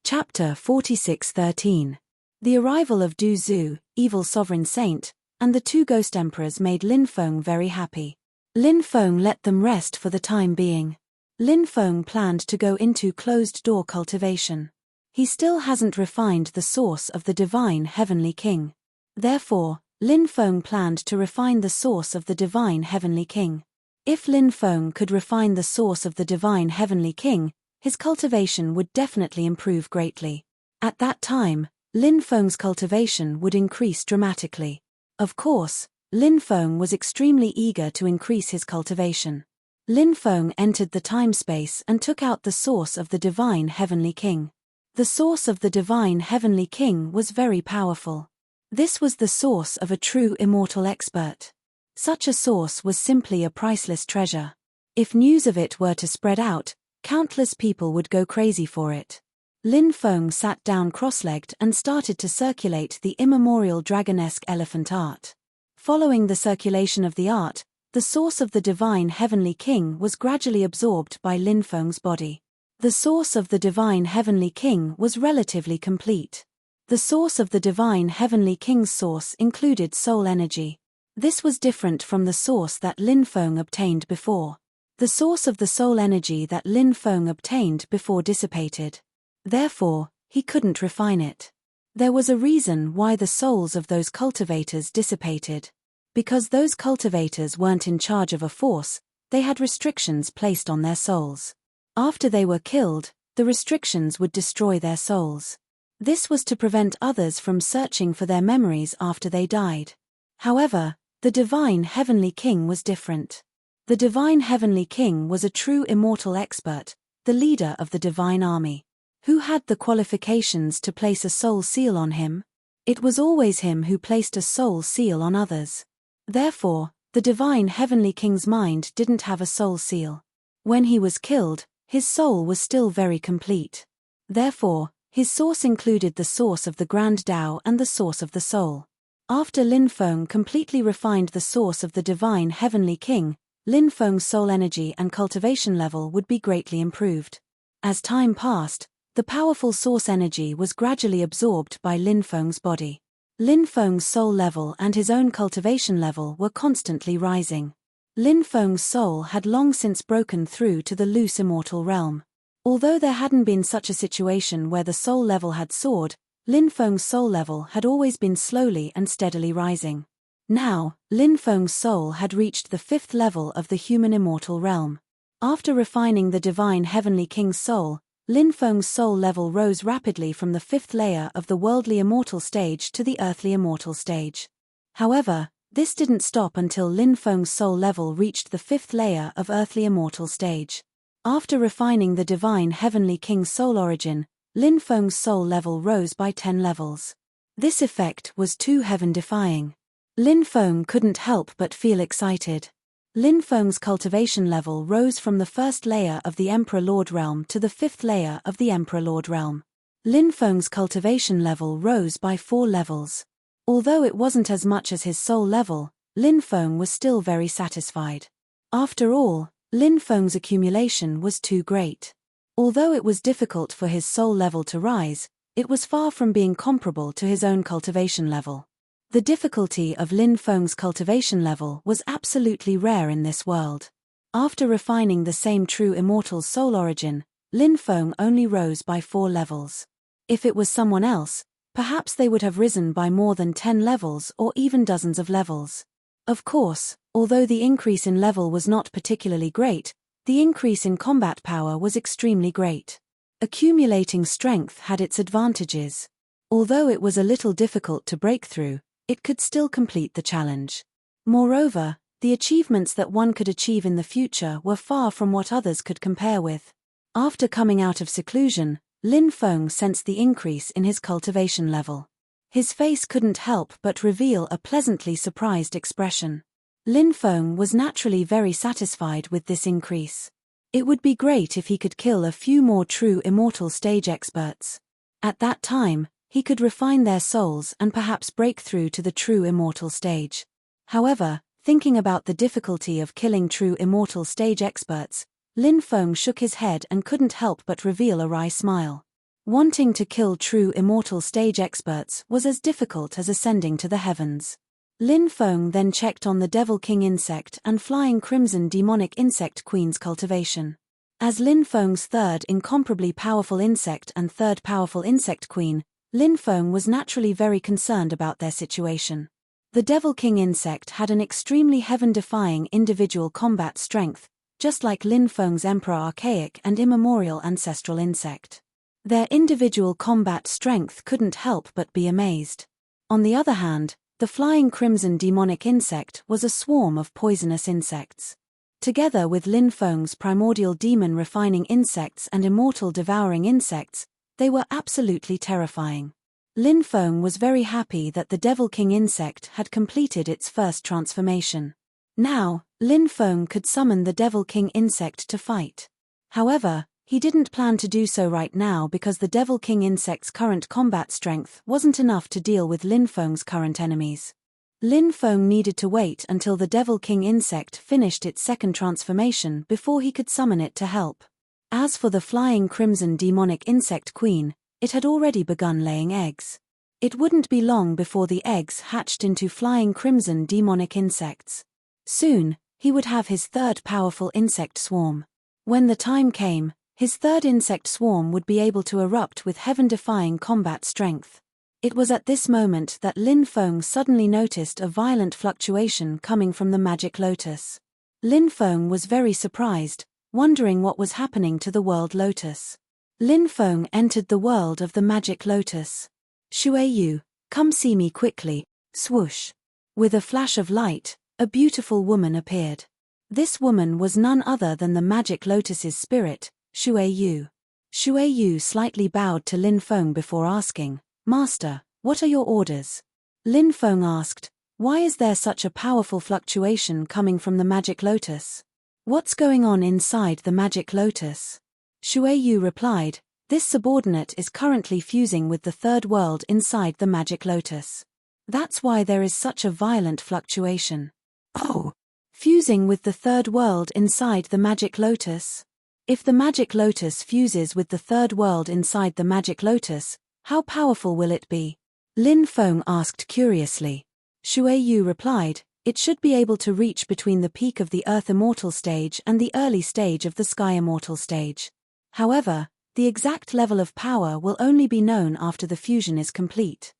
Chapter 46:13. The arrival of Du Zhu, evil sovereign saint, and the two ghost emperors made Lin Feng very happy. Lin Feng let them rest for the time being. Lin Feng planned to go into closed-door cultivation. He still hasn't refined the source of the divine heavenly king. Therefore, Lin Feng planned to refine the source of the divine heavenly king. If Lin Feng could refine the source of the divine heavenly king, his cultivation would definitely improve greatly. At that time, Lin Feng's cultivation would increase dramatically. Of course, Lin Feng was extremely eager to increase his cultivation. Lin Feng entered the time-space and took out the source of the divine heavenly king. The source of the divine heavenly king was very powerful. This was the source of a true immortal expert. Such a source was simply a priceless treasure. If news of it were to spread out, countless people would go crazy for it. Lin Feng sat down cross-legged and started to circulate the immemorial dragonesque elephant art. Following the circulation of the art, the source of the divine heavenly king was gradually absorbed by Lin Feng's body. The source of the divine heavenly king was relatively complete. The source of the divine heavenly king's source included soul energy. This was different from the source that Lin Feng obtained before. The source of the soul energy that Lin Feng obtained before dissipated. Therefore, he couldn't refine it. There was a reason why the souls of those cultivators dissipated. Because those cultivators weren't in charge of a force, they had restrictions placed on their souls. After they were killed, the restrictions would destroy their souls. This was to prevent others from searching for their memories after they died. However, the divine heavenly king was different. The divine heavenly king was a true immortal expert, the leader of the divine army. Who had the qualifications to place a soul seal on him? It was always him who placed a soul seal on others. Therefore, the divine heavenly king's mind didn't have a soul seal. When he was killed, his soul was still very complete. Therefore, his source included the source of the Grand Tao and the source of the soul. After Lin Feng completely refined the source of the divine heavenly king, Lin Feng's soul energy and cultivation level would be greatly improved. As time passed, the powerful source energy was gradually absorbed by Lin Feng's body. Lin Feng's soul level and his own cultivation level were constantly rising. Lin Feng's soul had long since broken through to the loose immortal realm. Although there hadn't been such a situation where the soul level had soared, Lin Feng's soul level had always been slowly and steadily rising. Now, Lin Feng's soul had reached the 5th level of the human immortal realm. After refining the divine heavenly king's soul, Lin Feng's soul level rose rapidly from the 5th layer of the worldly immortal stage to the earthly immortal stage. However, this didn't stop until Lin Feng's soul level reached the 5th layer of earthly immortal stage. After refining the divine heavenly king's soul origin, Lin Feng's soul level rose by 10 levels. This effect was too heaven-defying. Lin Feng couldn't help but feel excited. Lin Feng's cultivation level rose from the 1st layer of the Emperor Lord realm to the 5th layer of the Emperor Lord realm. Lin Feng's cultivation level rose by 4 levels. Although it wasn't as much as his soul level, Lin Feng was still very satisfied. After all, Lin Feng's accumulation was too great. Although it was difficult for his soul level to rise, it was far from being comparable to his own cultivation level. The difficulty of Lin Feng's cultivation level was absolutely rare in this world. After refining the same true immortal soul origin, Lin Feng only rose by 4 levels. If it was someone else, perhaps they would have risen by more than 10 levels or even dozens of levels. Of course, although the increase in level was not particularly great, the increase in combat power was extremely great. Accumulating strength had its advantages. Although it was a little difficult to break through, it could still complete the challenge. Moreover, the achievements that one could achieve in the future were far from what others could compare with. After coming out of seclusion, Lin Feng sensed the increase in his cultivation level. His face couldn't help but reveal a pleasantly surprised expression. Lin Feng was naturally very satisfied with this increase. It would be great if he could kill a few more true immortal stage experts. At that time, he could refine their souls and perhaps break through to the true immortal stage. However, thinking about the difficulty of killing true immortal stage experts, Lin Feng shook his head and couldn't help but reveal a wry smile. Wanting to kill true immortal stage experts was as difficult as ascending to the heavens. Lin Feng then checked on the Devil King insect and Flying Crimson Demonic Insect Queen's cultivation. As Lin Feng's third incomparably powerful insect and third powerful insect queen, Lin Feng was naturally very concerned about their situation. The Devil King insect had an extremely heaven-defying individual combat strength, just like Lin Feng's Emperor Archaic and Immemorial Ancestral Insect. Their individual combat strength couldn't help but be amazed. On the other hand, the Flying Crimson Demonic Insect was a swarm of poisonous insects. Together with Lin Feng's Primordial Demon Refining Insects and Immortal Devouring Insects, they were absolutely terrifying. Lin Feng was very happy that the Devil King insect had completed its first transformation. Now, Lin Feng could summon the Devil King insect to fight. However, he didn't plan to do so right now because the Devil King insect's current combat strength wasn't enough to deal with Lin Feng's current enemies. Lin Feng needed to wait until the Devil King insect finished its second transformation before he could summon it to help. As for the Flying Crimson Demonic Insect Queen, it had already begun laying eggs. It wouldn't be long before the eggs hatched into Flying Crimson Demonic Insects. Soon, he would have his third powerful insect swarm. When the time came, his third insect swarm would be able to erupt with heaven-defying combat strength. It was at this moment that Lin Feng suddenly noticed a violent fluctuation coming from the magic lotus. Lin Feng was very surprised, wondering what was happening to the world lotus. Lin Feng entered the world of the magic lotus. "Shui Yu, come see me quickly," swoosh. With a flash of light, a beautiful woman appeared. This woman was none other than the magic lotus's spirit, Shui Yu. Shui Yu slightly bowed to Lin Feng before asking, "Master, what are your orders?" Lin Feng asked, "Why is there such a powerful fluctuation coming from the magic lotus? What's going on inside the magic lotus?" Shui Yu replied, "This subordinate is currently fusing with the third world inside the magic lotus. That's why there is such a violent fluctuation." "Oh, fusing with the third world inside the magic lotus? If the magic lotus fuses with the third world inside the magic lotus, how powerful will it be?" Lin Feng asked curiously. Shui Yu replied, "It should be able to reach between the peak of the Earth Immortal stage and the early stage of the Sky Immortal stage. However, the exact level of power will only be known after the fusion is complete."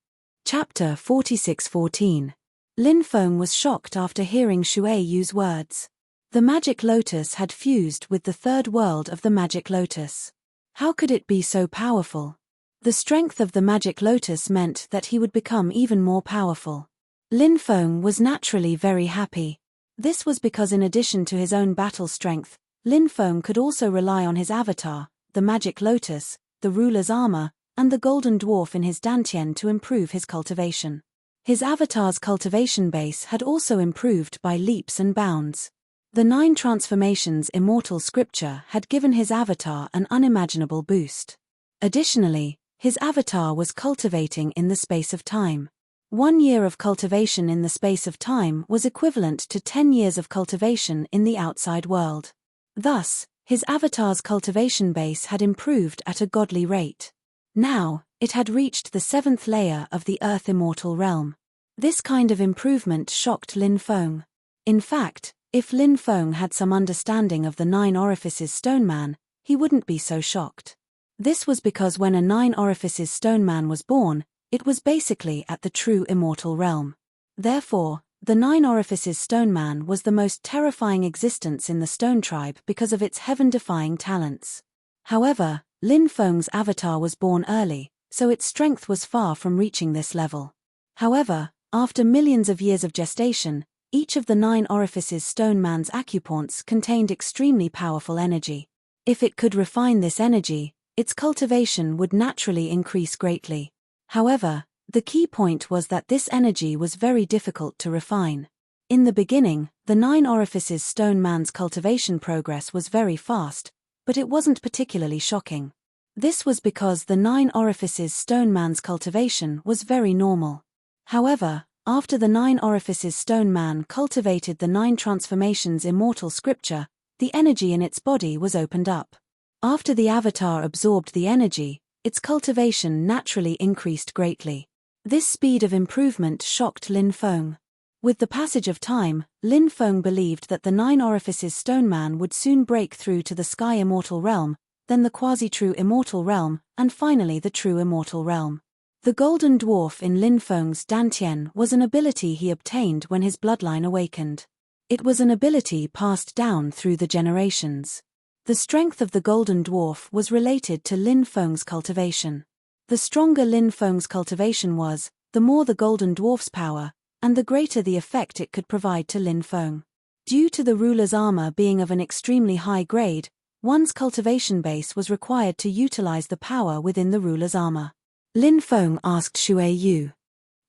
Chapter 46:14. Lin Feng was shocked after hearing Shui Yu's words. The magic lotus had fused with the third world of the magic lotus. How could it be so powerful? The strength of the magic lotus meant that he would become even more powerful. Lin Feng was naturally very happy. This was because in addition to his own battle strength, Lin Feng could also rely on his avatar, the magic lotus, the ruler's armor, and the golden dwarf in his dantian to improve his cultivation. His avatar's cultivation base had also improved by leaps and bounds. The 9 transformations immortal scripture had given his avatar an unimaginable boost. Additionally, his avatar was cultivating in the space of time. 1 year of cultivation in the space of time was equivalent to 10 years of cultivation in the outside world. Thus, his avatar's cultivation base had improved at a godly rate. Now, it had reached the 7th layer of the Earth Immortal realm. This kind of improvement shocked Lin Feng. In fact, if Lin Feng had some understanding of the 9 orifices stone man, he wouldn't be so shocked. This was because when a 9 orifices stone man was born, it was basically at the true immortal realm. Therefore, the 9 orifices stone man was the most terrifying existence in the stone tribe because of its heaven-defying talents. However, Lin Feng's avatar was born early, so its strength was far from reaching this level. However, after millions of years of gestation, each of the 9 orifices stone man's acupoints contained extremely powerful energy. If it could refine this energy, its cultivation would naturally increase greatly. However, the key point was that this energy was very difficult to refine. In the beginning, the 9 orifices stone man's cultivation progress was very fast, but it wasn't particularly shocking. This was because the 9 orifices stone man's cultivation was very normal. However, after the 9 orifices stone man cultivated the 9 transformations immortal scripture, the energy in its body was opened up. After the avatar absorbed the energy, its cultivation naturally increased greatly. This speed of improvement shocked Lin Feng. With the passage of time, Lin Feng believed that the 9 orifices stone man would soon break through to the sky immortal realm, then the quasi-true immortal realm, and finally the true immortal realm. The golden dwarf in Lin Feng's Dantian was an ability he obtained when his bloodline awakened. It was an ability passed down through the generations. The strength of the golden dwarf was related to Lin Feng's cultivation. The stronger Lin Feng's cultivation was, the more the golden dwarf's power, and the greater the effect it could provide to Lin Feng. Due to the ruler's armor being of an extremely high grade, one's cultivation base was required to utilize the power within the ruler's armor. Lin Feng asked Shui Yu.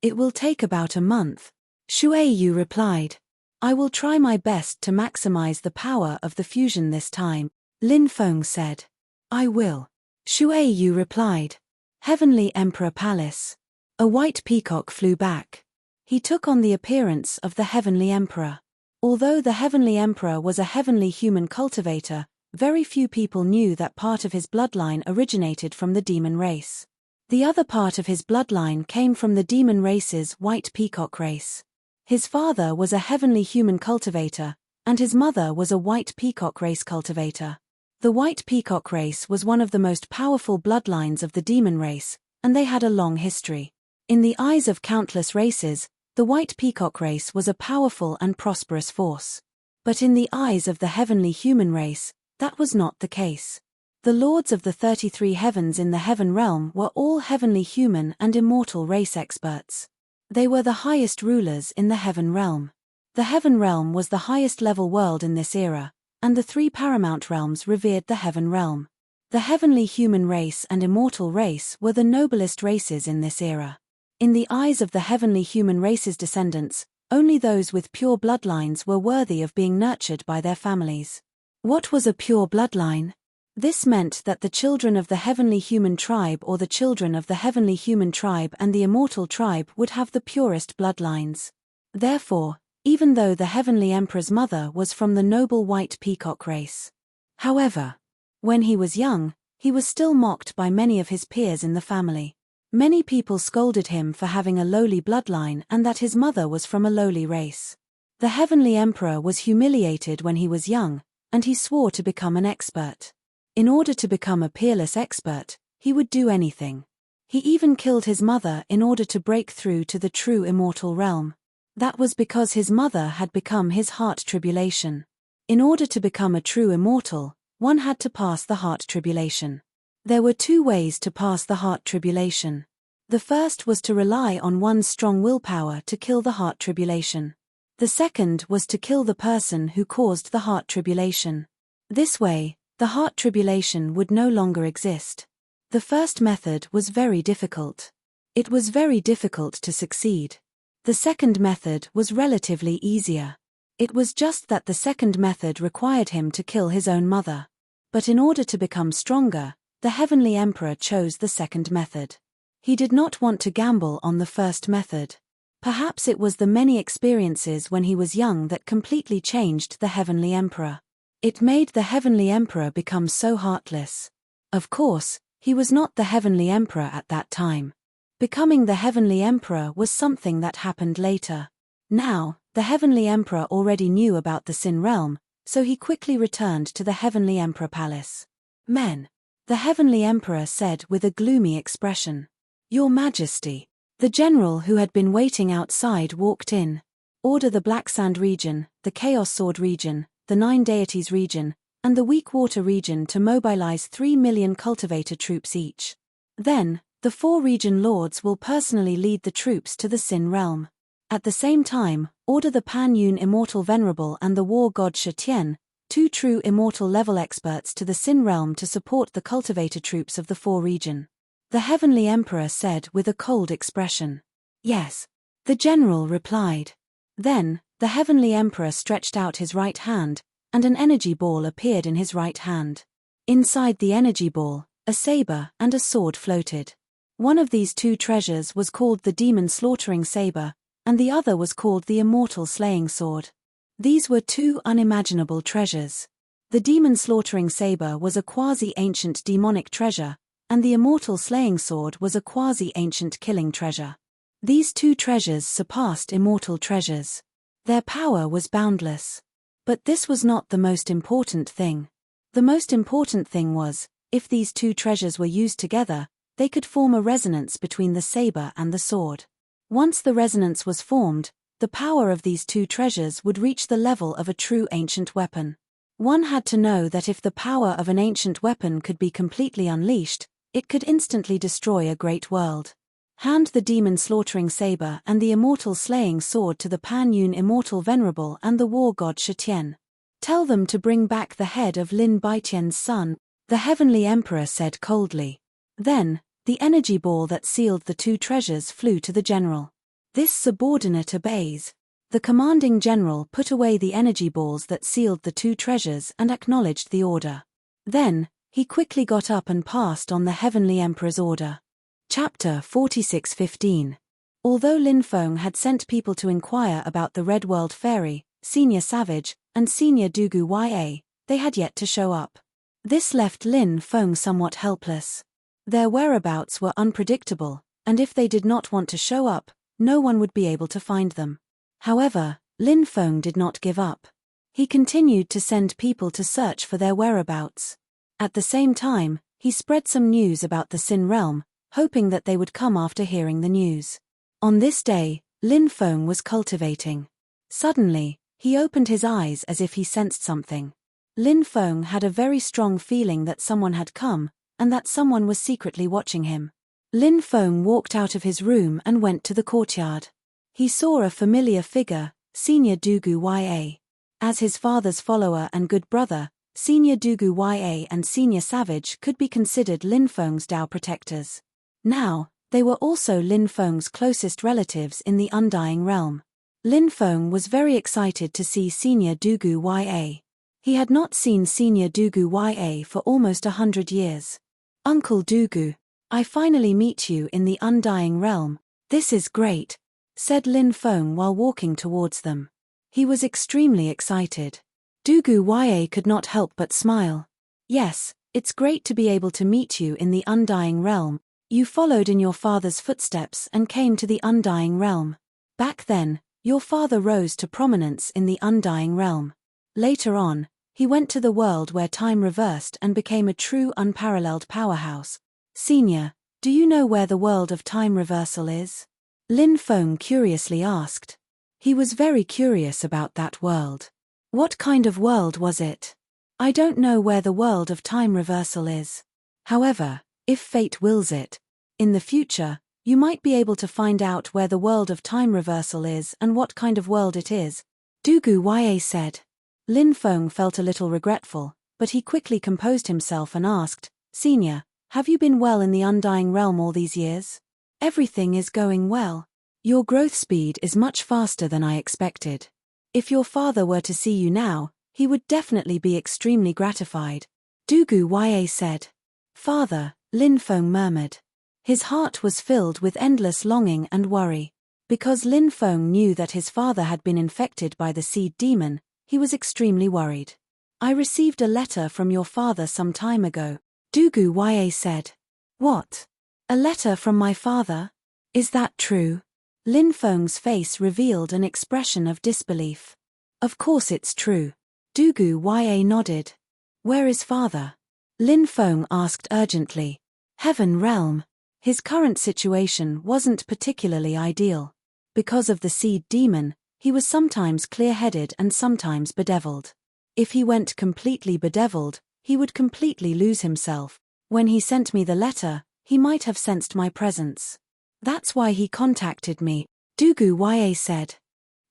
"It will take about a month." Shui Yu replied. "I will try my best to maximize the power of the fusion this time." Lin Feng said. "I will." Shui Yu replied. Heavenly Emperor Palace. A white peacock flew back. He took on the appearance of the Heavenly Emperor. Although the Heavenly Emperor was a heavenly human cultivator, very few people knew that part of his bloodline originated from the demon race. The other part of his bloodline came from the demon race's white peacock race. His father was a heavenly human cultivator, and his mother was a white peacock race cultivator. The white peacock race was one of the most powerful bloodlines of the demon race, and they had a long history. In the eyes of countless races, the white peacock race was a powerful and prosperous force. But in the eyes of the heavenly human race, that was not the case. The lords of the 33 heavens in the heaven realm were all heavenly human and immortal race experts. They were the highest rulers in the heaven realm. The heaven realm was the highest level world in this era, and the 3 paramount realms revered the heaven realm. The heavenly human race and immortal race were the noblest races in this era. In the eyes of the heavenly human race's descendants, only those with pure bloodlines were worthy of being nurtured by their families. What was a pure bloodline? This meant that the children of the heavenly human tribe or the children of the heavenly human tribe and the immortal tribe would have the purest bloodlines. Therefore, even though the heavenly emperor's mother was from the noble white peacock race. However, when he was young, he was still mocked by many of his peers in the family. Many people scolded him for having a lowly bloodline and that his mother was from a lowly race. The heavenly emperor was humiliated when he was young, and he swore to become an expert. In order to become a peerless expert, he would do anything. He even killed his mother in order to break through to the true immortal realm. That was because his mother had become his heart tribulation. In order to become a true immortal, one had to pass the heart tribulation. There were 2 ways to pass the heart tribulation. The first was to rely on one's strong willpower to kill the heart tribulation. The second was to kill the person who caused the heart tribulation. This way, the heart tribulation would no longer exist. The first method was very difficult. It was very difficult to succeed. The second method was relatively easier. It was just that the second method required him to kill his own mother. But in order to become stronger, the heavenly emperor chose the second method. He did not want to gamble on the first method. Perhaps it was the many experiences when he was young that completely changed the heavenly emperor. It made the heavenly emperor become so heartless. Of course, he was not the heavenly emperor at that time. Becoming the heavenly emperor was something that happened later. Now, the heavenly emperor already knew about the Sin realm, so he quickly returned to the heavenly emperor palace. "Men," the heavenly emperor said with a gloomy expression. "Your Majesty." The general who had been waiting outside walked in. "Order the Black Sand region, the Chaos Sword region, the 9 Deities region, and the Weak Water region to mobilize 3 million cultivator troops each. Then, the 4 region lords will personally lead the troops to the Sin realm. At the same time, order the Pan-Yun Immortal Venerable and the War God Shi Tian, 2 true immortal level experts to the Sin realm to support the cultivator troops of the 4 region." The heavenly emperor said with a cold expression. "Yes." The general replied. Then, the heavenly emperor stretched out his right hand, and an energy ball appeared in his right hand. Inside the energy ball, a saber and a sword floated. One of these 2 treasures was called the Demon Slaughtering Saber, and the other was called the Immortal Slaying Sword. These were 2 unimaginable treasures. The Demon Slaughtering Saber was a quasi-ancient demonic treasure, and the immortal slaying sword was a quasi-ancient killing treasure. These two treasures surpassed immortal treasures. Their power was boundless. But this was not the most important thing. The most important thing was, if these two treasures were used together, they could form a resonance between the saber and the sword. Once the resonance was formed, the power of these two treasures would reach the level of a true ancient weapon. One had to know that if the power of an ancient weapon could be completely unleashed, it could instantly destroy a great world. Hand the demon-slaughtering saber and the immortal slaying sword to the Pan-Yun immortal venerable and the war god Shitian. Tell them to bring back the head of Lin Baitian's son, the heavenly emperor said coldly. Then, the energy ball that sealed the two treasures flew to the general. This subordinate obeys. The commanding general put away the energy balls that sealed the two treasures and acknowledged the order. Then, he quickly got up and passed on the heavenly emperor's order. Chapter 46:15. Although Lin Feng had sent people to inquire about the Red World Fairy, Senior Savage, and Senior Dugu Ya, they had yet to show up. This left Lin Feng somewhat helpless. Their whereabouts were unpredictable, and if they did not want to show up, no one would be able to find them. However, Lin Feng did not give up. He continued to send people to search for their whereabouts. At the same time, he spread some news about the Sin realm, hoping that they would come after hearing the news. On this day, Lin Feng was cultivating. Suddenly, he opened his eyes as if he sensed something. Lin Feng had a very strong feeling that someone had come, and that someone was secretly watching him. Lin Feng walked out of his room and went to the courtyard. He saw a familiar figure, Senior Dugu Ya. As his father's follower and good brother, Senior Dugu Ya and Senior Savage could be considered Lin Feng's Dao protectors. Now, they were also Lin Feng's closest relatives in the Undying Realm. Lin Feng was very excited to see Senior Dugu Ya. He had not seen Senior Dugu Ya for almost 100 years. Uncle Dugu, I finally meet you in the Undying Realm. This is great, said Lin Feng while walking towards them. He was extremely excited. Dugu Ya could not help but smile. Yes, it's great to be able to meet you in the Undying Realm. You followed in your father's footsteps and came to the Undying Realm. Back then, your father rose to prominence in the Undying Realm. Later on, he went to the world where time reversed and became a true unparalleled powerhouse. Senior, do you know where the world of time reversal is? Lin Feng curiously asked. He was very curious about that world. What kind of world was it? I don't know where the world of time reversal is. However, if fate wills it, in the future, you might be able to find out where the world of time reversal is and what kind of world it is. Dugu Ya said. Lin Feng felt a little regretful, but he quickly composed himself and asked, Senior, have you been well in the Undying Realm all these years? Everything is going well. Your growth speed is much faster than I expected. If your father were to see you now, he would definitely be extremely gratified. Dugu Ya said. Father, Lin Feng murmured. His heart was filled with endless longing and worry. Because Lin Feng knew that his father had been infected by the seed demon, he was extremely worried. I received a letter from your father some time ago, Dugu Ya said. What? A letter from my father? Is that true? Lin Feng's face revealed an expression of disbelief. Of course it's true. Dugu Ya nodded. Where is father? Lin Feng asked urgently. Heaven realm. His current situation wasn't particularly ideal. Because of the seed demon, he was sometimes clear-headed and sometimes bedeviled. If he went completely bedeviled, he would completely lose himself. When he sent me the letter, he might have sensed my presence. That's why he contacted me, Dugu Ya said.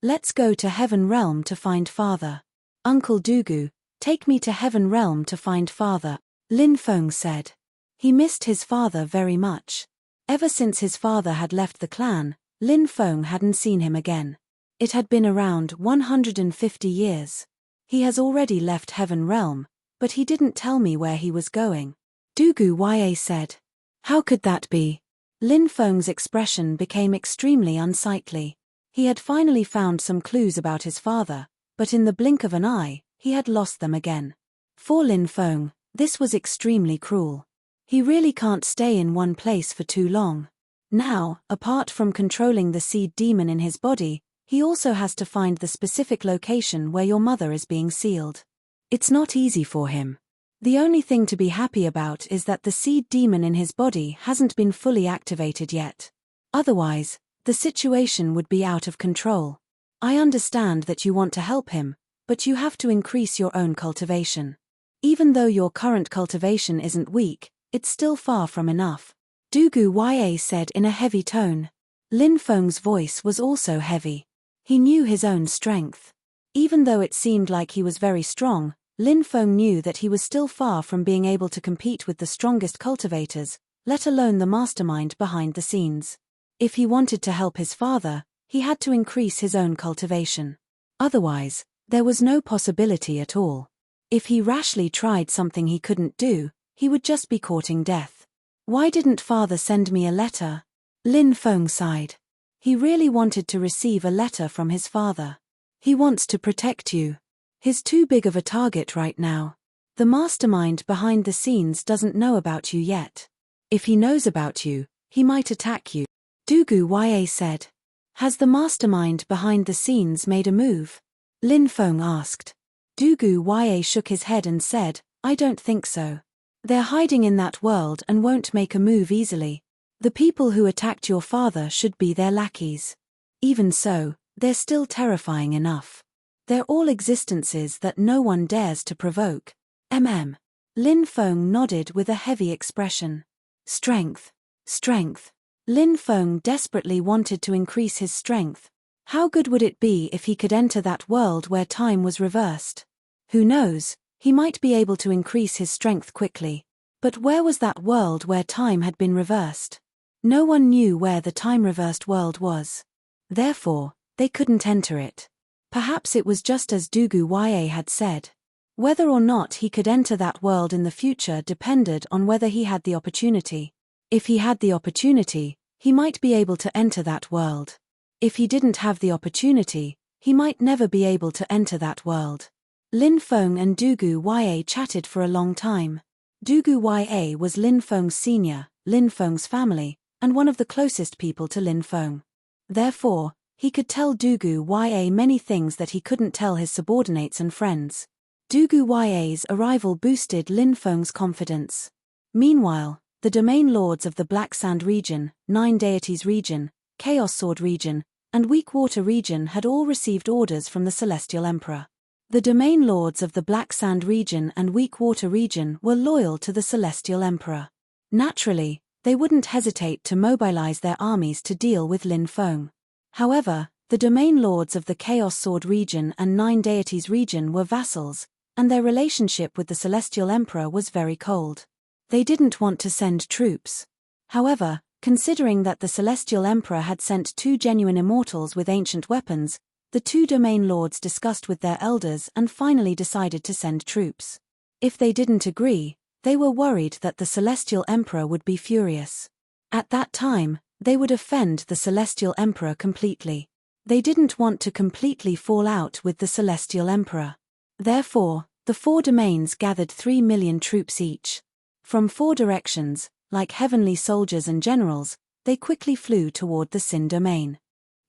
Let's go to Heaven Realm to find father. Uncle Dugu, take me to Heaven Realm to find father, Lin Feng said. He missed his father very much. Ever since his father had left the clan, Lin Feng hadn't seen him again. It had been around 150 years. He has already left Heaven Realm, but he didn't tell me where he was going. Dugu Ya said. How could that be? Lin Feng's expression became extremely unsightly. He had finally found some clues about his father, but in the blink of an eye, he had lost them again. For Lin Feng, this was extremely cruel. He really can't stay in one place for too long. Now, apart from controlling the seed demon in his body, he also has to find the specific location where your mother is being sealed. It's not easy for him. The only thing to be happy about is that the seed demon in his body hasn't been fully activated yet. Otherwise, the situation would be out of control. I understand that you want to help him, but you have to increase your own cultivation. Even though your current cultivation isn't weak, it's still far from enough. Dugu Ya said in a heavy tone. Lin Feng's voice was also heavy. He knew his own strength. Even though it seemed like he was very strong, Lin Feng knew that he was still far from being able to compete with the strongest cultivators, let alone the mastermind behind the scenes. If he wanted to help his father, he had to increase his own cultivation. Otherwise, there was no possibility at all. If he rashly tried something he couldn't do, he would just be courting death. Why didn't father send me a letter? Lin Feng sighed. He really wanted to receive a letter from his father. He wants to protect you. He's too big of a target right now. The mastermind behind the scenes doesn't know about you yet. If he knows about you, he might attack you. Dugu Ya said. Has the mastermind behind the scenes made a move? Lin Feng asked. Dugu Ya shook his head and said, I don't think so. They're hiding in that world and won't make a move easily. The people who attacked your father should be their lackeys. Even so, they're still terrifying enough. They're all existences that no one dares to provoke. Lin Feng nodded with a heavy expression. Strength. Strength. Lin Feng desperately wanted to increase his strength. How good would it be if he could enter that world where time was reversed? Who knows, he might be able to increase his strength quickly. But where was that world where time had been reversed? No one knew where the time-reversed world was. Therefore, they couldn't enter it. Perhaps it was just as Dugu Ya had said. Whether or not he could enter that world in the future depended on whether he had the opportunity. If he had the opportunity, he might be able to enter that world. If he didn't have the opportunity, he might never be able to enter that world. Lin Feng and Dugu Ya chatted for a long time. Dugu Ya was Lin Feng's senior, Lin Feng's family, and one of the closest people to Lin Feng. Therefore, he could tell Dugu Ya many things that he couldn't tell his subordinates and friends. Dugu Ya's arrival boosted Lin Feng's confidence. Meanwhile, the domain lords of the Black Sand region, Nine Deities region, Chaos Sword region, and Weak Water region had all received orders from the Celestial Emperor. The domain lords of the Black Sand region and Weak Water region were loyal to the Celestial Emperor. Naturally, they wouldn't hesitate to mobilize their armies to deal with Lin Feng. However, the domain lords of the Chaos Sword region and Nine Deities region were vassals, and their relationship with the Celestial Emperor was very cold. They didn't want to send troops. However, considering that the Celestial Emperor had sent 2 genuine immortals with ancient weapons, the 2 domain lords discussed with their elders and finally decided to send troops. If they didn't agree, they were worried that the Celestial Emperor would be furious. At that time, they would offend the Celestial Emperor completely. They didn't want to completely fall out with the Celestial Emperor. Therefore, the 4 domains gathered 3 million troops each. From 4 directions, like heavenly soldiers and generals, they quickly flew toward the Sin domain.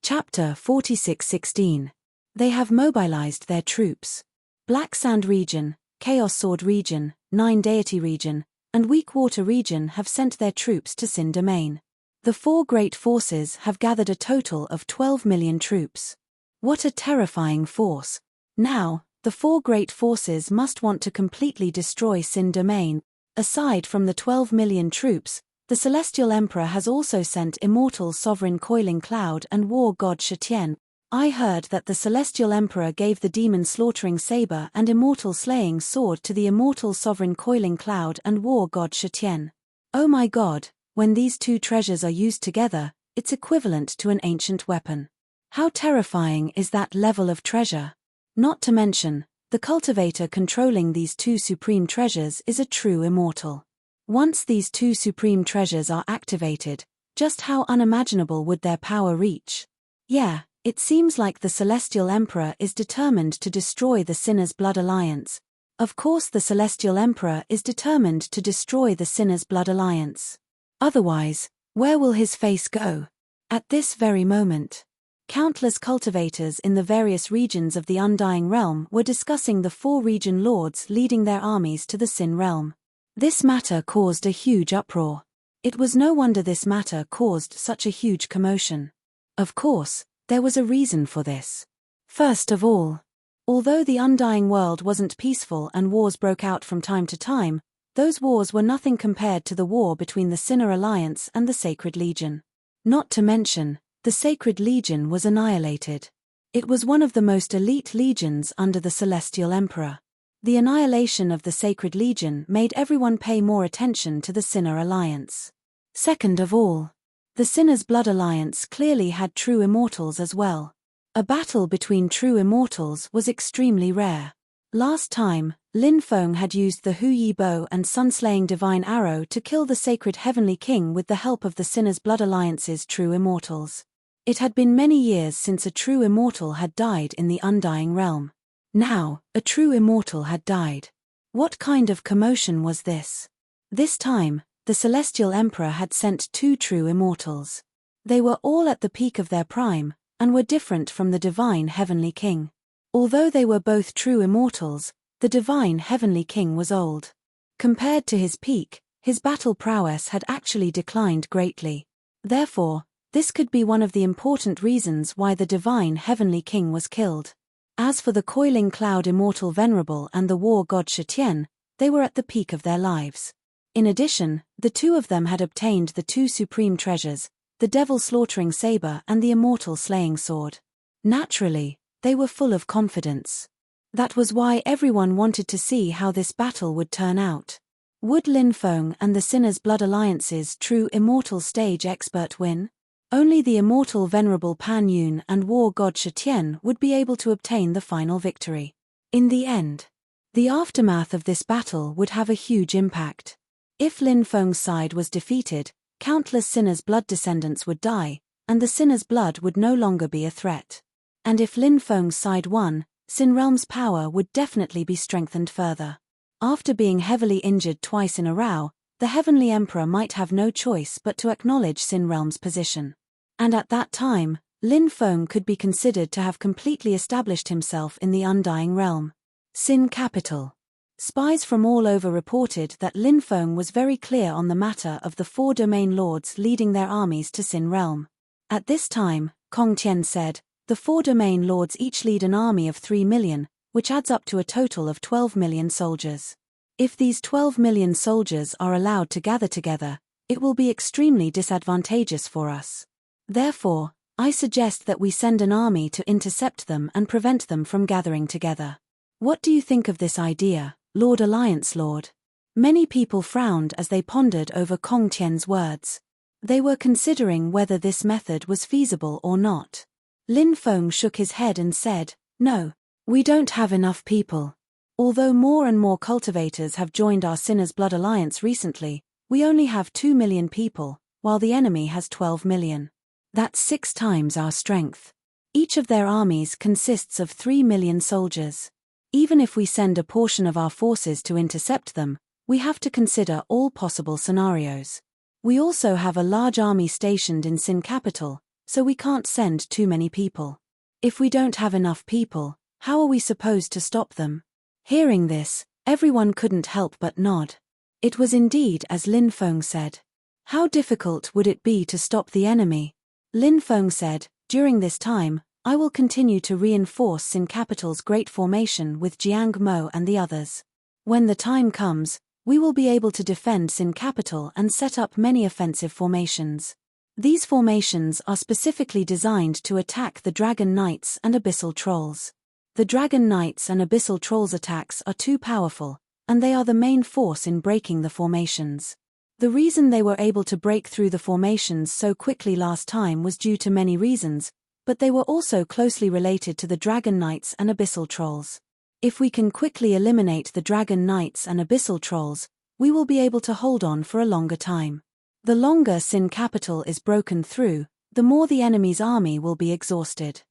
Chapter 46:16. They have mobilized their troops. Black Sand region, Chaos Sword region, Nine Deity region, and Weak Water region have sent their troops to Sin domain. The 4 great forces have gathered a total of 12 million troops. What a terrifying force. Now, the 4 great forces must want to completely destroy Sin domain. Aside from the 12 million troops, the Celestial Emperor has also sent Immortal Sovereign Coiling Cloud and War God Shetian. I heard that the Celestial Emperor gave the Demon Slaughtering Saber and Immortal Slaying Sword to the Immortal Sovereign Coiling Cloud and War God Shetian. Oh my god, when these 2 treasures are used together, it's equivalent to an ancient weapon. How terrifying is that level of treasure? Not to mention, the cultivator controlling these 2 supreme treasures is a true immortal. Once these 2 supreme treasures are activated, just how unimaginable would their power reach? Yeah, it seems like the Celestial Emperor is determined to destroy the Sinner's Blood Alliance. Of course the Celestial Emperor is determined to destroy the Sinner's Blood Alliance. Otherwise, where will his face go? At this very moment, countless cultivators in the various regions of the Undying Realm were discussing the 4 region lords leading their armies to the Sin Realm. This matter caused a huge uproar. It was no wonder this matter caused such a huge commotion. Of course, there was a reason for this. First of all, although the Undying World wasn't peaceful and wars broke out from time to time, those wars were nothing compared to the war between the Sinner Alliance and the Sacred Legion. Not to mention, the Sacred Legion was annihilated. It was one of the most elite legions under the Celestial Emperor. The annihilation of the Sacred Legion made everyone pay more attention to the Sinner Alliance. Second of all, the Sinner's Blood Alliance clearly had true immortals as well. A battle between true immortals was extremely rare. Last time, Lin Feng had used the Hu Yi Bow and Sun-slaying Divine Arrow to kill the Sacred Heavenly King with the help of the Sinner's Blood Alliance's true immortals. It had been many years since a true immortal had died in the Undying Realm. Now, a true immortal had died. What kind of commotion was this? This time, the Celestial Emperor had sent 2 true immortals. They were all at the peak of their prime, and were different from the Divine Heavenly King. Although they were both true immortals, the Divine Heavenly King was old. Compared to his peak, his battle prowess had actually declined greatly. Therefore, this could be one of the important reasons why the Divine Heavenly King was killed. As for the Coiling Cloud Immortal Venerable and the War God Shetian, they were at the peak of their lives. In addition, the 2 of them had obtained the 2 supreme treasures, the Devil Slaughtering Saber and the Immortal Slaying Sword. Naturally, they were full of confidence. That was why everyone wanted to see how this battle would turn out. Would Lin Feng and the Sinner's Blood Alliance's true immortal stage expert win? Only the immortal Venerable Pan Yun and War God Shetian would be able to obtain the final victory. In the end, the aftermath of this battle would have a huge impact. If Lin Feng's side was defeated, countless Sinner's Blood descendants would die, and the Sinner's Blood would no longer be a threat. And if Lin Feng's side won, Sin Realm's power would definitely be strengthened further. After being heavily injured twice in a row, the Heavenly Emperor might have no choice but to acknowledge Sin Realm's position. And at that time, Lin Feng could be considered to have completely established himself in the Undying Realm. Sin Capital. Spies from all over reported that Lin Feng was very clear on the matter of the 4 domain lords leading their armies to Sin Realm. At this time, Kong Tian said, the 4 domain lords each lead an army of 3 million, which adds up to a total of 12 million soldiers. If these 12 million soldiers are allowed to gather together, it will be extremely disadvantageous for us. Therefore, I suggest that we send an army to intercept them and prevent them from gathering together. What do you think of this idea, Lord Alliance Lord? Many people frowned as they pondered over Kong Tian's words. They were considering whether this method was feasible or not. Lin Feng shook his head and said, "No, we don't have enough people. Although more and more cultivators have joined our Sinner's Blood Alliance recently, we only have 2 million people, while the enemy has 12 million. That's 6 times our strength. Each of their armies consists of 3 million soldiers. Even if we send a portion of our forces to intercept them, we have to consider all possible scenarios. We also have a large army stationed in Sin Capital, so we can't send too many people. If we don't have enough people, how are we supposed to stop them?" Hearing this, everyone couldn't help but nod. It was indeed as Lin Feng said. How difficult would it be to stop the enemy? Lin Feng said, "During this time, I will continue to reinforce Sin Capital's great formation with Jiang Mo and the others. When the time comes, we will be able to defend Sin Capital and set up many offensive formations. These formations are specifically designed to attack the Dragon Knights and Abyssal Trolls. The Dragon Knights and Abyssal Trolls attacks are too powerful, and they are the main force in breaking the formations. The reason they were able to break through the formations so quickly last time was due to many reasons, but they were also closely related to the Dragon Knights and Abyssal Trolls. If we can quickly eliminate the Dragon Knights and Abyssal Trolls, we will be able to hold on for a longer time. The longer Sin Capital is broken through, the more the enemy's army will be exhausted.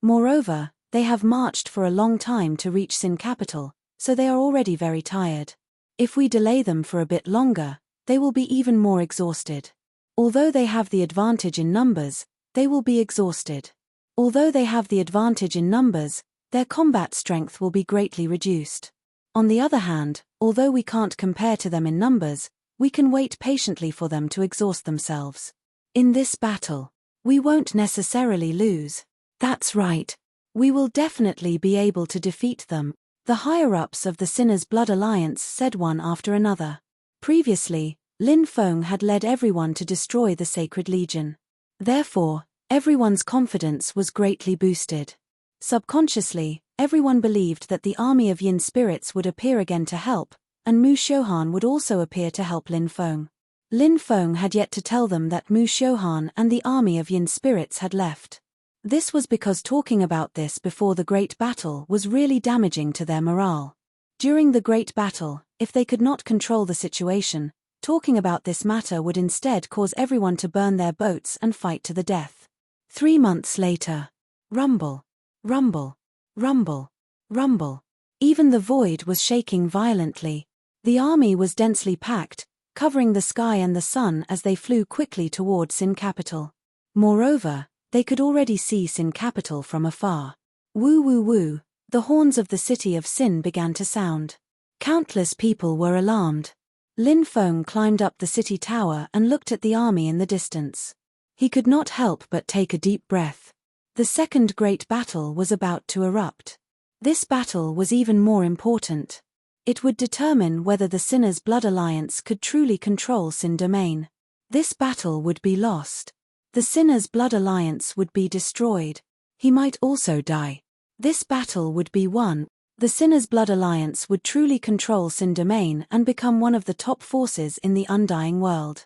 Moreover, they have marched for a long time to reach Sin Capital, so they are already very tired. If we delay them for a bit longer, they will be even more exhausted. Although they have the advantage in numbers, they will be exhausted. Although they have the advantage in numbers, their combat strength will be greatly reduced. On the other hand, although we can't compare to them in numbers, we can wait patiently for them to exhaust themselves. In this battle, we won't necessarily lose. That's right. We will definitely be able to defeat them, the higher-ups of the Sinners' Blood Alliance said one after another. Previously, Lin Feng had led everyone to destroy the Sacred Legion. Therefore, everyone's confidence was greatly boosted. Subconsciously, everyone believed that the army of Yin spirits would appear again to help, and Mu Xiuhan would also appear to help Lin Feng. Lin Feng had yet to tell them that Mu Xiuhan and the army of Yin spirits had left. This was because talking about this before the great battle was really damaging to their morale. During the great battle, if they could not control the situation, talking about this matter would instead cause everyone to burn their boats and fight to the death. 3 months later. Rumble. Rumble. Rumble. Rumble. Even the void was shaking violently. The army was densely packed, covering the sky and the sun as they flew quickly toward Sin Capital. Moreover, they could already see Sin Capital from afar. Woo woo woo, the horns of the city of Sin began to sound. Countless people were alarmed. Lin Feng climbed up the city tower and looked at the army in the distance. He could not help but take a deep breath. The second great battle was about to erupt. This battle was even more important. It would determine whether the Sinners' Blood Alliance could truly control Sin Domain. This battle would be lost. The Sinners' Blood Alliance would be destroyed. He might also die. This battle would be won. The Sinners' Blood Alliance would truly control Sin Domain and become one of the top forces in the undying world.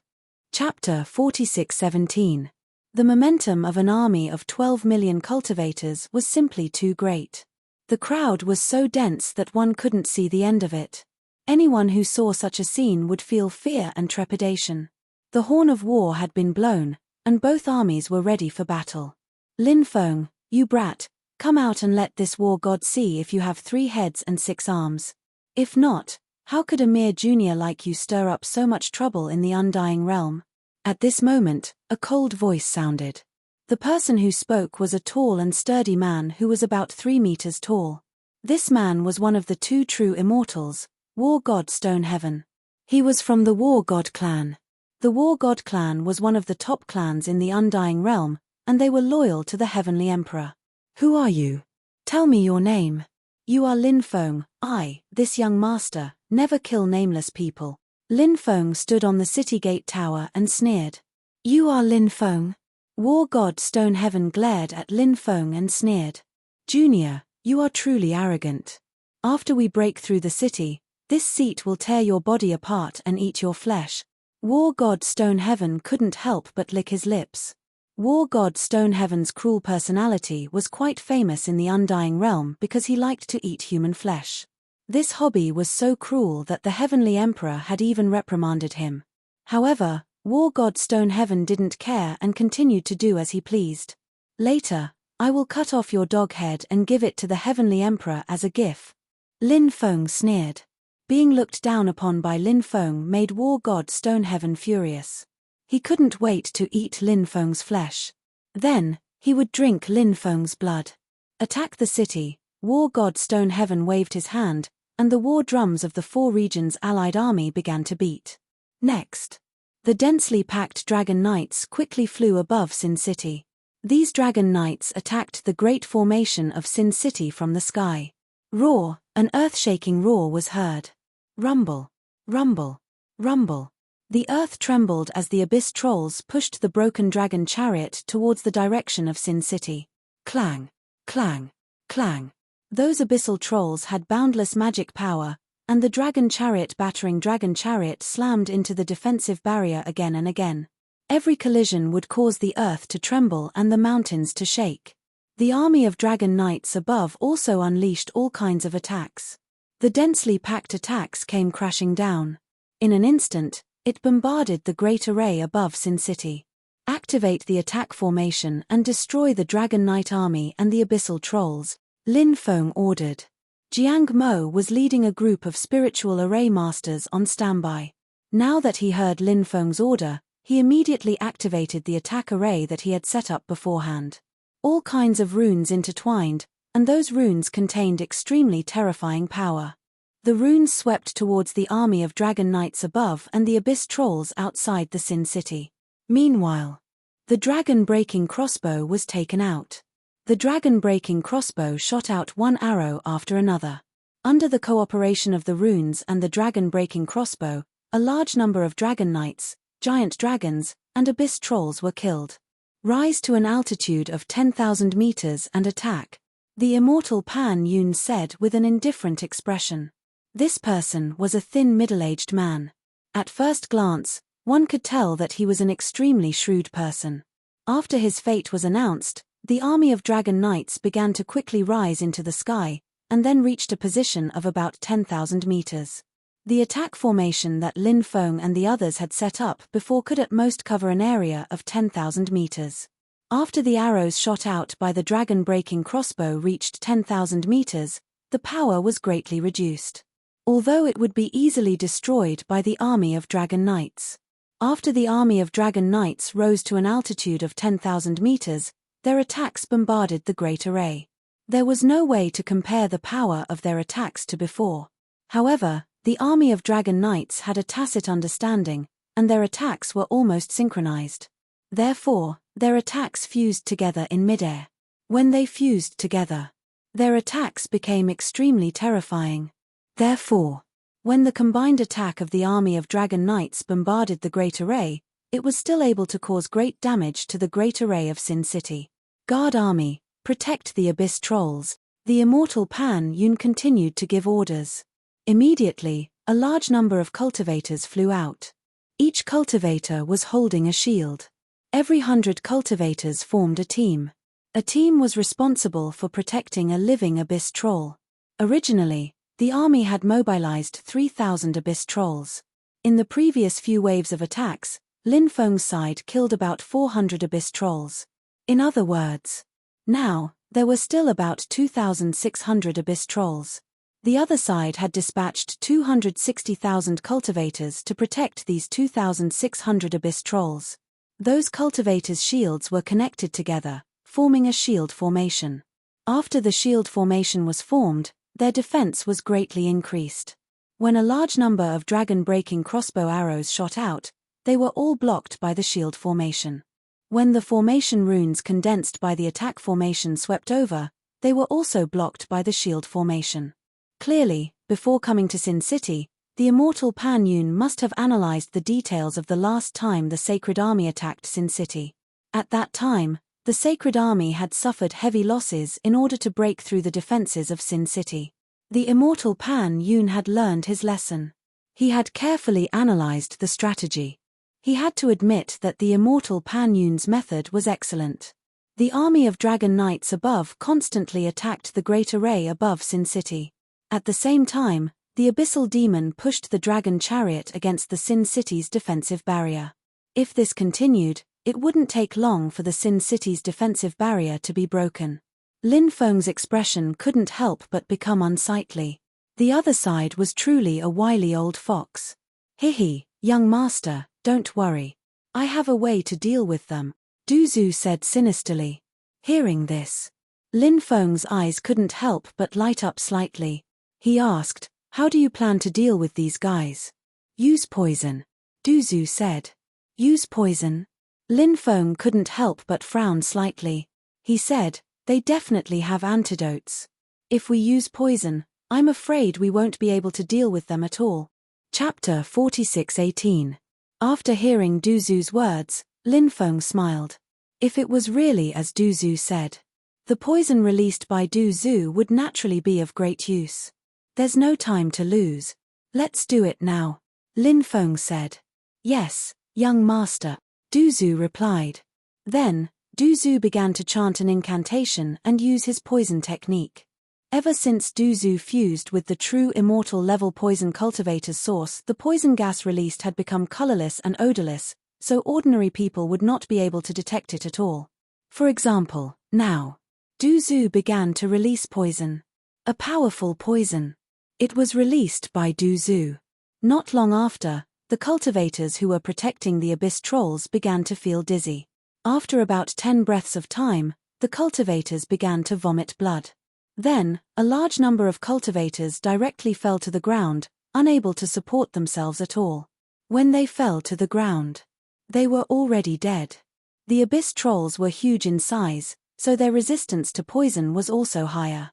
Chapter 46:17. The momentum of an army of 12 million cultivators was simply too great. The crowd was so dense that one couldn't see the end of it. Anyone who saw such a scene would feel fear and trepidation. The horn of war had been blown, and both armies were ready for battle. Lin Feng, you brat, come out and let this war god see if you have 3 heads and 6 arms. If not, how could a mere junior like you stir up so much trouble in the undying realm? At this moment, a cold voice sounded. The person who spoke was a tall and sturdy man who was about 3 meters tall. This man was one of the 2 true immortals, War God Stoneheaven. He was from the War God clan. The War God clan was one of the top clans in the undying realm, and they were loyal to the Heavenly Emperor. Who are you? Tell me your name. You are Lin Feng. I, this young master, never kill nameless people. Lin Feng stood on the city gate tower and sneered. You are Lin Feng? War God Stoneheaven glared at Lin Feng and sneered. Junior, you are truly arrogant. After we break through the city, this seat will tear your body apart and eat your flesh. War God Stoneheaven couldn't help but lick his lips. War God Stoneheaven's cruel personality was quite famous in the undying realm because he liked to eat human flesh. This hobby was so cruel that the Heavenly Emperor had even reprimanded him. However, War God Stoneheaven didn't care and continued to do as he pleased. Later, I will cut off your dog head and give it to the Heavenly Emperor as a gift. Lin Feng sneered. Being looked down upon by Lin Feng made War God Stoneheaven furious. He couldn't wait to eat Lin Feng's flesh. Then, he would drink Lin Feng's blood. Attack the city. War God Stoneheaven waved his hand, and the war drums of the 4 regions' allied army began to beat. Next, the densely packed Dragon Knights quickly flew above Sin City. These Dragon Knights attacked the great formation of Sin City from the sky. Roar, an earth-shaking roar was heard. Rumble, rumble, rumble. The earth trembled as the Abyss Trolls pushed the broken dragon chariot towards the direction of Sin City. Clang, clang, clang. Those abyssal trolls had boundless magic power, and the dragon chariot battering dragon chariot slammed into the defensive barrier again and again. Every collision would cause the earth to tremble and the mountains to shake. The army of dragon knights above also unleashed all kinds of attacks. The densely packed attacks came crashing down. In an instant, it bombarded the great array above Sin City. Activate the attack formation and destroy the Dragon Knight army and the abyssal trolls, Lin Feng ordered. Jiang Mo was leading a group of spiritual array masters on standby. Now that he heard Lin Feng's order, he immediately activated the attack array that he had set up beforehand. All kinds of runes intertwined, and those runes contained extremely terrifying power. The runes swept towards the army of dragon knights above and the abyss trolls outside the Sin City. Meanwhile, the dragon-breaking crossbow was taken out. The dragon-breaking crossbow shot out one arrow after another. Under the cooperation of the runes and the dragon-breaking crossbow, a large number of dragon knights, giant dragons, and abyss trolls were killed. Rise to an altitude of 10,000 meters and attack, the immortal Pan Yun said with an indifferent expression. This person was a thin middle-aged man. At first glance, one could tell that he was an extremely shrewd person. After his fate was announced, the army of dragon knights began to quickly rise into the sky, and then reached a position of about 10,000 meters. The attack formation that Lin Feng and the others had set up before could at most cover an area of 10,000 meters. After the arrows shot out by the dragon-breaking crossbow reached 10,000 meters, the power was greatly reduced. Although it would be easily destroyed by the army of dragon knights. After the army of dragon knights rose to an altitude of 10,000 meters, their attacks bombarded the great array. There was no way to compare the power of their attacks to before. However, the army of dragon knights had a tacit understanding, and their attacks were almost synchronized. Therefore, their attacks fused together in midair. When they fused together, their attacks became extremely terrifying. Therefore, when the combined attack of the army of dragon knights bombarded the great array, it was still able to cause great damage to the great array of Sin City. Guard army, protect the abyss trolls. The immortal Pan Yun continued to give orders. Immediately, a large number of cultivators flew out. Each cultivator was holding a shield. Every 100 cultivators formed a team. A team was responsible for protecting a living abyss troll. Originally, the army had mobilized 3,000 abyss trolls. In the previous few waves of attacks, Lin Feng's side killed about 400 abyss trolls. In other words, now, there were still about 2,600 abyss trolls. The other side had dispatched 260,000 cultivators to protect these 2,600 abyss trolls. Those cultivators' shields were connected together, forming a shield formation. After the shield formation was formed, their defense was greatly increased. When a large number of dragon-breaking crossbow arrows shot out, they were all blocked by the shield formation. When the formation runes condensed by the attack formation swept over, they were also blocked by the shield formation. Clearly, before coming to Sin City, the immortal Pan Yun must have analyzed the details of the last time the Sacred Army attacked Sin City. At that time, the Sacred Army had suffered heavy losses in order to break through the defenses of Sin City. The immortal Pan Yun had learned his lesson. He had carefully analyzed the strategy. He had to admit that the immortal Pan Yun's method was excellent. The army of dragon knights above constantly attacked the great array above Sin City. At the same time, the abyssal demon pushed the dragon chariot against the Sin City's defensive barrier. If this continued, it wouldn't take long for the Sin City's defensive barrier to be broken. Lin Feng's expression couldn't help but become unsightly. The other side was truly a wily old fox. "Hihi, young master, don't worry. I have a way to deal with them," Du Zhu said sinisterly. Hearing this, Lin Feng's eyes couldn't help but light up slightly. He asked, "How do you plan to deal with these guys?" "Use poison," Du Zhu said. "Use poison?" Lin Feng couldn't help but frown slightly. He said, "They definitely have antidotes. If we use poison, I'm afraid we won't be able to deal with them at all." Chapter 46:18. After hearing Du Zhu's words, Lin Feng smiled. If it was really as Du Zhu said, the poison released by Du Zhu would naturally be of great use. "There's no time to lose. Let's do it now," Lin Feng said. "Yes, young master," Du Zhu replied. Then, Du Zhu began to chant an incantation and use his poison technique. Ever since Du Zhu fused with the true immortal level poison cultivator's source, the poison gas released had become colorless and odorless, so ordinary people would not be able to detect it at all. For example, now, Du Zhu began to release poison. A powerful poison. It was released by Du Zhu. Not long after, the cultivators who were protecting the abyss trolls began to feel dizzy. After about 10 breaths of time, the cultivators began to vomit blood. Then, a large number of cultivators directly fell to the ground, unable to support themselves at all. When they fell to the ground, they were already dead. The abyss trolls were huge in size, so their resistance to poison was also higher.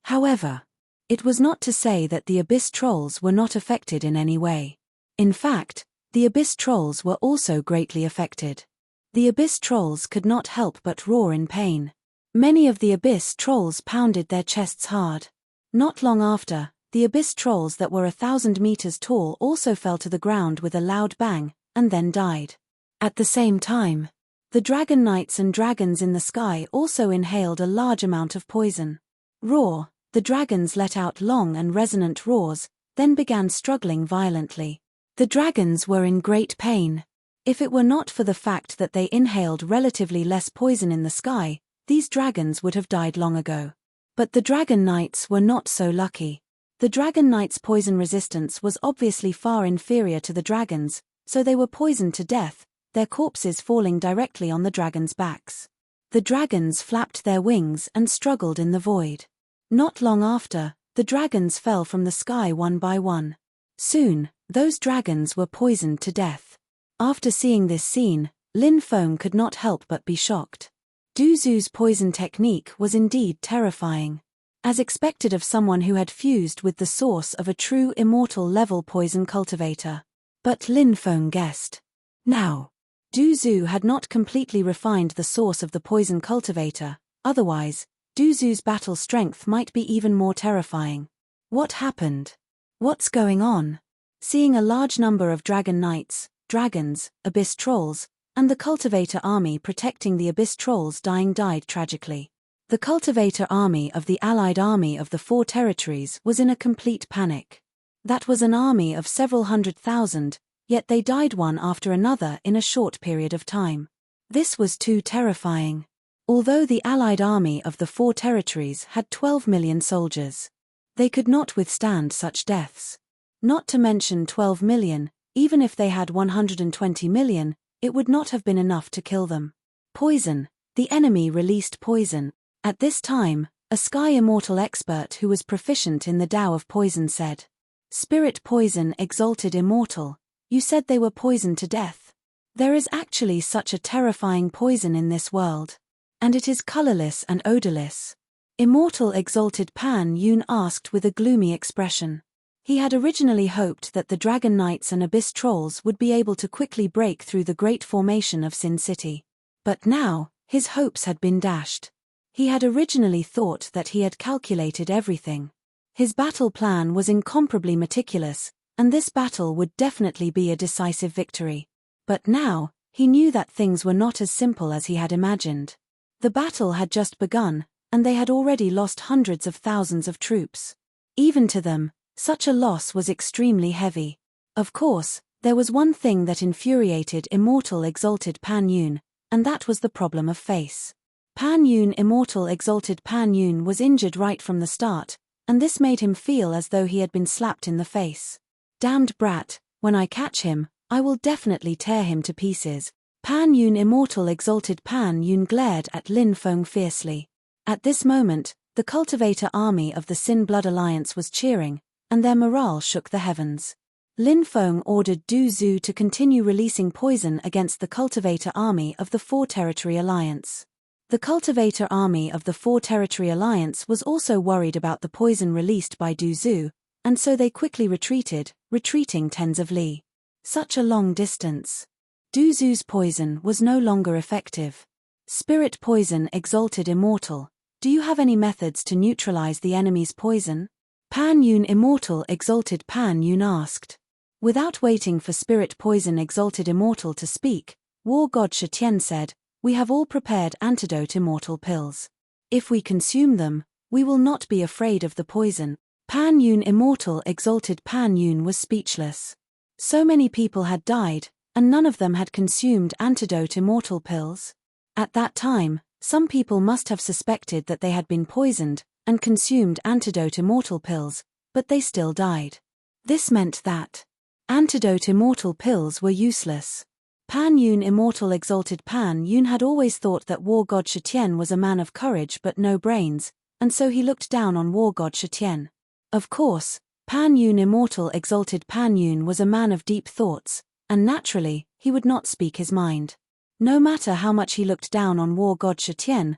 However, it was not to say that the abyss trolls were not affected in any way. In fact, the abyss trolls were also greatly affected. The abyss trolls could not help but roar in pain. Many of the abyss trolls pounded their chests hard. Not long after, the abyss trolls that were 1,000 meters tall also fell to the ground with a loud bang, and then died. At the same time, the dragon knights and dragons in the sky also inhaled a large amount of poison. Roar, the dragons let out long and resonant roars, then began struggling violently. The dragons were in great pain. If it were not for the fact that they inhaled relatively less poison in the sky, these dragons would have died long ago. But the dragon knights were not so lucky. The dragon knights' poison resistance was obviously far inferior to the dragons, so they were poisoned to death, their corpses falling directly on the dragons' backs. The dragons flapped their wings and struggled in the void. Not long after, the dragons fell from the sky one by one. Soon, those dragons were poisoned to death. After seeing this scene, Lin Feng could not help but be shocked. Du Zhu's poison technique was indeed terrifying. As expected of someone who had fused with the source of a true immortal-level poison cultivator. But Lin Feng guessed. Now, Du Zhu had not completely refined the source of the poison cultivator, otherwise, Du Zhu's battle strength might be even more terrifying. What happened? What's going on? Seeing a large number of dragon knights, dragons, abyss trolls, and the cultivator army protecting the abyss trolls died tragically. The cultivator army of the allied army of the 4 territories was in a complete panic. That was an army of several 100,000, yet they died one after another in a short period of time. This was too terrifying. Although the allied army of the 4 territories had 12 million soldiers, they could not withstand such deaths. Not to mention 12 million, even if they had 120 million, it would not have been enough to kill them. Poison. The enemy released poison. At this time, a Sky Immortal expert who was proficient in the Tao of poison said, "Spirit poison exalted immortal, you said they were poisoned to death. There is actually such a terrifying poison in this world. And it is colorless and odorless." Immortal exalted Pan Yun asked with a gloomy expression. He had originally hoped that the Dragon Knights and Abyss Trolls would be able to quickly break through the great formation of Sin City. But now, his hopes had been dashed. He had originally thought that he had calculated everything. His battle plan was incomparably meticulous, and this battle would definitely be a decisive victory. But now, he knew that things were not as simple as he had imagined. The battle had just begun, and they had already lost hundreds of thousands of troops. Even to them, such a loss was extremely heavy. Of course, there was one thing that infuriated Immortal Exalted Pan Yun, and that was the problem of face. Pan Yun Immortal Exalted Pan Yun was injured right from the start, and this made him feel as though he had been slapped in the face. "Damned brat, when I catch him, I will definitely tear him to pieces." Pan Yun Immortal Exalted Pan Yun glared at Lin Feng fiercely. At this moment, the cultivator army of the Sin Blood Alliance was cheering, and their morale shook the heavens. Lin Feng ordered Du Zhu to continue releasing poison against the cultivator army of the 4 Territory Alliance. The cultivator army of the 4 Territory Alliance was also worried about the poison released by Du Zhu, and so they quickly retreated, retreating tens of li. Such a long distance. Du Zhu's poison was no longer effective. Spirit poison exalted immortal. Do you have any methods to neutralize the enemy's poison? Pan Yun Immortal Exalted Pan Yun asked. Without waiting for Spirit Poison Exalted Immortal to speak, War God Shetian said, "We have all prepared antidote immortal pills. If we consume them, we will not be afraid of the poison." Pan Yun Immortal Exalted Pan Yun was speechless. So many people had died, and none of them had consumed antidote immortal pills. At that time, some people must have suspected that they had been poisoned, and consumed antidote immortal pills, but they still died. This meant that antidote immortal pills were useless. Pan Yun Immortal Exalted Pan Yun had always thought that war god Shitian was a man of courage but no brains, and so he looked down on war god Shitian. Of course, Pan Yun Immortal Exalted Pan Yun was a man of deep thoughts, and naturally, he would not speak his mind. No matter how much he looked down on war god Shitian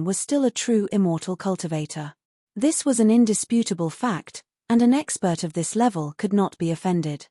was still a true immortal cultivator. This was an indisputable fact, and an expert of this level could not be offended.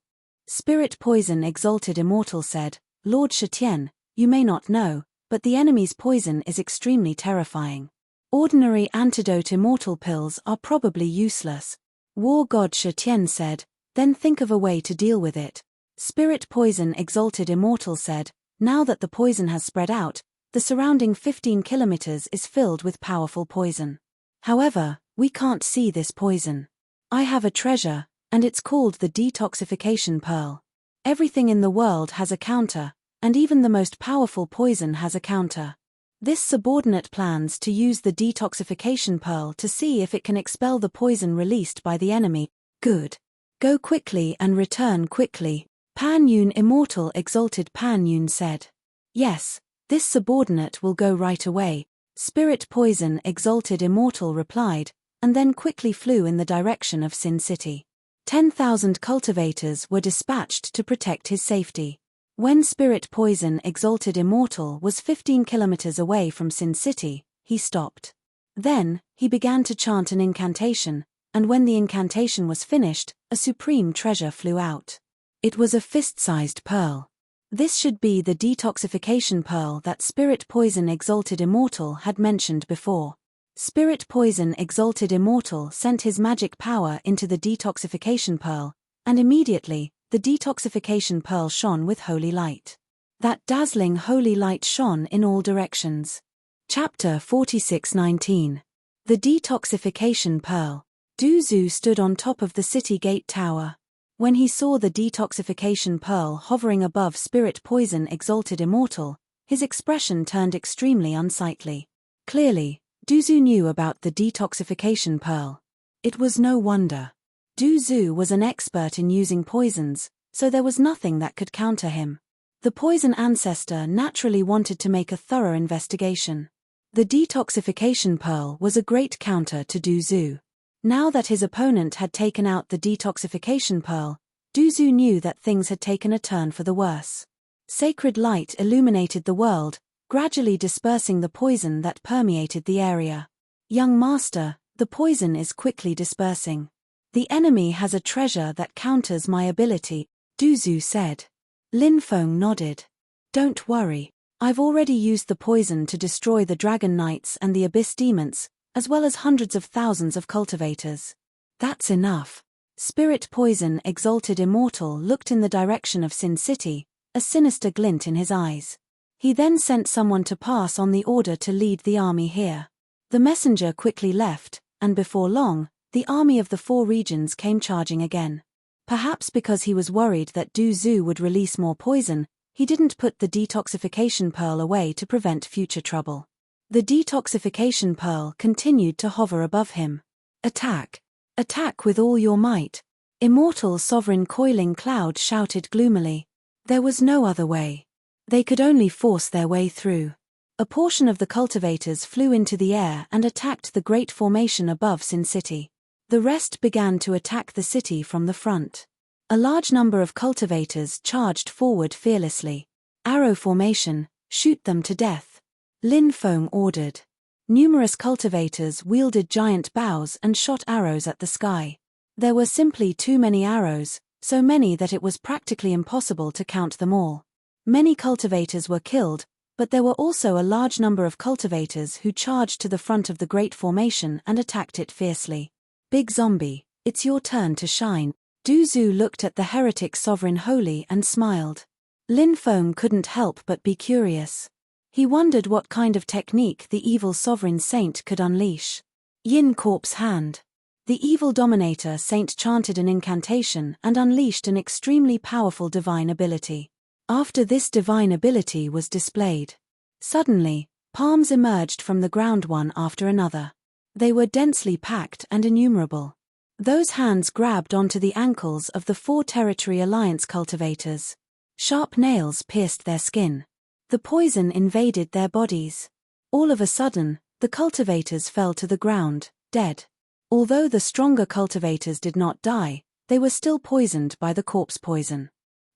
Spirit Poison Exalted Immortal said, Lord Shitian, you may not know, but the enemy's poison is extremely terrifying. Ordinary antidote immortal pills are probably useless. War god Shitian said, then think of a way to deal with it. Spirit Poison Exalted Immortal said, now that the poison has spread out, the surrounding 15 kilometers is filled with powerful poison. However, we can't see this poison. I have a treasure, and it's called the detoxification pearl. Everything in the world has a counter, and even the most powerful poison has a counter. This subordinate plans to use the detoxification pearl to see if it can expel the poison released by the enemy. Good. Go quickly and return quickly, Pan Yun Immortal Exalted Pan Yun said. Yes, this subordinate will go right away, Spirit Poison Exalted Immortal replied, and then quickly flew in the direction of Sin City. 10,000 cultivators were dispatched to protect his safety. When Spirit Poison Exalted Immortal was 15 kilometers away from Sin City, he stopped. Then, he began to chant an incantation, and when the incantation was finished, a supreme treasure flew out. It was a fist-sized pearl. This should be the detoxification pearl that Spirit Poison Exalted Immortal had mentioned before. Spirit Poison Exalted Immortal sent his magic power into the detoxification pearl, and immediately, the detoxification pearl shone with holy light. That dazzling holy light shone in all directions. Chapter 46:19. The Detoxification Pearl. Du Zhu stood on top of the city gate tower. When he saw the detoxification pearl hovering above Spirit Poison Exalted Immortal, his expression turned extremely unsightly. Clearly, Du Zhu knew about the detoxification pearl. It was no wonder. Du Zhu was an expert in using poisons, so there was nothing that could counter him. The poison ancestor naturally wanted to make a thorough investigation. The detoxification pearl was a great counter to Du Zhu. Now that his opponent had taken out the detoxification pearl, Du Zhu knew that things had taken a turn for the worse. Sacred light illuminated the world, gradually dispersing the poison that permeated the area. Young master, the poison is quickly dispersing. The enemy has a treasure that counters my ability, Du Zhu said. Lin Feng nodded. Don't worry, I've already used the poison to destroy the Dragon Knights and the Abyss Demons, as well as hundreds of thousands of cultivators. That's enough. Spirit Poison Exalted Immortal looked in the direction of Sin City, a sinister glint in his eyes. He then sent someone to pass on the order to lead the army here. The messenger quickly left, and before long, the army of the four regions came charging again. Perhaps because he was worried that Du Zhu would release more poison, he didn't put the detoxification pearl away to prevent future trouble. The detoxification pearl continued to hover above him. Attack! Attack with all your might! Immortal Sovereign Coiling Cloud shouted gloomily. There was no other way. They could only force their way through. A portion of the cultivators flew into the air and attacked the great formation above Sin City. The rest began to attack the city from the front. A large number of cultivators charged forward fearlessly. Arrow formation, shoot them to death. Lin Feng ordered. Numerous cultivators wielded giant bows and shot arrows at the sky. There were simply too many arrows, so many that it was practically impossible to count them all. Many cultivators were killed, but there were also a large number of cultivators who charged to the front of the great formation and attacked it fiercely. Big Zombie, it's your turn to shine. Du Zhu looked at the heretic sovereign holy and smiled. Lin Feng couldn't help but be curious. He wondered what kind of technique the evil sovereign saint could unleash. Yin Corp's hand. The evil dominator saint chanted an incantation and unleashed an extremely powerful divine ability. After this divine ability was displayed, suddenly, palms emerged from the ground one after another. They were densely packed and innumerable. Those hands grabbed onto the ankles of the 4 Territory Alliance cultivators. Sharp nails pierced their skin. The poison invaded their bodies. All of a sudden, the cultivators fell to the ground, dead. Although the stronger cultivators did not die, they were still poisoned by the corpse poison.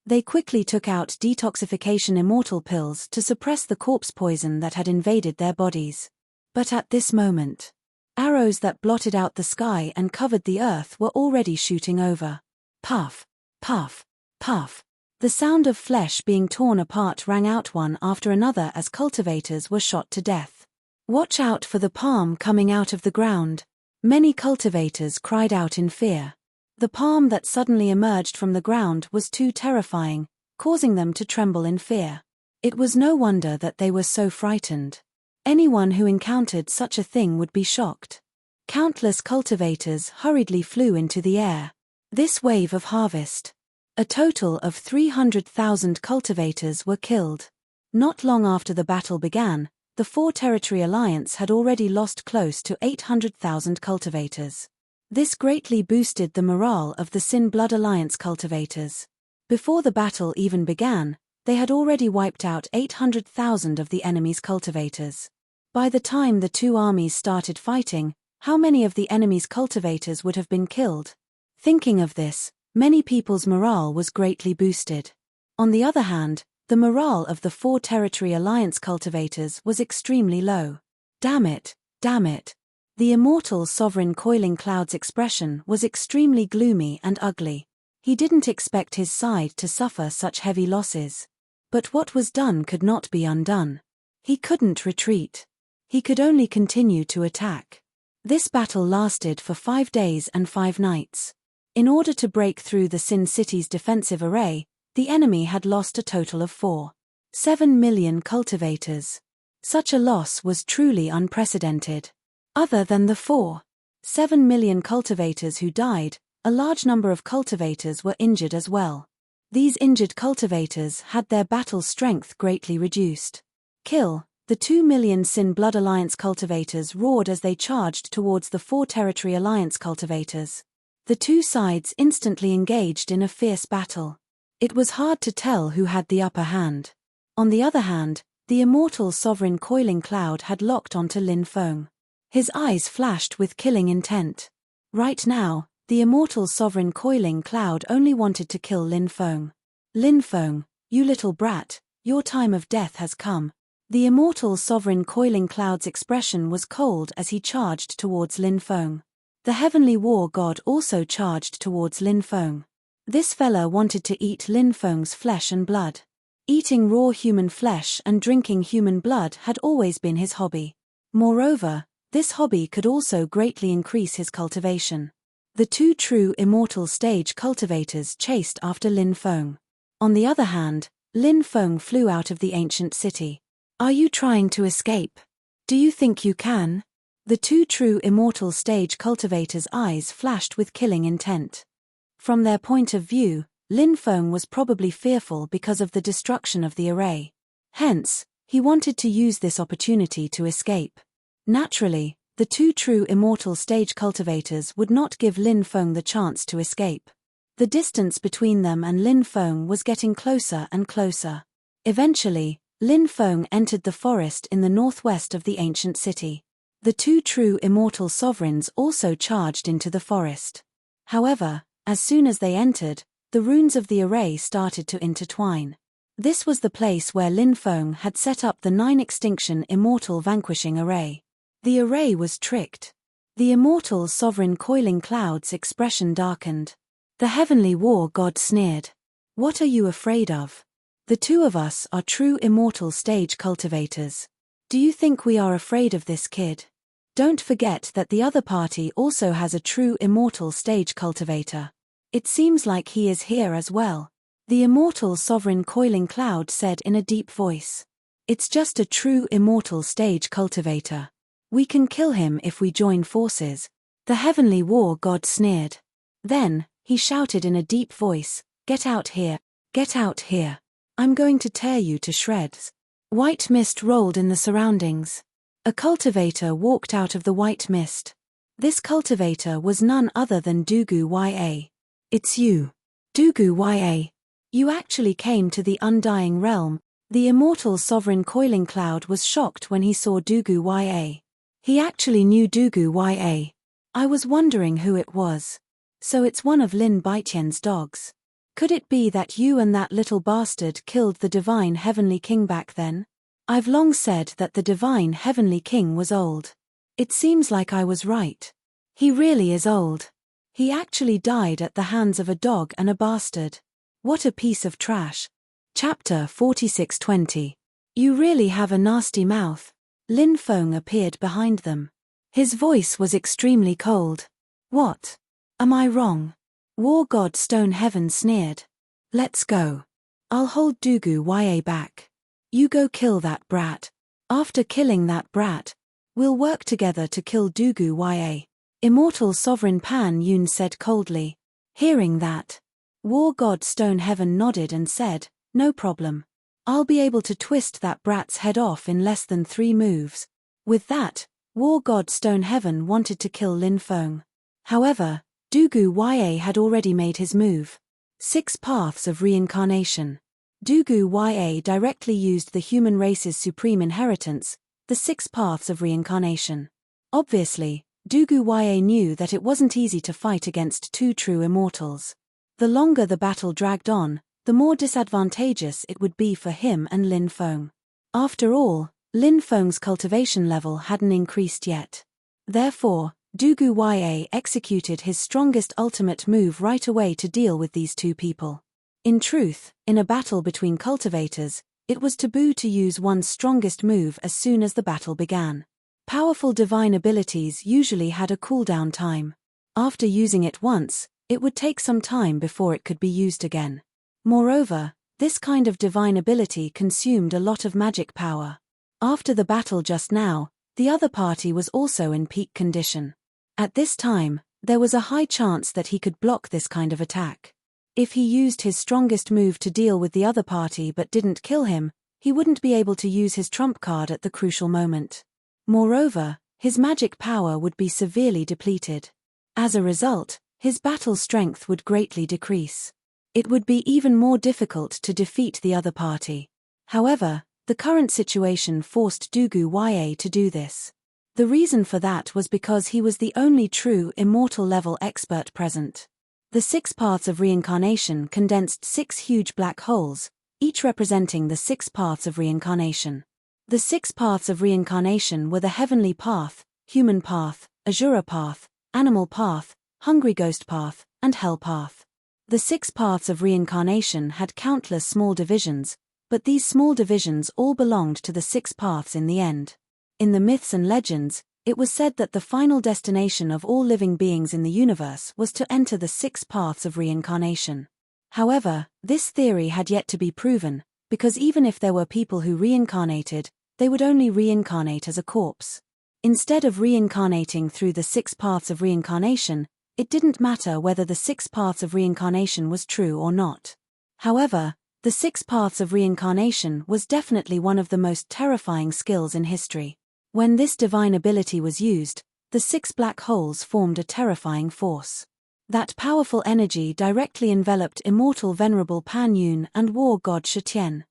They quickly took out detoxification immortal pills to suppress the corpse poison that had invaded their bodies. But at this moment, arrows that blotted out the sky and covered the earth were already shooting over. Puff, puff, puff. The sound of flesh being torn apart rang out one after another as cultivators were shot to death. Watch out for the palm coming out of the ground. Many cultivators cried out in fear. The palm that suddenly emerged from the ground was too terrifying, causing them to tremble in fear. It was no wonder that they were so frightened. Anyone who encountered such a thing would be shocked. Countless cultivators hurriedly flew into the air. This wave of harvest. A total of 300,000 cultivators were killed. Not long after the battle began, the 4 Territory Alliance had already lost close to 800,000 cultivators. This greatly boosted the morale of the Sin Blood Alliance cultivators. Before the battle even began, they had already wiped out 800,000 of the enemy's cultivators. By the time the two armies started fighting, how many of the enemy's cultivators would have been killed? Thinking of this, many people's morale was greatly boosted. On the other hand, the morale of the 4 Territory Alliance cultivators was extremely low. Damn it, damn it. The immortal sovereign Coiling Cloud's expression was extremely gloomy and ugly. He didn't expect his side to suffer such heavy losses. But what was done could not be undone. He couldn't retreat. He could only continue to attack. This battle lasted for 5 days and 5 nights. In order to break through the Sin City's defensive array, the enemy had lost a total of 4.7 million cultivators. Such a loss was truly unprecedented. Other than the 4.7 million cultivators who died, a large number of cultivators were injured as well. These injured cultivators had their battle strength greatly reduced. Kill. The 2 million Sin Blood Alliance cultivators roared as they charged towards the 4 Territory Alliance cultivators. The two sides instantly engaged in a fierce battle. It was hard to tell who had the upper hand. On the other hand, the immortal sovereign Coiling Cloud had locked onto Lin Feng. His eyes flashed with killing intent. Right now, the immortal sovereign Coiling Cloud only wanted to kill Lin Feng. Lin Feng, you little brat, your time of death has come. The immortal sovereign Coiling Cloud's expression was cold as he charged towards Lin Feng. The heavenly war god also charged towards Lin Feng. This fella wanted to eat Lin Feng's flesh and blood. Eating raw human flesh and drinking human blood had always been his hobby. Moreover, this hobby could also greatly increase his cultivation. The 2 true immortal stage cultivators chased after Lin Feng. On the other hand, Lin Feng flew out of the ancient city. Are you trying to escape? Do you think you can? The 2 true immortal stage cultivators' eyes flashed with killing intent. From their point of view, Lin Feng was probably fearful because of the destruction of the array. Hence, he wanted to use this opportunity to escape. Naturally, the 2 true immortal stage cultivators would not give Lin Feng the chance to escape. The distance between them and Lin Feng was getting closer and closer. Eventually, Lin Feng entered the forest in the northwest of the ancient city. The 2 true immortal sovereigns also charged into the forest. However, as soon as they entered, the runes of the array started to intertwine. This was the place where Lin Feng had set up the 9 extinction immortal vanquishing array. The array was tricked. The immortal sovereign Coiling Cloud's expression darkened. The heavenly war god sneered. What are you afraid of? The 2 of us are true immortal stage cultivators. Do you think we are afraid of this kid? Don't forget that the other party also has a true immortal stage cultivator. It seems like he is here as well. The immortal sovereign Coiling Cloud said in a deep voice. It's just a true immortal stage cultivator. We can kill him if we join forces. The heavenly war god sneered. Then, he shouted in a deep voice, get out here, get out here. I'm going to tear you to shreds. White mist rolled in the surroundings. A cultivator walked out of the white mist. This cultivator was none other than Dugu Ya. It's you. Dugu Ya. You actually came to the undying realm. The immortal sovereign Coiling Cloud was shocked when he saw Dugu Ya. He actually knew Dugu Ya. I was wondering who it was. So it's one of Lin Baitian's dogs. Could it be that you and that little bastard killed the divine heavenly king back then? I've long said that the divine heavenly king was old. It seems like I was right. He really is old. He actually died at the hands of a dog and a bastard. What a piece of trash. Chapter 46:20. You really have a nasty mouth. Lin Feng appeared behind them. His voice was extremely cold. What? Am I wrong? War God Stone Heaven sneered. Let's go. I'll hold Dugu Ya back. You go kill that brat. After killing that brat, we'll work together to kill Dugu Ya. Immortal Sovereign Pan Yun said coldly. Hearing that, War God Stone Heaven nodded and said, no problem. I'll be able to twist that brat's head off in less than 3 moves. With that, War God Stone Heaven wanted to kill Lin Feng. However, Dugu Ya had already made his move. 6 Paths of Reincarnation. Dugu Ya directly used the human race's supreme inheritance, the 6 Paths of Reincarnation. Obviously, Dugu Ya knew that it wasn't easy to fight against 2 true immortals. The longer the battle dragged on, the more disadvantageous it would be for him and Lin Feng. After all, Lin Feng's cultivation level hadn't increased yet. Therefore, Dugu Ya executed his strongest ultimate move right away to deal with these 2 people. In truth, in a battle between cultivators, it was taboo to use one's strongest move as soon as the battle began. Powerful divine abilities usually had a cooldown time. After using it once, it would take some time before it could be used again. Moreover, this kind of divine ability consumed a lot of magic power. After the battle just now, the other party was also in peak condition. At this time, there was a high chance that he could block this kind of attack. If he used his strongest move to deal with the other party but didn't kill him, he wouldn't be able to use his trump card at the crucial moment. Moreover, his magic power would be severely depleted. As a result, his battle strength would greatly decrease. It would be even more difficult to defeat the other party. However, the current situation forced Dugu Ya to do this. The reason for that was because he was the only true immortal level expert present. The 6 Paths of Reincarnation condensed 6 huge black holes, each representing the 6 Paths of Reincarnation. The 6 Paths of Reincarnation were the Heavenly Path, Human Path, Asura Path, Animal Path, Hungry Ghost Path, and Hell Path. The 6 Paths of Reincarnation had countless small divisions, but these small divisions all belonged to the 6 Paths in the end. In the myths and legends, it was said that the final destination of all living beings in the universe was to enter the 6 Paths of Reincarnation. However, this theory had yet to be proven, because even if there were people who reincarnated, they would only reincarnate as a corpse. Instead of reincarnating through the 6 Paths of Reincarnation, it didn't matter whether the 6 Paths of Reincarnation was true or not. However, the 6 Paths of Reincarnation was definitely one of the most terrifying skills in history. When this divine ability was used, the 6 black holes formed a terrifying force. That powerful energy directly enveloped immortal Venerable Pan Yun and War God Shitian.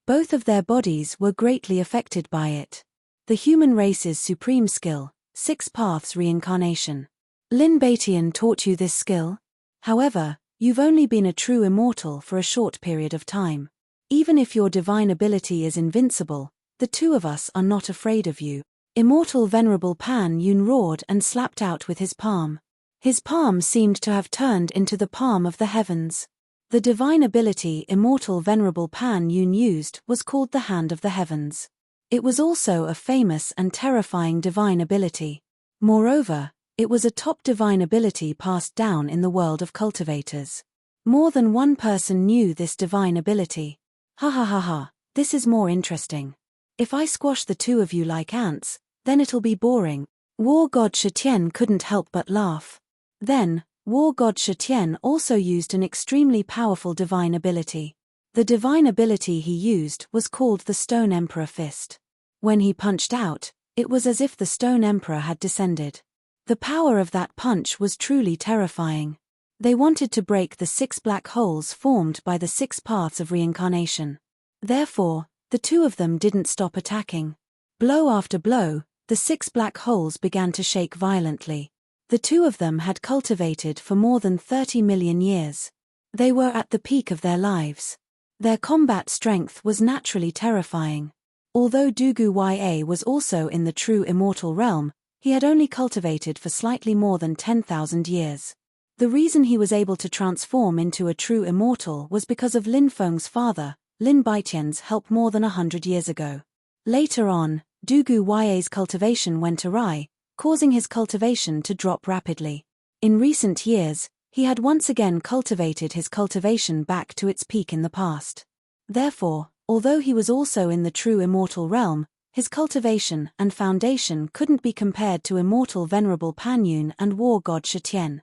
Both of their bodies were greatly affected by it. The human race's supreme skill, 6 Paths Reincarnation. Lin Baitian taught you this skill? However, you've only been a true immortal for a short period of time. Even if your divine ability is invincible, the 2 of us are not afraid of you. Immortal Venerable Pan Yun roared and slapped out with his palm. His palm seemed to have turned into the palm of the heavens. The divine ability Immortal Venerable Pan Yun used was called the Hand of the Heavens. It was also a famous and terrifying divine ability. Moreover, it was a top divine ability passed down in the world of cultivators. More than one person knew this divine ability. Ha ha ha ha, this is more interesting. If I squash the 2 of you like ants, then it'll be boring. War God Shitian couldn't help but laugh. Then, War God Shitian also used an extremely powerful divine ability. The divine ability he used was called the Stone Emperor Fist. When he punched out, It was as if the Stone Emperor had descended. The power of that punch was truly terrifying. They wanted to break the 6 black holes formed by the 6 paths of reincarnation. Therefore, the two of them didn't stop attacking. Blow after blow, the 6 black holes began to shake violently. The two of them had cultivated for more than 30 million years. They were at the peak of their lives. Their combat strength was naturally terrifying. Although Dugu Ya was also in the true immortal realm, he had only cultivated for slightly more than 10,000 years. The reason he was able to transform into a true immortal was because of Lin Feng's father, Lin Baitian's help more than 100 years ago. Later on, Dugu Ya's cultivation went awry, causing his cultivation to drop rapidly. In recent years, he had once again cultivated his cultivation back to its peak in the past. Therefore, although he was also in the true immortal realm, his cultivation and foundation couldn't be compared to immortal venerable Panyun and war god Shitian.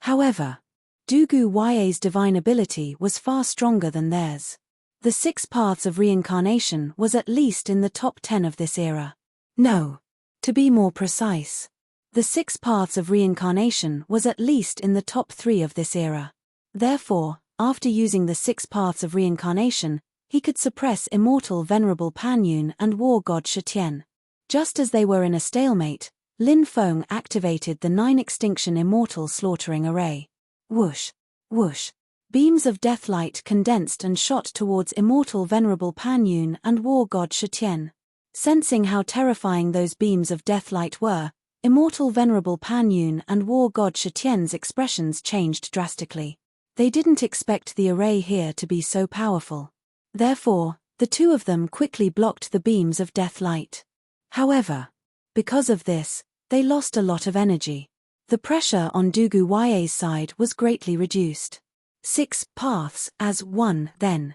However, Dugu Ya's divine ability was far stronger than theirs. The 6 paths of reincarnation was at least in the top 10 of this era. No. To be more precise, the 6 paths of reincarnation was at least in the top 3 of this era. Therefore, after using the 6 paths of reincarnation, he could suppress immortal venerable Panyun and war god Shitian. Just as they were in a stalemate, Lin Feng activated the 9 extinction immortal slaughtering array. Whoosh! Whoosh! Beams of deathlight condensed and shot towards immortal venerable Panyun and war god Shitian. Sensing how terrifying those beams of deathlight were, immortal venerable Panyun and war god Shitian's expressions changed drastically. They didn't expect the array here to be so powerful. Therefore, the two of them quickly blocked the beams of deathlight. However, because of this, they lost a lot of energy. The pressure on Dugu Ya's side was greatly reduced. 6 paths as one then.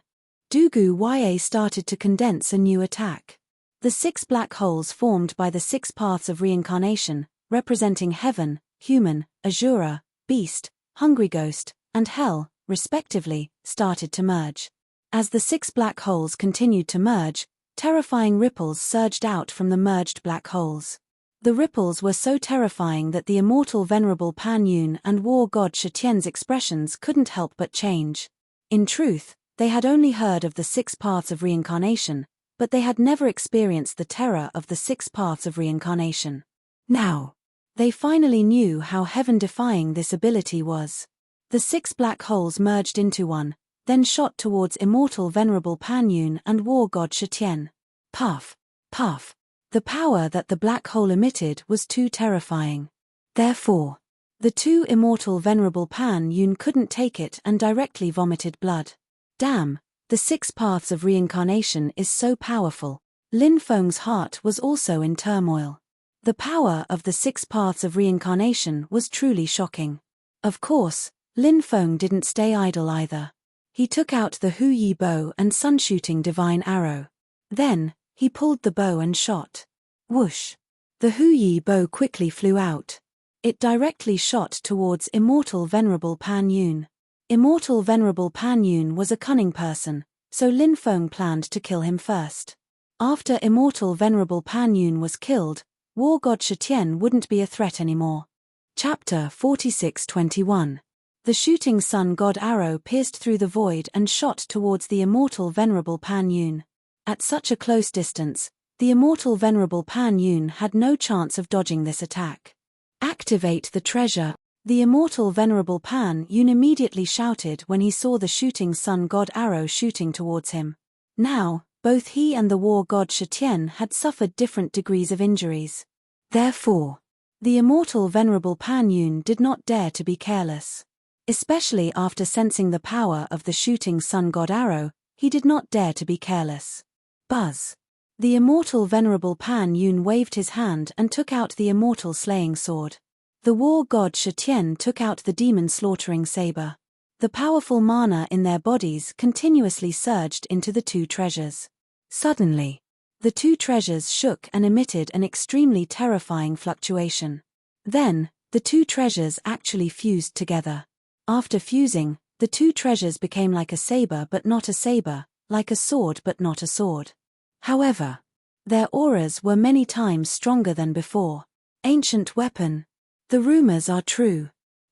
Dugu Ya started to condense a new attack. The 6 black holes formed by the 6 paths of reincarnation, representing heaven, human, Azura, beast, hungry ghost, and hell, respectively, started to merge. As the 6 black holes continued to merge, terrifying ripples surged out from the merged black holes. The ripples were so terrifying that the immortal venerable Panyun and war god Shitian's expressions couldn't help but change. In truth, they had only heard of the 6 paths of reincarnation, but they had never experienced the terror of the 6 paths of reincarnation. Now, they finally knew how heaven-defying this ability was. The 6 black holes merged into one, then shot towards immortal venerable Panyun and war god Shitian. Puff! Puff! The power that the black hole emitted was too terrifying. Therefore, the two immortal venerable Panyun couldn't take it and directly vomited blood. Damn, the 6 paths of reincarnation is so powerful. Lin Feng's heart was also in turmoil. The power of the 6 paths of reincarnation was truly shocking. Of course, Lin Feng didn't stay idle either. He took out the Hu Yi bow and sun-shooting divine arrow. Then, he pulled the bow and shot. Whoosh! The Hu Yi bow quickly flew out. It directly shot towards immortal venerable Panyun. Immortal venerable Panyun was a cunning person, so Lin Feng planned to kill him first. After immortal venerable Panyun was killed, war god Shitian wouldn't be a threat anymore. Chapter 46:21. The shooting sun god arrow pierced through the void and shot towards the immortal venerable Panyun. At such a close distance, the immortal venerable Panyun had no chance of dodging this attack. Activate the treasure! The immortal venerable Panyun immediately shouted when he saw the shooting sun god arrow shooting towards him. Now, both he and the war god Shitian had suffered different degrees of injuries. Therefore, the immortal venerable Panyun did not dare to be careless. Especially after sensing the power of the shooting sun god arrow, he did not dare to be careless. Buzz! The immortal venerable Panyun waved his hand and took out the immortal slaying sword. The war god Shitian took out the demon slaughtering saber. The powerful mana in their bodies continuously surged into the two treasures. Suddenly, the two treasures shook and emitted an extremely terrifying fluctuation. Then, the two treasures actually fused together. After fusing, the two treasures became like a saber but not a saber, like a sword but not a sword. However, Their auras were many times stronger than before. Ancient weapon. The rumors are true.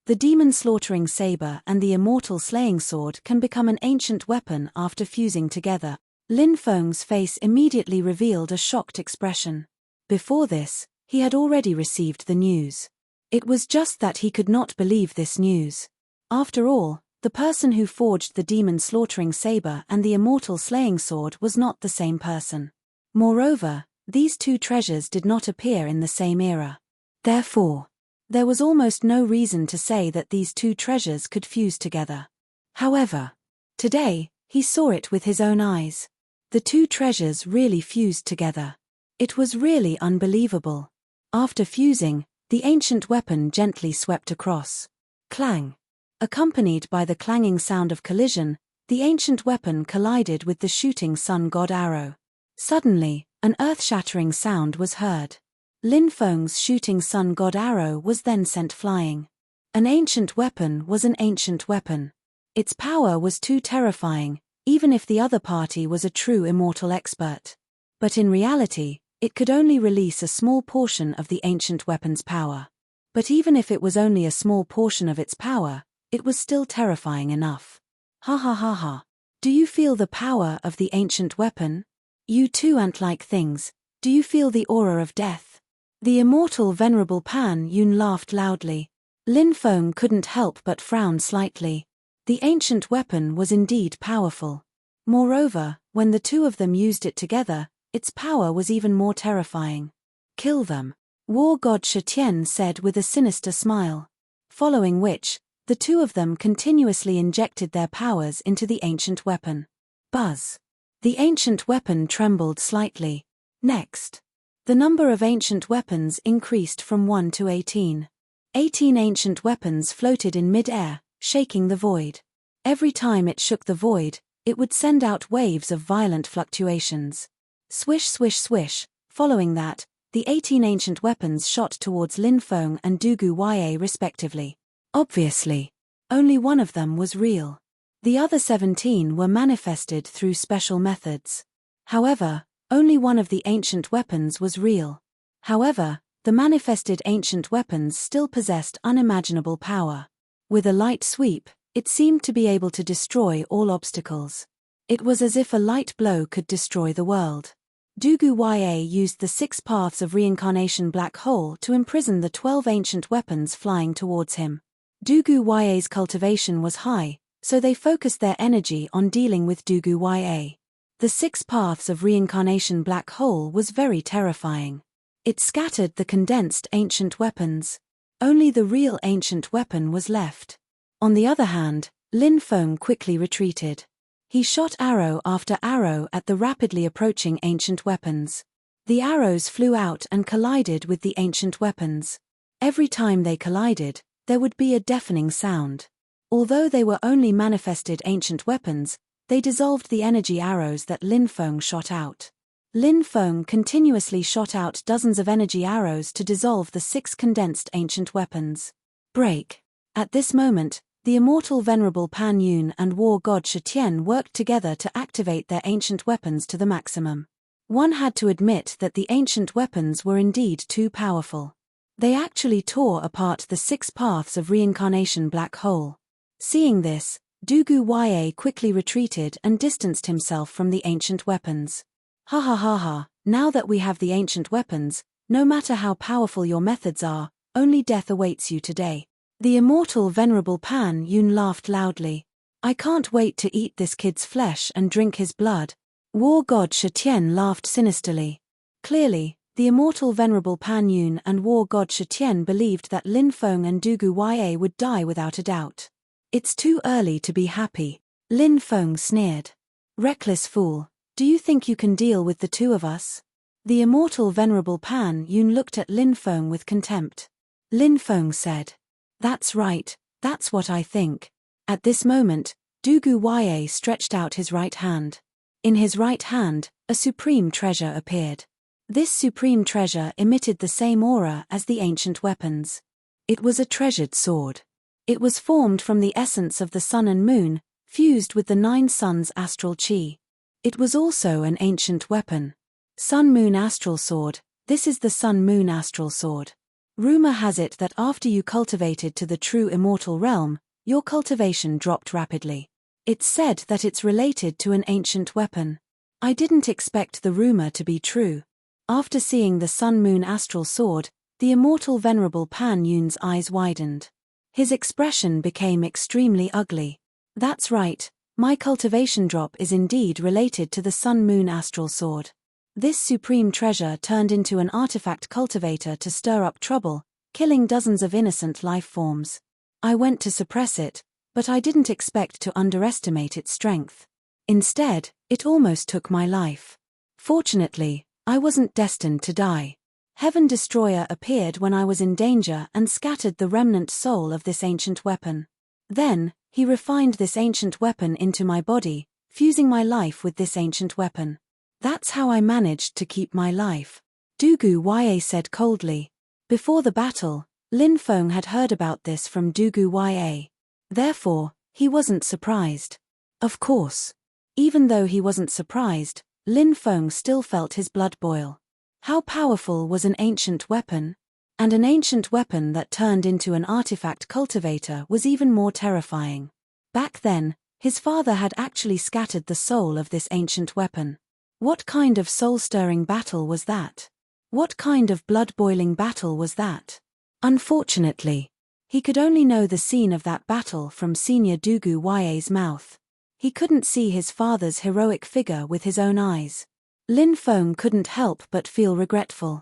The demon-slaughtering saber and the immortal slaying sword can become an ancient weapon after fusing together. Lin Feng's face immediately revealed a shocked expression. Before this, he had already received the news. It was just that he could not believe this news. After all, the person who forged the demon-slaughtering saber and the immortal slaying sword was not the same person. Moreover, these two treasures did not appear in the same era. Therefore, there was almost no reason to say that these two treasures could fuse together. However, today, he saw it with his own eyes. The two treasures really fused together. It was really unbelievable. After fusing, the ancient weapon gently swept across. Clang. Accompanied by the clanging sound of collision, the ancient weapon collided with the shooting sun god arrow. Suddenly, an earth-shattering sound was heard. Lin Feng's shooting sun god arrow was then sent flying. An ancient weapon was an ancient weapon. Its power was too terrifying, even if the other party was a true immortal expert. But in reality, it could only release a small portion of the ancient weapon's power. But even if it was only a small portion of its power, it was still terrifying enough. Ha ha ha ha. Do you feel the power of the ancient weapon? You two ant-like things, do you feel the aura of death? The immortal venerable Pan Yun laughed loudly. Lin Feng couldn't help but frown slightly. The ancient weapon was indeed powerful. Moreover, when the two of them used it together, its power was even more terrifying. Kill them, War God Shetian said with a sinister smile. Following which, the two of them continuously injected their powers into the ancient weapon. Buzz. The ancient weapon trembled slightly. Next. The number of ancient weapons increased from 1 to 18. 18 ancient weapons floated in mid-air, shaking the void. Every time it shook the void, it would send out waves of violent fluctuations. Swish swish swish. Following that, the 18 ancient weapons shot towards Lin Feng and Dugu Ya respectively. Obviously, only one of them was real. The other 17 were manifested through special methods. However, only one of the ancient weapons was real. However, the manifested ancient weapons still possessed unimaginable power. With a light sweep, it seemed to be able to destroy all obstacles. It was as if a light blow could destroy the world. Dugu Ya used the 6 paths of reincarnation black hole to imprison the 12 ancient weapons flying towards him. Dugu Ya's cultivation was high, so they focused their energy on dealing with Dugu Ya. The 6 paths of reincarnation black hole was very terrifying. It scattered the condensed ancient weapons. Only the real ancient weapon was left. On the other hand, Lin Feng quickly retreated. He shot arrow after arrow at the rapidly approaching ancient weapons. The arrows flew out and collided with the ancient weapons. Every time they collided, there would be a deafening sound. Although they were only manifested ancient weapons, they dissolved the energy arrows that Lin Feng shot out. Lin Feng continuously shot out dozens of energy arrows to dissolve the 6 condensed ancient weapons. Break. At this moment, the immortal venerable Pan Yun and war god Shetian worked together to activate their ancient weapons to the maximum. One had to admit that the ancient weapons were indeed too powerful. They actually tore apart the 6 paths of reincarnation black hole. Seeing this, Dugu Ya quickly retreated and distanced himself from the ancient weapons. Ha ha ha ha, now that we have the ancient weapons, no matter how powerful your methods are, only death awaits you today. The immortal venerable Pan Yun laughed loudly. I can't wait to eat this kid's flesh and drink his blood. War god Shetian laughed sinisterly. Clearly, the immortal venerable Pan Yun and war god Shetian believed that Lin Feng and Dugu Ya would die without a doubt. It's too early to be happy, Lin Feng sneered. Reckless fool, do you think you can deal with the two of us? The immortal venerable Pan Yun looked at Lin Feng with contempt. Lin Feng said, that's right, that's what I think. At this moment, Dugu Ya stretched out his right hand. In his right hand, a supreme treasure appeared. This supreme treasure emitted the same aura as the ancient weapons. It was a treasured sword. It was formed from the essence of the sun and moon, fused with the 9 suns' astral chi. It was also an ancient weapon. Sun Moon Astral Sword. This is the Sun Moon Astral Sword. Rumor has it that after you cultivated to the true immortal realm, your cultivation dropped rapidly. It's said that it's related to an ancient weapon. I didn't expect the rumor to be true. After seeing the Sun Moon Astral Sword, the immortal Venerable Pan Yun's eyes widened. His expression became extremely ugly. That's right, my cultivation drop is indeed related to the Sun Moon Astral Sword. This supreme treasure turned into an artifact cultivator to stir up trouble, killing dozens of innocent life forms. I went to suppress it, but I didn't expect to underestimate its strength. Instead, it almost took my life. Fortunately, I wasn't destined to die. Heaven Destroyer appeared when I was in danger and scattered the remnant soul of this ancient weapon. Then, he refined this ancient weapon into my body, fusing my life with this ancient weapon. That's how I managed to keep my life. Dugu Ya said coldly. Before the battle, Lin Feng had heard about this from Dugu Ya. Therefore, he wasn't surprised. Of course. Even though he wasn't surprised, Lin Feng still felt his blood boil. How powerful was an ancient weapon? And an ancient weapon that turned into an artifact cultivator was even more terrifying. Back then, his father had actually scattered the soul of this ancient weapon. What kind of soul-stirring battle was that? What kind of blood-boiling battle was that? Unfortunately, he could only know the scene of that battle from Senior Dugu Ya's mouth. He couldn't see his father's heroic figure with his own eyes. Lin Feng couldn't help but feel regretful.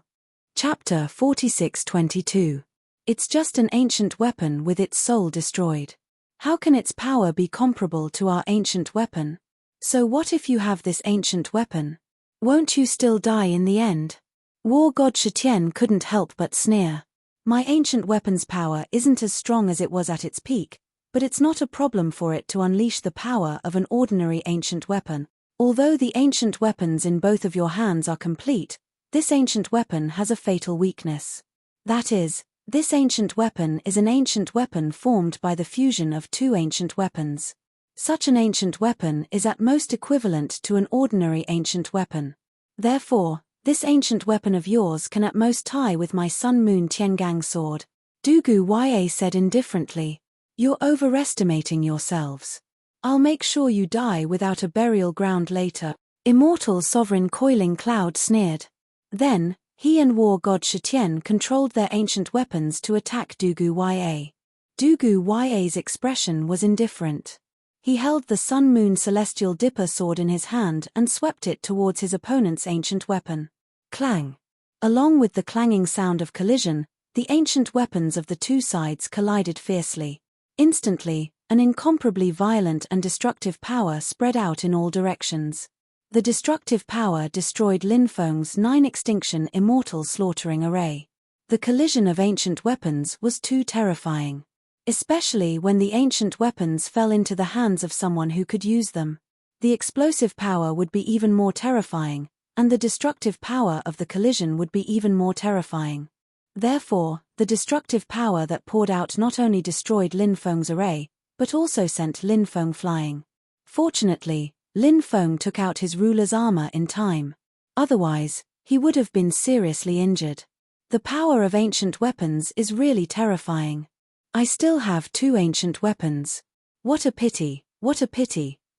Chapter 46-22. It's just an ancient weapon with its soul destroyed. How can its power be comparable to our ancient weapon? So what if you have this ancient weapon? Won't you still die in the end? War God Shitian couldn't help but sneer. My ancient weapon's power isn't as strong as it was at its peak, but it's not a problem for it to unleash the power of an ordinary ancient weapon. Although the ancient weapons in both of your hands are complete, this ancient weapon has a fatal weakness. That is, this ancient weapon is an ancient weapon formed by the fusion of two ancient weapons. Such an ancient weapon is at most equivalent to an ordinary ancient weapon. Therefore, this ancient weapon of yours can at most tie with my Sun Moon Tiangang sword. Dugu Ya said indifferently. You're overestimating yourselves. I'll make sure you die without a burial ground later. Immortal Sovereign Coiling Cloud sneered. Then, he and War God Shitian controlled their ancient weapons to attack Dugu Ya. Dugu Ya's expression was indifferent. He held the Sun Moon Celestial Dipper sword in his hand and swept it towards his opponent's ancient weapon. Clang! Along with the clanging sound of collision, the ancient weapons of the two sides collided fiercely. Instantly, an incomparably violent and destructive power spread out in all directions. The destructive power destroyed Lin Feng's 9 extinction immortal slaughtering array. The collision of ancient weapons was too terrifying. Especially when the ancient weapons fell into the hands of someone who could use them. The explosive power would be even more terrifying, and the destructive power of the collision would be even more terrifying. Therefore, the destructive power that poured out not only destroyed Lin Feng's array, but also sent Lin Feng flying. Fortunately, Lin Feng took out his ruler's armor in time. Otherwise, he would have been seriously injured. The power of ancient weapons is really terrifying. I still have 2 ancient weapons. What a pity,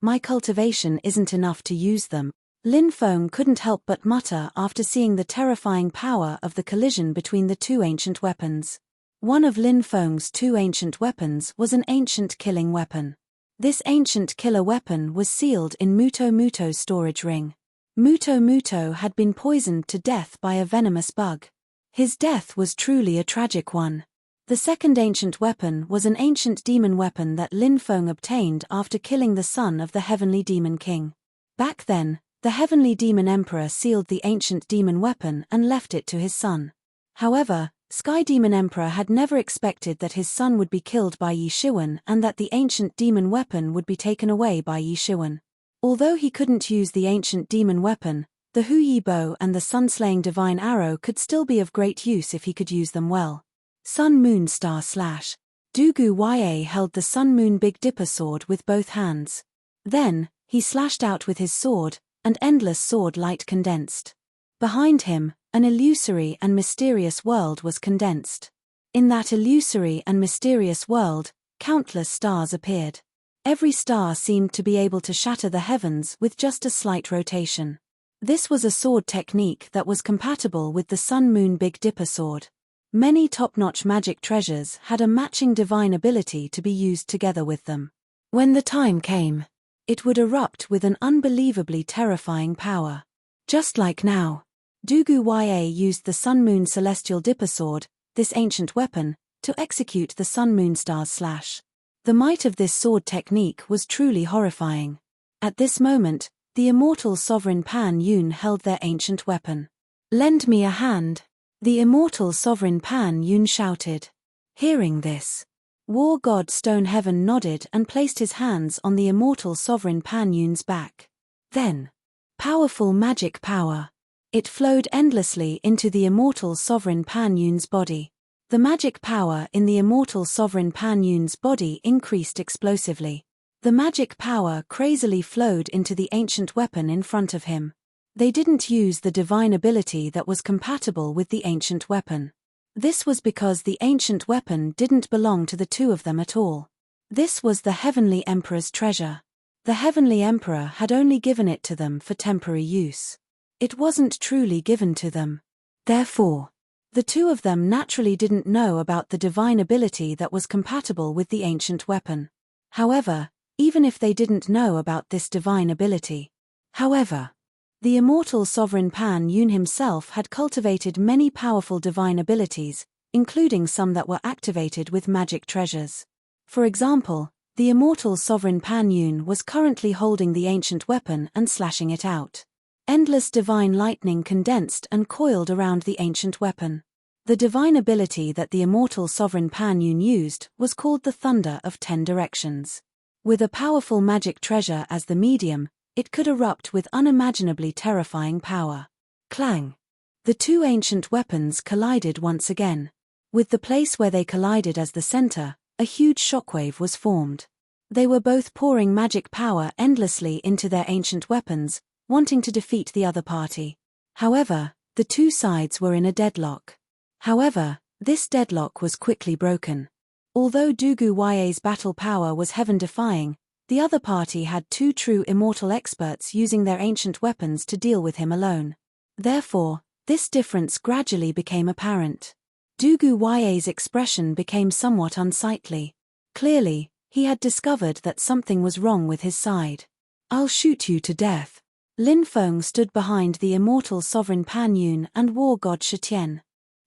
my cultivation isn't enough to use them. Lin Feng couldn't help but mutter after seeing the terrifying power of the collision between the 2 ancient weapons. One of Lin Feng's 2 ancient weapons was an ancient killing weapon. This ancient killer weapon was sealed in Muto Muto's storage ring. Muto Muto had been poisoned to death by a venomous bug. His death was truly a tragic one. The second ancient weapon was an ancient demon weapon that Lin Feng obtained after killing the son of the Heavenly Demon King. Back then, the Heavenly Demon Emperor sealed the ancient demon weapon and left it to his son. However, Sky Demon Emperor had never expected that his son would be killed by Yi Shiwen and that the ancient demon weapon would be taken away by Yi Shiwen. Although he couldn't use the ancient demon weapon, the Hu Yi Bow and the sun-slaying divine arrow could still be of great use if he could use them well. Sun Moon Star Slash. Dugu Ya held the Sun Moon Big Dipper sword with both hands. Then, he slashed out with his sword, and endless sword light condensed. Behind him, an illusory and mysterious world was condensed. In that illusory and mysterious world, countless stars appeared. Every star seemed to be able to shatter the heavens with just a slight rotation. This was a sword technique that was compatible with the Sun-Moon Big Dipper sword. Many top-notch magic treasures had a matching divine ability to be used together with them. When the time came, it would erupt with an unbelievably terrifying power. Just like now, Dugu Ya used the Sun-Moon Celestial Dipper sword, this ancient weapon, to execute the Sun-Moon Star's slash. The might of this sword technique was truly horrifying. At this moment, the immortal sovereign Pan Yun held their ancient weapon. "Lend me a hand," the immortal sovereign Pan Yun shouted. Hearing this, war god Stone Heaven nodded and placed his hands on the immortal sovereign Pan Yun's back. Then, powerful magic power. It flowed endlessly into the immortal sovereign Pan Yun's body. The magic power in the immortal sovereign Pan Yun's body increased explosively. The magic power crazily flowed into the ancient weapon in front of him. They didn't use the divine ability that was compatible with the ancient weapon. This was because the ancient weapon didn't belong to the two of them at all. This was the Heavenly Emperor's treasure. The Heavenly Emperor had only given it to them for temporary use. It wasn't truly given to them. Therefore, the two of them naturally didn't know about the divine ability that was compatible with the ancient weapon. However, even if they didn't know about this divine ability. However, the immortal sovereign Pan Yun himself had cultivated many powerful divine abilities, including some that were activated with magic treasures. For example, the immortal sovereign Pan Yun was currently holding the ancient weapon and slashing it out. Endless divine lightning condensed and coiled around the ancient weapon. The divine ability that the immortal sovereign Pan Yun used was called the Thunder of 10 Directions. With a powerful magic treasure as the medium, it could erupt with unimaginably terrifying power. Clang! The two ancient weapons collided once again. With the place where they collided as the center, a huge shockwave was formed. They were both pouring magic power endlessly into their ancient weapons, wanting to defeat the other party. However, the two sides were in a deadlock. However, this deadlock was quickly broken. Although Dugu Ya's battle power was heaven-defying, the other party had two true immortal experts using their ancient weapons to deal with him alone. Therefore, this difference gradually became apparent. Dugu Ya's expression became somewhat unsightly. Clearly, he had discovered that something was wrong with his side. "I'll shoot you to death." Lin Feng stood behind the immortal sovereign Pan Yun and war god Shitian.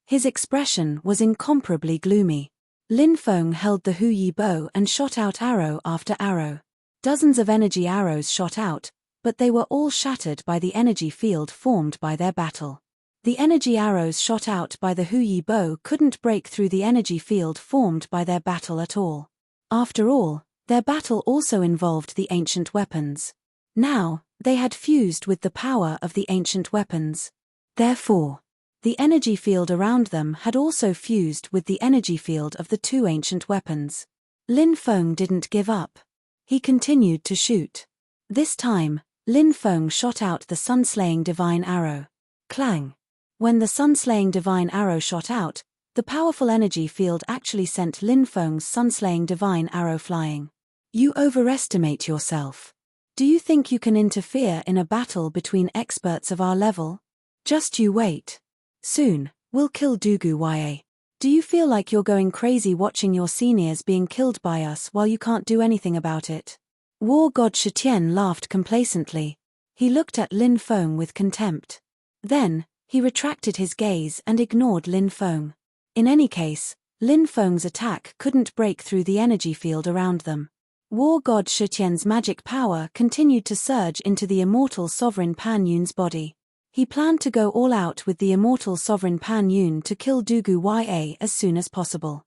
His expression was incomparably gloomy. Lin Feng held the Hu Yi bow and shot out arrow after arrow. Dozens of energy arrows shot out, but they were all shattered by the energy field formed by their battle. The energy arrows shot out by the Hu Yi bow couldn't break through the energy field formed by their battle at all. After all, their battle also involved the ancient weapons. Now, they had fused with the power of the ancient weapons. Therefore, the energy field around them had also fused with the energy field of the two ancient weapons. Lin Feng didn't give up. He continued to shoot. This time, Lin Feng shot out the sun-slaying divine arrow. Clang! When the sun-slaying divine arrow shot out, the powerful energy field actually sent Lin Feng's sun-slaying divine arrow flying. "You overestimate yourself. Do you think you can interfere in a battle between experts of our level? Just you wait. Soon, we'll kill Dugu Ya. Do you feel like you're going crazy watching your seniors being killed by us while you can't do anything about it?" War god Shitian laughed complacently. He looked at Lin Feng with contempt. Then, he retracted his gaze and ignored Lin Feng. In any case, Lin Feng's attack couldn't break through the energy field around them. War god Shitian's magic power continued to surge into the immortal sovereign Pan Yun's body. He planned to go all out with the immortal sovereign Pan Yun to kill Dugu Ya as soon as possible.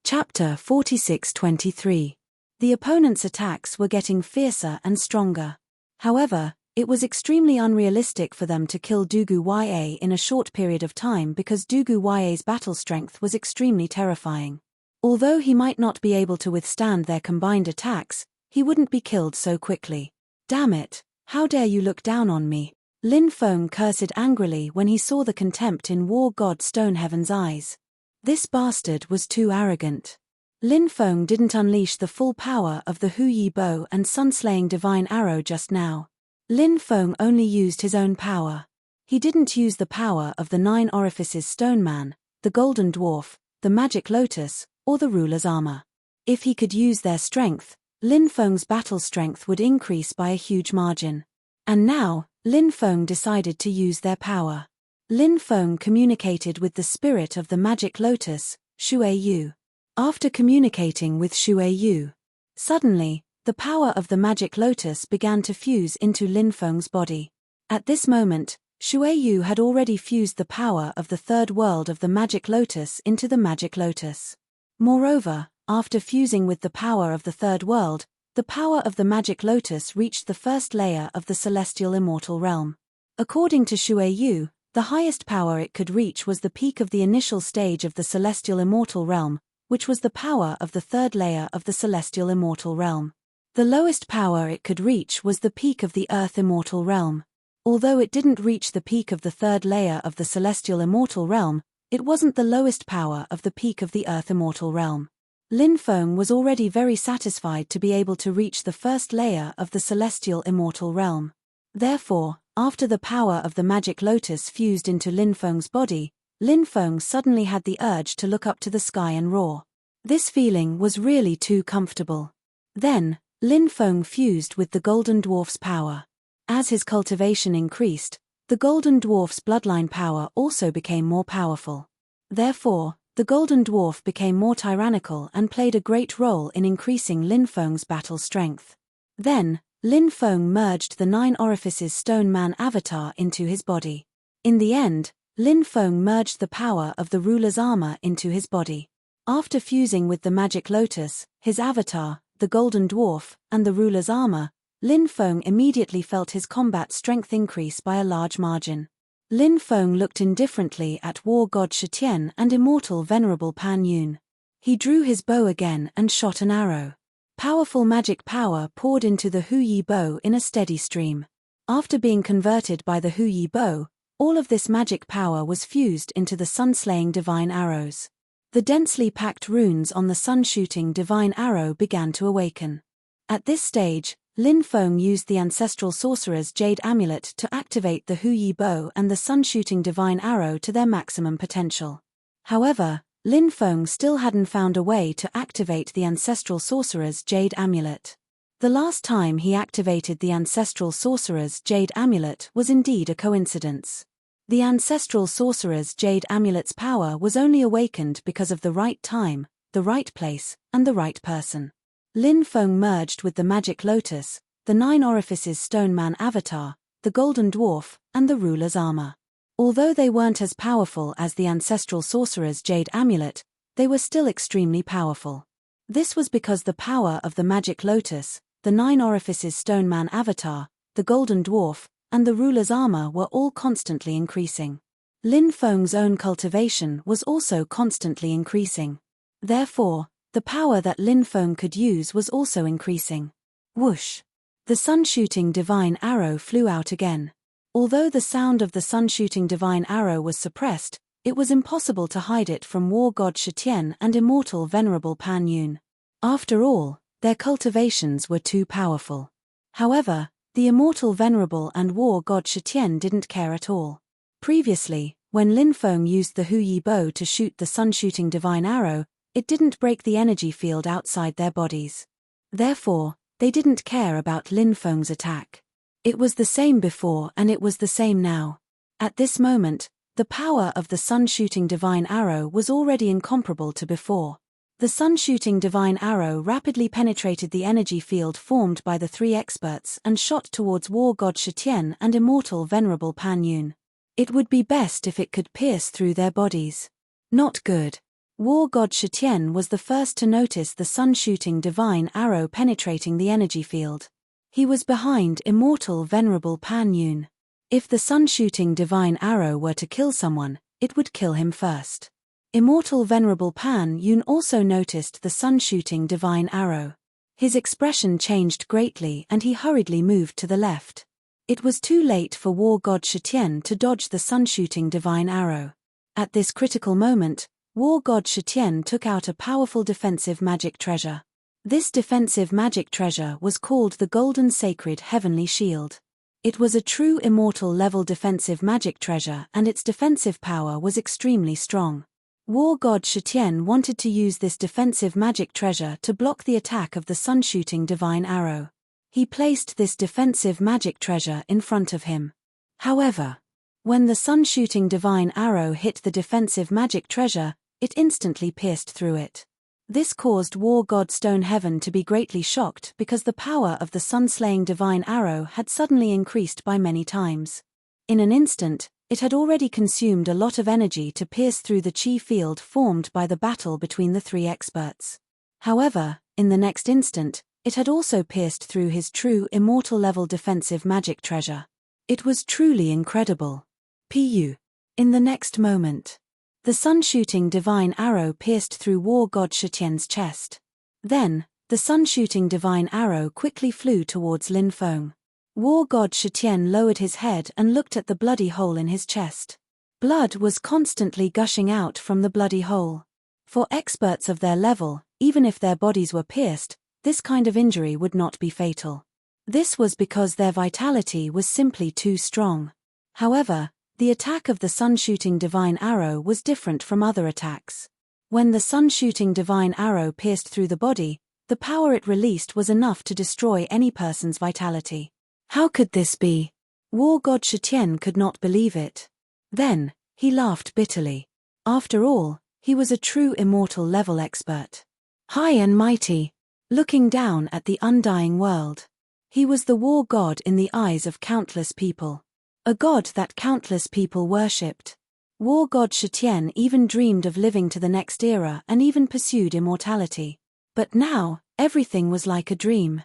Chapter 46-23. The opponent's attacks were getting fiercer and stronger. However, it was extremely unrealistic for them to kill Dugu Ya in a short period of time because Dugu Ya's battle strength was extremely terrifying. Although he might not be able to withstand their combined attacks, he wouldn't be killed so quickly. "Damn it, how dare you look down on me?" Lin Feng cursed angrily when he saw the contempt in war god Stoneheaven's eyes. This bastard was too arrogant. Lin Feng didn't unleash the full power of the Hu Yi bow and sun-slaying divine arrow just now. Lin Feng only used his own power. He didn't use the power of the 9 orifices stone man, the golden dwarf, the magic lotus, or the ruler's armor. If he could use their strength, Lin Feng's battle strength would increase by a huge margin. And now, Lin Feng decided to use their power. Lin Feng communicated with the spirit of the magic lotus, Shui Yu. After communicating with Shui Yu, suddenly, the power of the magic lotus began to fuse into Lin Feng's body. At this moment, Shui Yu had already fused the power of the third world of the magic lotus into the magic lotus. Moreover, after fusing with the power of the third world, the power of the magic lotus reached the first layer of the celestial immortal realm. According to Shui Yu, the highest power it could reach was the peak of the initial stage of the celestial immortal realm, which was the power of the third layer of the celestial immortal realm. The lowest power it could reach was the peak of the earth immortal realm. Although it didn't reach the peak of the third layer of the celestial immortal realm, it wasn't the lowest power of the peak of the earth immortal realm. Lin Feng was already very satisfied to be able to reach the first layer of the celestial immortal realm. Therefore, after the power of the magic lotus fused into Lin Feng's body, Lin Feng suddenly had the urge to look up to the sky and roar. This feeling was really too comfortable. Then, Lin Feng fused with the golden dwarf's power. As his cultivation increased, the golden dwarf's bloodline power also became more powerful. Therefore, the golden dwarf became more tyrannical and played a great role in increasing Lin Feng's battle strength. Then, Lin Feng merged the 9 orifices stone man avatar into his body. In the end, Lin Feng merged the power of the ruler's armor into his body. After fusing with the magic lotus, his avatar, the golden dwarf, and the ruler's armor, Lin Feng immediately felt his combat strength increase by a large margin. Lin Feng looked indifferently at war god Shitian and immortal venerable Pan Yun. He drew his bow again and shot an arrow. Powerful magic power poured into the Hu Yi bow in a steady stream. After being converted by the Hu Yi bow, all of this magic power was fused into the sun-slaying divine arrows. The densely packed runes on the sun-shooting divine arrow began to awaken. At this stage, Lin Feng used the ancestral sorcerer's jade amulet to activate the Hu Yi bow and the sun-shooting divine arrow to their maximum potential. However, Lin Feng still hadn't found a way to activate the ancestral sorcerer's jade amulet. The last time he activated the ancestral sorcerer's jade amulet was indeed a coincidence. The ancestral sorcerer's jade amulet's power was only awakened because of the right time, the right place, and the right person. Lin Feng merged with the magic lotus, the 9 orifices stone man avatar, the golden dwarf, and the ruler's armor. Although they weren't as powerful as the ancestral sorcerer's jade amulet, they were still extremely powerful. This was because the power of the magic lotus, the 9 orifices stone man avatar, the golden dwarf, and the ruler's armor were all constantly increasing. Lin Feng's own cultivation was also constantly increasing. Therefore, the power that Lin Feng could use was also increasing. Whoosh! The sun-shooting divine arrow flew out again. Although the sound of the sun-shooting divine arrow was suppressed, it was impossible to hide it from war god Shitian and immortal venerable Pan Yun. After all, their cultivations were too powerful. However, the immortal venerable and war god Shitian didn't care at all. Previously, when Lin Feng used the Hu Yi bow to shoot the sun-shooting divine arrow, it didn't break the energy field outside their bodies. Therefore, they didn't care about Lin Feng's attack. It was the same before and it was the same now. At this moment, the power of the sun-shooting divine arrow was already incomparable to before. The sun-shooting divine arrow rapidly penetrated the energy field formed by the 3 experts and shot towards war god Shitian and immortal venerable Pan Yun. It would be best if it could pierce through their bodies. Not good. War god Shitian was the first to notice the sun-shooting divine arrow penetrating the energy field. He was behind immortal venerable Pan Yun. If the sun-shooting divine arrow were to kill someone, it would kill him first. Immortal venerable Pan Yun also noticed the sun-shooting divine arrow. His expression changed greatly and he hurriedly moved to the left. It was too late for war god Shitian to dodge the sun-shooting divine arrow. At this critical moment, war god Shitian took out a powerful defensive magic treasure. This defensive magic treasure was called the Golden Sacred Heavenly Shield. It was a true immortal level defensive magic treasure, and its defensive power was extremely strong. War god Shitian wanted to use this defensive magic treasure to block the attack of the sun-shooting divine arrow. He placed this defensive magic treasure in front of him. However, when the sun-shooting divine arrow hit the defensive magic treasure, it instantly pierced through it. This caused war god Stoneheaven to be greatly shocked because the power of the sun-slaying divine arrow had suddenly increased by many times. In an instant, it had already consumed a lot of energy to pierce through the chi field formed by the battle between the three experts. However, in the next instant, it had also pierced through his true immortal level defensive magic treasure. It was truly incredible. In the next moment, the sun-shooting divine arrow pierced through war god Shitian's chest. Then, the sun-shooting divine arrow quickly flew towards Lin Feng. War god Shitian lowered his head and looked at the bloody hole in his chest. Blood was constantly gushing out from the bloody hole. For experts of their level, even if their bodies were pierced, this kind of injury would not be fatal. This was because their vitality was simply too strong. However, the attack of the sun-shooting divine arrow was different from other attacks. When the sun-shooting divine arrow pierced through the body, the power it released was enough to destroy any person's vitality. How could this be? War god Shitian could not believe it. Then, he laughed bitterly. After all, he was a true immortal level expert. High and mighty, looking down at the undying world. He was the war god in the eyes of countless people. A god that countless people worshipped. War god Shitian even dreamed of living to the next era and even pursued immortality. But now, everything was like a dream.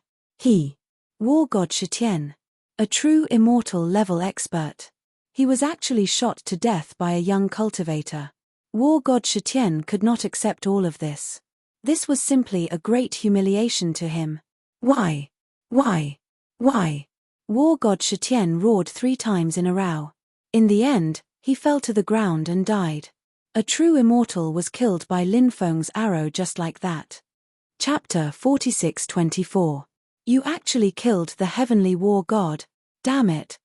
War god Shitian, a true immortal level expert. He was actually shot to death by a young cultivator. War god Shitian could not accept all of this. This was simply a great humiliation to him. Why? War god Shitian roared 3 times in a row. In the end, he fell to the ground and died. A true immortal was killed by Lin Feng's arrow just like that. Chapter 46-24. You actually killed the heavenly war god. Damn it.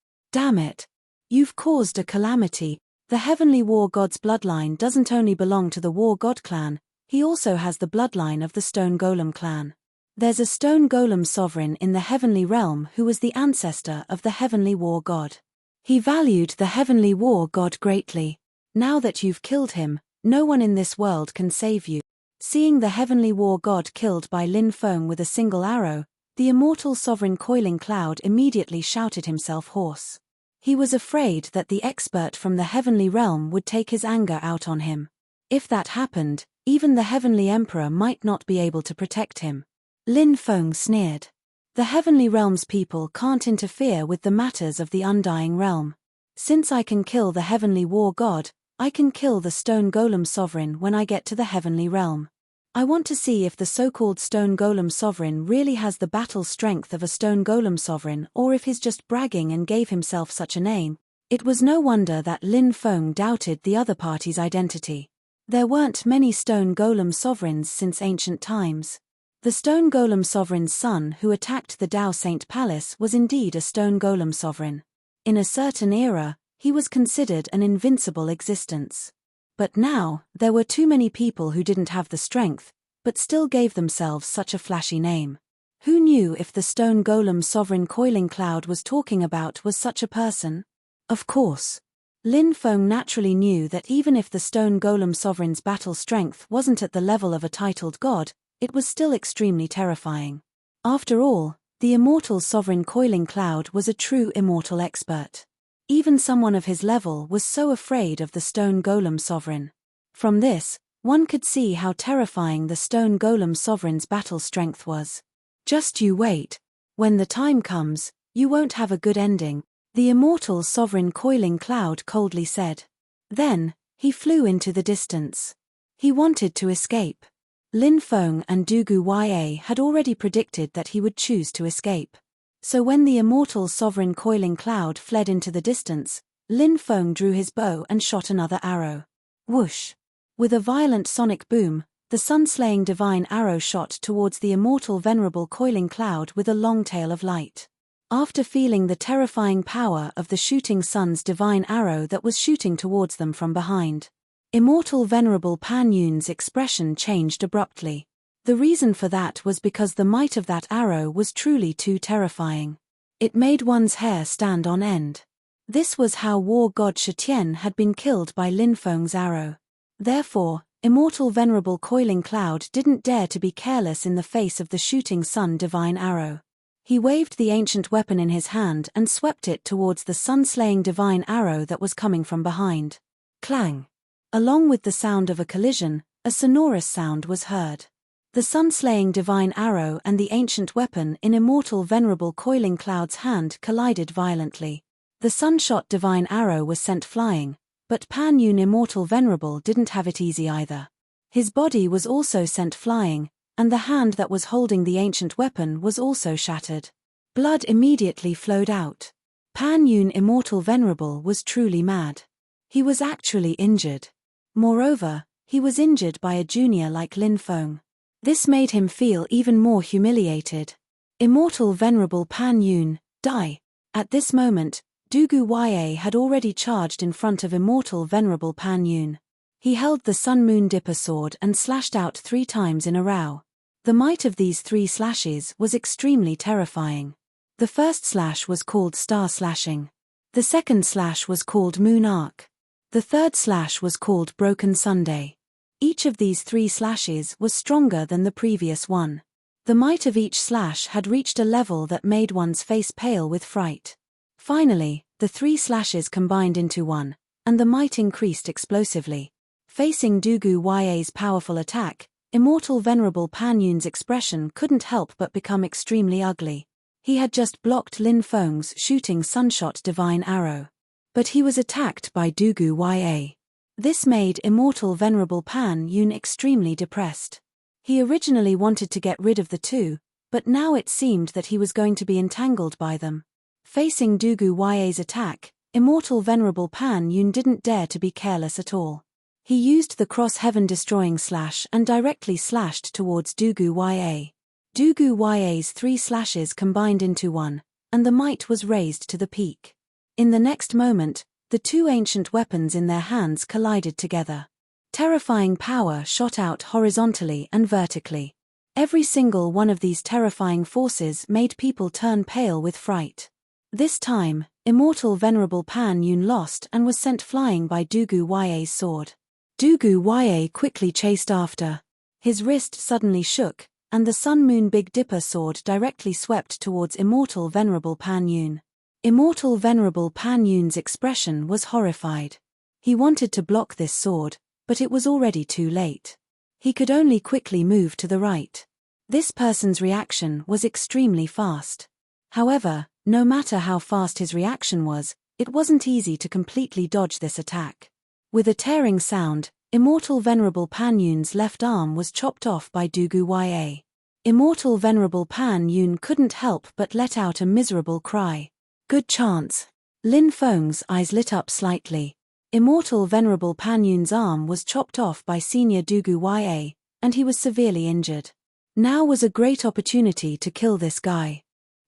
You've caused a calamity. The heavenly war god's bloodline doesn't only belong to the war god clan, he also has the bloodline of the stone golem clan. There's a stone golem sovereign in the heavenly realm who was the ancestor of the heavenly war god. He valued the heavenly war god greatly. Now that you've killed him, no one in this world can save you. Seeing the heavenly war god killed by Lin Feng with a single arrow, the immortal sovereign Coiling Cloud immediately shouted himself hoarse. He was afraid that the expert from the heavenly realm would take his anger out on him. If that happened, even the heavenly emperor might not be able to protect him. Lin Feng sneered. The heavenly realm's people can't interfere with the matters of the undying realm. Since I can kill the heavenly war god, I can kill the stone golem sovereign when I get to the heavenly realm. I want to see if the so-called stone golem sovereign really has the battle strength of a stone golem sovereign or if he's just bragging and gave himself such a name. It was no wonder that Lin Feng doubted the other party's identity. There weren't many stone golem sovereigns since ancient times. The stone golem sovereign's son who attacked the Dao Saint Palace was indeed a stone golem sovereign. In a certain era, he was considered an invincible existence. But now, there were too many people who didn't have the strength, but still gave themselves such a flashy name. Who knew if the stone golem sovereign Coiling Cloud was talking about was such a person? Of course. Lin Feng naturally knew that even if the stone golem sovereign's battle strength wasn't at the level of a titled god, it was still extremely terrifying. After all, the immortal sovereign Coiling Cloud was a true immortal expert. Even someone of his level was so afraid of the stone golem sovereign. From this, one could see how terrifying the stone golem sovereign's battle strength was. Just you wait. When the time comes, you won't have a good ending, the immortal sovereign Coiling Cloud coldly said. Then, he flew into the distance. He wanted to escape. Lin Feng and Dugu Ya had already predicted that he would choose to escape. So when the immortal sovereign coiling cloud fled into the distance, Lin Feng drew his bow and shot another arrow. Whoosh! With a violent sonic boom, the sun-slaying divine arrow shot towards the immortal venerable coiling cloud with a long tail of light. After feeling the terrifying power of the shooting sun's divine arrow that was shooting towards them from behind, immortal venerable Pan Yun's expression changed abruptly. The reason for that was because the might of that arrow was truly too terrifying. It made one's hair stand on end. This was how war god Shitian had been killed by Lin Feng's arrow. Therefore, immortal venerable coiling cloud didn't dare to be careless in the face of the shooting sun divine arrow. He waved the ancient weapon in his hand and swept it towards the sun-slaying divine arrow that was coming from behind. Clang! Along with the sound of a collision, a sonorous sound was heard. The sun-slaying divine arrow and the ancient weapon in immortal venerable coiling cloud's hand collided violently. The sun-shot divine arrow was sent flying, but Pan Yun immortal venerable didn't have it easy either. His body was also sent flying, and the hand that was holding the ancient weapon was also shattered. Blood immediately flowed out. Pan Yun immortal venerable was truly mad. He was actually injured. Moreover, he was injured by a junior like Lin Feng. This made him feel even more humiliated. Immortal venerable Pan Yun, die! At this moment, Dugu Ya had already charged in front of immortal venerable Pan Yun. He held the Sun Moon Dipper sword and slashed out 3 times in a row. The might of these 3 slashes was extremely terrifying. The first slash was called Star Slashing. The second slash was called Moon Arc. The third slash was called Broken Sunday. Each of these 3 slashes was stronger than the previous one. The might of each slash had reached a level that made one's face pale with fright. Finally, the 3 slashes combined into one, and the might increased explosively. Facing Dugu Ya's powerful attack, immortal venerable Pan Yun's expression couldn't help but become extremely ugly. He had just blocked Lin Feng's shooting sunshot divine arrow. But he was attacked by Dugu Ya. This made immortal venerable Pan Yun extremely depressed. He originally wanted to get rid of the 2, but now it seemed that he was going to be entangled by them. Facing Dugu Ya's attack, immortal venerable Pan Yun didn't dare to be careless at all. He used the cross-heaven destroying slash and directly slashed towards Dugu Ya. Dugu Ya's 3 slashes combined into one, and the might was raised to the peak. In the next moment, the 2 ancient weapons in their hands collided together. Terrifying power shot out horizontally and vertically. Every single one of these terrifying forces made people turn pale with fright. This time, immortal venerable Pan Yun lost and was sent flying by Dugu Ya's sword. Dugu Ya quickly chased after. His wrist suddenly shook, and the Sun Moon Big Dipper sword directly swept towards immortal venerable Pan Yun. Immortal venerable Pan Yun's expression was horrified. He wanted to block this sword, but it was already too late. He could only quickly move to the right. This person's reaction was extremely fast. However, no matter how fast his reaction was, it wasn't easy to completely dodge this attack. With a tearing sound, immortal venerable Pan Yun's left arm was chopped off by Dugu Ya. Immortal venerable Pan Yun couldn't help but let out a miserable cry. Good chance. Lin Feng's eyes lit up slightly. Immortal venerable Pan Yun's arm was chopped off by senior Dugu Ya, and he was severely injured. Now was a great opportunity to kill this guy.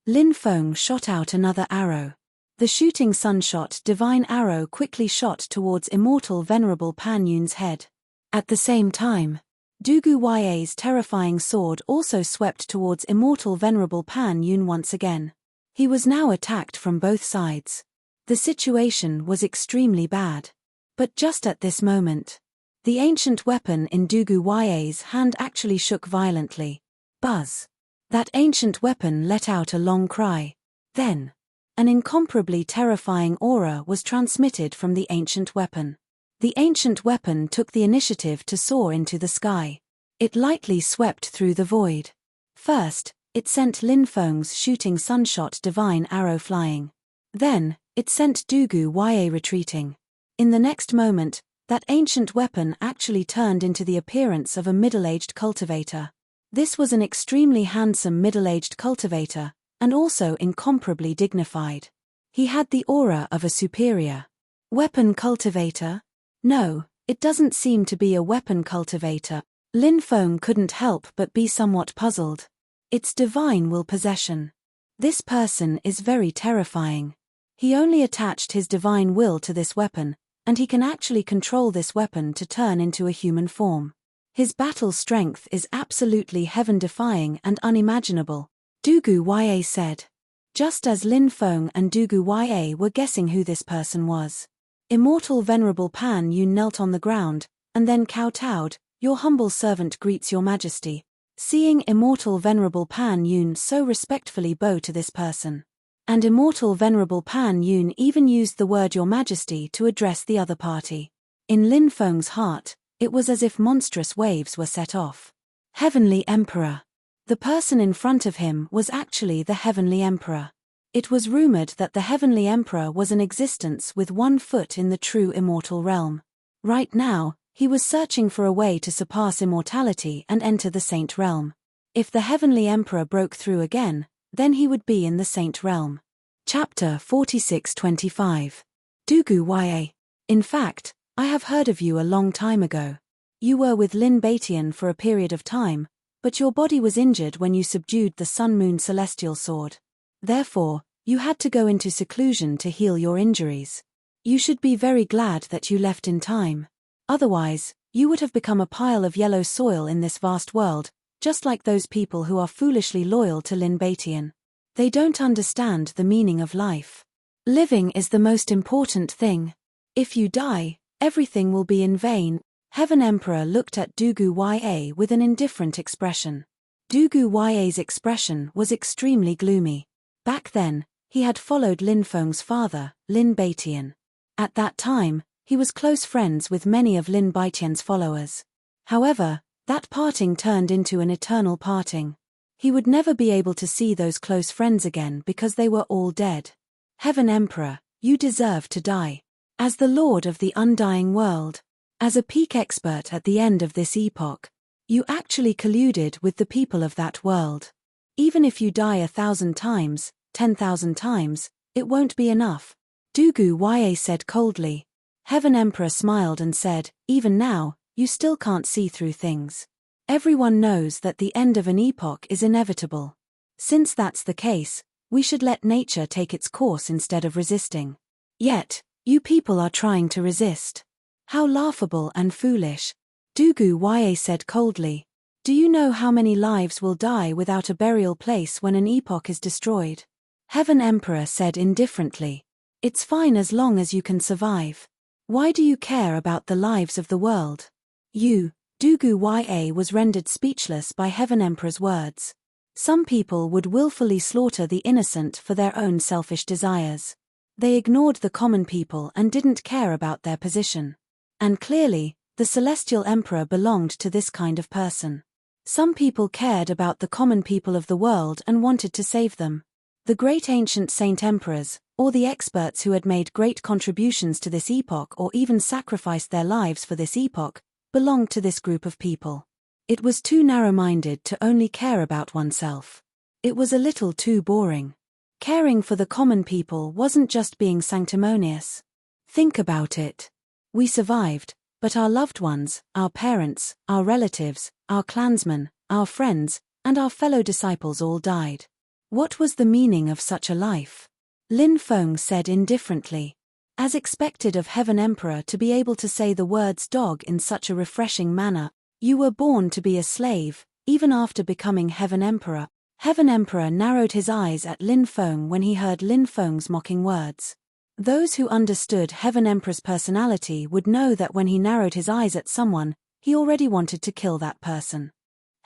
Lin Feng shot out another arrow. The shooting sunshot divine arrow quickly shot towards immortal venerable Pan Yun's head. At the same time, Dugu Ya's terrifying sword also swept towards immortal venerable Pan Yun once again. He was now attacked from both sides. The situation was extremely bad. But just at this moment, the ancient weapon in Dugu Ya's hand actually shook violently. Buzz! That ancient weapon let out a long cry. Then, an incomparably terrifying aura was transmitted from the ancient weapon. The ancient weapon took the initiative to soar into the sky. It lightly swept through the void. First, it sent Lin Feng's shooting sunshot divine arrow flying. Then, it sent Dugu Ya retreating. In the next moment, that ancient weapon actually turned into the appearance of a middle-aged cultivator. This was an extremely handsome middle-aged cultivator, and also incomparably dignified. He had the aura of a superior weapon cultivator? No, it doesn't seem to be a weapon cultivator. Lin Feng couldn't help but be somewhat puzzled. It's divine will possession. This person is very terrifying. He only attached his divine will to this weapon, and he can actually control this weapon to turn into a human form. His battle strength is absolutely heaven-defying and unimaginable, Dugu Ya said. Just as Lin Feng and Dugu Ya were guessing who this person was, Immortal Venerable Pan Yun knelt on the ground, and then kowtowed. Your humble servant greets your majesty. Seeing Immortal Venerable Pan Yun so respectfully bow to this person. And Immortal Venerable Pan Yun even used the word your majesty to address the other party. In Lin Feng's heart, it was as if monstrous waves were set off. Heavenly Emperor. The person in front of him was actually the Heavenly Emperor. It was rumored that the Heavenly Emperor was an existence with 1 foot in the true immortal realm. Right now, he was searching for a way to surpass immortality and enter the Saint realm. If the Heavenly Emperor broke through again, then he would be in the Saint realm. Chapter 46-25. Dugu Ya. In fact, I have heard of you a long time ago. You were with Lin Batian for a period of time, but your body was injured when you subdued the Sun-Moon Celestial Sword. Therefore, you had to go into seclusion to heal your injuries. You should be very glad that you left in time. Otherwise, you would have become a pile of yellow soil in this vast world, just like those people who are foolishly loyal to Lin Batian. They don't understand the meaning of life. Living is the most important thing. If you die, everything will be in vain. Heaven Emperor looked at Dugu Ya with an indifferent expression. Dugu Ya's expression was extremely gloomy. Back then, he had followed Lin Feng's father, Lin Batian. At that time, he was close friends with many of Lin Baitian's followers. However, that parting turned into an eternal parting. He would never be able to see those close friends again because they were all dead. Heaven Emperor, you deserve to die. As the Lord of the undying world, as a peak expert at the end of this epoch, you actually colluded with the people of that world. Even if you die 1,000 times, 10,000 times, it won't be enough. Dugu Ya said coldly. Heaven Emperor smiled and said, even now, you still can't see through things. Everyone knows that the end of an epoch is inevitable. Since that's the case, we should let nature take its course instead of resisting. Yet, you people are trying to resist. How laughable and foolish. Dugu Ya said coldly. Do you know how many lives will die without a burial place when an epoch is destroyed? Heaven Emperor said indifferently. It's fine as long as you can survive. Why do you care about the lives of the world? Dugu Ya was rendered speechless by Heaven Emperor's words. Some people would willfully slaughter the innocent for their own selfish desires. They ignored the common people and didn't care about their position. And clearly, the Celestial Emperor belonged to this kind of person. Some people cared about the common people of the world and wanted to save them. The great ancient saint emperors, or the experts who had made great contributions to this epoch or even sacrificed their lives for this epoch, belonged to this group of people. It was too narrow-minded to only care about oneself. It was a little too boring. Caring for the common people wasn't just being sanctimonious. Think about it. We survived, but our loved ones, our parents, our relatives, our clansmen, our friends, and our fellow disciples all died. What was the meaning of such a life? Lin Feng said indifferently. As expected of Heaven Emperor to be able to say the words dog in such a refreshing manner, you were born to be a slave, even after becoming Heaven Emperor. Heaven Emperor narrowed his eyes at Lin Feng when he heard Lin Feng's mocking words. Those who understood Heaven Emperor's personality would know that when he narrowed his eyes at someone, he already wanted to kill that person.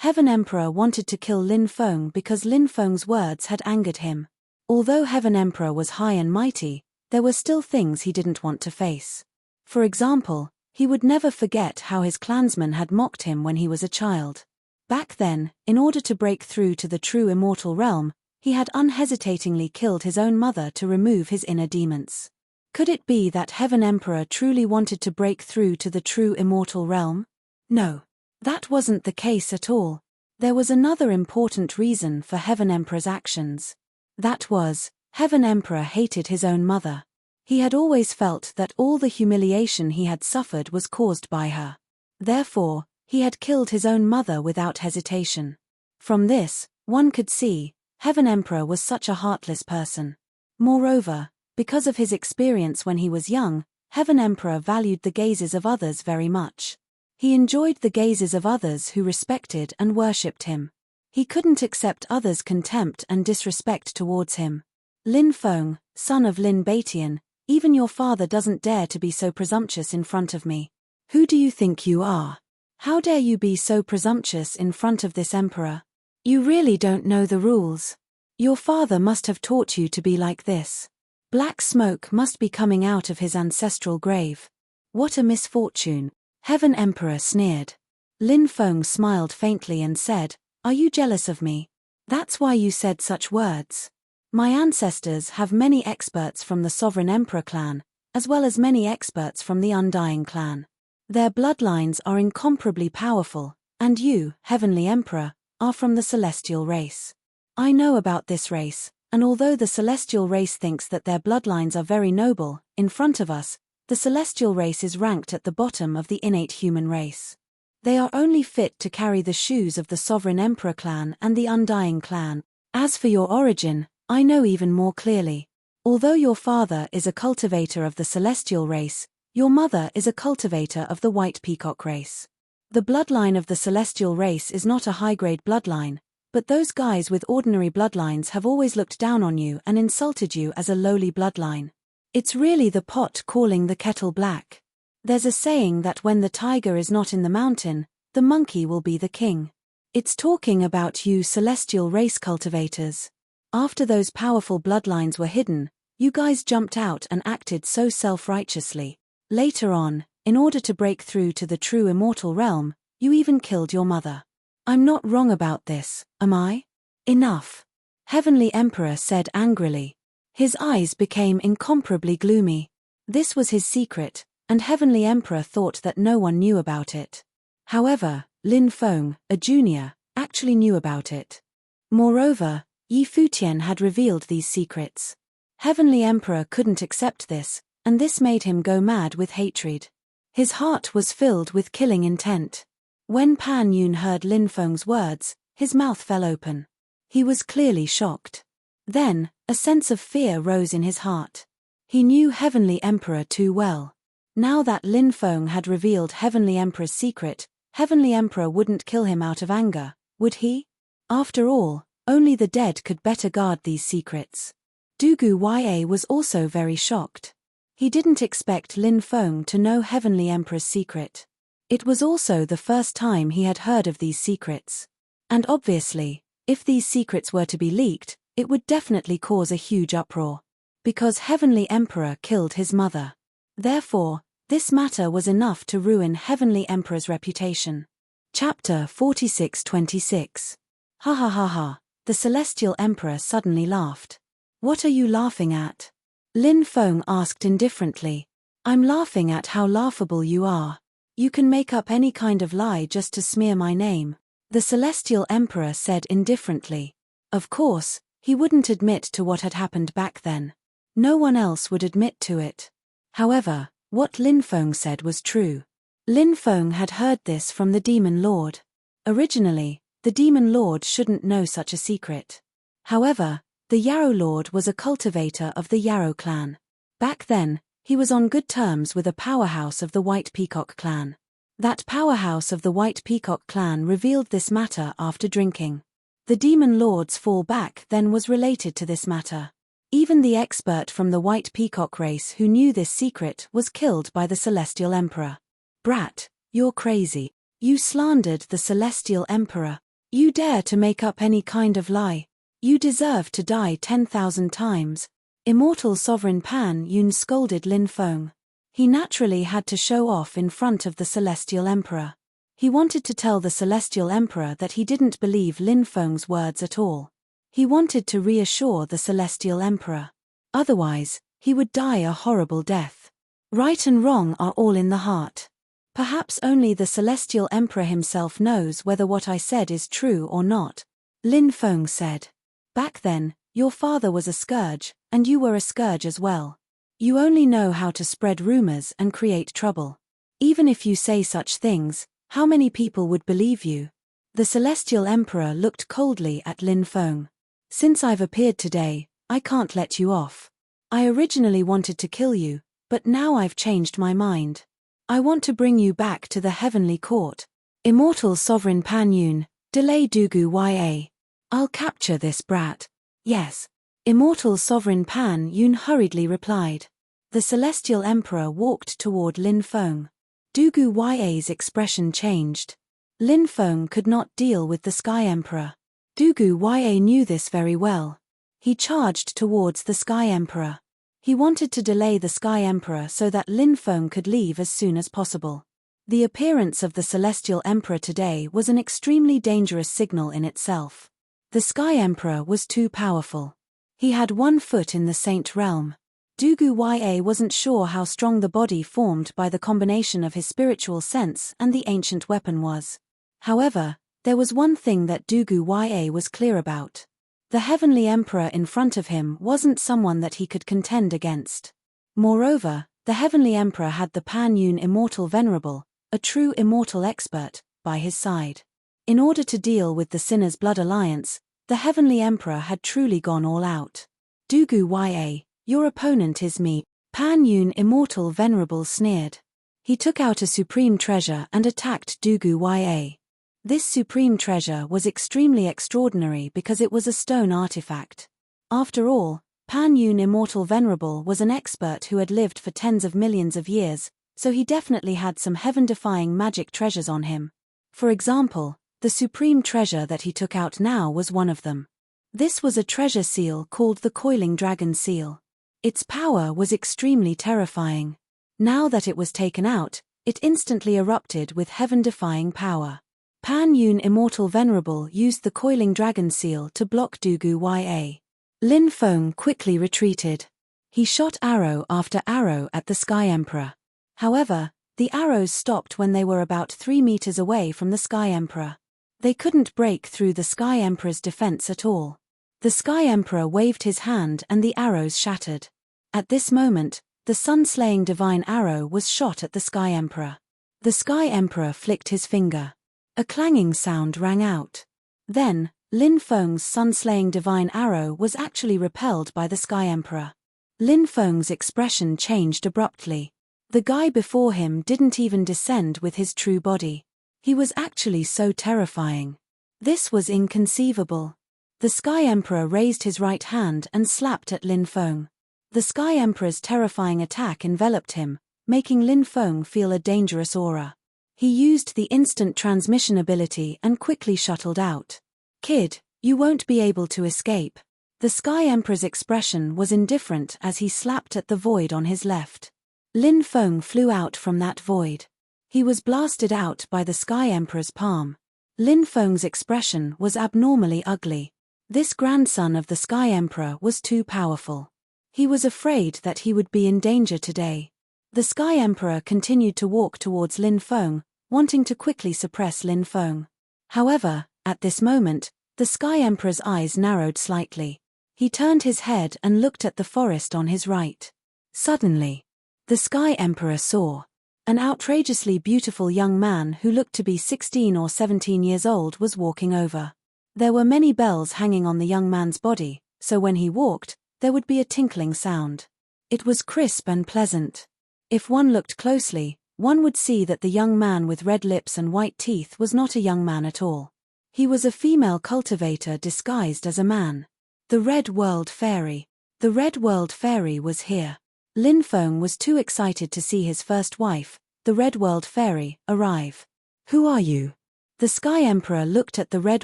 Heaven Emperor wanted to kill Lin Feng because Lin Feng's words had angered him. Although Heaven Emperor was high and mighty, there were still things he didn't want to face. For example, he would never forget how his clansmen had mocked him when he was a child. Back then, in order to break through to the true immortal realm, he had unhesitatingly killed his own mother to remove his inner demons. Could it be that Heaven Emperor truly wanted to break through to the true immortal realm? No. That wasn't the case at all. There was another important reason for Heaven Emperor's actions. That was, Heaven Emperor hated his own mother. He had always felt that all the humiliation he had suffered was caused by her. Therefore, he had killed his own mother without hesitation. From this, one could see, Heaven Emperor was such a heartless person. Moreover, because of his experience when he was young, Heaven Emperor valued the gazes of others very much. He enjoyed the gazes of others who respected and worshipped him. He couldn't accept others' contempt and disrespect towards him. Lin Feng, son of Lin Batian, even your father doesn't dare to be so presumptuous in front of me. Who do you think you are? How dare you be so presumptuous in front of this emperor? You really don't know the rules. Your father must have taught you to be like this. Black smoke must be coming out of his ancestral grave. What a misfortune. Heaven Emperor sneered. Lin Feng smiled faintly and said, "Are you jealous of me? That's why you said such words. My ancestors have many experts from the Sovereign Emperor clan, as well as many experts from the Undying clan. Their bloodlines are incomparably powerful, and you, Heavenly Emperor, are from the Celestial race. I know about this race, and although the Celestial race thinks that their bloodlines are very noble, in front of us, the Celestial race is ranked at the bottom of the innate human race. They are only fit to carry the shoes of the Sovereign Emperor clan and the Undying clan. As for your origin, I know even more clearly. Although your father is a cultivator of the Celestial race, your mother is a cultivator of the White Peacock race. The bloodline of the Celestial race is not a high-grade bloodline, but those guys with ordinary bloodlines have always looked down on you and insulted you as a lowly bloodline. It's really the pot calling the kettle black. There's a saying that when the tiger is not in the mountain, the monkey will be the king. It's talking about you Celestial race cultivators. After those powerful bloodlines were hidden, you guys jumped out and acted so self-righteously. Later on, in order to break through to the true immortal realm, you even killed your mother. I'm not wrong about this, am I? Enough. Heavenly Emperor said angrily. His eyes became incomparably gloomy. This was his secret, and Heavenly Emperor thought that no one knew about it. However, Lin Feng, a junior, actually knew about it. Moreover, Yi Futian had revealed these secrets. Heavenly Emperor couldn't accept this, and this made him go mad with hatred. His heart was filled with killing intent. When Pan Yun heard Lin Feng's words, his mouth fell open. He was clearly shocked. Then, a sense of fear rose in his heart. He knew Heavenly Emperor too well. Now that Lin Feng had revealed Heavenly Emperor's secret, Heavenly Emperor wouldn't kill him out of anger, would he? After all, only the dead could better guard these secrets. Dugu Ya was also very shocked. He didn't expect Lin Feng to know Heavenly Emperor's secret. It was also the first time he had heard of these secrets. And obviously, if these secrets were to be leaked, it would definitely cause a huge uproar. Because Heavenly Emperor killed his mother. Therefore, this matter was enough to ruin Heavenly Emperor's reputation. Chapter 46-26. Ha ha ha ha, the Celestial Emperor suddenly laughed. What are you laughing at? Lin Feng asked indifferently. I'm laughing at how laughable you are. You can make up any kind of lie just to smear my name. The Celestial Emperor said indifferently. Of course, he wouldn't admit to what had happened back then. No one else would admit to it. However, what Lin Feng said was true. Lin Feng had heard this from the Demon Lord. Originally, the Demon Lord shouldn't know such a secret. However, the Yarrow Lord was a cultivator of the Yarrow clan. Back then, he was on good terms with a powerhouse of the White Peacock clan. That powerhouse of the White Peacock clan revealed this matter after drinking. The Demon Lord's fall back then was related to this matter. Even the expert from the White Peacock race who knew this secret was killed by the Celestial Emperor. Brat, you're crazy. You slandered the Celestial Emperor. You dare to make up any kind of lie. You deserve to die 10,000 times. Immortal Sovereign Pan Yun scolded Lin Feng. He naturally had to show off in front of the Celestial Emperor. He wanted to tell the Celestial Emperor that he didn't believe Lin Feng's words at all. He wanted to reassure the Celestial Emperor. Otherwise, he would die a horrible death. Right and wrong are all in the heart. Perhaps only the Celestial Emperor himself knows whether what I said is true or not, Lin Feng said. Back then, Your father was a scourge, and you were a scourge as well. You only know how to spread rumors and create trouble. Even if you say such things, how many people would believe you? The Celestial Emperor looked coldly at Lin Feng. Since I've appeared today, I can't let you off. I originally wanted to kill you, but now I've changed my mind. I want to bring you back to the heavenly court. Immortal Sovereign Pan Yun, delay Dugu Ya. I'll capture this brat. Yes. Immortal Sovereign Pan Yun hurriedly replied. The Celestial Emperor walked toward Lin Feng. Dugu Ya's expression changed. Lin Feng could not deal with the Sky Emperor. Dugu Ya knew this very well. He charged towards the Sky Emperor. He wanted to delay the Sky Emperor so that Lin Feng could leave as soon as possible. The appearance of the Celestial Emperor today was an extremely dangerous signal in itself. The Sky Emperor was too powerful. He had one foot in the Saint Realm. Dugu Ya wasn't sure how strong the body formed by the combination of his spiritual sense and the ancient weapon was. However, there was one thing that Dugu Ya was clear about. The Heavenly Emperor in front of him wasn't someone that he could contend against. Moreover, the Heavenly Emperor had the Pan Yun Immortal Venerable, a true immortal expert, by his side. In order to deal with the Sinner's Blood Alliance, the Heavenly Emperor had truly gone all out. Dugu Ya, your opponent is me, Pan Yun Immortal Venerable sneered. He took out a supreme treasure and attacked Dugu Ya. This supreme treasure was extremely extraordinary because it was a stone artifact. After all, Pan Yun Immortal Venerable was an expert who had lived for tens of millions of years, so he definitely had some heaven-defying magic treasures on him. For example, the supreme treasure that he took out now was one of them. This was a treasure seal called the Coiling Dragon Seal. Its power was extremely terrifying. Now that it was taken out, it instantly erupted with heaven-defying power. Pan Yun Immortal Venerable used the Coiling Dragon Seal to block Dugu Ya. Lin Feng quickly retreated. He shot arrow after arrow at the Sky Emperor. However, the arrows stopped when they were about 3 meters away from the Sky Emperor. They couldn't break through the Sky Emperor's defense at all. The Sky Emperor waved his hand and the arrows shattered. At this moment, the sun-slaying divine arrow was shot at the Sky Emperor. The Sky Emperor flicked his finger. A clanging sound rang out. Then, Lin Feng's sun-slaying divine arrow was actually repelled by the Sky Emperor. Lin Feng's expression changed abruptly. The guy before him didn't even descend with his true body. He was actually so terrifying. This was inconceivable. The Sky Emperor raised his right hand and slapped at Lin Feng. The Sky Emperor's terrifying attack enveloped him, making Lin Feng feel a dangerous aura. He used the instant transmission ability and quickly shuttled out. Kid, you won't be able to escape. The Sky Emperor's expression was indifferent as he slapped at the void on his left. Lin Feng flew out from that void. He was blasted out by the Sky Emperor's palm. Lin Feng's expression was abnormally ugly. This grandson of the Sky Emperor was too powerful. He was afraid that he would be in danger today. The Sky Emperor continued to walk towards Lin Feng, wanting to quickly suppress Lin Feng. However, at this moment, the Sky Emperor's eyes narrowed slightly. He turned his head and looked at the forest on his right. Suddenly, the Sky Emperor saw an outrageously beautiful young man who looked to be 16 or 17 years old was walking over. There were many bells hanging on the young man's body, so when he walked, there would be a tinkling sound. It was crisp and pleasant. If one looked closely, one would see that the young man with red lips and white teeth was not a young man at all. He was a female cultivator disguised as a man. The Red World Fairy. The Red World Fairy was here. Lin Feng was too excited to see his first wife, the Red World Fairy, arrive. Who are you? The Sky Emperor looked at the Red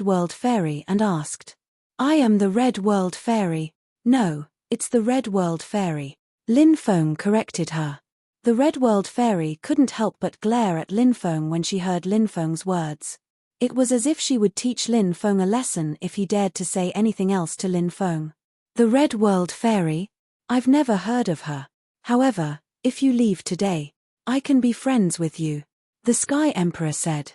World Fairy and asked. I am the Red World Fairy. No, it's the Red World Fairy. Lin Feng corrected her. The Red World Fairy couldn't help but glare at Lin Feng when she heard Lin Feng's words. It was as if she would teach Lin Feng a lesson if he dared to say anything else to Lin Feng. The Red World Fairy? I've never heard of her. However, if you leave today, I can be friends with you, the Sky Emperor said.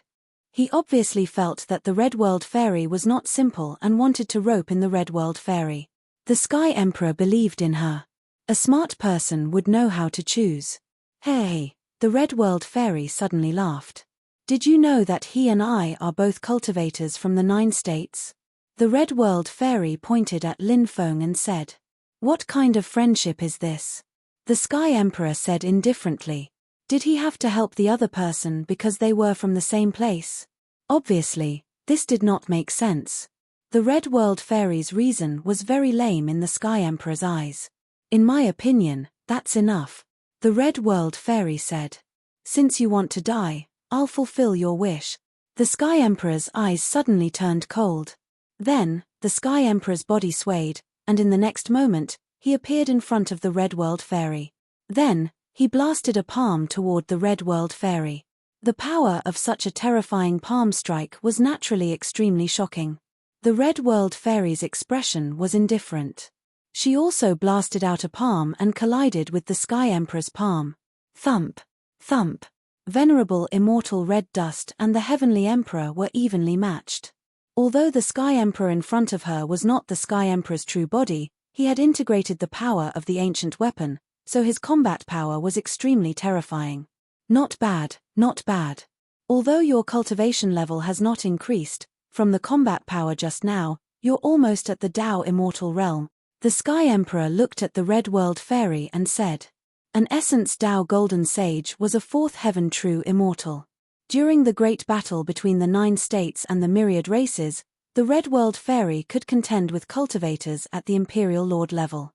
He obviously felt that the Red World Fairy was not simple and wanted to rope in the Red World Fairy. The Sky Emperor believed in her. A smart person would know how to choose. Hey, the Red World Fairy suddenly laughed. Did you know that he and I are both cultivators from the 9 states? The Red World Fairy pointed at Lin Feng and said, "What kind of friendship is this?" The Sky Emperor said indifferently, "Did he have to help the other person because they were from the same place?" Obviously, this did not make sense. The Red World Fairy's reason was very lame in the Sky Emperor's eyes. "In my opinion, that's enough," the Red World Fairy said. "Since you want to die, I'll fulfill your wish." The Sky Emperor's eyes suddenly turned cold. Then, the Sky Emperor's body swayed, and in the next moment, he appeared in front of the Red World Fairy. Then, he blasted a palm toward the Red World Fairy. The power of such a terrifying palm strike was naturally extremely shocking. The Red World Fairy's expression was indifferent. She also blasted out a palm and collided with the Sky Emperor's palm. Thump! Thump! Venerable immortal Red Dust and the Heavenly Emperor were evenly matched. Although the Sky Emperor in front of her was not the Sky Emperor's true body, he had integrated the power of the ancient weapon, so his combat power was extremely terrifying. Not bad, not bad. Although your cultivation level has not increased, from the combat power just now, you're almost at the Tao Immortal Realm. The Sky Emperor looked at the Red World Fairy and said, "An Essence Tao Golden Sage was a 4th heaven true immortal. During the great battle between the 9 states and the myriad races, the Red World Fairy could contend with cultivators at the Imperial Lord level.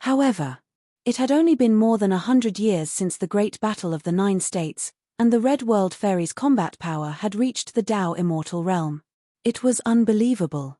However, it had only been more than 100 years since the great battle of the 9 states, and the Red World Fairy's combat power had reached the Tao Immortal Realm. It was unbelievable."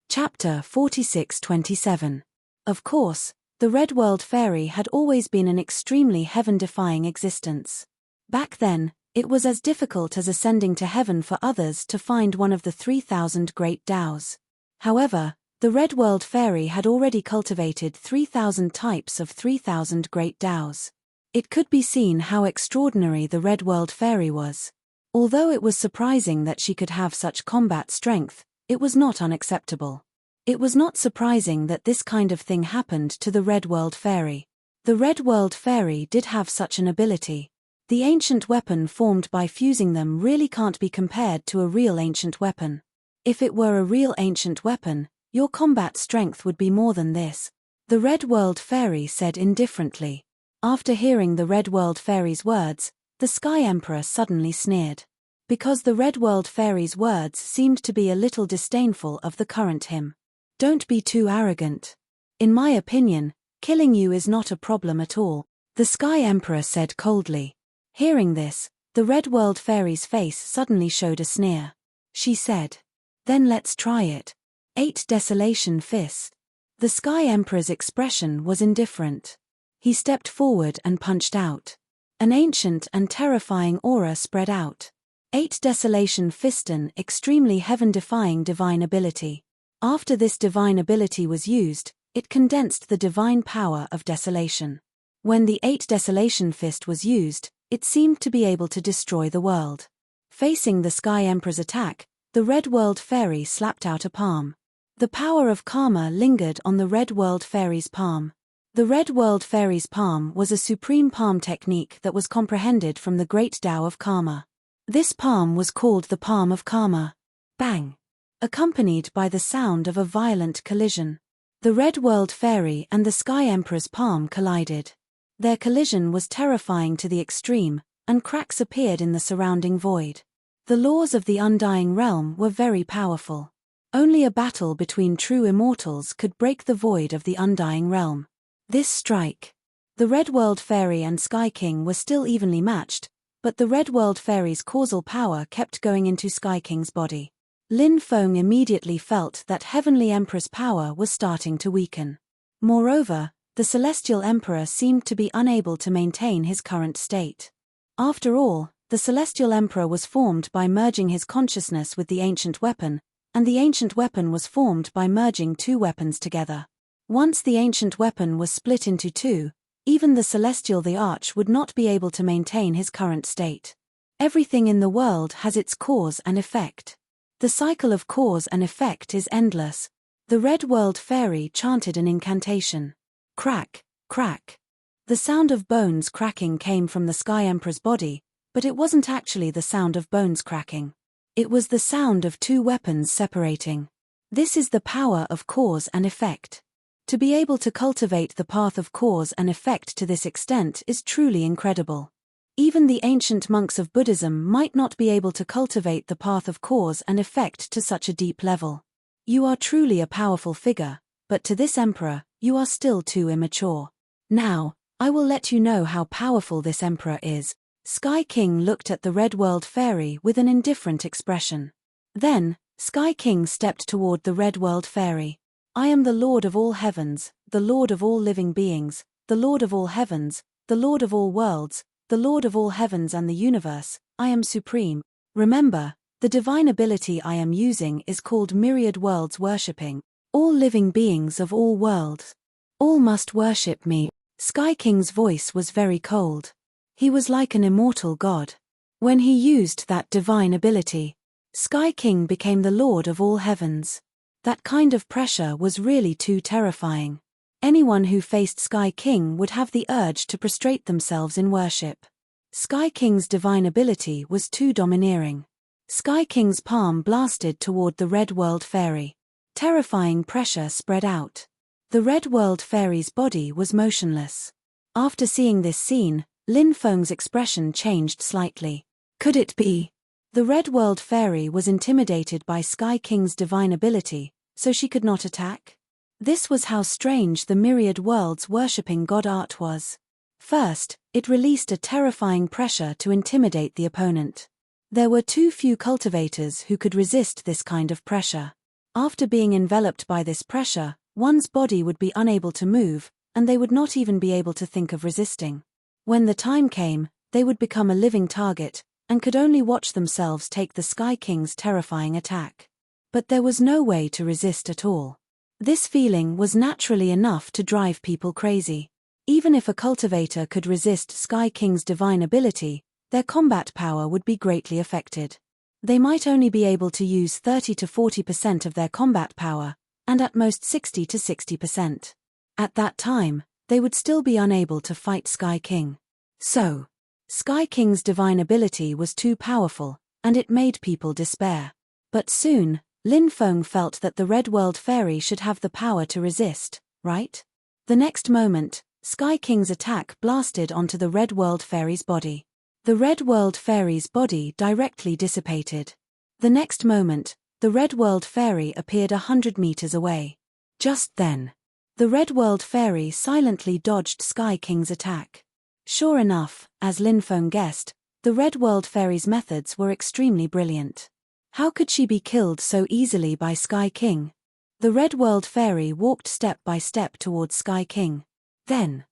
Chapter 46-27. Of course, the Red World Fairy had always been an extremely heaven-defying existence. Back then, it was as difficult as ascending to heaven for others to find one of the 3,000 great Taos. However, the Red World Fairy had already cultivated 3,000 types of 3,000 great Taos. It could be seen how extraordinary the Red World Fairy was. Although it was surprising that she could have such combat strength, it was not unacceptable. It was not surprising that this kind of thing happened to the Red World Fairy. The Red World Fairy did have such an ability. The ancient weapon formed by fusing them really can't be compared to a real ancient weapon. If it were a real ancient weapon, your combat strength would be more than this, the Red World Fairy said indifferently. After hearing the Red World Fairy's words, the Sky Emperor suddenly sneered. Because the Red World Fairy's words seemed to be a little disdainful of the current him. "Don't be too arrogant. In my opinion, killing you is not a problem at all," the Sky Emperor said coldly. Hearing this, the Red World Fairy's face suddenly showed a sneer. She said, "Then let's try it. 8 Desolation Fist." The Sky Emperor's expression was indifferent. He stepped forward and punched out. An ancient and terrifying aura spread out. 8 Desolation Fist, an extremely heaven-defying divine ability. After this divine ability was used, it condensed the divine power of desolation. When the 8 Desolation Fist was used, it seemed to be able to destroy the world. Facing the Sky Emperor's attack, the Red World Fairy slapped out a palm. The power of karma lingered on the Red World Fairy's palm. The Red World Fairy's palm was a supreme palm technique that was comprehended from the great Tao of karma. This palm was called the palm of karma. Bang! Accompanied by the sound of a violent collision. The Red World Fairy and the Sky Emperor's palm collided. Their collision was terrifying to the extreme, and cracks appeared in the surrounding void. The laws of the Undying Realm were very powerful. Only a battle between true immortals could break the void of the Undying Realm. This strike. The Red World Fairy and Sky King were still evenly matched, but the Red World Fairy's causal power kept going into Sky King's body. Lin Feng immediately felt that Heavenly Emperor's power was starting to weaken. Moreover, the Celestial Emperor seemed to be unable to maintain his current state. After all, the Celestial Emperor was formed by merging his consciousness with the ancient weapon, and the ancient weapon was formed by merging 2 weapons together. Once the ancient weapon was split into 2, even the Celestial the Arch would not be able to maintain his current state. Everything in the world has its cause and effect. The cycle of cause and effect is endless. The Red World Fairy chanted an incantation. Crack, crack. The sound of bones cracking came from the Sky Emperor's body, but it wasn't actually the sound of bones cracking. It was the sound of two weapons separating. This is the power of cause and effect. To be able to cultivate the path of cause and effect to this extent is truly incredible. Even the ancient monks of Buddhism might not be able to cultivate the path of cause and effect to such a deep level. You are truly a powerful figure, but to this emperor, you are still too immature. Now, I will let you know how powerful this emperor is. Sky King looked at the Red World Fairy with an indifferent expression. Then, Sky King stepped toward the Red World Fairy. I am the Lord of all heavens, the Lord of all living beings, the Lord of all heavens, the Lord of all worlds, the Lord of all heavens and the universe. I am supreme. Remember, the divine ability I am using is called myriad worlds worshipping. All living beings of all worlds. All must worship me. Sky King's voice was very cold. He was like an immortal god. When he used that divine ability, Sky King became the Lord of all heavens. That kind of pressure was really too terrifying. Anyone who faced Sky King would have the urge to prostrate themselves in worship. Sky King's divine ability was too domineering. Sky King's palm blasted toward the Red World Fairy. Terrifying pressure spread out. The Red World Fairy's body was motionless. After seeing this scene, Lin Feng's expression changed slightly. Could it be? The Red World Fairy was intimidated by Sky King's divine ability, so she could not attack? This was how strange the myriad worlds worshipping God art was. First, it released a terrifying pressure to intimidate the opponent. There were too few cultivators who could resist this kind of pressure. After being enveloped by this pressure, one's body would be unable to move, and they would not even be able to think of resisting. When the time came, they would become a living target, and could only watch themselves take the Sky King's terrifying attack. But there was no way to resist at all. This feeling was naturally enough to drive people crazy. Even if a cultivator could resist Sky King's divine ability, their combat power would be greatly affected. They might only be able to use 30 to 40% of their combat power, and at most 60 to 60%. At that time, they would still be unable to fight Sky King. So, Sky King's divine ability was too powerful, and it made people despair. But soon, Lin Feng felt that the Red World Fairy should have the power to resist, right? The next moment, Sky King's attack blasted onto the Red World Fairy's body. The Red World Fairy's body directly dissipated. The next moment, the Red World Fairy appeared 100 meters away. Just then, the Red World Fairy silently dodged Sky King's attack. Sure enough, as Lin Feng guessed, the Red World Fairy's methods were extremely brilliant. How could she be killed so easily by Sky King? The Red World Fairy walked step by step towards Sky King. Then,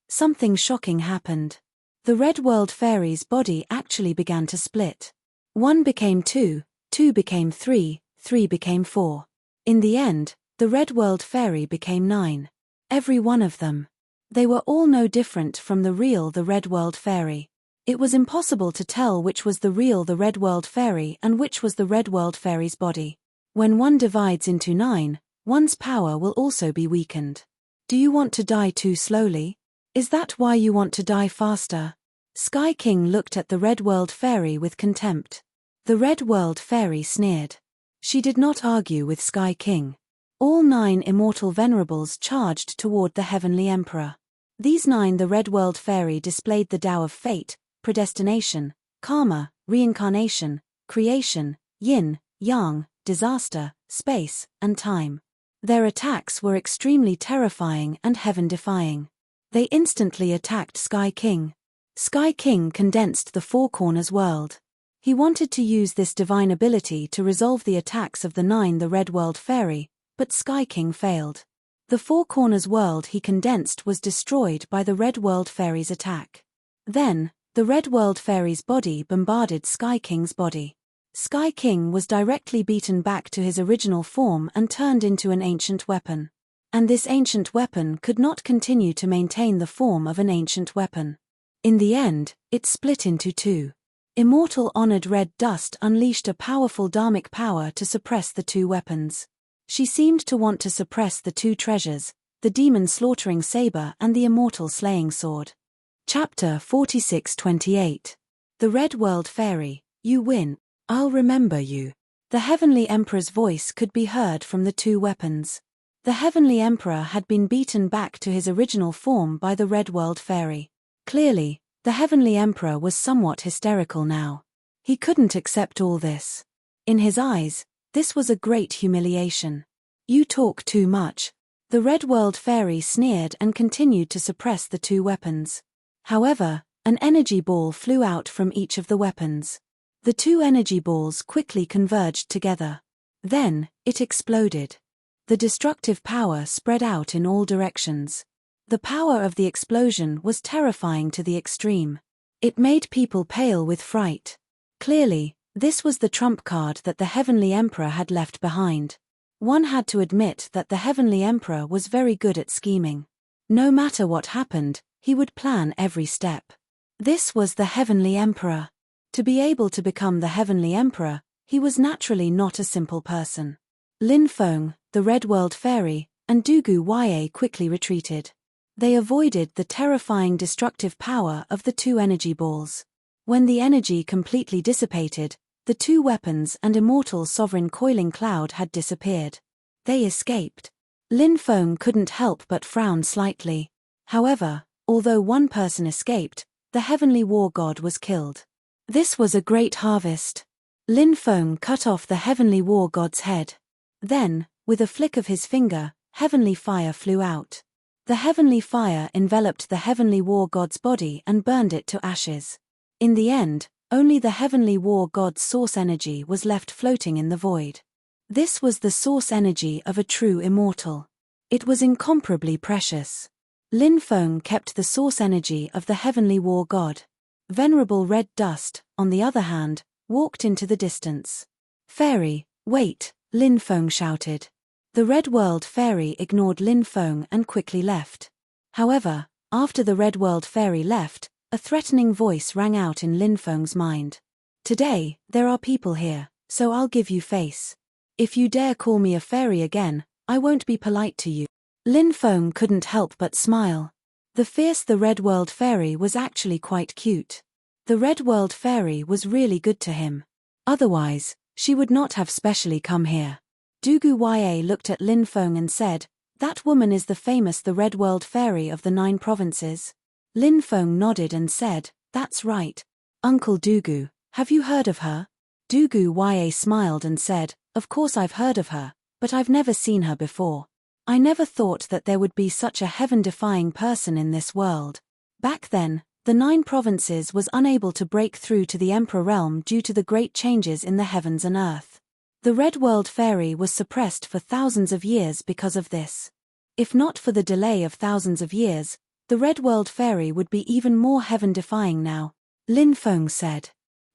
something shocking happened. The Red World Fairy's body actually began to split. 1 became 2, 2 became 3, 3 became 4. In the end, the Red World Fairy became 9. Every one of them. They were all no different from the real the Red World Fairy. It was impossible to tell which was the real the Red World Fairy and which was the Red World Fairy's body. When one divides into 9, one's power will also be weakened. Do you want to die too slowly? Is that why you want to die faster? Sky King looked at the Red World Fairy with contempt. The Red World Fairy sneered. She did not argue with Sky King. All 9 immortal venerables charged toward the Heavenly Emperor. These 9 the Red World Fairy displayed the Tao of fate, predestination, karma, reincarnation, creation, yin, yang, disaster, space, and time. Their attacks were extremely terrifying and heaven-defying. They instantly attacked Sky King. Sky King condensed the Four Corners world. He wanted to use this divine ability to resolve the attacks of the 9 the Red World Fairy, but Sky King failed. The Four Corners world he condensed was destroyed by the Red World Fairy's attack. Then, the Red World Fairy's body bombarded Sky King's body. Sky King was directly beaten back to his original form and turned into an ancient weapon. And this ancient weapon could not continue to maintain the form of an ancient weapon. In the end, it split into 2. Immortal Honored Red Dust unleashed a powerful dharmic power to suppress the 2 weapons. She seemed to want to suppress the two treasures, the demon-slaughtering saber and the immortal slaying sword. Chapter 46-28. The Red World Fairy, you win. I'll remember you. The Heavenly Emperor's voice could be heard from the two weapons. The Heavenly Emperor had been beaten back to his original form by the Red World Fairy. Clearly, the Heavenly Emperor was somewhat hysterical now. He couldn't accept all this. In his eyes, this was a great humiliation. You talk too much. The Red World Fairy sneered and continued to suppress the two weapons. However, an energy ball flew out from each of the weapons. The two energy balls quickly converged together. Then, it exploded. The destructive power spread out in all directions. The power of the explosion was terrifying to the extreme. It made people pale with fright. Clearly, this was the trump card that the Heavenly Emperor had left behind. One had to admit that the Heavenly Emperor was very good at scheming. No matter what happened, he would plan every step. This was the Heavenly Emperor. To be able to become the Heavenly Emperor, he was naturally not a simple person. Lin Feng, the Red World Fairy, and Dugu Ya quickly retreated. They avoided the terrifying destructive power of the two energy balls. When the energy completely dissipated, the two weapons and immortal sovereign coiling cloud had disappeared. They escaped. Lin Feng couldn't help but frown slightly. However, although one person escaped, the Heavenly War God was killed. This was a great harvest. Lin Feng cut off the Heavenly War God's head. Then, with a flick of his finger, heavenly fire flew out. The heavenly fire enveloped the Heavenly War God's body and burned it to ashes. In the end, only the Heavenly War God's source energy was left floating in the void. This was the source energy of a true immortal. It was incomparably precious. Lin Feng kept the source energy of the Heavenly War God. Venerable Red Dust, on the other hand, walked into the distance. Fairy, wait, Lin Feng shouted. The Red World Fairy ignored Lin Feng and quickly left. However, after the Red World Fairy left, a threatening voice rang out in Lin Feng's mind. Today, there are people here, so I'll give you face. If you dare call me a fairy again, I won't be polite to you. Lin Feng couldn't help but smile. The Red World Fairy was actually quite cute. The Red World Fairy was really good to him. Otherwise, she would not have specially come here. Dugu Ya looked at Lin Feng and said, "That woman is the famous the Red World Fairy of the 9 provinces?" Lin Feng nodded and said, "That's right. Uncle Dugu, have you heard of her?" Dugu Ya smiled and said, "Of course I've heard of her, but I've never seen her before. I never thought that there would be such a heaven-defying person in this world." Back then, the 9 provinces was unable to break through to the Emperor realm due to the great changes in the heavens and earth. The Red World Fairy was suppressed for thousands of years because of this. If not for the delay of thousands of years, the Red World Fairy would be even more heaven-defying now, Lin Feng said.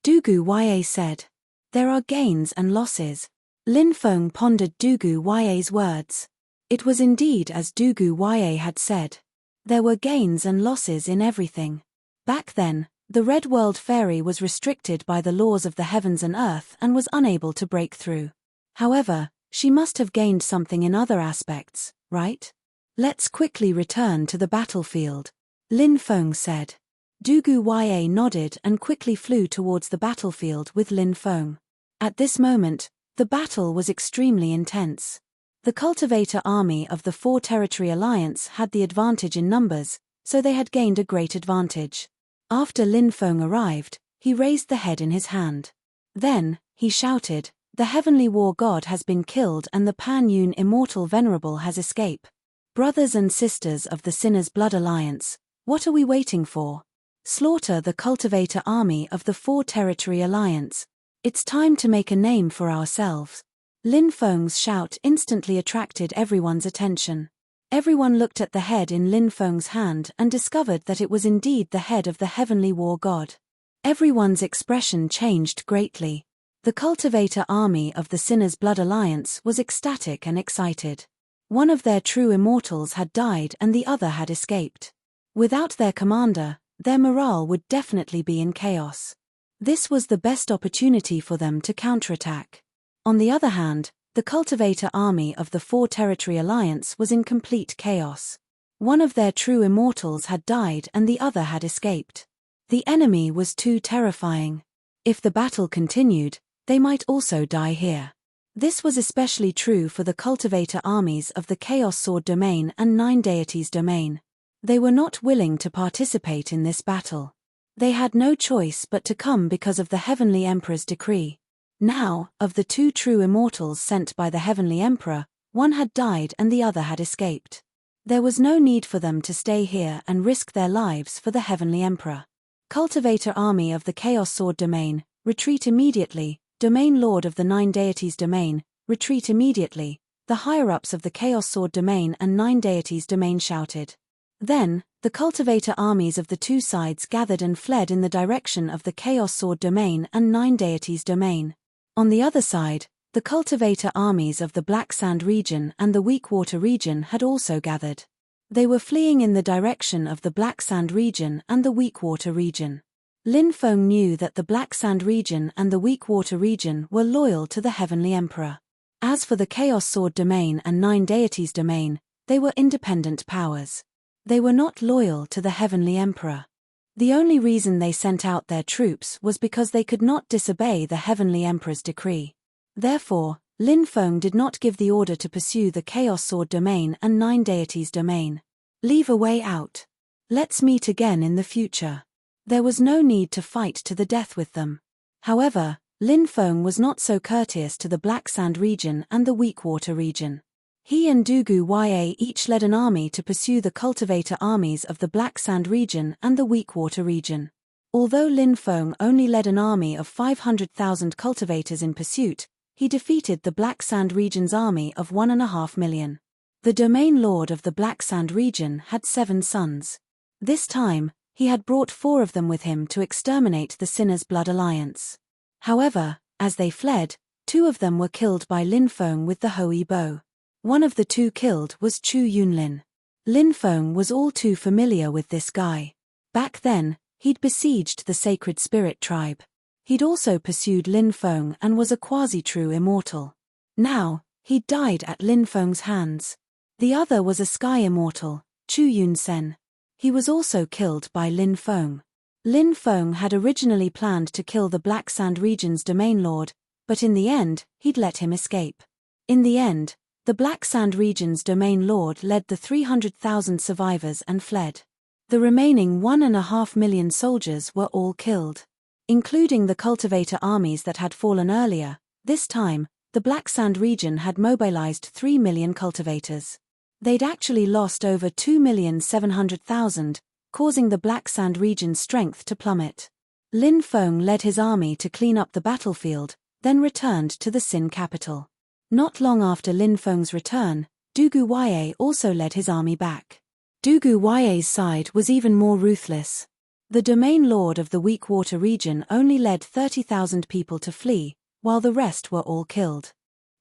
Dugu Ya said, "There are gains and losses." Lin Feng pondered Dugu Ya's words. It was indeed as Dugu Ya had said. There were gains and losses in everything. Back then, the Red World Fairy was restricted by the laws of the heavens and earth and was unable to break through. However, she must have gained something in other aspects, right? "Let's quickly return to the battlefield," Lin Feng said. Dugu Ya nodded and quickly flew towards the battlefield with Lin Feng. At this moment, the battle was extremely intense. The cultivator army of the 4 Territory Alliance had the advantage in numbers, so they had gained a great advantage. After Lin Feng arrived, he raised the head in his hand. Then, he shouted, "The Heavenly War God has been killed and the Pan-Yun Immortal Venerable has escaped. Brothers and sisters of the Sinner's Blood Alliance, what are we waiting for? Slaughter the cultivator army of the 4 Territory Alliance. It's time to make a name for ourselves." Lin Feng's shout instantly attracted everyone's attention. Everyone looked at the head in Lin Feng's hand and discovered that it was indeed the head of the Heavenly War God. Everyone's expression changed greatly. The cultivator army of the Sinner's Blood Alliance was ecstatic and excited. One of their true immortals had died and the other had escaped. Without their commander, their morale would definitely be in chaos. This was the best opportunity for them to counterattack. On the other hand, The cultivator army of the Four Territory Alliance was in complete chaos. One of their true immortals had died and the other had escaped. The enemy was too terrifying. If the battle continued, they might also die here. This was especially true for the cultivator armies of the Chaos Sword Domain and Nine Deities Domain. They were not willing to participate in this battle. They had no choice but to come because of the Heavenly Emperor's decree. Now, of the two true immortals sent by the Heavenly Emperor, one had died and the other had escaped. There was no need for them to stay here and risk their lives for the Heavenly Emperor. Cultivator army of the Chaos Sword Domain, retreat immediately. Domain Lord of the Nine Deities Domain, retreat immediately. The higher-ups of the Chaos Sword Domain and Nine Deities Domain shouted. Then, the cultivator armies of the two sides gathered and fled in the direction of the Chaos Sword Domain and Nine Deities Domain. On the other side, the cultivator armies of the Black Sand region and the Weakwater region had also gathered. They were fleeing in the direction of the Black Sand region and the Weakwater region. Lin Feng knew that the Black Sand region and the Weakwater region were loyal to the Heavenly Emperor. As for the Chaos Sword Domain and Nine Deities Domain, they were independent powers. They were not loyal to the Heavenly Emperor. The only reason they sent out their troops was because they could not disobey the Heavenly Emperor's decree. Therefore, Lin Feng did not give the order to pursue the Chaos Sword Domain and Nine Deities Domain. Leave a way out. Let's meet again in the future. There was no need to fight to the death with them. However, Lin Feng was not so courteous to the Black Sand region and the Weakwater region. He and Dugu Ya each led an army to pursue the cultivator armies of the Black Sand region and the Weakwater region. Although Lin Feng only led an army of 500,000 cultivators in pursuit, he defeated the Black Sand region's army of 1.5 million. The Domain Lord of the Black Sand region had 7 sons. This time, he had brought 4 of them with him to exterminate the Sinner's Blood Alliance. However, as they fled, 2 of them were killed by Lin Feng with the Hoi bow. One of the 2 killed was Chu Yunlin. Lin Feng was all too familiar with this guy. Back then, he'd besieged the Sacred Spirit tribe. He'd also pursued Lin Feng and was a quasi-true immortal. Now, he'd died at Lin Feng's hands. The other was a sky immortal, Chu Yunsen. He was also killed by Lin Feng. Lin Feng had originally planned to kill the Black Sand region's Domain Lord, but in the end, he'd let him escape. In the end, the Black Sand region's Domain Lord led the 300,000 survivors and fled. The remaining 1.5 million soldiers were all killed. Including the cultivator armies that had fallen earlier, this time, the Black Sand region had mobilized 3 million cultivators. They'd actually lost over 2,700,000, causing the Black Sand region's strength to plummet. Lin Feng led his army to clean up the battlefield, then returned to the Sin capital. Not long after Lin Feng's return, Dugu Ya also led his army back. Dugu Ya's side was even more ruthless. The Domain Lord of the Weakwater region only led 30,000 people to flee, while the rest were all killed.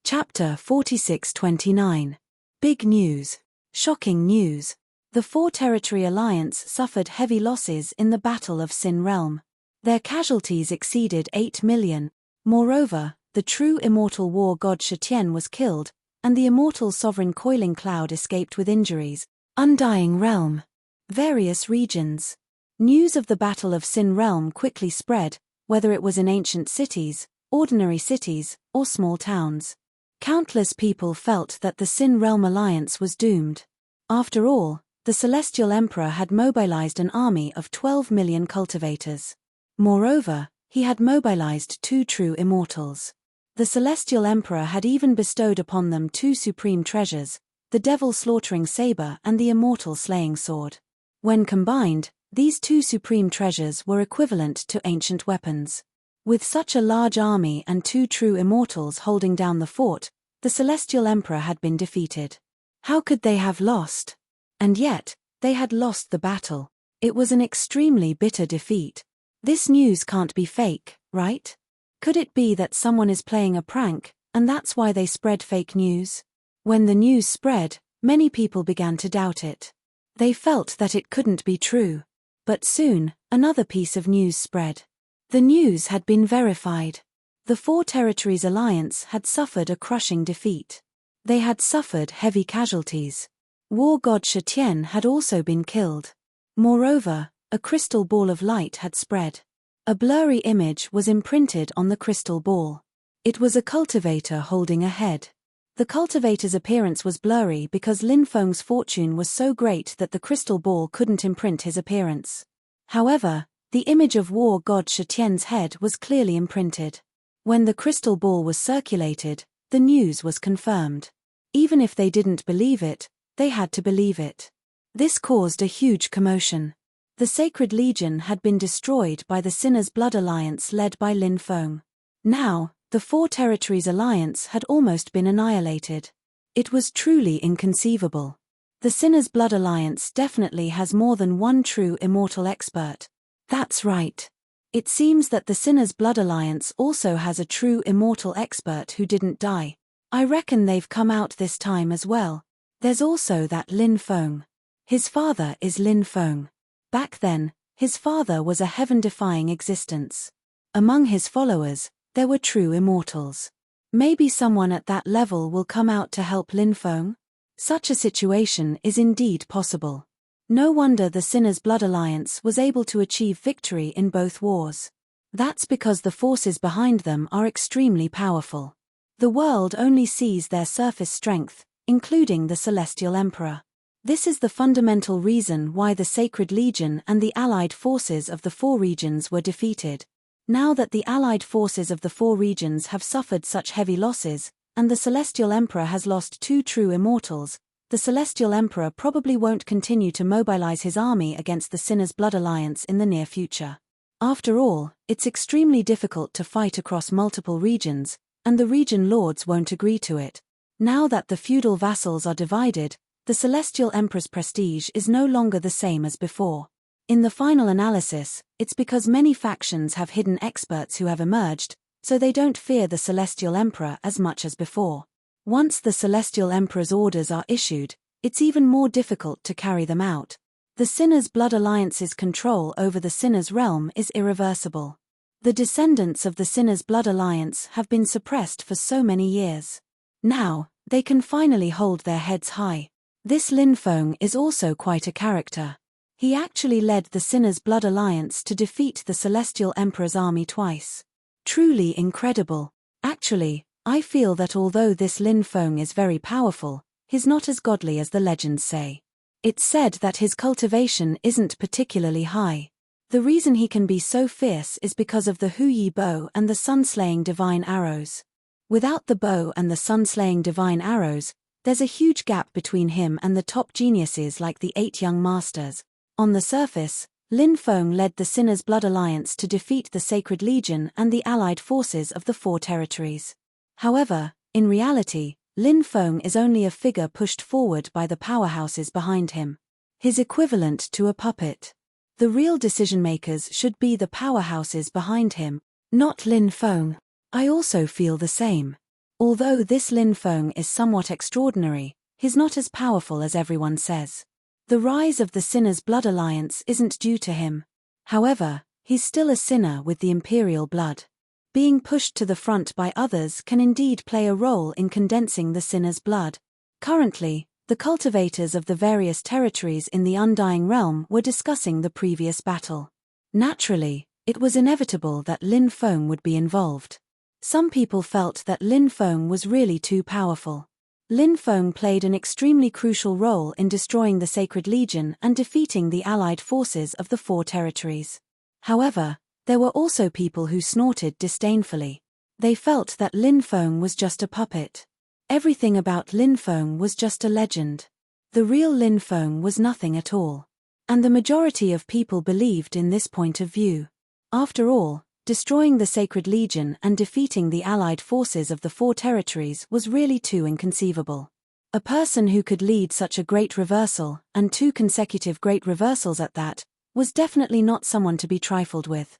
Chapter 46-29. Big news. Shocking news. The Four Territory Alliance suffered heavy losses in the Battle of Sin Realm. Their casualties exceeded 8 million. Moreover, the true immortal war god Shetian was killed, and the immortal sovereign Coiling Cloud escaped with injuries. Undying Realm. Various regions. News of the Battle of Sin Realm quickly spread, whether it was in ancient cities, ordinary cities, or small towns. Countless people felt that the Sin Realm Alliance was doomed. After all, the Celestial Emperor had mobilized an army of 12 million cultivators. Moreover, he had mobilized 2 true immortals. The Celestial Emperor had even bestowed upon them 2 supreme treasures, the Devil Slaughtering Saber and the Immortal Slaying Sword. When combined, these 2 supreme treasures were equivalent to ancient weapons. With such a large army and 2 true immortals holding down the fort, the Celestial Emperor had been defeated. How could they have lost? And yet, they had lost the battle. It was an extremely bitter defeat. This news can't be fake, right? Could it be that someone is playing a prank, and that's why they spread fake news? When the news spread, many people began to doubt it. They felt that it couldn't be true. But soon, another piece of news spread. The news had been verified. The The Four Territories Alliance had suffered a crushing defeat. They had suffered heavy casualties. War god Shetien had also been killed. Moreover, a crystal ball of light had spread. A blurry image was imprinted on the crystal ball. It was a cultivator holding a head. The cultivator's appearance was blurry because Lin Feng's fortune was so great that the crystal ball couldn't imprint his appearance. However, the image of war god Shetien's head was clearly imprinted. When the crystal ball was circulated, the news was confirmed. Even if they didn't believe it, they had to believe it. This caused a huge commotion. The Sacred Legion had been destroyed by the Sinner's Blood Alliance led by Lin Feng. Now, the Four Territories Alliance had almost been annihilated. It was truly inconceivable. The Sinner's Blood Alliance definitely has more than one true immortal expert. That's right. It seems that the Sinner's Blood Alliance also has a true immortal expert who didn't die. I reckon they've come out this time as well. There's also that Lin Feng. His father is Lin Feng. Back then, his father was a heaven-defying existence. Among his followers, there were true immortals. Maybe someone at that level will come out to help Lin Feng? Such a situation is indeed possible. No wonder the Sinner's Blood Alliance was able to achieve victory in both wars. That's because the forces behind them are extremely powerful. The world only sees their surface strength, including the Celestial Emperor. This is the fundamental reason why the Sacred Legion and the allied forces of the four regions were defeated. Now that the allied forces of the four regions have suffered such heavy losses, and the Celestial Emperor has lost two true immortals, the Celestial Emperor probably won't continue to mobilize his army against the Sinner's Blood Alliance in the near future. After all, it's extremely difficult to fight across multiple regions, and the region lords won't agree to it. Now that the feudal vassals are divided, the Celestial Emperor's prestige is no longer the same as before. In the final analysis, it's because many factions have hidden experts who have emerged, so they don't fear the Celestial Emperor as much as before. Once the Celestial Emperor's orders are issued, it's even more difficult to carry them out. The Sinner's Blood Alliance's control over the Sinner's realm is irreversible. The descendants of the Sinner's Blood Alliance have been suppressed for so many years. Now, they can finally hold their heads high. This Lin Feng is also quite a character. He actually led the Sinner's Blood Alliance to defeat the Celestial Emperor's army twice. Truly incredible. Actually, I feel that although this Lin Feng is very powerful, he's not as godly as the legends say. It's said that his cultivation isn't particularly high. The reason he can be so fierce is because of the Hu Yi bow and the sun-slaying divine arrows. Without the bow and the sun-slaying divine arrows, there's a huge gap between him and the top geniuses like the 8 young masters. On the surface, Lin Feng led the Sinner's Blood Alliance to defeat the Sacred Legion and the allied forces of the Four Territories. However, in reality, Lin Feng is only a figure pushed forward by the powerhouses behind him. His equivalent to a puppet. The real decision-makers should be the powerhouses behind him, not Lin Feng. I also feel the same. Although this Lin Feng is somewhat extraordinary, he's not as powerful as everyone says. The rise of the Sinner's Blood Alliance isn't due to him. However, he's still a sinner with the imperial blood. Being pushed to the front by others can indeed play a role in condensing the Sinner's blood. Currently, the cultivators of the various territories in the Undying Realm were discussing the previous battle. Naturally, it was inevitable that Lin Feng would be involved. Some people felt that Lin Feng was really too powerful. Lin Feng played an extremely crucial role in destroying the Sacred Legion and defeating the allied forces of the Four Territories. However, there were also people who snorted disdainfully. They felt that Lin Feng was just a puppet. Everything about Lin Feng was just a legend. The real Lin Feng was nothing at all. And the majority of people believed in this point of view. After all, destroying the Sacred Legion and defeating the allied forces of the Four Territories was really too inconceivable. A person who could lead such a great reversal, and 2 consecutive great reversals at that, was definitely not someone to be trifled with.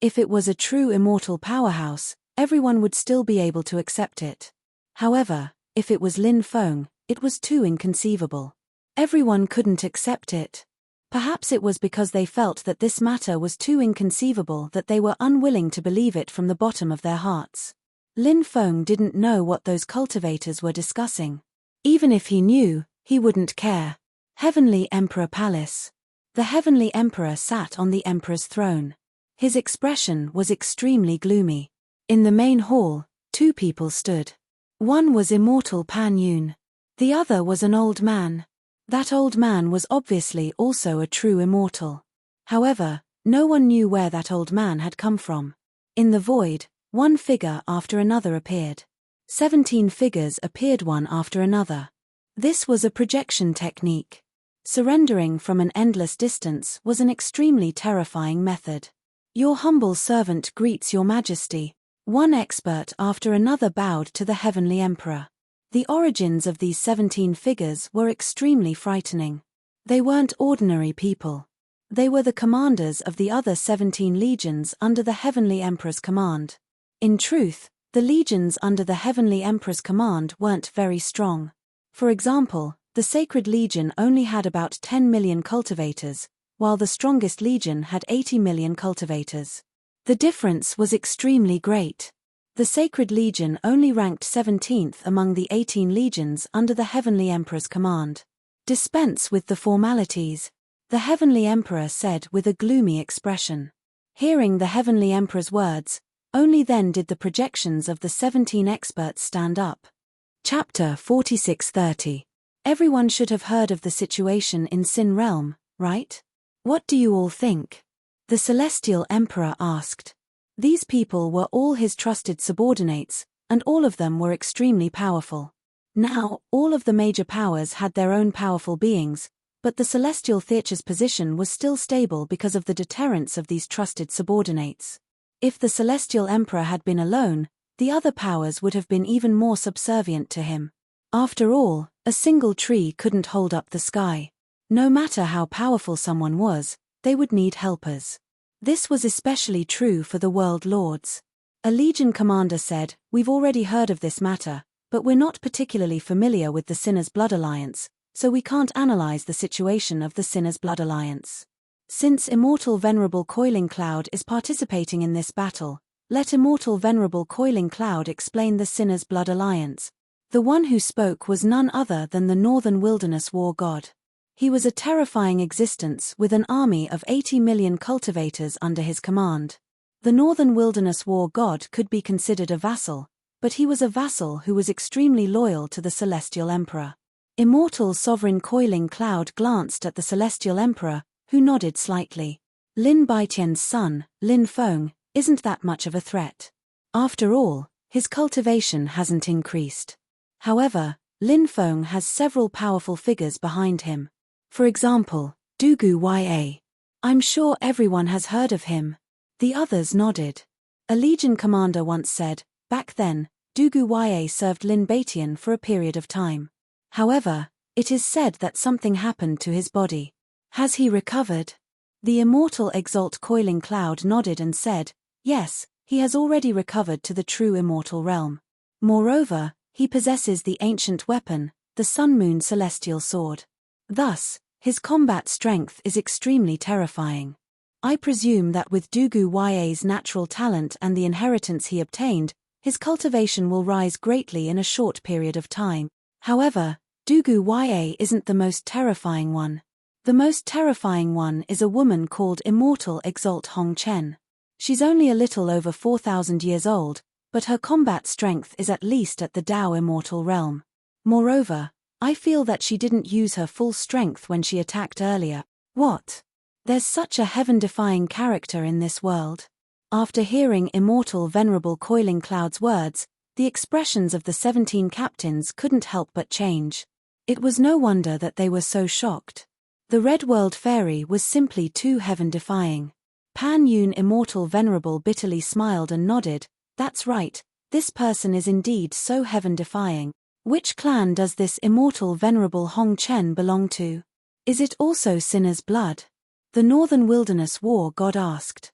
If it was a true immortal powerhouse, everyone would still be able to accept it. However, if it was Lin Feng, it was too inconceivable. Everyone couldn't accept it. Perhaps it was because they felt that this matter was too inconceivable that they were unwilling to believe it from the bottom of their hearts. Lin Feng didn't know what those cultivators were discussing. Even if he knew, he wouldn't care. Heavenly Emperor Palace. The Heavenly Emperor sat on the Emperor's throne. His expression was extremely gloomy. In the main hall, two people stood. One was immortal Pan Yun. The other was an old man. That old man was obviously also a true immortal. However, no one knew where that old man had come from. In the void, one figure after another appeared. 17 figures appeared one after another. This was a projection technique. Surrendering from an endless distance was an extremely terrifying method. Your humble servant greets your majesty. One expert after another bowed to the Heavenly Emperor. The origins of these 17 figures were extremely frightening. They weren't ordinary people. They were the commanders of the other 17 legions under the Heavenly Emperor's command. In truth, the legions under the Heavenly Emperor's command weren't very strong. For example, the Sacred Legion only had about 10 million cultivators, while the strongest legion had 80 million cultivators. The difference was extremely great. The Sacred Legion only ranked 17th among the 18 legions under the Heavenly Emperor's command. Dispense with the formalities, the Heavenly Emperor said with a gloomy expression. Hearing the Heavenly Emperor's words, only then did the projections of the 17 experts stand up. Chapter 4630. Everyone should have heard of the situation in Sin Realm, right? What do you all think? The Celestial Emperor asked. These people were all his trusted subordinates, and all of them were extremely powerful. Now, all of the major powers had their own powerful beings, but the Celestial Theater's position was still stable because of the deterrence of these trusted subordinates. If the Celestial Emperor had been alone, the other powers would have been even more subservient to him. After all, a single tree couldn't hold up the sky. No matter how powerful someone was, they would need helpers. This was especially true for the World Lords. A Legion commander said, "We've already heard of this matter, but we're not particularly familiar with the Sinner's Blood Alliance, so we can't analyze the situation of the Sinner's Blood Alliance. Since Immortal Venerable Coiling Cloud is participating in this battle, let Immortal Venerable Coiling Cloud explain the Sinner's Blood Alliance." The one who spoke was none other than the Northern Wilderness War God. He was a terrifying existence with an army of 80 million cultivators under his command. The Northern Wilderness War God could be considered a vassal, but he was a vassal who was extremely loyal to the Celestial Emperor. Immortal Sovereign Coiling Cloud glanced at the Celestial Emperor, who nodded slightly. Lin Baitian's son, Lin Feng, isn't that much of a threat. After all, his cultivation hasn't increased. However, Lin Feng has several powerful figures behind him. For example, Dugu Ya. I'm sure everyone has heard of him. The others nodded. A Legion commander once said, back then, Dugu Ya served Lin Baitian for a period of time. However, it is said that something happened to his body. Has he recovered? The immortal Exalt Coiling Cloud nodded and said, yes, he has already recovered to the true immortal realm. Moreover, he possesses the ancient weapon, the Sun Moon Celestial Sword. Thus, his combat strength is extremely terrifying. I presume that with Dugu Ya's natural talent and the inheritance he obtained, his cultivation will rise greatly in a short period of time. However, Dugu Ya isn't the most terrifying one. The most terrifying one is a woman called Immortal Exalt Hong Chen. She's only a little over 4,000 years old, but her combat strength is at least at the Tao Immortal realm. Moreover, I feel that she didn't use her full strength when she attacked earlier. What? There's such a heaven-defying character in this world. After hearing Immortal Venerable Coiling Cloud's words, the expressions of the 17 captains couldn't help but change. It was no wonder that they were so shocked. The Red World Fairy was simply too heaven-defying. Pan Yun Immortal Venerable bitterly smiled and nodded. That's right, this person is indeed so heaven-defying. Which clan does this Immortal Venerable Hong Chen belong to? Is it also Sinner's Blood? The Northern Wilderness War God asked.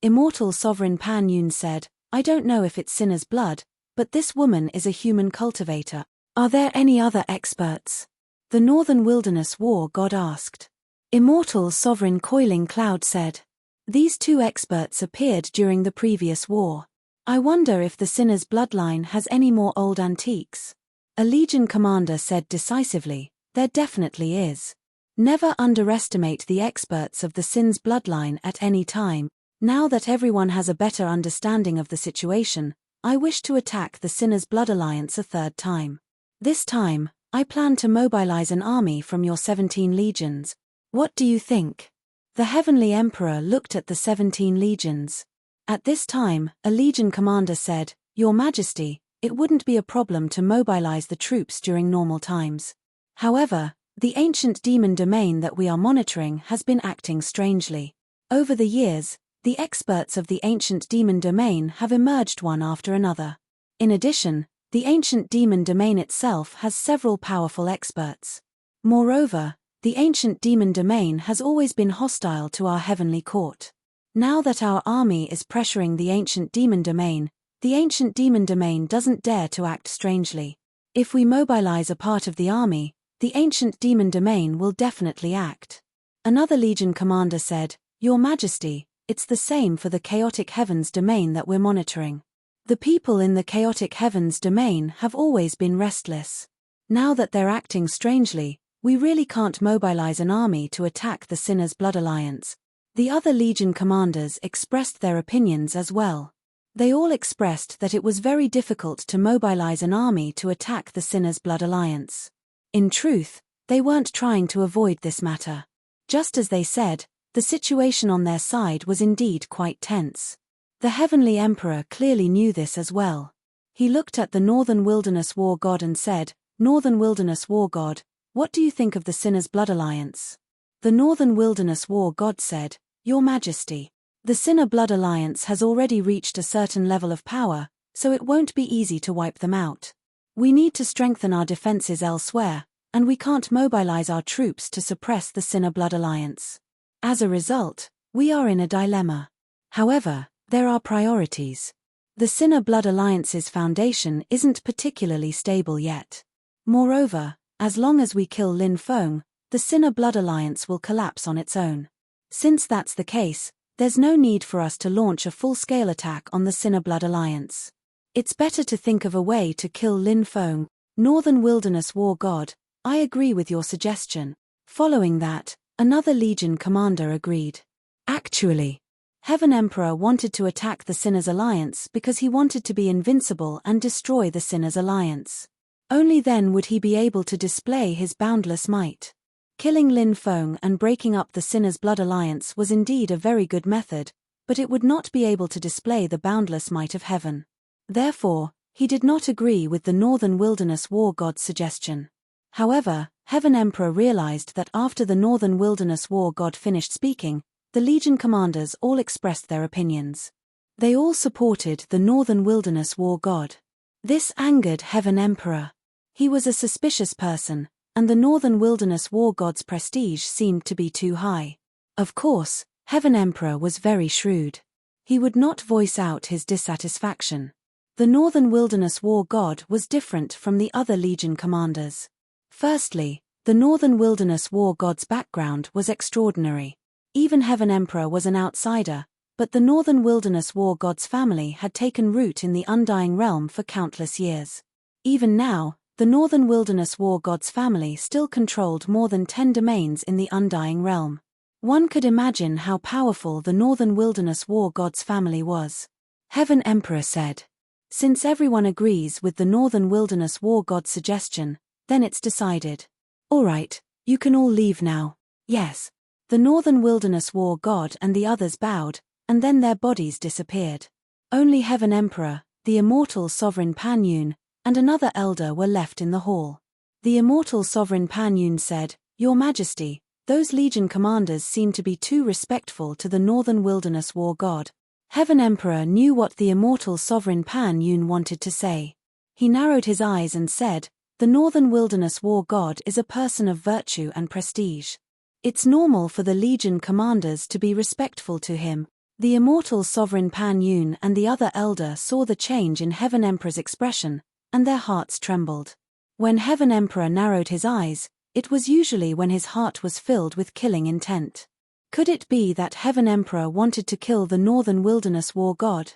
Immortal Sovereign Pan Yun said, I don't know if it's Sinner's Blood, but this woman is a human cultivator. Are there any other experts? The Northern Wilderness War God asked. Immortal Sovereign Coiling Cloud said. These two experts appeared during the previous war. I wonder if the sinner's bloodline has any more old antiques. A Legion commander said decisively, there definitely is. Never underestimate the experts of the sin's bloodline at any time. Now that everyone has a better understanding of the situation, I wish to attack the sinner's blood alliance a third time. This time, I plan to mobilize an army from your 17 legions. What do you think? The Heavenly Emperor looked at the 17 legions. At this time, a Legion commander said, Your Majesty, it wouldn't be a problem to mobilize the troops during normal times. However, the ancient demon domain that we are monitoring has been acting strangely. Over the years, the experts of the ancient demon domain have emerged one after another. In addition, the ancient demon domain itself has several powerful experts. Moreover, the ancient demon domain has always been hostile to our heavenly court. Now that our army is pressuring the ancient demon domain doesn't dare to act strangely. If we mobilize a part of the army, the ancient demon domain will definitely act. Another Legion commander said, Your Majesty, it's the same for the chaotic heavens domain that we're monitoring. The people in the chaotic heavens domain have always been restless. Now that they're acting strangely, we really can't mobilize an army to attack the Sinner's Blood Alliance. The other Legion commanders expressed their opinions as well. They all expressed that it was very difficult to mobilize an army to attack the Sinner's Blood Alliance. In truth, they weren't trying to avoid this matter. Just as they said, the situation on their side was indeed quite tense. The Heavenly Emperor clearly knew this as well. He looked at the Northern Wilderness War God and said, Northern Wilderness War God, what do you think of the Sinner's Blood Alliance? The Northern Wilderness War God said, Your Majesty, the Sinner Blood Alliance has already reached a certain level of power, so it won't be easy to wipe them out. We need to strengthen our defenses elsewhere, and we can't mobilize our troops to suppress the Sinner Blood Alliance. As a result, we are in a dilemma. However, there are priorities. The Sinner Blood Alliance's foundation isn't particularly stable yet. Moreover, as long as we kill Lin Feng, the Sinner Blood Alliance will collapse on its own. Since that's the case, there's no need for us to launch a full-scale attack on the Sinner Blood Alliance. It's better to think of a way to kill Lin Feng. Northern Wilderness War God, I agree with your suggestion. Following that, another Legion commander agreed. Actually, Heaven Emperor wanted to attack the Sinner's Alliance because he wanted to be invincible and destroy the Sinner's Alliance. Only then would he be able to display his boundless might. Killing Lin Feng and breaking up the Sinner's Blood Alliance was indeed a very good method, but it would not be able to display the boundless might of heaven. Therefore, he did not agree with the Northern Wilderness War God's suggestion. However, Heaven Emperor realized that after the Northern Wilderness War God finished speaking, the Legion commanders all expressed their opinions. They all supported the Northern Wilderness War God. This angered Heaven Emperor. He was a suspicious person, and the Northern Wilderness War God's prestige seemed to be too high. Of course, Heaven Emperor was very shrewd. He would not voice out his dissatisfaction. The Northern Wilderness War God was different from the other Legion commanders. Firstly, the Northern Wilderness War God's background was extraordinary. Even Heaven Emperor was an outsider, but the Northern Wilderness War God's family had taken root in the Undying Realm for countless years. Even now, the Northern Wilderness War God's family still controlled more than 10 domains in the Undying Realm. One could imagine how powerful the Northern Wilderness War God's family was. Heaven Emperor said, Since everyone agrees with the Northern Wilderness War God's suggestion, then it's decided. Alright, you can all leave now. Yes. The Northern Wilderness War God and the others bowed, and then their bodies disappeared. Only Heaven Emperor, the immortal Sovereign Pan Yun, and another elder were left in the hall. The immortal Sovereign Pan Yun said, Your Majesty, those Legion commanders seem to be too respectful to the Northern Wilderness War God. Heaven Emperor knew what the immortal Sovereign Pan Yun wanted to say. He narrowed his eyes and said, The Northern Wilderness War God is a person of virtue and prestige. It's normal for the Legion commanders to be respectful to him. The immortal Sovereign Pan Yun and the other elder saw the change in Heaven Emperor's expression, and their hearts trembled. When Heaven Emperor narrowed his eyes, It was usually when his heart was filled with killing intent. Could it be that Heaven Emperor wanted to kill the Northern Wilderness War god?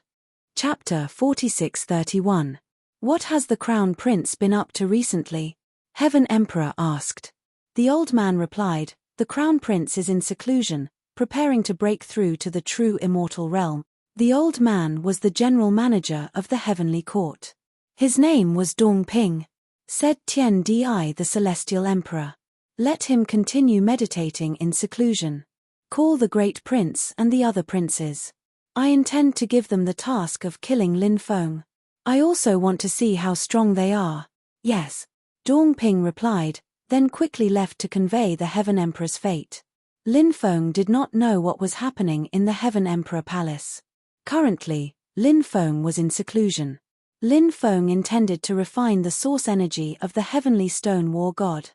Chapter 46:31. What has the Crown Prince been up to recently? Heaven Emperor asked. The old man replied, the Crown Prince is in seclusion, preparing to break through to the true immortal realm. The old man was the general manager of the heavenly court. His name was Dong Ping. Said Tian Di, the celestial emperor. Let him continue meditating in seclusion. Call the great prince and the other princes. I intend to give them the task of killing Lin Feng. I also want to see how strong they are. Yes. Dong Ping replied, then quickly left to convey the Heaven Emperor's fate. Lin Feng did not know what was happening in the Heaven Emperor Palace. Currently, Lin Feng was in seclusion. Lin Feng intended to refine the source energy of the heavenly stone war god.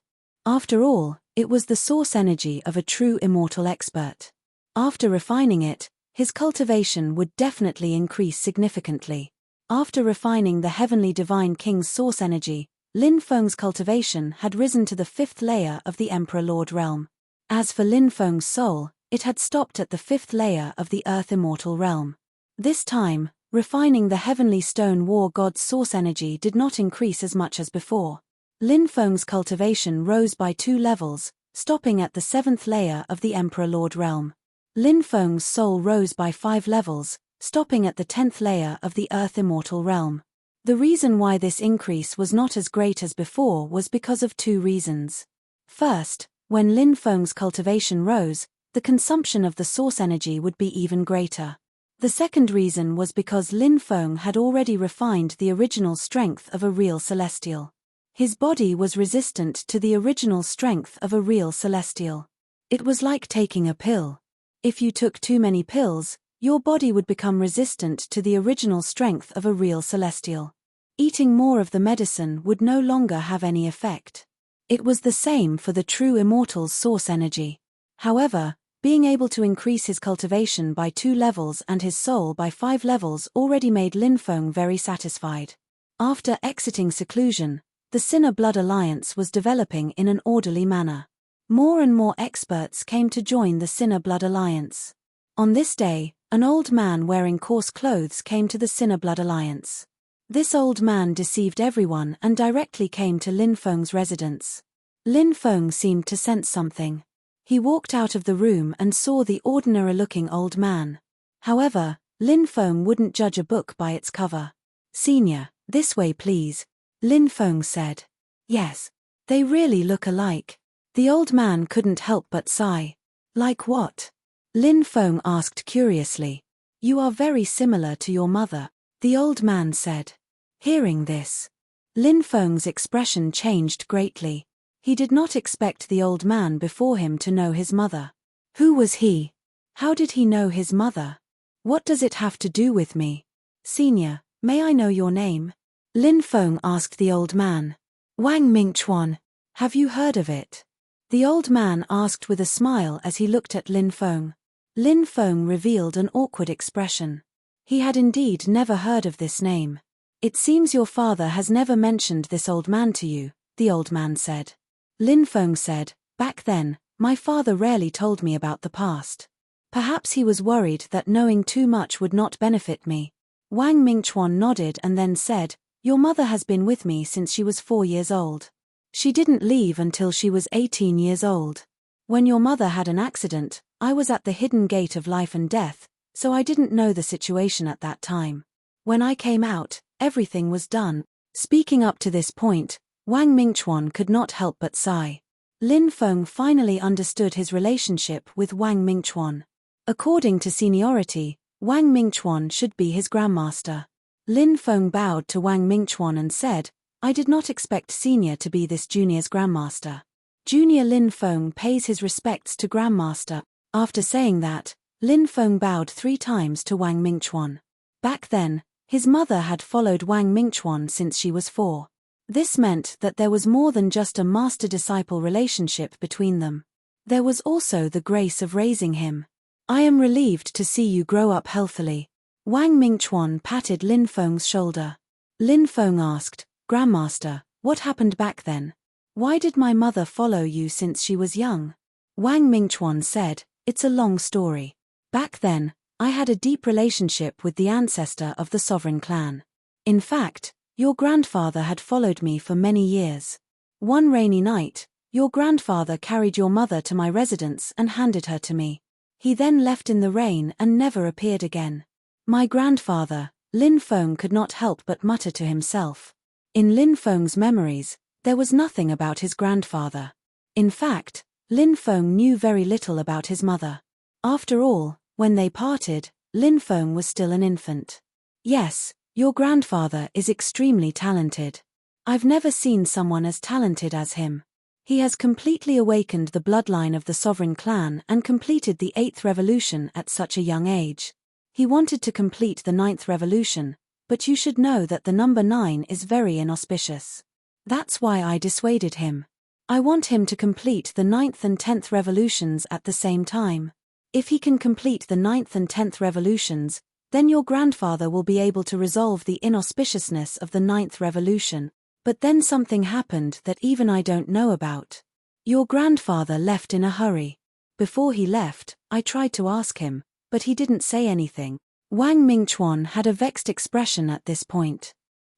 After all, it was the source energy of a true immortal expert. After refining it, his cultivation would definitely increase significantly. After refining the heavenly divine king's source energy, Lin Feng's cultivation had risen to the 5th layer of the Emperor Lord realm. As for Lin Feng's soul, it had stopped at the 5th layer of the Earth Immortal realm. This time, refining the heavenly stone war god's source energy did not increase as much as before. Lin Feng's cultivation rose by 2 levels, stopping at the 7th layer of the Emperor Lord realm. Lin Feng's soul rose by 5 levels, stopping at the 10th layer of the Earth Immortal realm. The reason why this increase was not as great as before was because of 2 reasons. First, when Lin Feng's cultivation rose, the consumption of the source energy would be even greater. The second reason was because Lin Feng had already refined the original strength of a real celestial. His body was resistant to the original strength of a real celestial. It was like taking a pill. If you took too many pills, your body would become resistant to the original strength of a real celestial. Eating more of the medicine would no longer have any effect. It was the same for the true immortal's source energy. However, being able to increase his cultivation by 2 levels and his soul by 5 levels already made Lin Feng very satisfied. After exiting seclusion, the Sinner Blood Alliance was developing in an orderly manner. More and more experts came to join the Sinner Blood Alliance. On this day, an old man wearing coarse clothes came to the Sinner Blood Alliance. This old man deceived everyone and directly came to Lin Feng's residence. Lin Feng seemed to sense something. He walked out of the room and saw the ordinary-looking old man. However, Lin Feng wouldn't judge a book by its cover. "Senior, this way please," Lin Feng said. "Yes. They really look alike." The old man couldn't help but sigh. "Like what?" Lin Feng asked curiously. "You are very similar to your mother," the old man said. Hearing this, Lin Feng's expression changed greatly. He did not expect the old man before him to know his mother. Who was he? How did he know his mother? What does it have to do with me? "Senior, may I know your name?" Lin Feng asked the old man. "Wang Mingchuan. Have you heard of it?" The old man asked with a smile as he looked at Lin Feng. Lin Feng revealed an awkward expression. He had indeed never heard of this name. "It seems your father has never mentioned this old man to you," the old man said. Lin Feng said, "Back then, my father rarely told me about the past. Perhaps he was worried that knowing too much would not benefit me." Wang Mingchuan nodded and then said, "Your mother has been with me since she was 4 years old. She didn't leave until she was 18 years old. When your mother had an accident, I was at the hidden gate of life and death, so I didn't know the situation at that time. When I came out, everything was done." Speaking up to this point, Wang Mingchuan could not help but sigh. Lin Feng finally understood his relationship with Wang Mingchuan. According to seniority, Wang Mingchuan should be his grandmaster. Lin Feng bowed to Wang Mingchuan and said, "I did not expect senior to be this junior's grandmaster." Junior Lin Feng pays his respects to grandmaster. After saying that, Lin Feng bowed 3 times to Wang Mingchuan. Back then, his mother had followed Wang Mingchuan since she was 4. This meant that there was more than just a master-disciple relationship between them. There was also the grace of raising him. "I am relieved to see you grow up healthily." Wang Mingchuan patted Lin Feng's shoulder. Lin Feng asked, "Grandmaster, what happened back then?" Why did my mother follow you since she was young? Wang Mingchuan said, it's a long story. Back then, I had a deep relationship with the ancestor of the sovereign clan. In fact, your grandfather had followed me for many years. One rainy night, your grandfather carried your mother to my residence and handed her to me. He then left in the rain and never appeared again. My grandfather, Lin Feng, could not help but mutter to himself. In Lin Feng's memories, there was nothing about his grandfather. In fact, Lin Feng knew very little about his mother. After all, when they parted, Lin Feng was still an infant. Yes, your grandfather is extremely talented. I've never seen someone as talented as him. He has completely awakened the bloodline of the sovereign clan and completed the 8th revolution at such a young age. He wanted to complete the 9th revolution, but you should know that the number 9 is very inauspicious. That's why I dissuaded him. I want him to complete the 9th and 10th revolutions at the same time. If he can complete the 9th and 10th revolutions, then your grandfather will be able to resolve the inauspiciousness of the 9th revolution. But then something happened that even I don't know about. Your grandfather left in a hurry. Before he left, I tried to ask him, but he didn't say anything. Wang Mingchuan had a vexed expression at this point.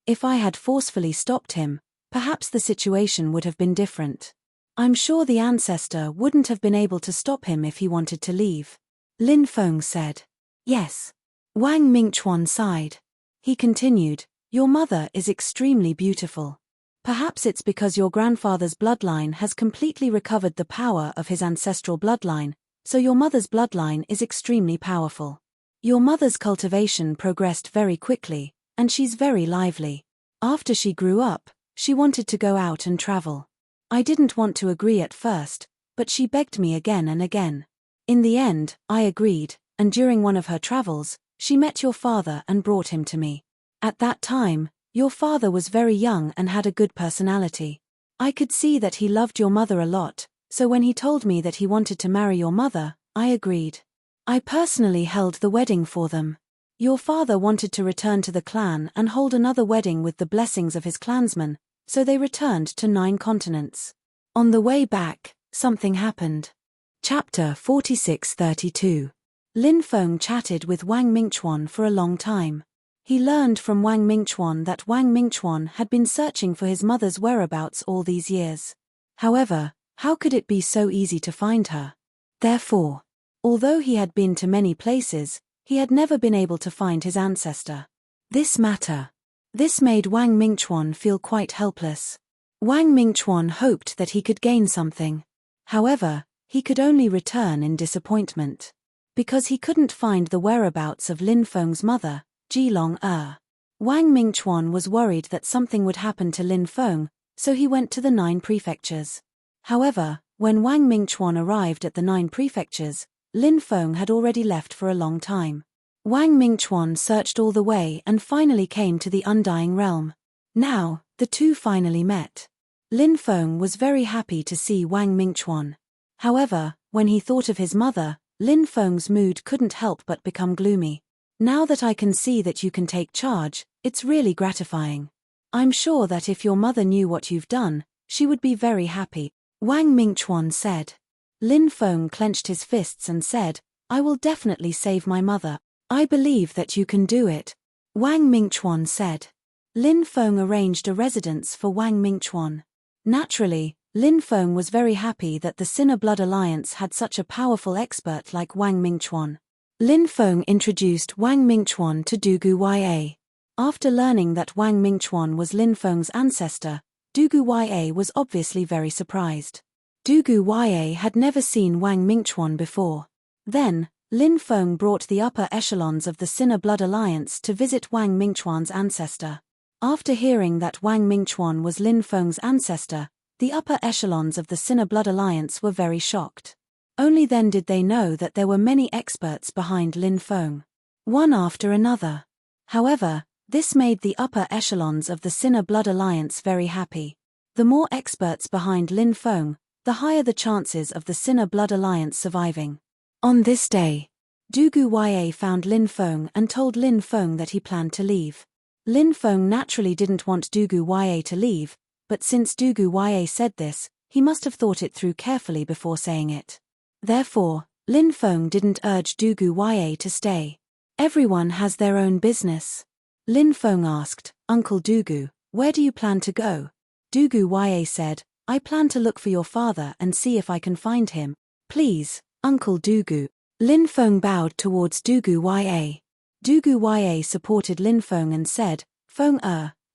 If I had forcefully stopped him, perhaps the situation would have been different. I'm sure the ancestor wouldn't have been able to stop him if he wanted to leave. Lin Feng said. Yes. Wang Mingchuan sighed. He continued, your mother is extremely beautiful. Perhaps it's because your grandfather's bloodline has completely recovered the power of his ancestral bloodline, so your mother's bloodline is extremely powerful. Your mother's cultivation progressed very quickly, and she's very lively. After she grew up, she wanted to go out and travel. I didn't want to agree at first, but she begged me again and again. In the end, I agreed, and during one of her travels, she met your father and brought him to me. At that time, your father was very young and had a good personality. I could see that he loved your mother a lot, so when he told me that he wanted to marry your mother, I agreed. I personally held the wedding for them. Your father wanted to return to the clan and hold another wedding with the blessings of his clansmen, so they returned to 9 continents. On the way back, something happened. Chapter 4632. Lin Feng chatted with Wang Mingchuan for a long time. He learned from Wang Mingchuan that Wang Mingchuan had been searching for his mother's whereabouts all these years. However, how could it be so easy to find her? Therefore, although he had been to many places, he had never been able to find his ancestor. This made Wang Mingchuan feel quite helpless. Wang Mingchuan hoped that he could gain something. However, he could only return in disappointment. Because he couldn't find the whereabouts of Lin Feng's mother, Jilong. Wang Mingchuan was worried that something would happen to Lin Feng, so he went to the 9 prefectures. However, when Wang Mingchuan arrived at the 9 prefectures, Lin Feng had already left for a long time. Wang Mingchuan searched all the way and finally came to the Undying Realm. Now, the two finally met. Lin Feng was very happy to see Wang Mingchuan. However, when he thought of his mother, Lin Feng's mood couldn't help but become gloomy. Now that I can see that you can take charge, it's really gratifying. I'm sure that if your mother knew what you've done, she would be very happy, Wang Mingchuan said. Lin Feng clenched his fists and said, I will definitely save my mother. I believe that you can do it, Wang Mingchuan said. Lin Feng arranged a residence for Wang Mingchuan. Naturally, Lin Feng was very happy that the Sinner Blood Alliance had such a powerful expert like Wang Mingchuan. Lin Feng introduced Wang Mingchuan to Dugu Ya. After learning that Wang Mingchuan was Lin Feng's ancestor, Dugu Ya was obviously very surprised. Dugu Ya had never seen Wang Mingchuan before. Then, Lin Feng brought the upper echelons of the Sinner Blood Alliance to visit Wang Mingchuan's ancestor. After hearing that Wang Mingchuan was Lin Feng's ancestor, the upper echelons of the Sinner Blood Alliance were very shocked. Only then did they know that there were many experts behind Lin Feng. One after another. However, this made the upper echelons of the Sinner Blood Alliance very happy. The more experts behind Lin Feng, the higher the chances of the Sinner Blood Alliance surviving. On this day, Dugu Ya found Lin Feng and told Lin Feng that he planned to leave. Lin Feng naturally didn't want Dugu Ya to leave, but since Dugu Ye said this, he must have thought it through carefully before saying it. Therefore, Lin Feng didn't urge Dugu Ye to stay. Everyone has their own business. Lin Feng asked, Uncle Dugu, where do you plan to go? Dugu Ye said, I plan to look for your father and see if I can find him. Please, Uncle Dugu. Lin Feng bowed towards Dugu Ye. Dugu Ye supported Lin Feng and said, Feng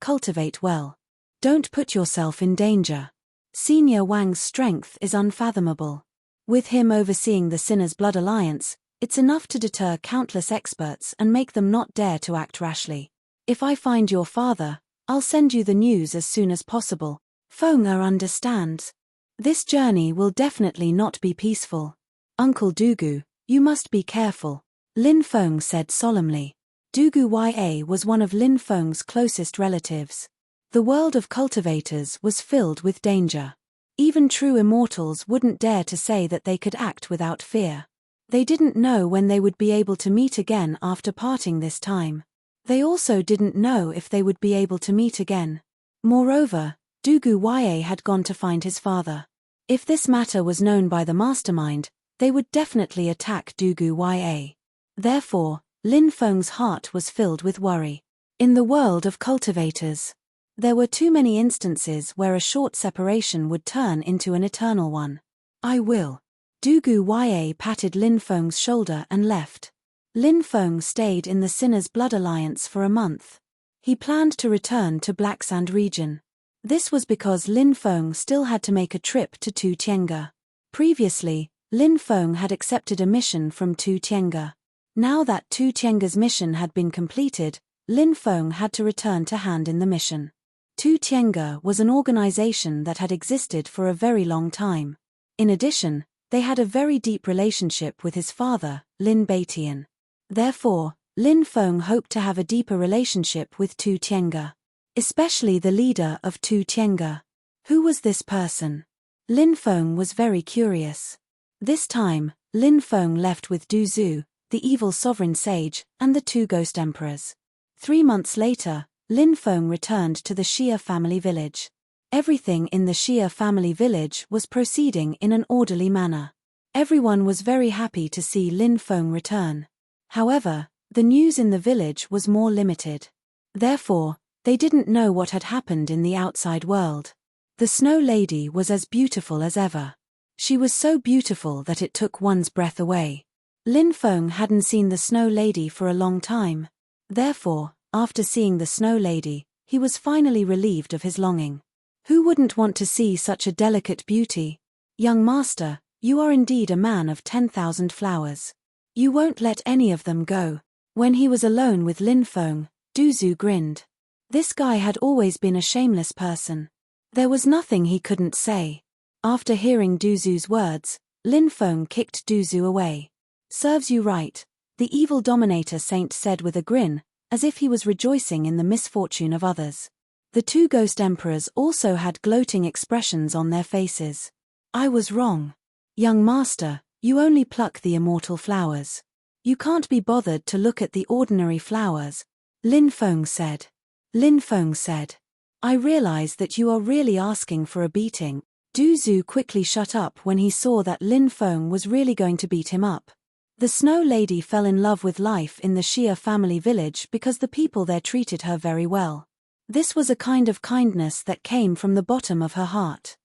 cultivate well. Don't put yourself in danger. Senior Wang's strength is unfathomable. With him overseeing the Sinner's Blood Alliance, it's enough to deter countless experts and make them not dare to act rashly. If I find your father, I'll send you the news as soon as possible. Feng understands. This journey will definitely not be peaceful. Uncle Dugu, you must be careful. Lin Feng said solemnly. Dugu Ye was one of Lin Feng's closest relatives. The world of cultivators was filled with danger. Even true immortals wouldn't dare to say that they could act without fear. They didn't know when they would be able to meet again after parting this time. They also didn't know if they would be able to meet again. Moreover, Dugu Ye had gone to find his father. If this matter was known by the mastermind, they would definitely attack Dugu Ye. Therefore, Lin Feng's heart was filled with worry. In the world of cultivators, there were too many instances where a short separation would turn into an eternal one. I will. Dugu Ye patted Lin Feng's shoulder and left. Lin Feng stayed in the Sinner's Blood Alliance for a month. He planned to return to Black Sand region. This was because Lin Feng still had to make a trip to Tu Tiange. Previously, Lin Feng had accepted a mission from Tu Tiange. Now that Tu Tiange's mission had been completed, Lin Feng had to return to hand in the mission. Tu Tiange was an organization that had existed for a very long time. In addition, they had a very deep relationship with his father, Lin Baitian. Therefore, Lin Feng hoped to have a deeper relationship with Tu Tiange. Especially the leader of Tu Tiange. Who was this person? Lin Feng was very curious. This time, Lin Feng left with Du Zhu, the evil sovereign sage, and the two ghost emperors. 3 months later, Lin Feng returned to the Xia family village. Everything in the Xia family village was proceeding in an orderly manner. Everyone was very happy to see Lin Feng return. However, the news in the village was more limited. Therefore, they didn't know what had happened in the outside world. The Snow Lady was as beautiful as ever. She was so beautiful that it took one's breath away. Lin Feng hadn't seen the Snow Lady for a long time. Therefore, after seeing the Snow Lady, he was finally relieved of his longing. Who wouldn't want to see such a delicate beauty? Young master, you are indeed a man of 10,000 flowers. You won't let any of them go. When he was alone with Lin Feng, Du Zhu grinned. This guy had always been a shameless person. There was nothing he couldn't say. After hearing Du Zhu's words, Lin Feng kicked Du Zhu away. Serves you right, the evil dominator saint said with a grin, as if he was rejoicing in the misfortune of others. The two ghost emperors also had gloating expressions on their faces. I was wrong. Young master, you only pluck the immortal flowers. You can't be bothered to look at the ordinary flowers, Lin Feng said. Lin Feng said. I realize that you are really asking for a beating. Du Zhu quickly shut up when he saw that Lin Feng was really going to beat him up. The Snow Lady fell in love with life in the Xia family village because the people there treated her very well. This was a kind of kindness that came from the bottom of her heart.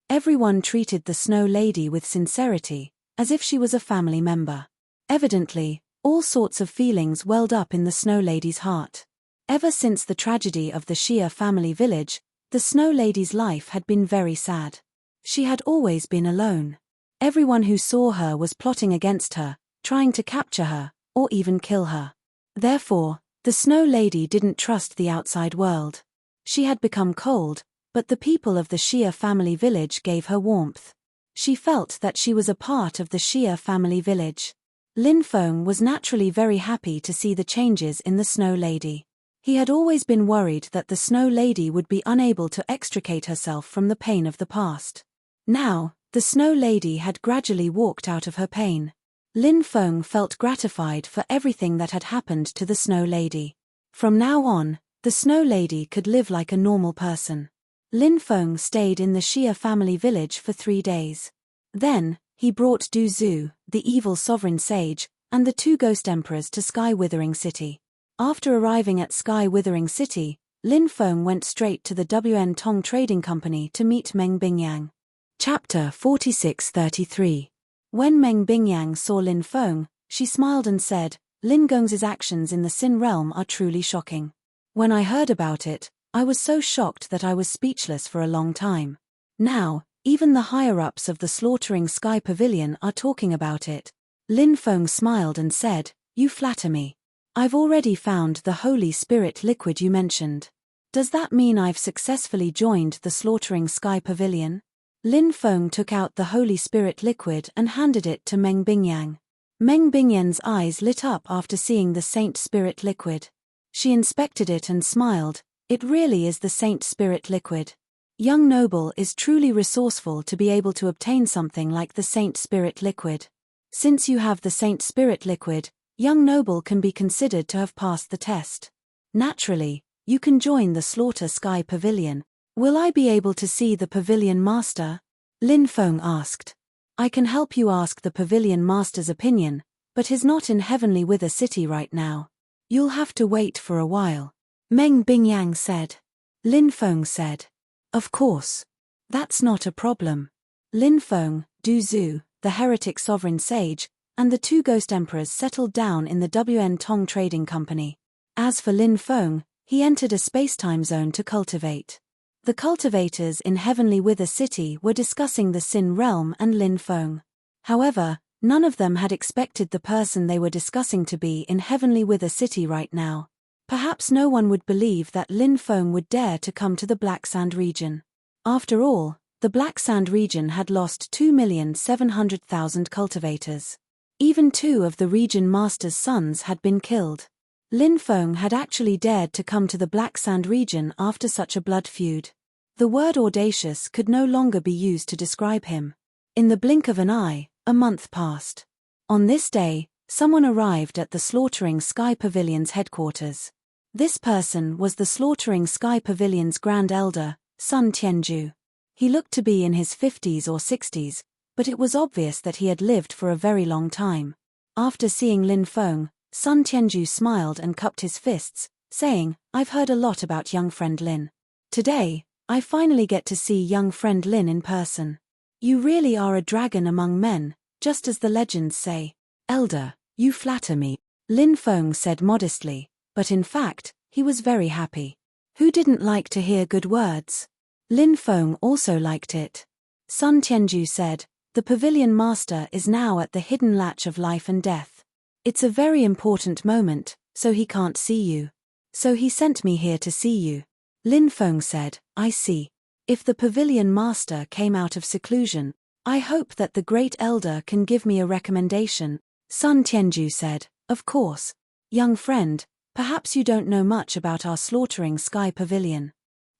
Everyone treated the Snow Lady with sincerity, as if she was a family member. Evidently, all sorts of feelings welled up in the Snow Lady's heart. Ever since the tragedy of the Xia family village, the Snow Lady's life had been very sad. She had always been alone. Everyone who saw her was plotting against her, trying to capture her, or even kill her. Therefore, the Snow Lady didn't trust the outside world. She had become cold, but the people of the Xia family village gave her warmth. She felt that she was a part of the Xia family village. Lin Feng was naturally very happy to see the changes in the Snow Lady. He had always been worried that the Snow Lady would be unable to extricate herself from the pain of the past. Now, the Snow Lady had gradually walked out of her pain. Lin Feng felt gratified for everything that had happened to the Snow Lady. From now on, the Snow Lady could live like a normal person. Lin Feng stayed in the Xia family village for 3 days. Then, he brought Du Zhu, the evil sovereign sage, and the 2 ghost emperors to Sky Withering City. After arriving at Sky Withering City, Lin Feng went straight to the WN Tong Trading Company to meet Meng Bingyang. Chapter 4633. When Meng Bingyang saw Lin Feng, she smiled and said, "Lin Gong's actions in the Sin realm are truly shocking. When I heard about it, I was so shocked that I was speechless for a long time. Now, even the higher-ups of the Slaughtering Sky Pavilion are talking about it." Lin Feng smiled and said, "You flatter me. I've already found the Holy Spirit liquid you mentioned. Does that mean I've successfully joined the Slaughtering Sky Pavilion?" Lin Feng took out the Holy Spirit liquid and handed it to Meng Bingyang. Meng Bingyang's eyes lit up after seeing the Saint Spirit liquid. She inspected it and smiled. It really is the Saint Spirit liquid. Young noble is truly resourceful to be able to obtain something like the Saint Spirit liquid. Since you have the Saint Spirit liquid, young noble can be considered to have passed the test. Naturally, you can join the Slaughter Sky Pavilion. Will I be able to see the Pavilion Master? Lin Feng asked. I can help you ask the Pavilion Master's opinion, but he's not in Heavenly Wither City right now. You'll have to wait for a while. Meng Bingyang said. Lin Feng said. Of course. That's not a problem. Lin Feng, Du Zhu, the heretic sovereign sage, and the 2 ghost emperors settled down in the WN Tong Trading Company. As for Lin Feng, he entered a space-time zone to cultivate. The cultivators in Heavenly Wither City were discussing the Sin realm and Lin Feng. However, none of them had expected the person they were discussing to be in Heavenly Wither City right now. Perhaps no one would believe that Lin Feng would dare to come to the Black Sand region. After all, the Black Sand region had lost 2,700,000 cultivators. Even 2 of the region master's sons had been killed. Lin Feng had actually dared to come to the Black Sand region after such a blood feud. The word audacious could no longer be used to describe him. In the blink of an eye, a month passed. On this day, someone arrived at the Slaughtering Sky Pavilion's headquarters. This person was the Slaughtering Sky Pavilion's Grand Elder, Sun Tianju. He looked to be in his 50s or 60s, but it was obvious that he had lived for a very long time. After seeing Lin Feng, Sun Tianju smiled and cupped his fists, saying, "I've heard a lot about young friend Lin. Today, I finally get to see young friend Lin in person. You really are a dragon among men, just as the legends say." "Elder, you flatter me," Lin Feng said modestly, but in fact, he was very happy. Who didn't like to hear good words? Lin Feng also liked it. Sun Tianju said, "The Pavilion Master is now at the hidden latch of life and death. It's a very important moment, so he can't see you. So he sent me here to see you." Lin Feng said, "I see. If the Pavilion Master came out of seclusion, I hope that the Great Elder can give me a recommendation." Sun Tianju said, "Of course. Young friend, perhaps you don't know much about our Slaughtering Sky Pavilion.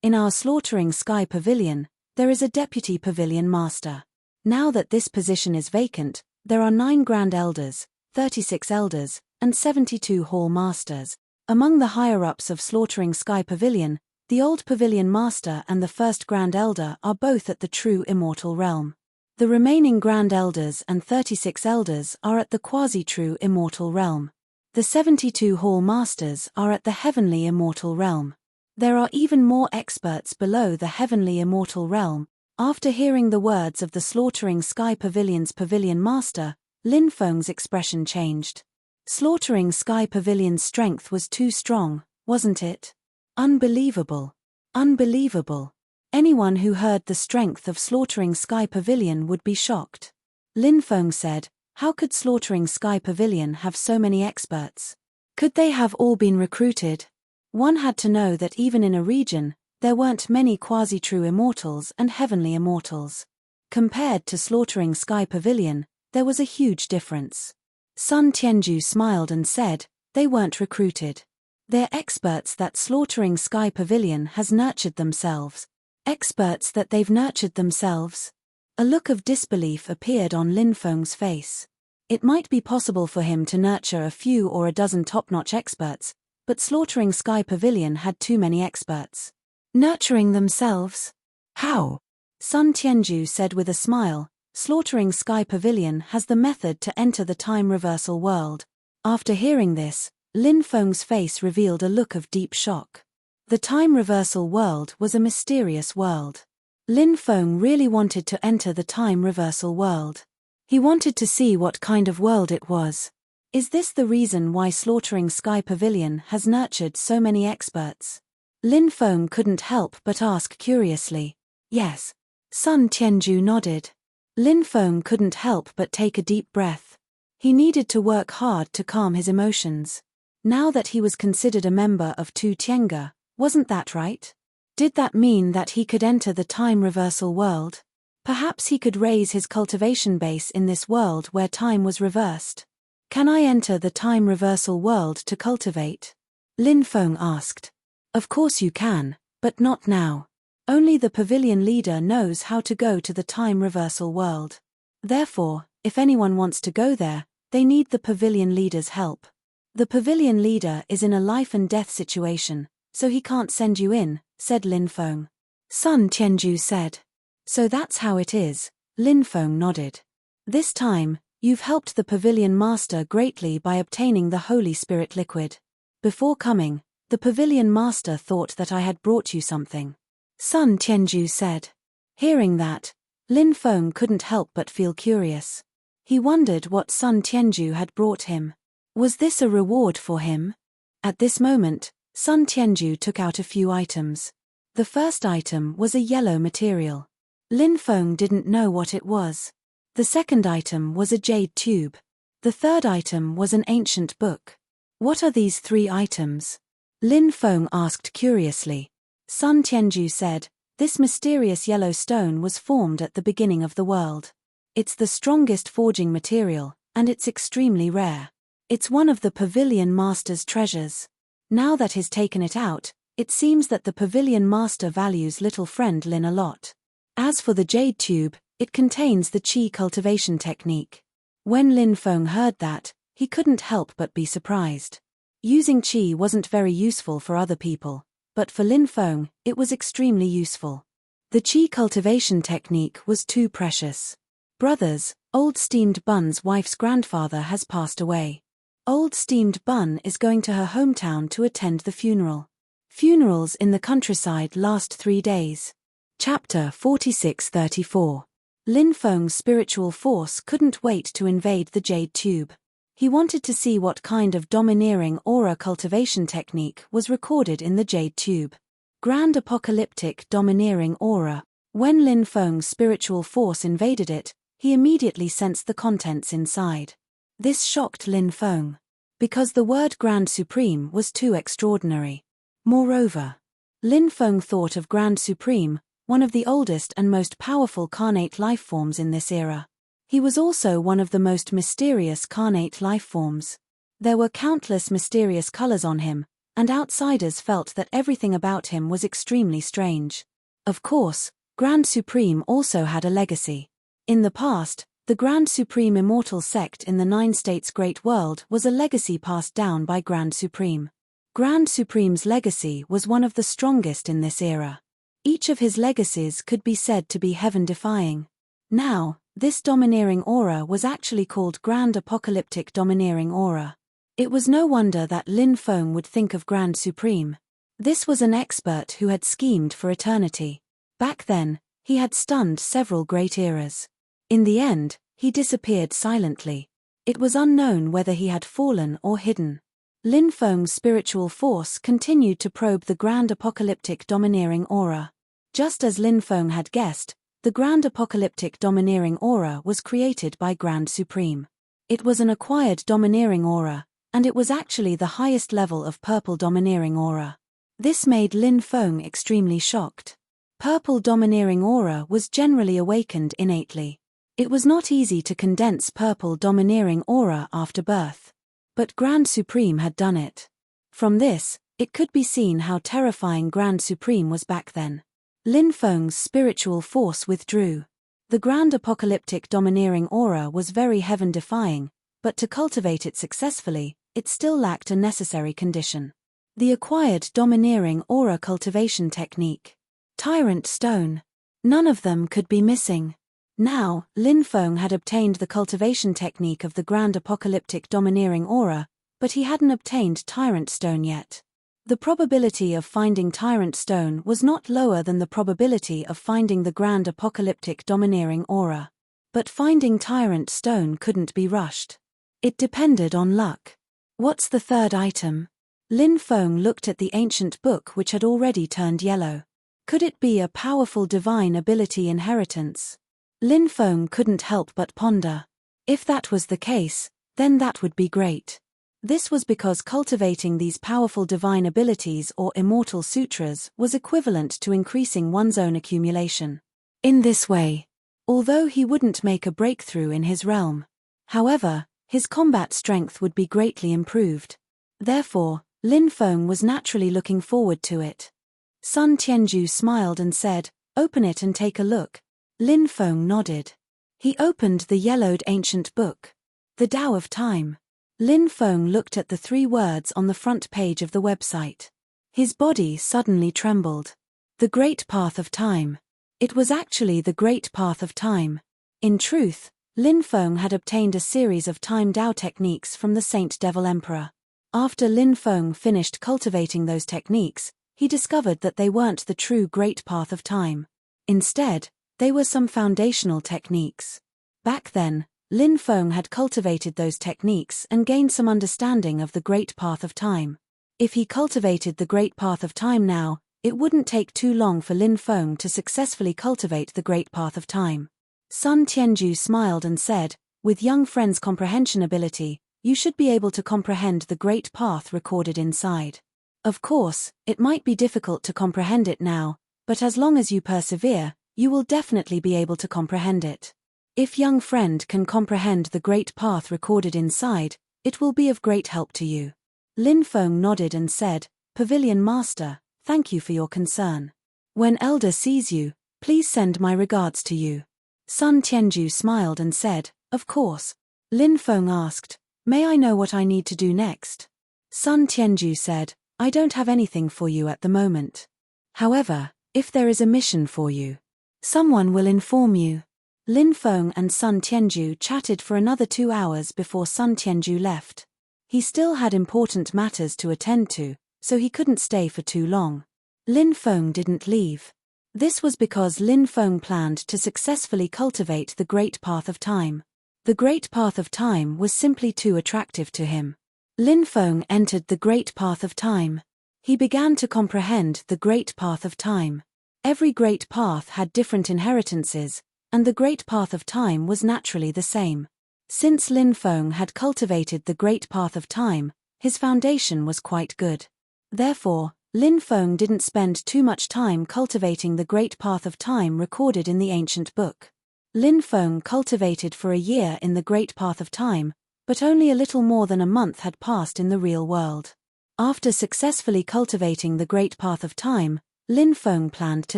In our Slaughtering Sky Pavilion, there is a Deputy Pavilion Master. Now that this position is vacant, there are 9 Grand Elders, 36 Elders, and 72 Hall Masters. Among the higher-ups of Slaughtering Sky Pavilion, the Old Pavilion Master and the First Grand Elder are both at the true Immortal Realm. The remaining Grand Elders and 36 Elders are at the quasi-true Immortal Realm. The 72 Hall Masters are at the Heavenly Immortal Realm. There are even more experts below the Heavenly Immortal Realm. After hearing the words of the Slaughtering Sky Pavilion's Pavilion Master, Lin Feng's expression changed. Slaughtering Sky Pavilion's strength was too strong, wasn't it? Unbelievable. Unbelievable. Anyone who heard the strength of Slaughtering Sky Pavilion would be shocked. Lin Feng said, "How could Slaughtering Sky Pavilion have so many experts? Could they have all been recruited?" One had to know that even in a region, there weren't many quasi-true immortals and heavenly immortals. Compared to Slaughtering Sky Pavilion, there was a huge difference. Sun Tianju smiled and said, "They weren't recruited. They're experts that Slaughtering Sky Pavilion has nurtured themselves." Experts that they've nurtured themselves? A look of disbelief appeared on Lin Feng's face. It might be possible for him to nurture a few or a dozen top-notch experts, but Slaughtering Sky Pavilion had too many experts. Nurturing themselves? How? Sun Tianju said with a smile. Slaughtering Sky Pavilion has the method to enter the time reversal world. After hearing this, Lin Feng's face revealed a look of deep shock. The time reversal world was a mysterious world. Lin Feng really wanted to enter the time reversal world. He wanted to see what kind of world it was. Is this the reason why Slaughtering Sky Pavilion has nurtured so many experts? Lin Feng couldn't help but ask curiously. Yes. Sun Tianju nodded. Lin Feng couldn't help but take a deep breath. He needed to work hard to calm his emotions. Now that he was considered a member of Tu Tiange, wasn't that right? Did that mean that he could enter the time reversal world? Perhaps he could raise his cultivation base in this world where time was reversed. Can I enter the time reversal world to cultivate? Lin Feng asked. Of course you can, but not now. Only the pavilion leader knows how to go to the time reversal world. Therefore, if anyone wants to go there, they need the pavilion leader's help. The pavilion leader is in a life and death situation, so he can't send you in, said Lin Feng. Sun Tianju said. So that's how it is, Lin Feng nodded. This time, you've helped the pavilion master greatly by obtaining the Holy Spirit liquid. Before coming, the pavilion master thought that I had brought you something. Sun Tianju said. Hearing that, Lin Feng couldn't help but feel curious. He wondered what Sun Tianju had brought him. Was this a reward for him? At this moment, Sun Tianju took out a few items. The first item was a yellow material. Lin Feng didn't know what it was. The second item was a jade tube. The third item was an ancient book. What are these 3 items? Lin Feng asked curiously. Sun Tianju said, this mysterious yellow stone was formed at the beginning of the world. It's the strongest forging material, and it's extremely rare. It's one of the pavilion master's treasures. Now that he's taken it out, it seems that the pavilion master values little friend Lin a lot. As for the jade tube, it contains the qi cultivation technique. When Lin Feng heard that, he couldn't help but be surprised. Using qi wasn't very useful for other people, but for Lin Feng, it was extremely useful. The qi cultivation technique was too precious. Brothers, Old Steamed Bun's wife's grandfather has passed away. Old Steamed Bun is going to her hometown to attend the funeral. Funerals in the countryside last 3 days. Chapter 46-34. Lin Feng's spiritual force couldn't wait to invade the jade tube. He wanted to see what kind of domineering aura cultivation technique was recorded in the jade tube. Grand apocalyptic domineering aura. When Lin Feng's spiritual force invaded it, he immediately sensed the contents inside. This shocked Lin Feng. Because the word Grand Supreme was too extraordinary. Moreover, Lin Feng thought of Grand Supreme, one of the oldest and most powerful carnate life forms in this era. He was also one of the most mysterious carnate life forms. There were countless mysterious colors on him, and outsiders felt that everything about him was extremely strange. Of course, Grand Supreme also had a legacy. In the past, the Grand Supreme Immortal Sect in the 9 States Great World was a legacy passed down by Grand Supreme. Grand Supreme's legacy was one of the strongest in this era. Each of his legacies could be said to be heaven-defying. Now, this domineering aura was actually called Grand Apocalyptic Domineering Aura. It was no wonder that Lin Feng would think of Grand Supreme. This was an expert who had schemed for eternity. Back then, he had stunned several great eras. In the end, he disappeared silently. It was unknown whether he had fallen or hidden. Lin Feng's spiritual force continued to probe the Grand Apocalyptic Domineering Aura. Just as Lin Feng had guessed, the Grand Apocalyptic Domineering Aura was created by Grand Supreme. It was an acquired domineering aura, and it was actually the highest level of purple domineering aura. This made Lin Feng extremely shocked. Purple domineering aura was generally awakened innately. It was not easy to condense purple domineering aura after birth. But Grand Supreme had done it. From this, it could be seen how terrifying Grand Supreme was back then. Lin Feng's spiritual force withdrew. The Grand Apocalyptic Domineering Aura was very heaven-defying, but to cultivate it successfully, it still lacked a necessary condition. The acquired Domineering Aura cultivation technique. Tyrant Stone. None of them could be missing. Now, Lin Feng had obtained the cultivation technique of the grand apocalyptic domineering aura, but he hadn't obtained Tyrant Stone yet. The probability of finding Tyrant Stone was not lower than the probability of finding the grand apocalyptic domineering aura. But finding Tyrant Stone couldn't be rushed. It depended on luck. What's the third item? Lin Feng looked at the ancient book which had already turned yellow. Could it be a powerful divine ability inheritance? Lin Feng couldn't help but ponder. If that was the case, then that would be great. This was because cultivating these powerful divine abilities or immortal sutras was equivalent to increasing one's own accumulation. In this way, although he wouldn't make a breakthrough in his realm, however, his combat strength would be greatly improved. Therefore, Lin Feng was naturally looking forward to it. Sun Tianju smiled and said, "Open it and take a look." Lin Feng nodded. He opened the yellowed ancient book. The Tao of Time. Lin Feng looked at the 3 words on the front page of the website. His body suddenly trembled. The Great Path of Time. It was actually the Great Path of Time. In truth, Lin Feng had obtained a series of time Tao techniques from the Saint Devil Emperor. After Lin Feng finished cultivating those techniques, he discovered that they weren't the true Great Path of Time. Instead, they were some foundational techniques. Back then, Lin Feng had cultivated those techniques and gained some understanding of the Great Path of Time. If he cultivated the Great Path of Time now, it wouldn't take too long for Lin Feng to successfully cultivate the Great Path of Time. Sun Tianju smiled and said, "With young friend's comprehension ability, you should be able to comprehend the Great Path recorded inside. Of course, it might be difficult to comprehend it now, but as long as you persevere, you will definitely be able to comprehend it. If young friend can comprehend the Great Path recorded inside, it will be of great help to you." Lin Feng nodded and said, "Pavilion Master, thank you for your concern. When Elder sees you, please send my regards to you." Sun Tianju smiled and said, "Of course." Lin Feng asked, "May I know what I need to do next?" Sun Tianju said, "I don't have anything for you at the moment. However, if there is a mission for you, someone will inform you." Lin Feng and Sun Tianju chatted for another 2 hours before Sun Tianju left. He still had important matters to attend to, so he couldn't stay for too long. Lin Feng didn't leave. This was because Lin Feng planned to successfully cultivate the Great Path of Time. The Great Path of Time was simply too attractive to him. Lin Feng entered the Great Path of Time. He began to comprehend the Great Path of Time. Every great path had different inheritances, and the Great Path of Time was naturally the same. Since Lin Feng had cultivated the Great Path of Time, his foundation was quite good. Therefore, Lin Feng didn't spend too much time cultivating the Great Path of Time recorded in the ancient book. Lin Feng cultivated for a year in the Great Path of Time, but only a little more than a month had passed in the real world. After successfully cultivating the Great Path of Time, Lin Feng planned to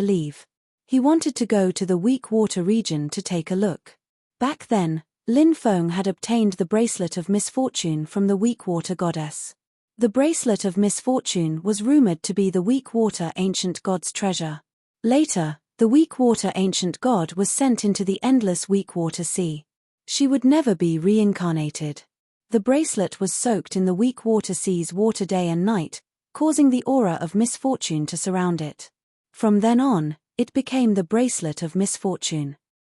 leave. He wanted to go to the weak water region to take a look. Back then, Lin Feng had obtained the Bracelet of Misfortune from the weak water goddess. The Bracelet of Misfortune was rumored to be the weak water ancient god's treasure. Later, the weak water ancient god was sent into the endless weak water sea. She would never be reincarnated. The bracelet was soaked in the weak water sea's water day and night, causing the aura of misfortune to surround it. From then on, it became the Bracelet of Misfortune.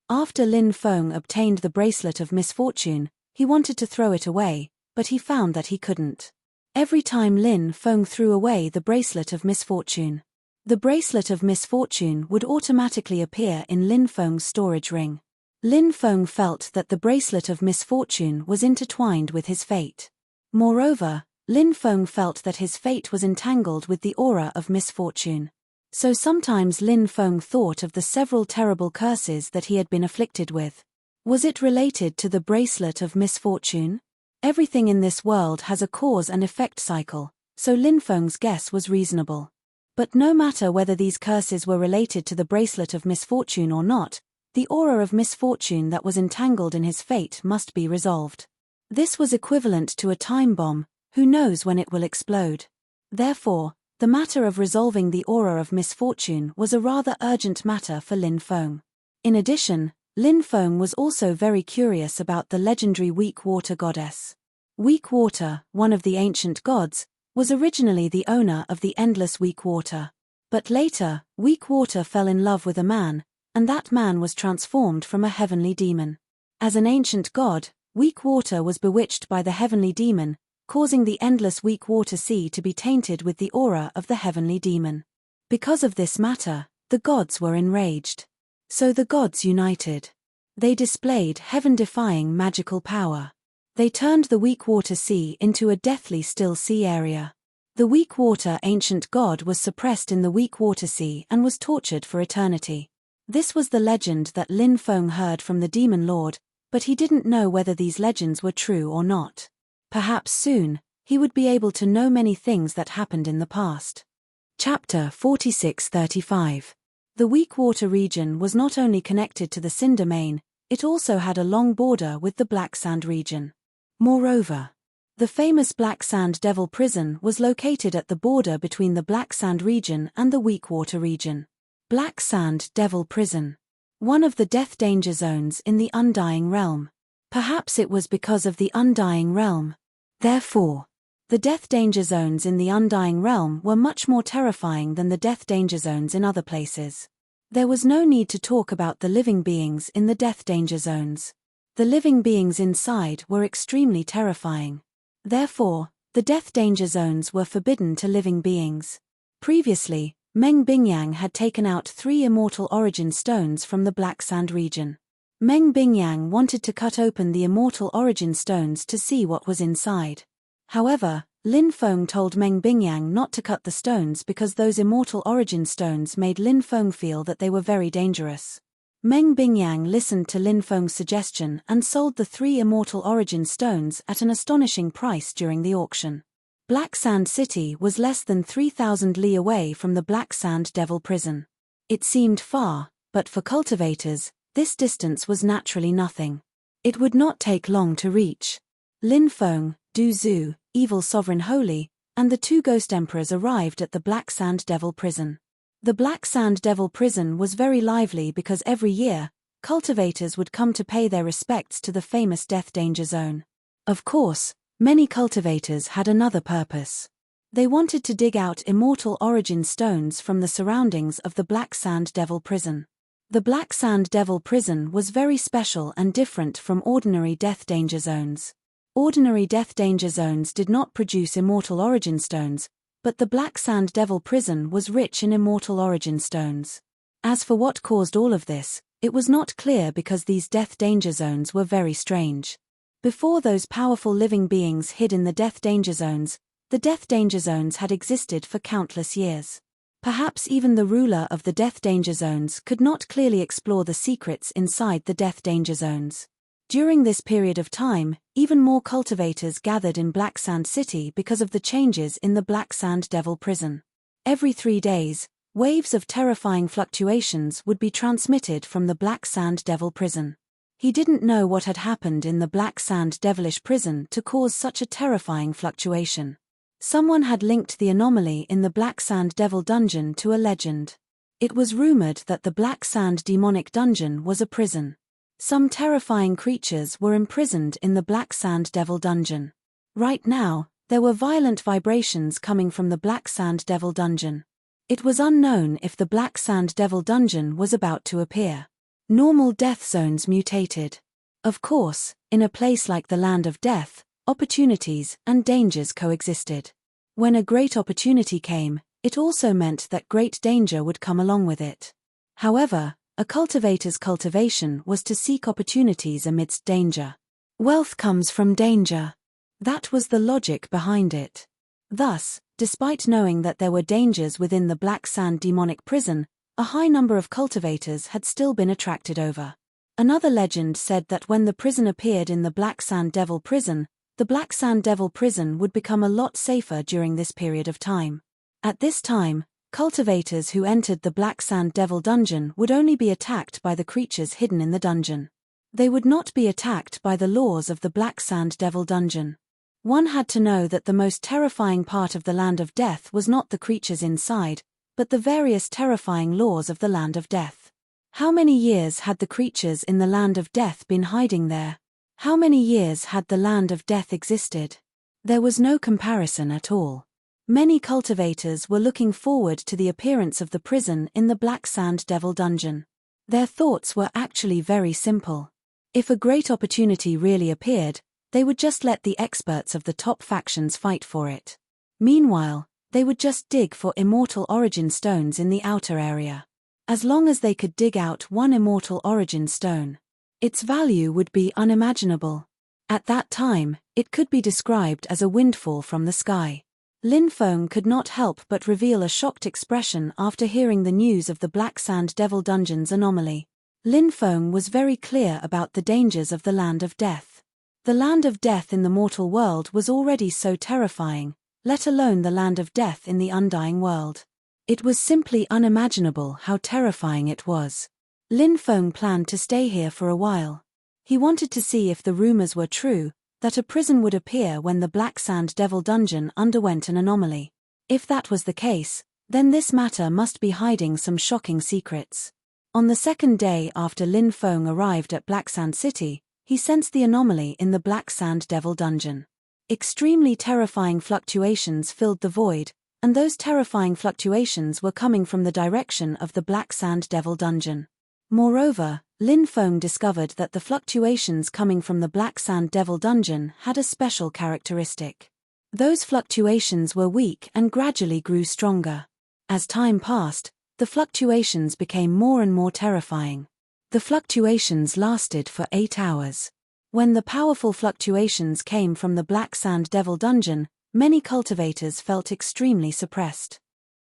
After Lin Feng obtained the Bracelet of Misfortune, he wanted to throw it away, but he found that he couldn't. Every time Lin Feng threw away the Bracelet of Misfortune, the Bracelet of Misfortune would automatically appear in Lin Feng's storage ring. Lin Feng felt that the Bracelet of Misfortune was intertwined with his fate. Moreover, Lin Feng felt that his fate was entangled with the aura of misfortune. So sometimes Lin Feng thought of the several terrible curses that he had been afflicted with. Was it related to the Bracelet of Misfortune? Everything in this world has a cause and effect cycle, so Lin Feng's guess was reasonable. But no matter whether these curses were related to the Bracelet of Misfortune or not, the aura of misfortune that was entangled in his fate must be resolved. This was equivalent to a time bomb, who knows when it will explode. Therefore, The matter of resolving the aura of misfortune was a rather urgent matter for Lin Feng. In addition, Lin Feng was also very curious about the legendary weak water goddess. Weak water, one of the ancient gods, was originally the owner of the endless weak water. But later, weak water fell in love with a man, and that man was transformed from a heavenly demon. As an ancient god, weak water was bewitched by the heavenly demon, causing the endless weak water sea to be tainted with the aura of the heavenly demon. Because of this matter, the gods were enraged. So the gods united. They displayed heaven-defying magical power. They turned the weak water sea into a deathly still sea area. The weak water ancient god was suppressed in the weak water sea and was tortured for eternity. This was the legend that Lin Feng heard from the demon lord, but he didn't know whether these legends were true or not. Perhaps soon, he would be able to know many things that happened in the past. Chapter 46-35. The weak water region was not only connected to the Sin domain, it also had a long border with the Black Sand region. Moreover, the famous Black Sand Devil Prison was located at the border between the Black Sand region and the weak water region. Black Sand Devil Prison. One of the death danger zones in the Undying Realm. Perhaps it was because of the Undying Realm. Therefore, the death danger zones in the Undying Realm were much more terrifying than the death danger zones in other places. There was no need to talk about the living beings in the death danger zones. The living beings inside were extremely terrifying. Therefore, the death danger zones were forbidden to living beings. Previously, Meng Bingyang had taken out 3 immortal origin stones from the Black Sand region. Meng Bingyang wanted to cut open the immortal origin stones to see what was inside. However, Lin Feng told Meng Bingyang not to cut the stones because those immortal origin stones made Lin Feng feel that they were very dangerous. Meng Bingyang listened to Lin Feng's suggestion and sold the 3 immortal origin stones at an astonishing price during the auction. Black Sand City was less than 3,000 li away from the Black Sand Devil Prison. It seemed far, but for cultivators, this distance was naturally nothing. It would not take long to reach. Lin Feng, Du Zhu, Evil Sovereign Holy, and the 2 Ghost Emperors arrived at the Black Sand Devil Prison. The Black Sand Devil Prison was very lively because every year, cultivators would come to pay their respects to the famous Death Danger Zone. Of course, many cultivators had another purpose. They wanted to dig out immortal origin stones from the surroundings of the Black Sand Devil Prison. The Black Sand Devil Prison was very special and different from ordinary Death Danger Zones. Ordinary Death Danger Zones did not produce immortal origin stones, but the Black Sand Devil Prison was rich in immortal origin stones. As for what caused all of this, it was not clear because these Death Danger Zones were very strange. Before those powerful living beings hid in the Death Danger Zones, the Death Danger Zones had existed for countless years. Perhaps even the ruler of the Death Danger Zones could not clearly explore the secrets inside the Death Danger Zones. During this period of time, even more cultivators gathered in Black Sand City because of the changes in the Black Sand Devil Prison. Every 3 days, waves of terrifying fluctuations would be transmitted from the Black Sand Devil Prison. He didn't know what had happened in the Black Sand Devilish Prison to cause such a terrifying fluctuation. Someone had linked the anomaly in the Black Sand Devil Dungeon to a legend. It was rumored that the Black Sand Demonic Dungeon was a prison. Some terrifying creatures were imprisoned in the Black Sand Devil Dungeon. Right now, there were violent vibrations coming from the Black Sand Devil Dungeon. It was unknown if the Black Sand Devil Dungeon was about to appear. Normal death zones mutated. Of course, in a place like the Land of Death, opportunities and dangers coexisted. When a great opportunity came, it also meant that great danger would come along with it. However, a cultivator's cultivation was to seek opportunities amidst danger. Wealth comes from danger. That was the logic behind it. Thus, despite knowing that there were dangers within the Black Sand Demonic Prison, a high number of cultivators had still been attracted over. Another legend said that when the prison appeared in the Black Sand Devil Prison, the Black Sand Devil Prison would become a lot safer during this period of time. At this time, cultivators who entered the Black Sand Devil Dungeon would only be attacked by the creatures hidden in the dungeon. They would not be attacked by the laws of the Black Sand Devil Dungeon. One had to know that the most terrifying part of the land of death was not the creatures inside, but the various terrifying laws of the land of death. How many years had the creatures in the land of death been hiding there? How many years had the land of death existed? There was no comparison at all. Many cultivators were looking forward to the appearance of the prison in the Black Sand Devil Dungeon. Their thoughts were actually very simple. If a great opportunity really appeared, they would just let the experts of the top factions fight for it. Meanwhile, they would just dig for immortal origin stones in the outer area. As long as they could dig out one immortal origin stone, its value would be unimaginable. At that time, it could be described as a windfall from the sky. Lin Feng could not help but reveal a shocked expression after hearing the news of the Black Sand Devil Dungeon's anomaly. Lin Feng was very clear about the dangers of the land of death. The land of death in the mortal world was already so terrifying, let alone the land of death in the undying world. It was simply unimaginable how terrifying it was. Lin Feng planned to stay here for a while. He wanted to see if the rumors were true, that a prison would appear when the Black Sand Devil Dungeon underwent an anomaly. If that was the case, then this matter must be hiding some shocking secrets. On the second day after Lin Feng arrived at Black Sand City, he sensed the anomaly in the Black Sand Devil Dungeon. Extremely terrifying fluctuations filled the void, and those terrifying fluctuations were coming from the direction of the Black Sand Devil Dungeon. Moreover, Lin Feng discovered that the fluctuations coming from the Black Sand Devil Dungeon had a special characteristic. Those fluctuations were weak and gradually grew stronger. As time passed, the fluctuations became more and more terrifying. The fluctuations lasted for 8 hours. When the powerful fluctuations came from the Black Sand Devil Dungeon, many cultivators felt extremely suppressed.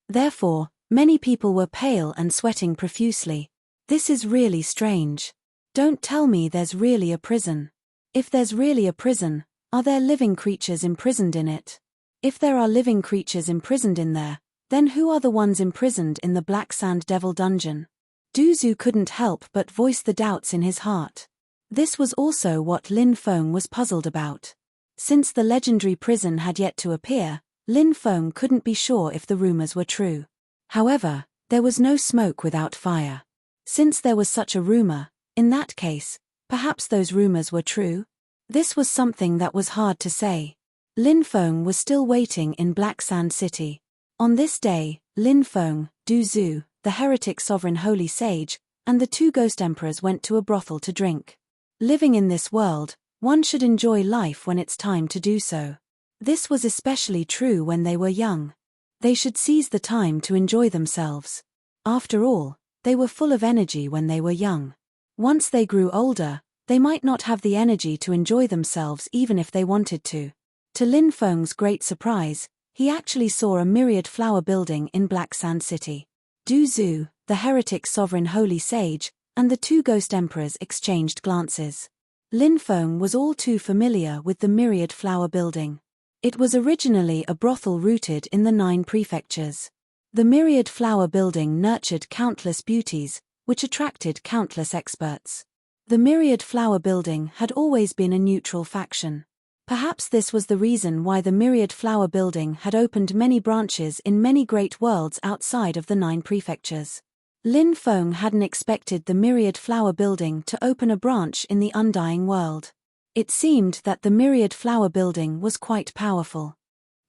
Therefore, many people were pale and sweating profusely. This is really strange. Don't tell me there's really a prison. If there's really a prison, are there living creatures imprisoned in it? If there are living creatures imprisoned in there, then who are the ones imprisoned in the Black Sand Devil Dungeon? Du Zhu couldn't help but voice the doubts in his heart. This was also what Lin Feng was puzzled about. Since the legendary prison had yet to appear, Lin Feng couldn't be sure if the rumors were true. However, there was no smoke without fire. Since there was such a rumor, in that case, perhaps those rumors were true? This was something that was hard to say. Lin Feng was still waiting in Black Sand City. On this day, Lin Feng, Du Zhu, the heretic sovereign holy sage, and the 2 ghost emperors went to a brothel to drink. Living in this world, one should enjoy life when it's time to do so. This was especially true when they were young. They should seize the time to enjoy themselves. After all, they were full of energy when they were young. Once they grew older, they might not have the energy to enjoy themselves even if they wanted to. To Lin Feng's great surprise, he actually saw a myriad flower building in Black Sand City. Du Zhu, the heretic sovereign holy sage, and the 2 ghost emperors exchanged glances. Lin Feng was all too familiar with the myriad flower building. It was originally a brothel rooted in the 9 prefectures. The myriad flower building nurtured countless beauties, which attracted countless experts. The myriad flower building had always been a neutral faction. Perhaps this was the reason why the myriad flower building had opened many branches in many great worlds outside of the 9 prefectures. Lin Feng hadn't expected the myriad flower building to open a branch in the undying world. It seemed that the myriad flower building was quite powerful.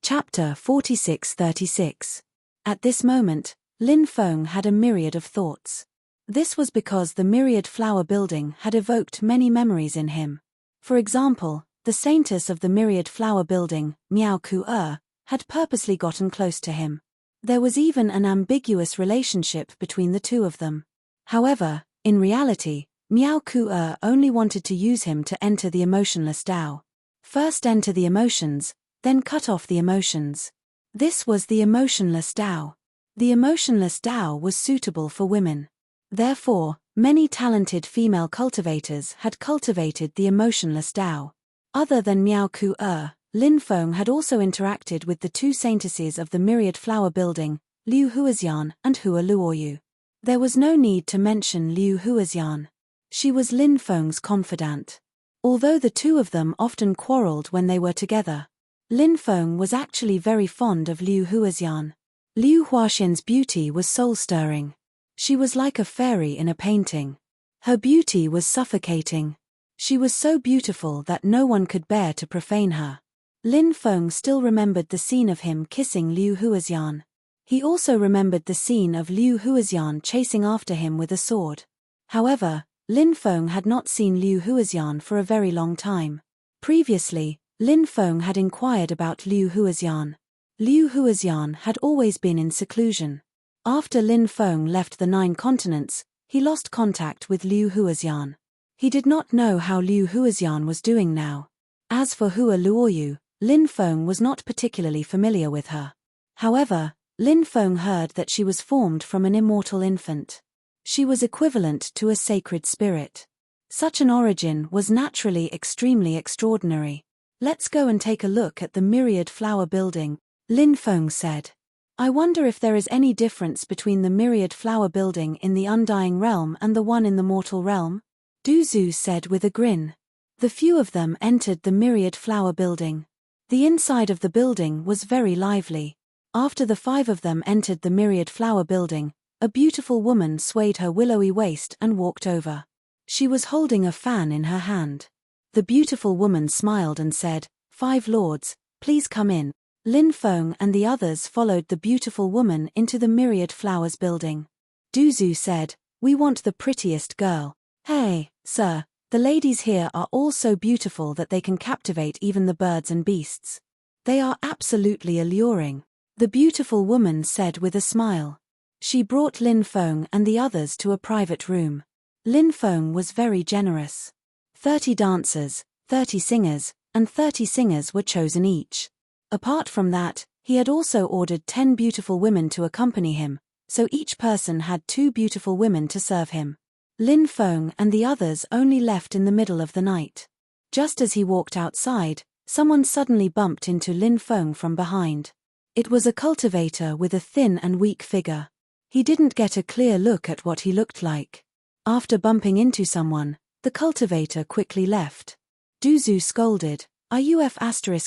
Chapter 46-36. At this moment, Lin Feng had a myriad of thoughts. This was because the myriad flower building had evoked many memories in him. For example, the saintess of the myriad flower building, Miao Ku-er, had purposely gotten close to him. There was even an ambiguous relationship between the two of them. However, in reality, Miao Ku-er only wanted to use him to enter the emotionless Tao. First enter the emotions, then cut off the emotions. This was the emotionless Tao. The emotionless Tao was suitable for women. Therefore, many talented female cultivators had cultivated the emotionless Tao. Other than Miao Ku-er, Lin Feng had also interacted with the 2 saintesses of the myriad flower building, Liu Huaxian and Hua Luoyu. There was no need to mention Liu Huaxian. She was Lin Feng's confidant. Although the two of them often quarreled when they were together, Lin Feng was actually very fond of Liu Huaxian. Liu Huaxian's beauty was soul-stirring. She was like a fairy in a painting. Her beauty was suffocating. She was so beautiful that no one could bear to profane her. Lin Feng still remembered the scene of him kissing Liu Huaxian. He also remembered the scene of Liu Huaxian chasing after him with a sword. However, Lin Feng had not seen Liu Huaxian for a very long time. Previously, Lin Feng had inquired about Liu Huaxian. Liu Huaxian had always been in seclusion. After Lin Feng left the 9 continents, he lost contact with Liu Huaxian. He did not know how Liu Huaxian was doing now. As for Hua Luoyu, Lin Feng was not particularly familiar with her. However, Lin Feng heard that she was formed from an immortal infant. She was equivalent to a sacred spirit. Such an origin was naturally extremely extraordinary. Let's go and take a look at the Myriad Flower Building, Lin Feng said. I wonder if there is any difference between the Myriad Flower Building in the Undying Realm and the one in the Mortal Realm? Du Zhu said with a grin. The few of them entered the Myriad Flower Building. The inside of the building was very lively. After the 5 of them entered the Myriad Flower Building, a beautiful woman swayed her willowy waist and walked over. She was holding a fan in her hand. The beautiful woman smiled and said, 5 lords, please come in. Lin Feng and the others followed the beautiful woman into the Myriad Flowers Building. Du Zhu said, we want the prettiest girl. Hey, sir, the ladies here are all so beautiful that they can captivate even the birds and beasts. They are absolutely alluring. The beautiful woman said with a smile. She brought Lin Feng and the others to a private room. Lin Feng was very generous. 30 dancers, 30 singers, and 30 singers were chosen each. Apart from that, he had also ordered 10 beautiful women to accompany him, so each person had 2 beautiful women to serve him. Lin Feng and the others only left in the middle of the night. Just as he walked outside, someone suddenly bumped into Lin Feng from behind. It was a cultivator with a thin and weak figure. He didn't get a clear look at what he looked like. After bumping into someone, the cultivator quickly left. Du Zhu scolded, are you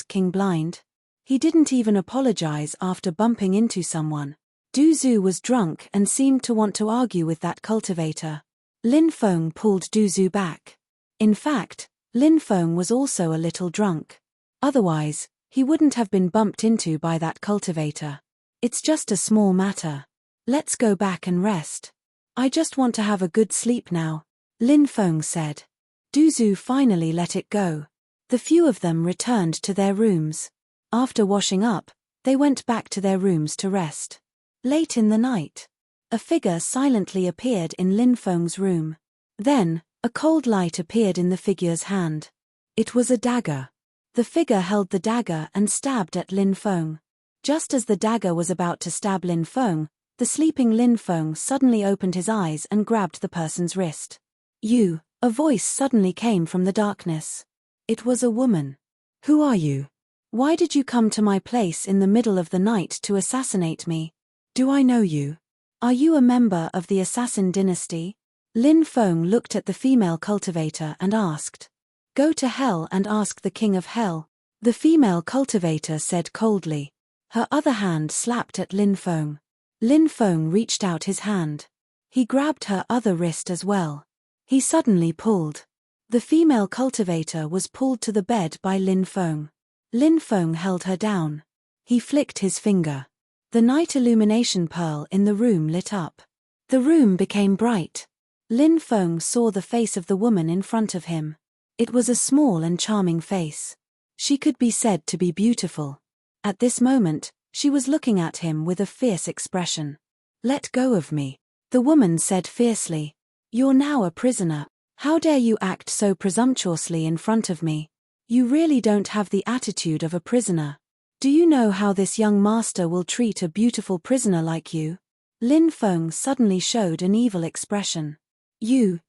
King blind? He didn't even apologize after bumping into someone. Du Zhu was drunk and seemed to want to argue with that cultivator. Lin Feng pulled Du Zhu back. In fact, Lin Feng was also a little drunk. Otherwise, he wouldn't have been bumped into by that cultivator. It's just a small matter. Let's go back and rest. I just want to have a good sleep now, Lin Feng said. Du Zhu finally let it go. The few of them returned to their rooms. After washing up, they went back to their rooms to rest. Late in the night, a figure silently appeared in Lin Feng's room. Then, a cold light appeared in the figure's hand. It was a dagger. The figure held the dagger and stabbed at Lin Feng. Just as the dagger was about to stab Lin Feng, the sleeping Lin Feng suddenly opened his eyes and grabbed the person's wrist. You, a voice suddenly came from the darkness. It was a woman. Who are you? Why did you come to my place in the middle of the night to assassinate me? Do I know you? Are you a member of the assassin dynasty? Lin Feng looked at the female cultivator and asked. Go to hell and ask the king of hell, the female cultivator said coldly. Her other hand slapped at Lin Feng. Lin Feng reached out his hand. He grabbed her other wrist as well. He suddenly pulled. The female cultivator was pulled to the bed by Lin Feng. Lin Feng held her down. He flicked his finger. The night illumination pearl in the room lit up. The room became bright. Lin Feng saw the face of the woman in front of him. It was a small and charming face. She could be said to be beautiful. At this moment, she was looking at him with a fierce expression. Let go of me, the woman said fiercely. You're now a prisoner. How dare you act so presumptuously in front of me? You really don't have the attitude of a prisoner. Do you know how this young master will treat a beautiful prisoner like you? Lin Feng suddenly showed an evil expression. You,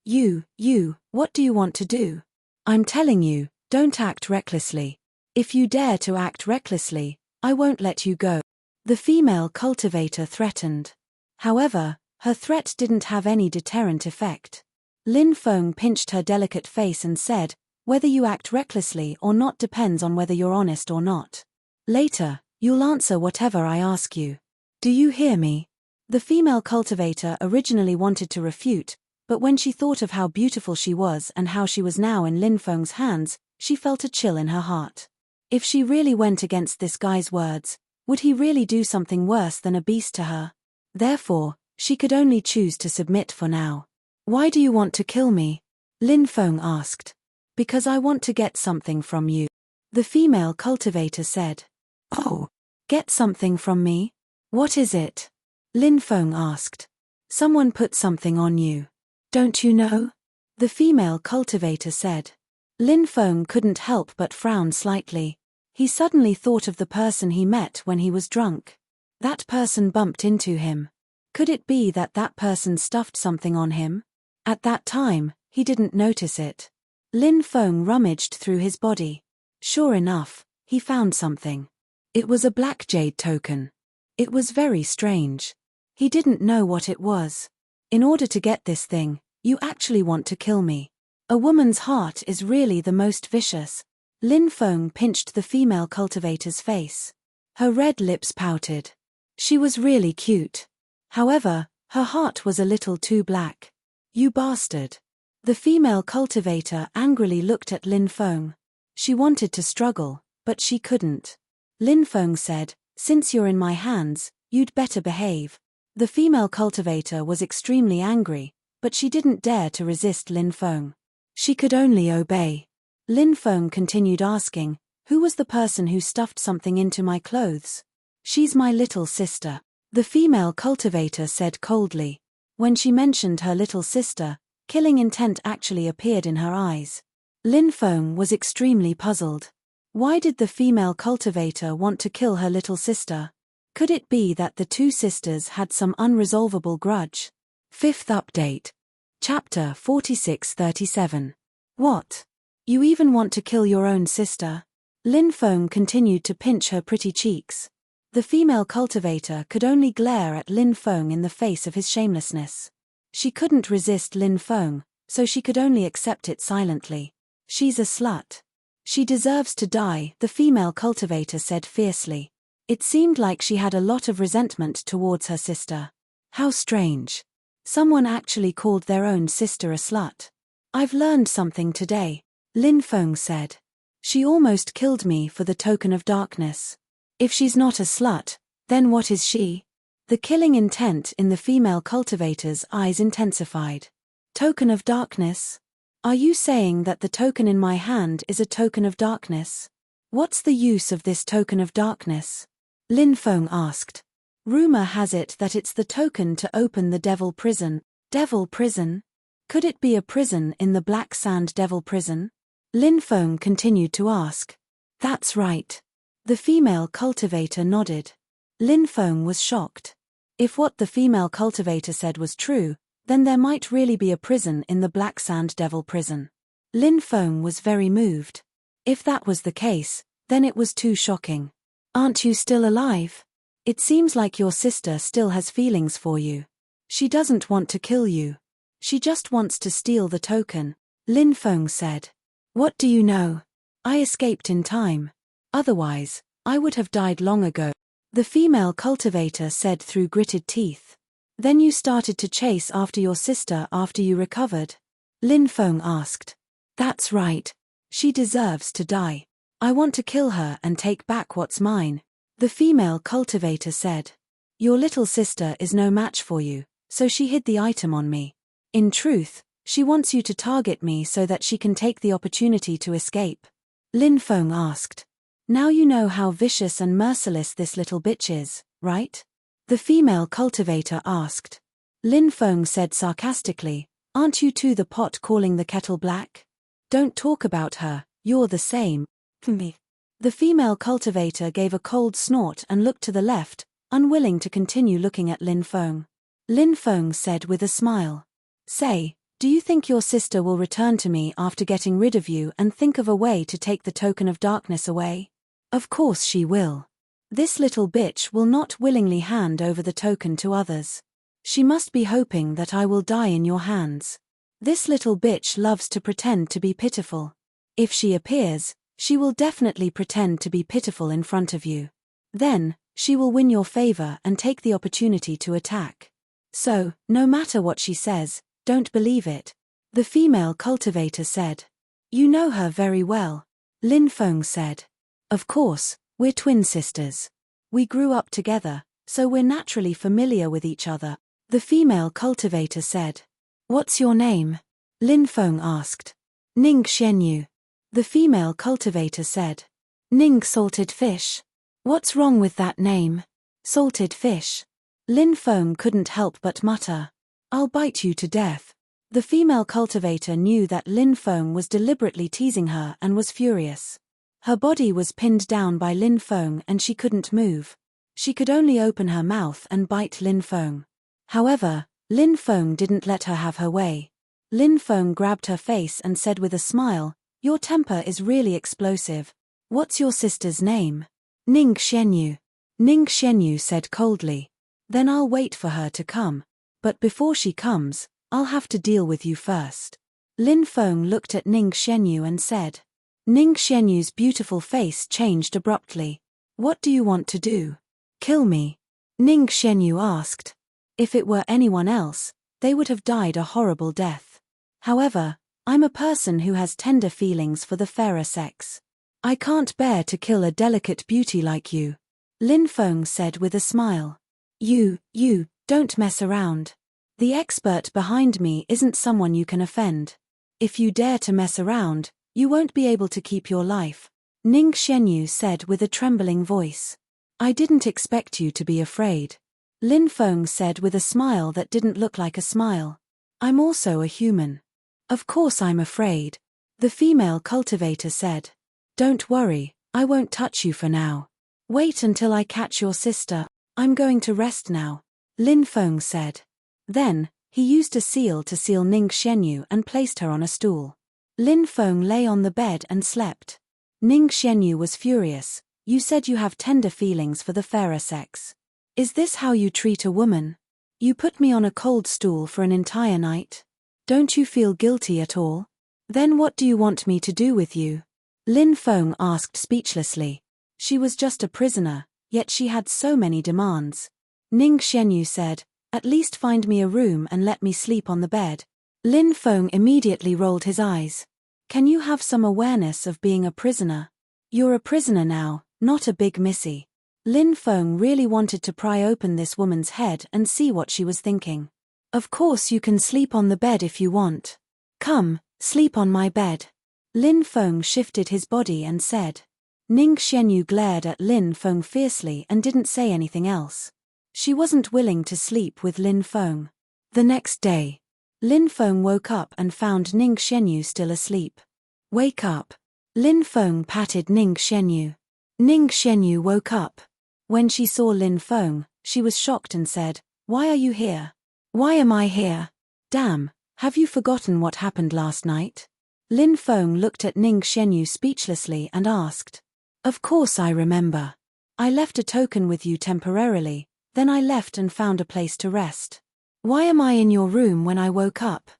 what do you want to do? I'm telling you, don't act recklessly. If you dare to act recklessly, I won't let you go. The female cultivator threatened. However, her threat didn't have any deterrent effect. Lin Feng pinched her delicate face and said, whether you act recklessly or not depends on whether you're honest or not. Later, you'll answer whatever I ask you. Do you hear me? The female cultivator originally wanted to refute, but when she thought of how beautiful she was and how she was now in Lin Feng's hands, she felt a chill in her heart. If she really went against this guy's words, would he really do something worse than a beast to her? Therefore, she could only choose to submit for now. Why do you want to kill me? Lin Feng asked. Because I want to get something from you. The female cultivator said. Oh, get something from me? What is it? Lin Feng asked. Someone put something on you. Don't you know? The female cultivator said. Lin Feng couldn't help but frown slightly. He suddenly thought of the person he met when he was drunk. That person bumped into him. Could it be that that person stuffed something on him? At that time, he didn't notice it. Lin Feng rummaged through his body. Sure enough, he found something. It was a black jade token. It was very strange. He didn't know what it was. In order to get this thing, you actually want to kill me. A woman's heart is really the most vicious. Lin Feng pinched the female cultivator's face. Her red lips pouted. She was really cute. However, her heart was a little too black. You bastard. The female cultivator angrily looked at Lin Feng. She wanted to struggle, but she couldn't. Lin Feng said, since you're in my hands, you'd better behave. The female cultivator was extremely angry, but she didn't dare to resist Lin Feng. She could only obey. Lin Feng continued asking, who was the person who stuffed something into my clothes? She's my little sister. The female cultivator said coldly. When she mentioned her little sister, killing intent actually appeared in her eyes. Lin Feng was extremely puzzled. Why did the female cultivator want to kill her little sister? Could it be that the two sisters had some unresolvable grudge? Fifth update. Chapter 4637. What? You even want to kill your own sister? Lin Feng continued to pinch her pretty cheeks. The female cultivator could only glare at Lin Feng in the face of his shamelessness. She couldn't resist Lin Feng, so she could only accept it silently. She's a slut. She deserves to die, the female cultivator said fiercely. It seemed like she had a lot of resentment towards her sister. How strange. Someone actually called their own sister a slut. I've learned something today, Lin Feng said. She almost killed me for the token of darkness. If she's not a slut, then what is she? The killing intent in the female cultivator's eyes intensified. Token of darkness? Are you saying that the token in my hand is a token of darkness? What's the use of this token of darkness? Lin Feng asked. Rumor has it that it's the token to open the devil prison. Devil prison? Could it be a prison in the Black Sand Devil prison? Lin Feng continued to ask. That's right. The female cultivator nodded. Lin Feng was shocked. If what the female cultivator said was true, then there might really be a prison in the Black Sand Devil prison. Lin Feng was very moved. If that was the case, then it was too shocking. Aren't you still alive? It seems like your sister still has feelings for you. She doesn't want to kill you. She just wants to steal the token, Lin Feng said. What do you know? I escaped in time. Otherwise, I would have died long ago. The female cultivator said through gritted teeth. Then you started to chase after your sister after you recovered? Lin Feng asked. That's right. She deserves to die. I want to kill her and take back what's mine, the female cultivator said. Your little sister is no match for you, so she hid the item on me. In truth, she wants you to target me so that she can take the opportunity to escape. Lin Feng asked. Now you know how vicious and merciless this little bitch is, right? The female cultivator asked. Lin Feng said sarcastically, aren't you to the pot calling the kettle black? Don't talk about her, you're the same. Me. The female cultivator gave a cold snort and looked to the left, unwilling to continue looking at Lin Feng. Lin Feng said with a smile. Say, do you think your sister will return to me after getting rid of you and think of a way to take the token of darkness away? Of course she will. This little bitch will not willingly hand over the token to others. She must be hoping that I will die in your hands. This little bitch loves to pretend to be pitiful. If she appears, She will definitely pretend to be pitiful in front of you. Then, she will win your favor and take the opportunity to attack. So, no matter what she says, don't believe it. The female cultivator said. You know her very well. Lin Feng said. Of course, we're twin sisters. We grew up together, so we're naturally familiar with each other. The female cultivator said. What's your name? Lin Feng asked. Ning Xianyu. The female cultivator said. Ning salted fish. What's wrong with that name? Salted fish. Lin Feng couldn't help but mutter. I'll bite you to death. The female cultivator knew that Lin Feng was deliberately teasing her and was furious. Her body was pinned down by Lin Feng and she couldn't move. She could only open her mouth and bite Lin Feng. However, Lin Feng didn't let her have her way. Lin Feng grabbed her face and said with a smile, Your temper is really explosive. What's your sister's name? Ning Xianyu. Ning Xianyu said coldly. Then I'll wait for her to come. But before she comes, I'll have to deal with you first. Lin Feng looked at Ning Xianyu and said. Ning Xianyu's beautiful face changed abruptly. What do you want to do? Kill me? Ning Xianyu asked. If it were anyone else, they would have died a horrible death. However, I'm a person who has tender feelings for the fairer sex. I can't bear to kill a delicate beauty like you. Lin Feng said with a smile. You, don't mess around. The expert behind me isn't someone you can offend. If you dare to mess around, you won't be able to keep your life. Ning Xianyu said with a trembling voice. I didn't expect you to be afraid. Lin Feng said with a smile that didn't look like a smile. I'm also a human. Of course I'm afraid. The female cultivator said. Don't worry, I won't touch you for now. Wait until I catch your sister. I'm going to rest now. Lin Feng said. Then, he used a seal to seal Ning Xianyu and placed her on a stool. Lin Feng lay on the bed and slept. Ning Xianyu was furious. You said you have tender feelings for the fairer sex. Is this how you treat a woman? You put me on a cold stool for an entire night? Don't you feel guilty at all? Then what do you want me to do with you? Lin Feng asked speechlessly. She was just a prisoner, yet she had so many demands. Ning Xianyu said, At least find me a room and let me sleep on the bed. Lin Feng immediately rolled his eyes. Can you have some awareness of being a prisoner? You're a prisoner now, not a big missy. Lin Feng really wanted to pry open this woman's head and see what she was thinking. Of course you can sleep on the bed if you want. Come, sleep on my bed. Lin Feng shifted his body and said. Ning Xianyu glared at Lin Feng fiercely and didn't say anything else. She wasn't willing to sleep with Lin Feng. The next day, Lin Feng woke up and found Ning Xianyu still asleep. Wake up. Lin Feng patted Ning Xianyu. Ning Xianyu woke up. When she saw Lin Feng, she was shocked and said, Why are you here? Why am I here? Damn, have you forgotten what happened last night? Lin Feng looked at Ning Xianyu speechlessly and asked. Of course I remember. I left a token with you temporarily, then I left and found a place to rest. Why am I in your room when I woke up?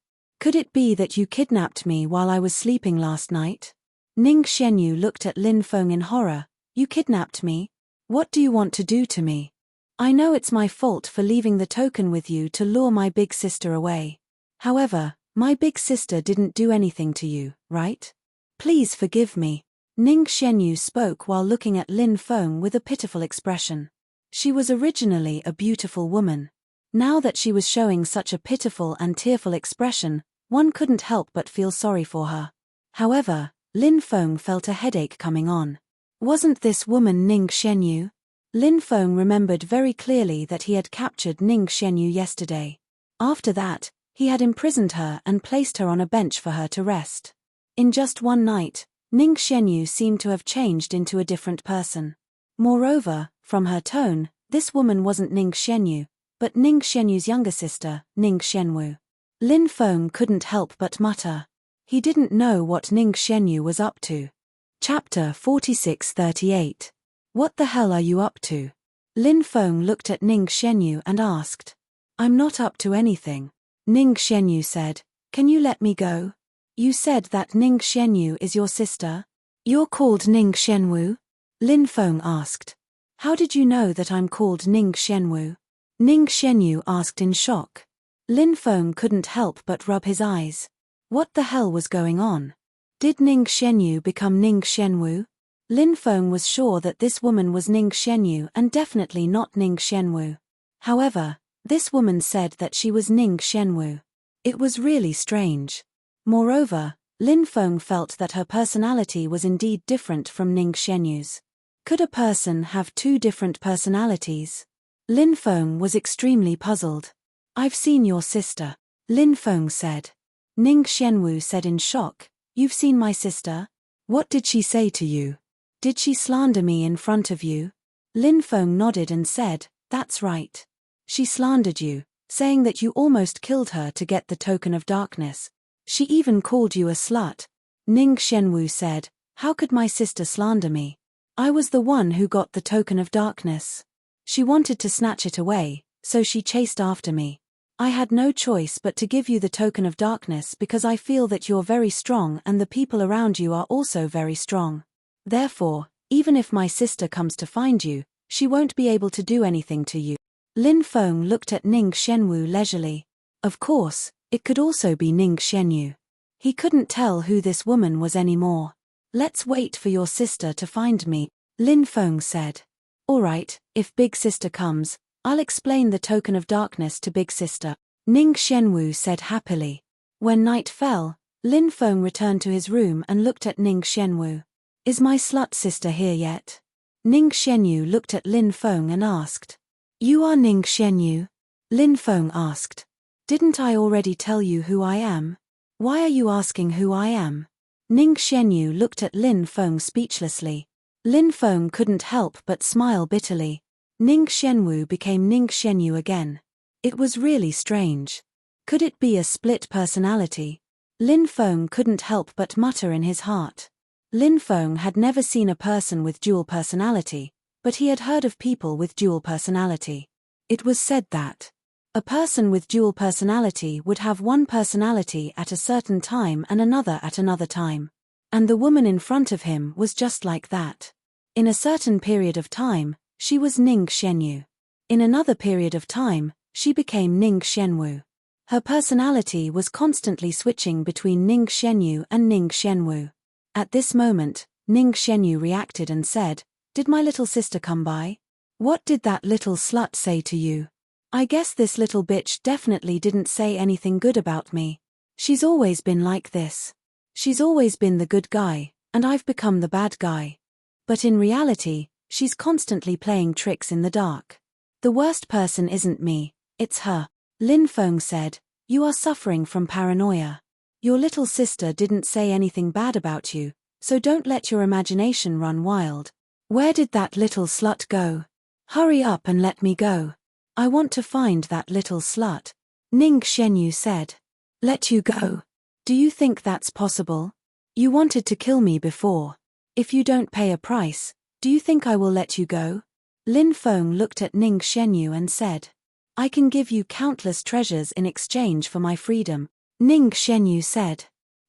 Could it be that you kidnapped me while I was sleeping last night? Ning Xianyu looked at Lin Feng in horror. You kidnapped me? What do you want to do to me? I know it's my fault for leaving the token with you to lure my big sister away. However, my big sister didn't do anything to you, right? Please forgive me. Ning Xianyu spoke while looking at Lin Feng with a pitiful expression. She was originally a beautiful woman. Now that she was showing such a pitiful and tearful expression, one couldn't help but feel sorry for her. However, Lin Feng felt a headache coming on. Wasn't this woman Ning Xianyu? Lin Feng remembered very clearly that he had captured Ning Xianyu yesterday. After that, he had imprisoned her and placed her on a bench for her to rest. In just one night, Ning Xianyu seemed to have changed into a different person. Moreover, from her tone, this woman wasn't Ning Xianyu, but Ning Xianyu's younger sister, Ning Xianwu. Lin Feng couldn't help but mutter. He didn't know what Ning Xianyu was up to. Chapter 46-38. What the hell are you up to? Lin Feng looked at Ning Xianyu and asked. I'm not up to anything. Ning Xianyu said, Can you let me go? You said that Ning Xianyu is your sister? You're called Ning Xianwu? Lin Feng asked. How did you know that I'm called Ning Xianwu? Ning Xianyu asked in shock. Lin Feng couldn't help but rub his eyes. What the hell was going on? Did Ning Xianyu become Ning Xianwu? Lin Feng was sure that this woman was Ning Xianyu and definitely not Ning Xianwu. However, this woman said that she was Ning Xianwu. It was really strange. Moreover, Lin Feng felt that her personality was indeed different from Ning Xianyu's. Could a person have two different personalities? Lin Feng was extremely puzzled. I've seen your sister, Lin Feng said. Ning Xianwu said in shock, You've seen my sister? What did she say to you? Did she slander me in front of you? Lin Feng nodded and said, That's right. She slandered you, saying that you almost killed her to get the token of darkness. She even called you a slut. Ning Xianwu said, How could my sister slander me? I was the one who got the token of darkness. She wanted to snatch it away, so she chased after me. I had no choice but to give you the token of darkness because I feel that you're very strong and the people around you are also very strong. Therefore, even if my sister comes to find you, she won't be able to do anything to you. Lin Feng looked at Ning Xianwu leisurely. Of course, it could also be Ning Xianyu. He couldn't tell who this woman was anymore. Let's wait for your sister to find me, Lin Feng said. Alright, if Big Sister comes, I'll explain the token of darkness to Big Sister, Ning Xianwu said happily. When night fell, Lin Feng returned to his room and looked at Ning Xianwu. Is my slut sister here yet? Ning Xianyu looked at Lin Feng and asked. You are Ning Xianyu? Lin Feng asked. Didn't I already tell you who I am? Why are you asking who I am? Ning Xianyu looked at Lin Feng speechlessly. Lin Feng couldn't help but smile bitterly. Ning Xianwu became Ning Xianyu again. It was really strange. Could it be a split personality? Lin Feng couldn't help but mutter in his heart. Lin Feng had never seen a person with dual personality, but he had heard of people with dual personality. It was said that a person with dual personality would have one personality at a certain time and another at another time. And the woman in front of him was just like that. In a certain period of time, she was Ning Xianyu. In another period of time, she became Ning Xianwu. Her personality was constantly switching between Ning Xianyu and Ning Xianwu. At this moment, Ning Xianyu reacted and said, Did my little sister come by? What did that little slut say to you? I guess this little bitch definitely didn't say anything good about me. She's always been like this. She's always been the good guy, and I've become the bad guy. But in reality, she's constantly playing tricks in the dark. The worst person isn't me, it's her. Lin Feng said, You are suffering from paranoia. Your little sister didn't say anything bad about you, so don't let your imagination run wild. Where did that little slut go? Hurry up and let me go. I want to find that little slut. Ning Xianyu said. Let you go? Do you think that's possible? You wanted to kill me before. If you don't pay a price, do you think I will let you go? Lin Feng looked at Ning Xianyu and said. I can give you countless treasures in exchange for my freedom, Ning Xianyu said.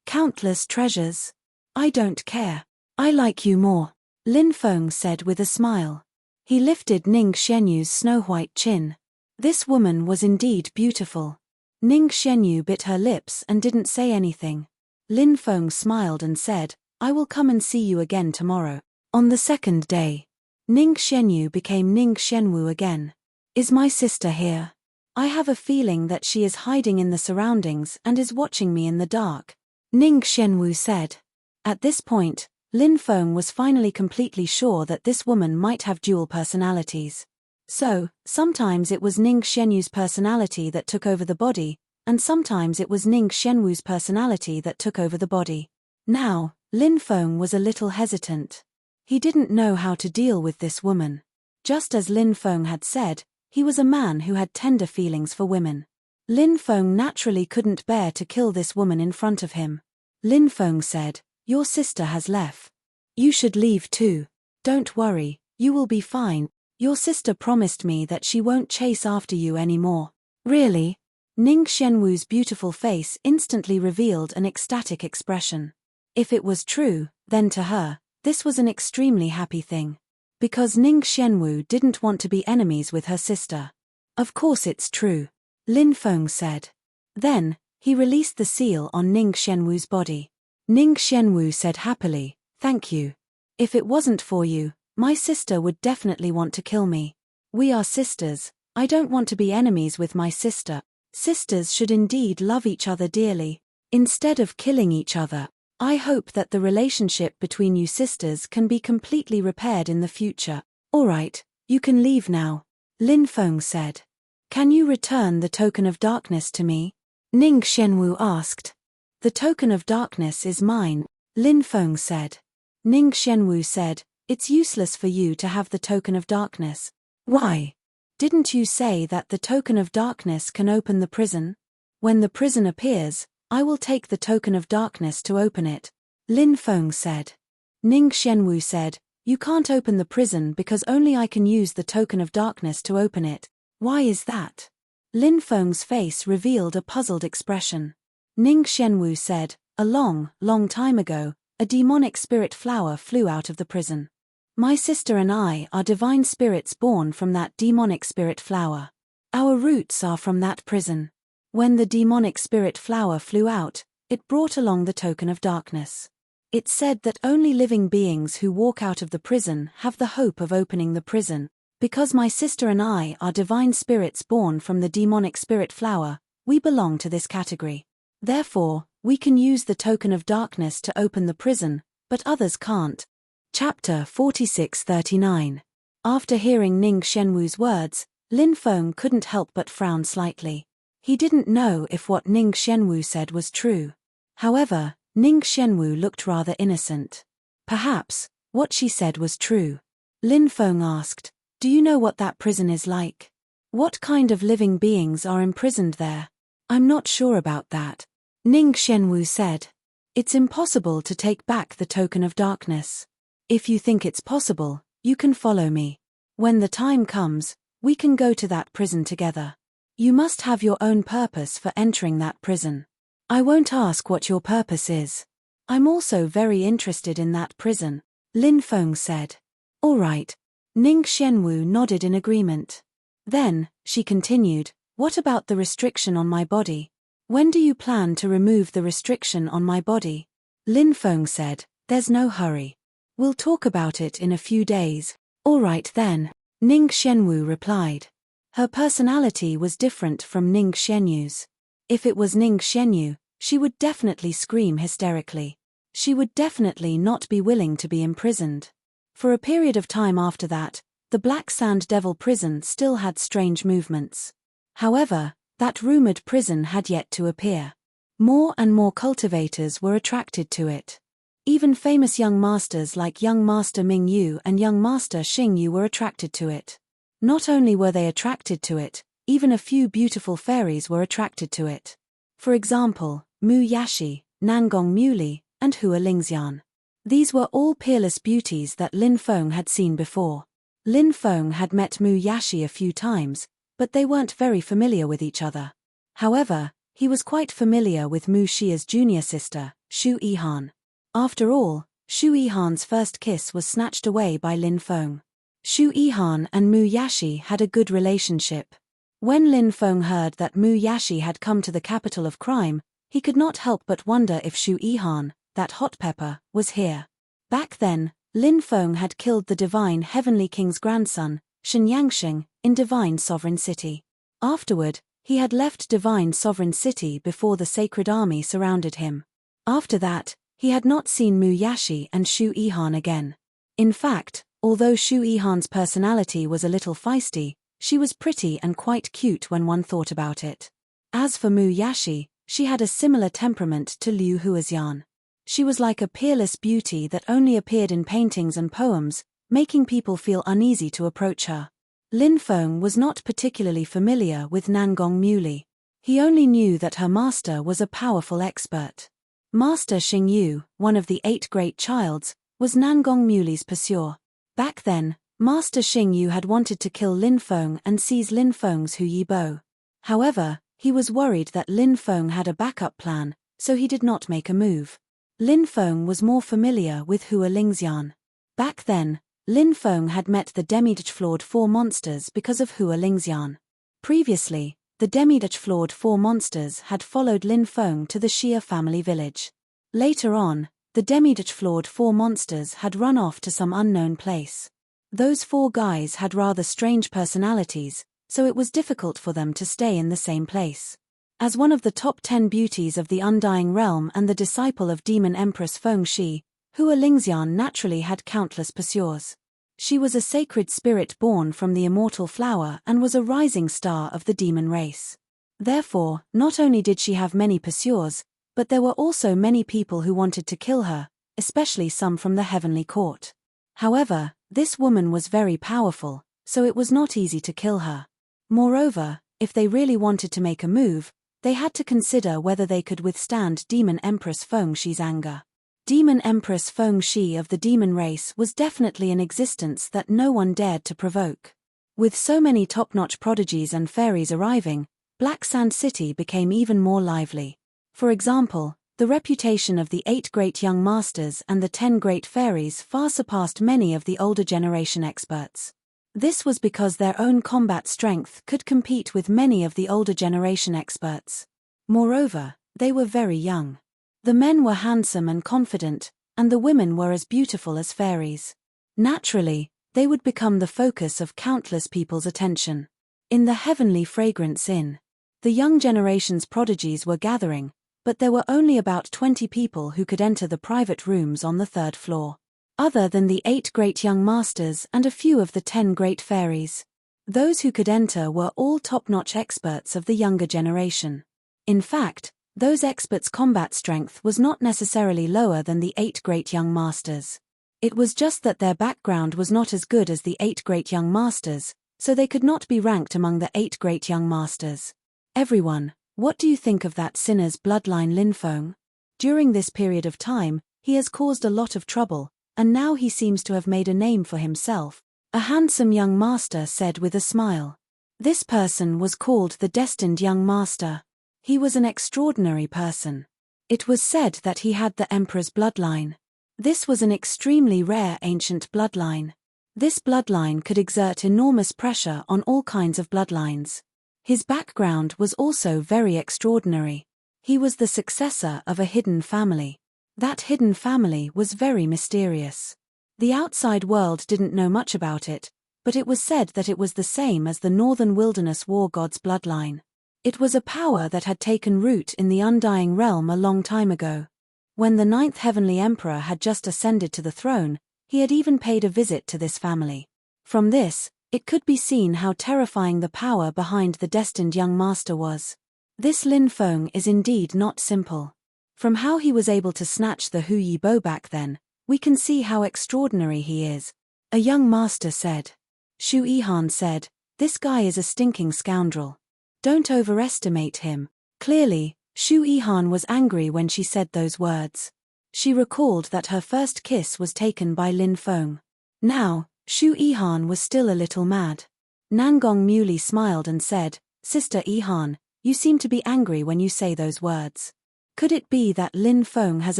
Countless treasures? I don't care. I like you more, Lin Feng said with a smile. He lifted Ning Xianyu's snow-white chin. This woman was indeed beautiful. Ning Xianyu bit her lips and didn't say anything. Lin Feng smiled and said, I will come and see you again tomorrow. On the second day, Ning Xianyu became Ning Xianwu again. Is my sister here? I have a feeling that she is hiding in the surroundings and is watching me in the dark, Ning Xianwu said. At this point, Lin Feng was finally completely sure that this woman might have dual personalities. So, sometimes it was Ning Xianyu's personality that took over the body, and sometimes it was Ning Xianwu's personality that took over the body. Now, Lin Feng was a little hesitant. He didn't know how to deal with this woman. Just as Lin Feng had said, he was a man who had tender feelings for women. Lin Feng naturally couldn't bear to kill this woman in front of him. Lin Feng said, Your sister has left. You should leave too. Don't worry, you will be fine. Your sister promised me that she won't chase after you anymore. Really? Ning Xianwu's beautiful face instantly revealed an ecstatic expression. If it was true, then to her, This was an extremely happy thing. Because Ning Xianwu didn't want to be enemies with her sister. Of course it's true, Lin Feng said. Then, he released the seal on Ning Xianwu's body. Ning Xianwu said happily, "Thank you. If it wasn't for you, my sister would definitely want to kill me. We are sisters, I don't want to be enemies with my sister. Sisters should indeed love each other dearly, instead of killing each other. I hope that the relationship between you sisters can be completely repaired in the future." "Alright, you can leave now," Lin Feng said. "Can you return the token of darkness to me?" Ning Xianwu asked. "The token of darkness is mine," Lin Feng said. Ning Xianwu said, "It's useless for you to have the token of darkness." "Why? Didn't you say that the token of darkness can open the prison? When the prison appears, I will take the token of darkness to open it," Lin Feng said. Ning Xianwu said, "You can't open the prison because only I can use the token of darkness to open it. Why is that?" Lin Feng's face revealed a puzzled expression. Ning Xianwu said, "A long, long time ago, a demonic spirit flower flew out of the prison. My sister and I are divine spirits born from that demonic spirit flower. Our roots are from that prison. When the demonic spirit flower flew out, it brought along the token of darkness. It said that only living beings who walk out of the prison have the hope of opening the prison. Because my sister and I are divine spirits born from the demonic spirit flower, we belong to this category. Therefore, we can use the token of darkness to open the prison, but others can't." Chapter 4639. After hearing Ning Xianwu's words, Lin Feng couldn't help but frown slightly. He didn't know if what Ning Xianwu said was true. However, Ning Xianwu looked rather innocent. Perhaps, what she said was true. Lin Feng asked, "Do you know what that prison is like? What kind of living beings are imprisoned there?" "I'm not sure about that," Ning Xianwu said. "It's impossible to take back the token of darkness. If you think it's possible, you can follow me. When the time comes, we can go to that prison together. You must have your own purpose for entering that prison. I won't ask what your purpose is. I'm also very interested in that prison," Lin Feng said. "All right." Ning Xianwu nodded in agreement. Then, she continued, "What about the restriction on my body? When do you plan to remove the restriction on my body?" Lin Feng said, "There's no hurry. We'll talk about it in a few days." "All right then," Ning Xianwu replied. Her personality was different from Ning Xianyu's. If it was Ning Xianyu, she would definitely scream hysterically. She would definitely not be willing to be imprisoned. For a period of time after that, the Black Sand Devil prison still had strange movements. However, that rumored prison had yet to appear. More and more cultivators were attracted to it. Even famous young masters like young Master Ming Yu and young Master Xing Yu were attracted to it. Not only were they attracted to it, even a few beautiful fairies were attracted to it. For example, Mu Yashi, Nangong Muli, and Hua Lingxian. These were all peerless beauties that Lin Feng had seen before. Lin Feng had met Mu Yashi a few times, but they weren't very familiar with each other. However, he was quite familiar with Mu Xia's junior sister, Xu Yihan. After all, Xu Yihan's first kiss was snatched away by Lin Feng. Xu Yihan and Mu Yashi had a good relationship. When Lin Feng heard that Mu Yashi had come to the capital of crime, he could not help but wonder if Xu Yihan, that hot pepper, was here. Back then, Lin Feng had killed the divine Heavenly King's grandson, Shen Yangsheng, in Divine Sovereign City. Afterward, he had left Divine Sovereign City before the Sacred Army surrounded him. After that, he had not seen Mu Yashi and Xu Yihan again. In fact, although Xu Yihan's personality was a little feisty, she was pretty and quite cute when one thought about it. As for Mu Yashi, she had a similar temperament to Liu Huaxian. She was like a peerless beauty that only appeared in paintings and poems, making people feel uneasy to approach her. Lin Feng was not particularly familiar with Nangong Muli. He only knew that her master was a powerful expert. Master Xing Yu, one of the 8 great childs, was Nangong Muli's pursuer. Back then, Master Xing Yu had wanted to kill Lin Feng and seize Lin Feng's Hu Yi bow. However, he was worried that Lin Feng had a backup plan, so he did not make a move. Lin Feng was more familiar with Hua Lingxian. Back then, Lin Feng had met the demi-flawed four monsters because of Hua Lingxian. Previously, the demi-flawed four monsters had followed Lin Feng to the Xia family village. Later on, the demi-flawed four monsters had run off to some unknown place. Those four guys had rather strange personalities, so it was difficult for them to stay in the same place. As one of the top 10 beauties of the Undying Realm and the disciple of Demon Empress Feng Shi, Hua Lingxian naturally had countless pursuers. She was a sacred spirit born from the immortal flower and was a rising star of the demon race. Therefore, not only did she have many pursuers, but there were also many people who wanted to kill her, especially some from the heavenly court. However, this woman was very powerful, so it was not easy to kill her. Moreover, if they really wanted to make a move, they had to consider whether they could withstand Demon Empress Feng Shi's anger. Demon Empress Feng Shi of the demon race was definitely an existence that no one dared to provoke. With so many top-notch prodigies and fairies arriving, Black Sand City became even more lively. For example, the reputation of the 8 great young masters and the 10 great fairies far surpassed many of the older generation experts. This was because their own combat strength could compete with many of the older generation experts. Moreover, they were very young. The men were handsome and confident, and the women were as beautiful as fairies. Naturally, they would become the focus of countless people's attention. In the Heavenly Fragrance Inn, the young generation's prodigies were gathering, but there were only about 20 people who could enter the private rooms on the 3rd floor. Other than the 8 great young masters and a few of the 10 great fairies. Those who could enter were all top-notch experts of the younger generation. In fact, those experts' combat strength was not necessarily lower than the 8 great young masters. It was just that their background was not as good as the 8 great young masters, so they could not be ranked among the 8 great young masters. Everyone, what do you think of that sinner's bloodline Lin Feng? During this period of time, he has caused a lot of trouble, and now he seems to have made a name for himself, a handsome young master said with a smile. This person was called the Destined Young Master. He was an extraordinary person. It was said that he had the Emperor's bloodline. This was an extremely rare ancient bloodline. This bloodline could exert enormous pressure on all kinds of bloodlines. His background was also very extraordinary. He was the successor of a hidden family. That hidden family was very mysterious. The outside world didn't know much about it, but it was said that it was the same as the Northern Wilderness War God's bloodline. It was a power that had taken root in the Undying Realm a long time ago. When the 9th Heavenly Emperor had just ascended to the throne, he had even paid a visit to this family. From this, it could be seen how terrifying the power behind the Destined Young Master was. This Lin Feng is indeed not simple. From how he was able to snatch the Hu Yi bow back then, we can see how extraordinary he is. A young master said. Shu Yihan said, "This guy is a stinking scoundrel. Don't overestimate him." Clearly, Shu Yihan was angry when she said those words. She recalled that her first kiss was taken by Lin Feng. Now, Shu Yihan was still a little mad. Nangong Muley smiled and said, "Sister Yihan, you seem to be angry when you say those words. Could it be that Lin Feng has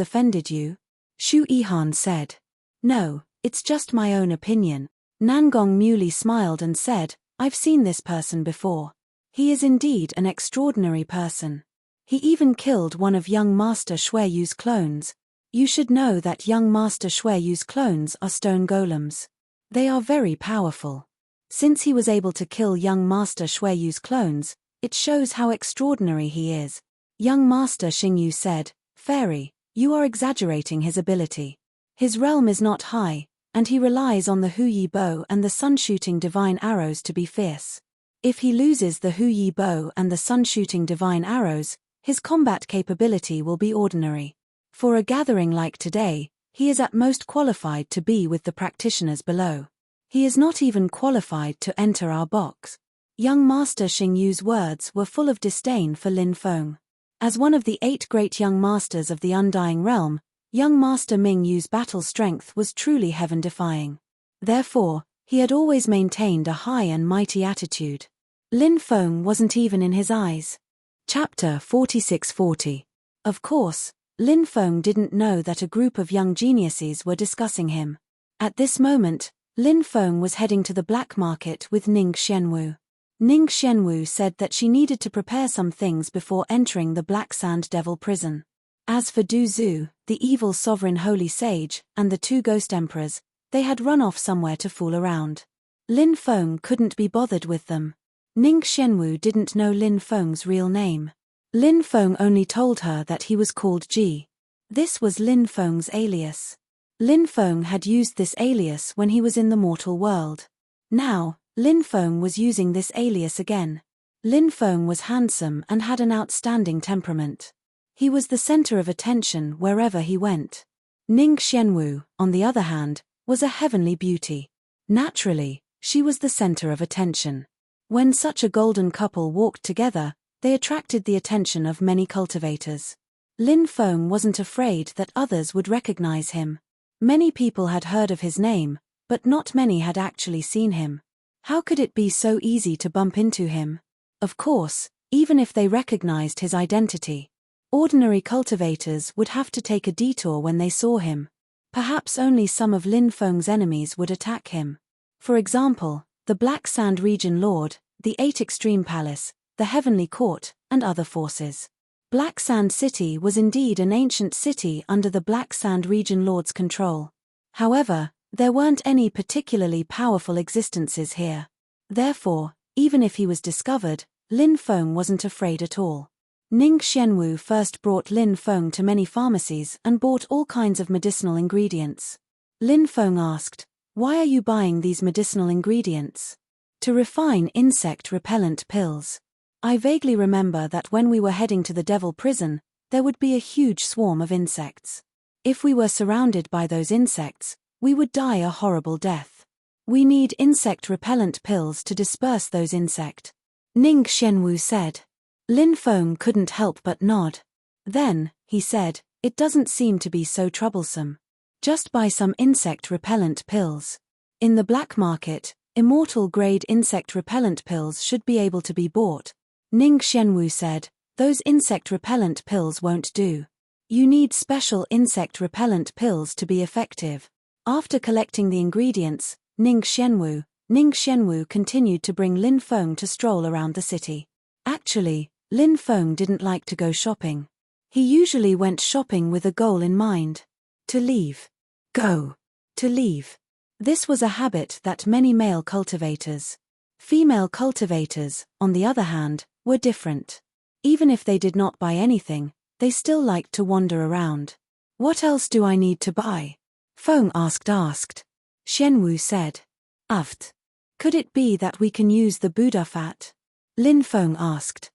offended you?" Shu Yihan said. "No, it's just my own opinion." Nangong Muley smiled and said, "I've seen this person before. He is indeed an extraordinary person. He even killed one of young Master Shueyu's clones. You should know that young Master Shueyu's clones are stone golems. They are very powerful. Since he was able to kill young Master Shueyu's clones, it shows how extraordinary he is." Young Master Xingyu said, "Fairy, you are exaggerating his ability. His realm is not high, and he relies on the Hu Yi bow and the sun-shooting divine arrows to be fierce. If he loses the Hu Yi bow and the sun-shooting divine arrows, his combat capability will be ordinary. For a gathering like today, he is at most qualified to be with the practitioners below. He is not even qualified to enter our box." Young Master Xingyu's words were full of disdain for Lin Feng. As one of the 8 great young masters of the Undying Realm, young Master Ming Yu's battle strength was truly heaven-defying. Therefore, he had always maintained a high and mighty attitude. Lin Feng wasn't even in his eyes. Chapter 4640. Of course, Lin Feng didn't know that a group of young geniuses were discussing him. At this moment, Lin Feng was heading to the black market with Ning Xianwu. Ning Xianwu said that she needed to prepare some things before entering the Black Sand Devil prison. As for Du Zhu, the evil sovereign holy sage, and the two ghost emperors, they had run off somewhere to fool around. Lin Feng couldn't be bothered with them. Ning Xianwu didn't know Lin Feng's real name. Lin Feng only told her that he was called Ji. This was Lin Feng's alias. Lin Feng had used this alias when he was in the mortal world. Now, Lin Feng was using this alias again. Lin Feng was handsome and had an outstanding temperament. He was the center of attention wherever he went. Ning Xianwu, on the other hand, was a heavenly beauty. Naturally, she was the center of attention. When such a golden couple walked together, they attracted the attention of many cultivators. Lin Feng wasn't afraid that others would recognize him. Many people had heard of his name, but not many had actually seen him. How could it be so easy to bump into him? Of course, even if they recognized his identity, ordinary cultivators would have to take a detour when they saw him. Perhaps only some of Lin Feng's enemies would attack him. For example, the Black Sand Region Lord, the 8 Extreme Palace, the Heavenly Court, and other forces. Black Sand City was indeed an ancient city under the Black Sand Region Lord's control. However, there weren't any particularly powerful existences here. Therefore, even if he was discovered, Lin Feng wasn't afraid at all. Ning Xianwu first brought Lin Feng to many pharmacies and bought all kinds of medicinal ingredients. Lin Feng asked, "Why are you buying these medicinal ingredients?" "To refine insect-repellent pills. I vaguely remember that when we were heading to the devil prison, there would be a huge swarm of insects. If we were surrounded by those insects, we would die a horrible death. We need insect-repellent pills to disperse those insects," Ning Xianwu said. Lin Feng couldn't help but nod. Then, he said, "It doesn't seem to be so troublesome. Just buy some insect-repellent pills. In the black market, immortal-grade insect-repellent pills should be able to be bought." Ning Xianwu said, "Those insect-repellent pills won't do. You need special insect-repellent pills to be effective." After collecting the ingredients, Ning Xianwu continued to bring Lin Feng to stroll around the city. Actually, Lin Feng didn't like to go shopping. He usually went shopping with a goal in mind. To leave. Go. To leave. This was a habit that many male cultivators. Female cultivators, on the other hand, were different. Even if they did not buy anything, they still liked to wander around. "What else do I need to buy?" Feng asked. Xianwu said. "Aft. Could it be that we can use the Buddha fat?" Lin Feng asked.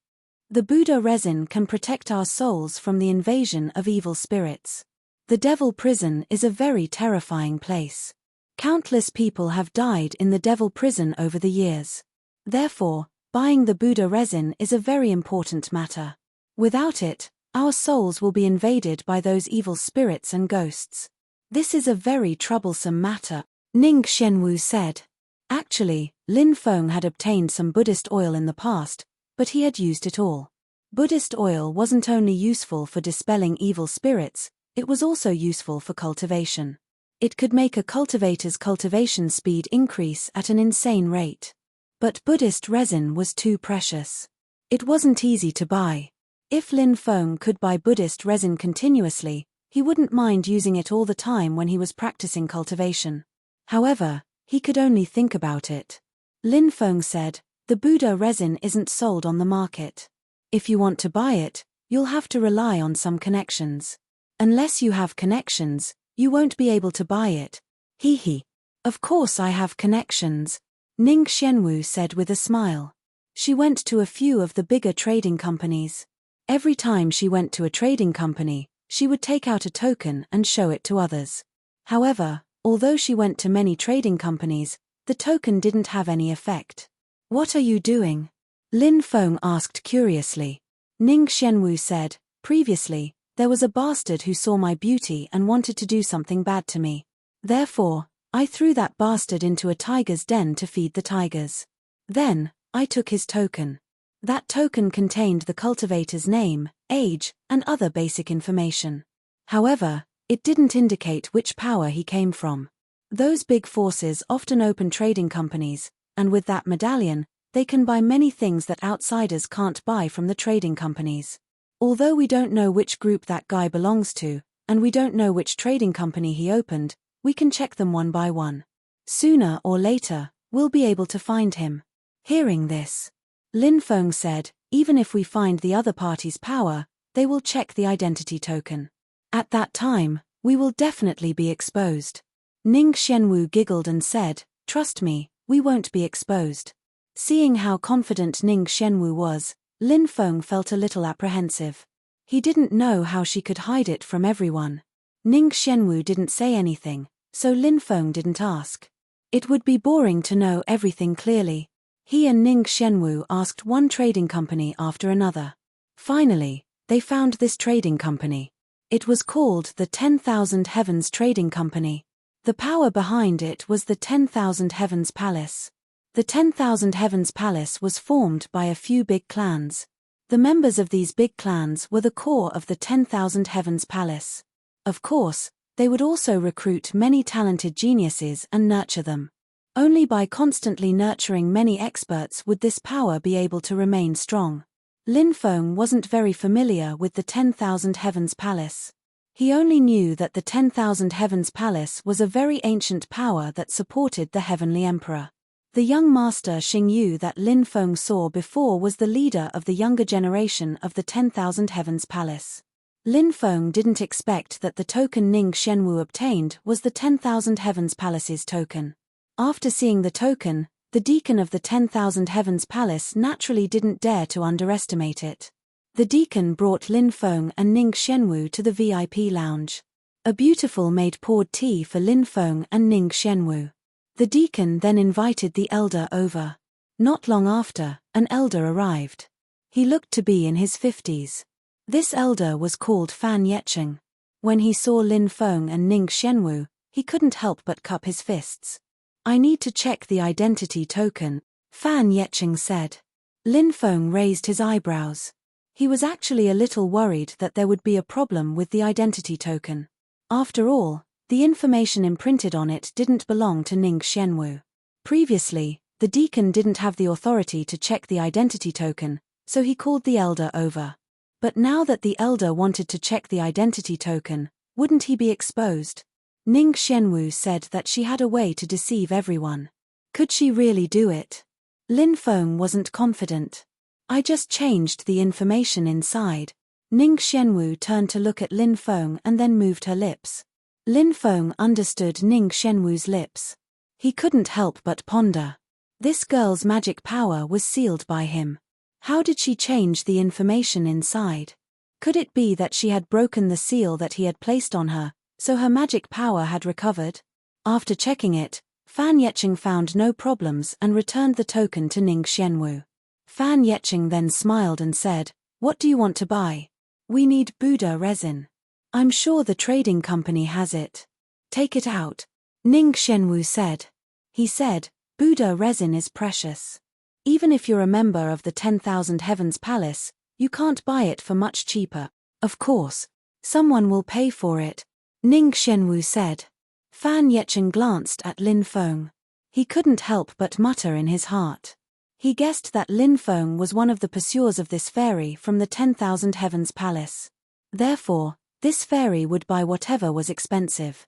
"The Buddha resin can protect our souls from the invasion of evil spirits. The devil prison is a very terrifying place. Countless people have died in the devil prison over the years. Therefore, buying the Buddha resin is a very important matter. Without it, our souls will be invaded by those evil spirits and ghosts. This is a very troublesome matter," Ning Xianwu said. Actually, Lin Feng had obtained some Buddhist oil in the past, but he had used it all. Buddhist oil wasn't only useful for dispelling evil spirits, it was also useful for cultivation. It could make a cultivator's cultivation speed increase at an insane rate. But Buddhist resin was too precious. It wasn't easy to buy. If Lin Feng could buy Buddhist resin continuously, he wouldn't mind using it all the time when he was practicing cultivation. However, he could only think about it. Lin Feng said, "The Buddha resin isn't sold on the market. If you want to buy it, you'll have to rely on some connections. Unless you have connections, you won't be able to buy it." Hee. "Of course I have connections," Ning Xianwu said with a smile. She went to a few of the bigger trading companies. Every time she went to a trading company, she would take out a token and show it to others. However, although she went to many trading companies, the token didn't have any effect. "What are you doing?" Lin Feng asked curiously. Ning Xianwu said, "Previously, there was a bastard who saw my beauty and wanted to do something bad to me. Therefore, I threw that bastard into a tiger's den to feed the tigers. Then, I took his token. That token contained the cultivator's name, age, and other basic information. However, it didn't indicate which power he came from. Those big forces often open trading companies, and with that medallion, they can buy many things that outsiders can't buy from the trading companies. Although we don't know which group that guy belongs to, and we don't know which trading company he opened, we can check them one by one. Sooner or later, we'll be able to find him. Hearing this, Lin Feng said, even if we find the other party's power, they will check the identity token. At that time, we will definitely be exposed. Ning Xianwu giggled and said, "Trust me, we won't be exposed." Seeing how confident Ning Xianwu was, Lin Feng felt a little apprehensive. He didn't know how she could hide it from everyone. Ning Xianwu didn't say anything, so Lin Feng didn't ask. It would be boring to know everything clearly. He and Ning Xianwu asked one trading company after another. Finally, they found this trading company. It was called the 10,000 Heavens Trading Company. The power behind it was the 10,000 Heavens Palace. The 10,000 Heavens Palace was formed by a few big clans. The members of these big clans were the core of the 10,000 Heavens Palace. Of course, they would also recruit many talented geniuses and nurture them. Only by constantly nurturing many experts would this power be able to remain strong. Lin Feng wasn't very familiar with the 10,000 Heavens Palace. He only knew that the 10,000 Heavens Palace was a very ancient power that supported the Heavenly Emperor. The young master Xingyu that Lin Feng saw before was the leader of the younger generation of the 10,000 Heavens Palace. Lin Feng didn't expect that the token Ning Xianwu obtained was the 10,000 Heavens Palace's token. After seeing the token, the deacon of the 10,000 Heavens Palace naturally didn't dare to underestimate it. The deacon brought Lin Feng and Ning Xianwu to the VIP lounge. A beautiful maid poured tea for Lin Feng and Ning Xianwu. The deacon then invited the elder over. Not long after, an elder arrived. He looked to be in his 50s. This elder was called Fan Yecheng. When he saw Lin Feng and Ning Xianwu, he couldn't help but cup his fists. "I need to check the identity token," Fan Yecheng said. Lin Feng raised his eyebrows. He was actually a little worried that there would be a problem with the identity token. After all, the information imprinted on it didn't belong to Ning Xianwu. Previously, the deacon didn't have the authority to check the identity token, so he called the elder over. But now that the elder wanted to check the identity token, wouldn't he be exposed? Ning Xianwu said that she had a way to deceive everyone. Could she really do it? Lin Feng wasn't confident. "I just changed the information inside." Ning Xianwu turned to look at Lin Feng and then moved her lips. Lin Feng understood Ning Xianwu's lips. He couldn't help but ponder. This girl's magic power was sealed by him. How did she change the information inside? Could it be that she had broken the seal that he had placed on her, so her magic power had recovered? After checking it, Fan Yecheng found no problems and returned the token to Ning Xianwu. Fan Yecheng then smiled and said, "What do you want to buy?" "We need Buddha resin. I'm sure the trading company has it." "Take it out," Ning Xianwu said. He said, "Buddha resin is precious. Even if you're a member of the 10,000 Heavens Palace, you can't buy it for much cheaper." "Of course. Someone will pay for it," Ning Xianwu said. Fan Yecheng glanced at Lin Feng. He couldn't help but mutter in his heart. He guessed that Lin Feng was one of the pursuers of this fairy from the 10,000 Heavens Palace. Therefore, this fairy would buy whatever was expensive.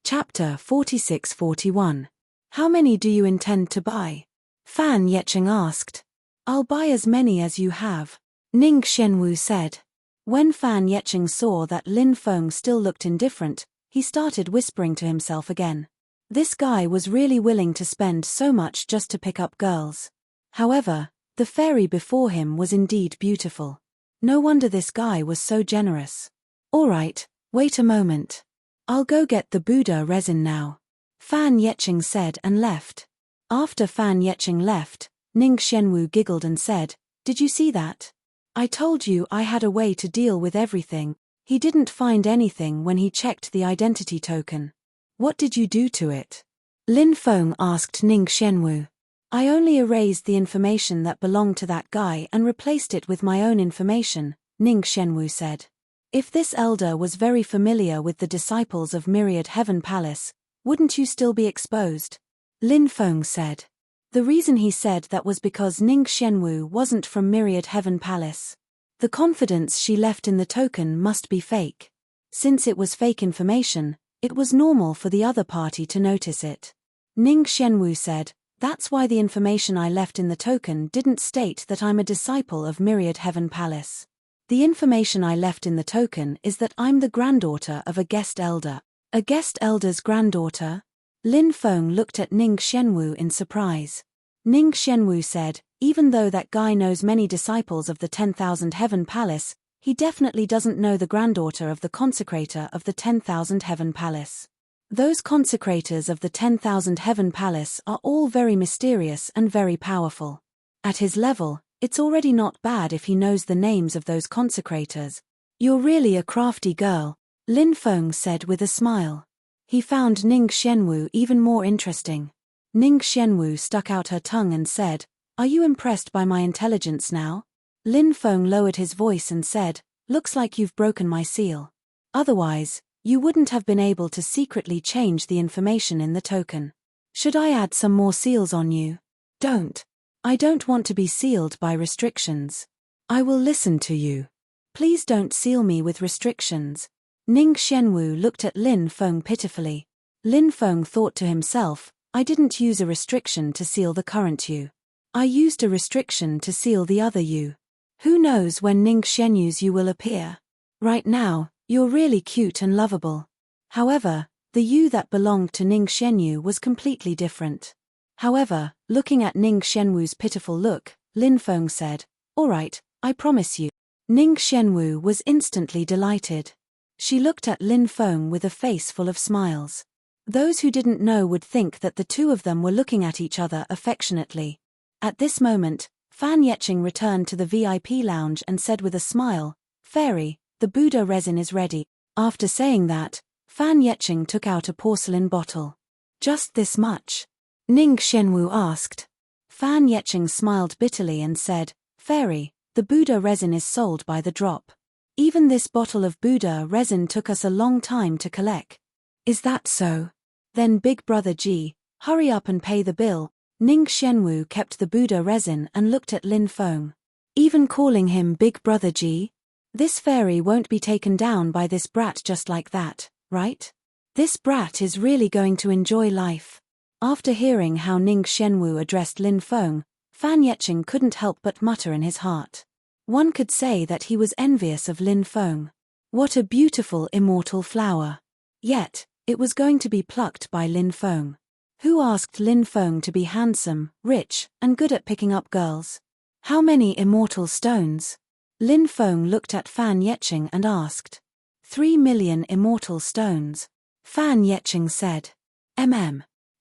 Chapter 46-41. How many do you intend to buy? Fan Yecheng asked. "I'll buy as many as you have," Ning Xianwu said. When Fan Yecheng saw that Lin Feng still looked indifferent, he started whispering to himself again. This guy was really willing to spend so much just to pick up girls. However, the fairy before him was indeed beautiful. No wonder this guy was so generous. "All right, wait a moment. I'll go get the Buddha resin now," Fan Yecheng said and left. After Fan Yecheng left, Ning Xianwu giggled and said, "Did you see that? I told you I had a way to deal with everything." He didn't find anything when he checked the identity token. "What did you do to it?" Lin Feng asked Ning Xianwu. "I only erased the information that belonged to that guy and replaced it with my own information," Ning Xianwu said. If this elder was very familiar with the disciples of Myriad Heaven Palace, wouldn't you still be exposed? Lin Feng said. The reason he said that was because Ning Xianwu wasn't from Myriad Heaven Palace. The confidence she left in the token must be fake. Since it was fake information, it was normal for the other party to notice it. Ning Xianwu said, "That's why the information I left in the token didn't state that I'm a disciple of Myriad Heaven Palace. The information I left in the token is that I'm the granddaughter of a guest elder." A guest elder's granddaughter? Lin Feng looked at Ning Xianwu in surprise. Ning Xianwu said, "Even though that guy knows many disciples of the 10,000 Heaven Palace, he definitely doesn't know the granddaughter of the consecrator of the 10,000 Heaven Palace. Those consecrators of the 10,000 Heaven Palace are all very mysterious and very powerful. At his level, it's already not bad if he knows the names of those consecrators." "You're really a crafty girl," Lin Feng said with a smile. He found Ning Xianwu even more interesting. Ning Xianwu stuck out her tongue and said, "Are you impressed by my intelligence now?" Lin Feng lowered his voice and said, "Looks like you've broken my seal. Otherwise, you wouldn't have been able to secretly change the information in the token. Should I add some more seals on you?" "Don't. I don't want to be sealed by restrictions. I will listen to you. Please don't seal me with restrictions." Ning Xianwu looked at Lin Feng pitifully. Lin Feng thought to himself, "I didn't use a restriction to seal the current you. I used a restriction to seal the other you. Who knows when Ning Xianyu's you will appear? Right now, you're really cute and lovable." However, the you that belonged to Ning Xianyu was completely different. However, looking at Ning Xianwu's pitiful look, Lin Feng said, "All right, I promise you." Ning Xianwu was instantly delighted. She looked at Lin Feng with a face full of smiles. Those who didn't know would think that the two of them were looking at each other affectionately. At this moment, Fan Yetching returned to the VIP lounge and said with a smile, "Fairy, the Buddha resin is ready." After saying that, Fan Yetching took out a porcelain bottle. "Just this much?" Ning Xianwu asked. Fan Yetching smiled bitterly and said, "Fairy, the Buddha resin is sold by the drop. Even this bottle of Buddha resin took us a long time to collect." "Is that so? Then Big Brother Ji, hurry up and pay the bill." Ning Xianwu kept the Buddha resin and looked at Lin Feng. Even calling him Big Brother Ji? This fairy won't be taken down by this brat just like that, right? This brat is really going to enjoy life. After hearing how Ning Xianwu addressed Lin Feng, Fan Yetching couldn't help but mutter in his heart. One could say that he was envious of Lin Feng. What a beautiful immortal flower. Yet, it was going to be plucked by Lin Feng. Who asked Lin Feng to be handsome, rich, and good at picking up girls? How many immortal stones? Lin Feng looked at Fan Yetching and asked. 3 million immortal stones. Fan Yetching said.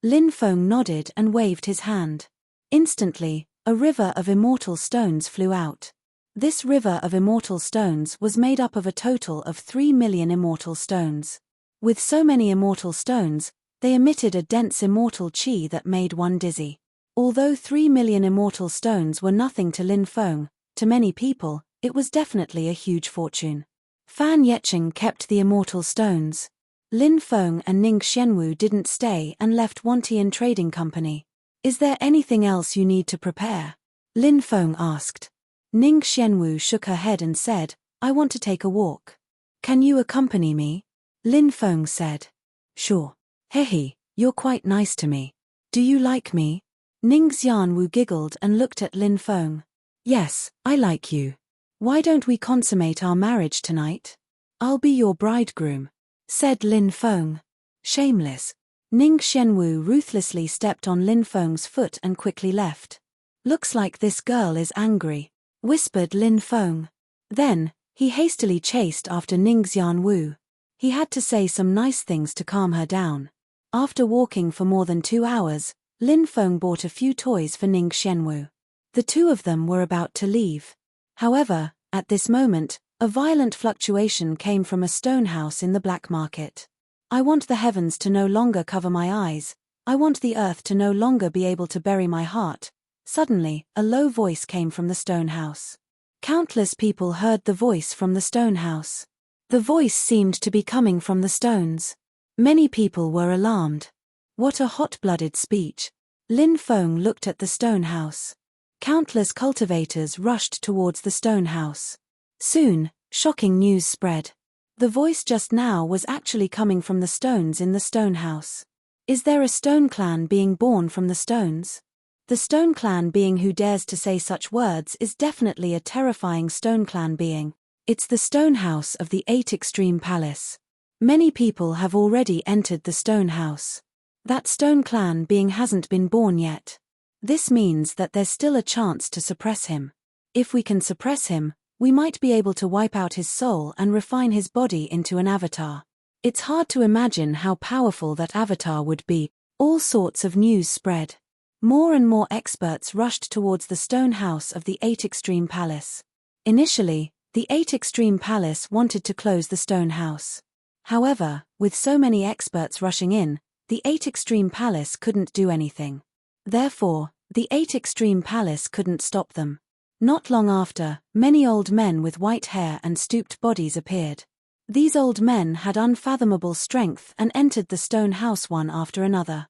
Lin Feng nodded and waved his hand. Instantly, a river of immortal stones flew out. This river of immortal stones was made up of a total of 3 million immortal stones. With so many immortal stones, they emitted a dense immortal chi that made one dizzy. Although 3 million immortal stones were nothing to Lin Feng, to many people, it was definitely a huge fortune. Fan Yetching kept the immortal stones. Lin Feng and Ning Xianwu didn't stay and left Wantian Trading Company. "Is there anything else you need to prepare?" Lin Feng asked. Ning Xianwu shook her head and said, "I want to take a walk. Can you accompany me?" Lin Feng said. "Sure. Hehe, you're quite nice to me. Do you like me?" Ning Xianwu giggled and looked at Lin Feng. "Yes, I like you. Why don't we consummate our marriage tonight? I'll be your bridegroom," said Lin Feng. Shameless. Ning Xianwu ruthlessly stepped on Lin Feng's foot and quickly left. "Looks like this girl is angry," whispered Lin Feng. Then, he hastily chased after Ning Xianwu. He had to say some nice things to calm her down. After walking for more than 2 hours, Lin Feng bought a few toys for Ning Xianwu. The two of them were about to leave. However, at this moment, a violent fluctuation came from a stone house in the black market. "I want the heavens to no longer cover my eyes. I want the earth to no longer be able to bury my heart." Suddenly, a low voice came from the stone house. Countless people heard the voice from the stone house. The voice seemed to be coming from the stones. Many people were alarmed. What a hot-blooded speech. Lin Feng looked at the stone house. Countless cultivators rushed towards the stone house. Soon, shocking news spread. The voice just now was actually coming from the stones in the stone house. Is there a stone clan being born from the stones? The stone clan being who dares to say such words is definitely a terrifying stone clan being. It's the stone house of the 8 Extreme Palace. Many people have already entered the stone house. That stone clan being hasn't been born yet. This means that there's still a chance to suppress him. If we can suppress him, we might be able to wipe out his soul and refine his body into an avatar. It's hard to imagine how powerful that avatar would be. All sorts of news spread. More and more experts rushed towards the stone house of the 8 Extreme Palace. Initially, the 8 Extreme Palace wanted to close the stone house. However, with so many experts rushing in, the 8 Extreme Palace couldn't do anything. Therefore, the 8 Extreme Palace couldn't stop them. Not long after, many old men with white hair and stooped bodies appeared. These old men had unfathomable strength and entered the stone house one after another.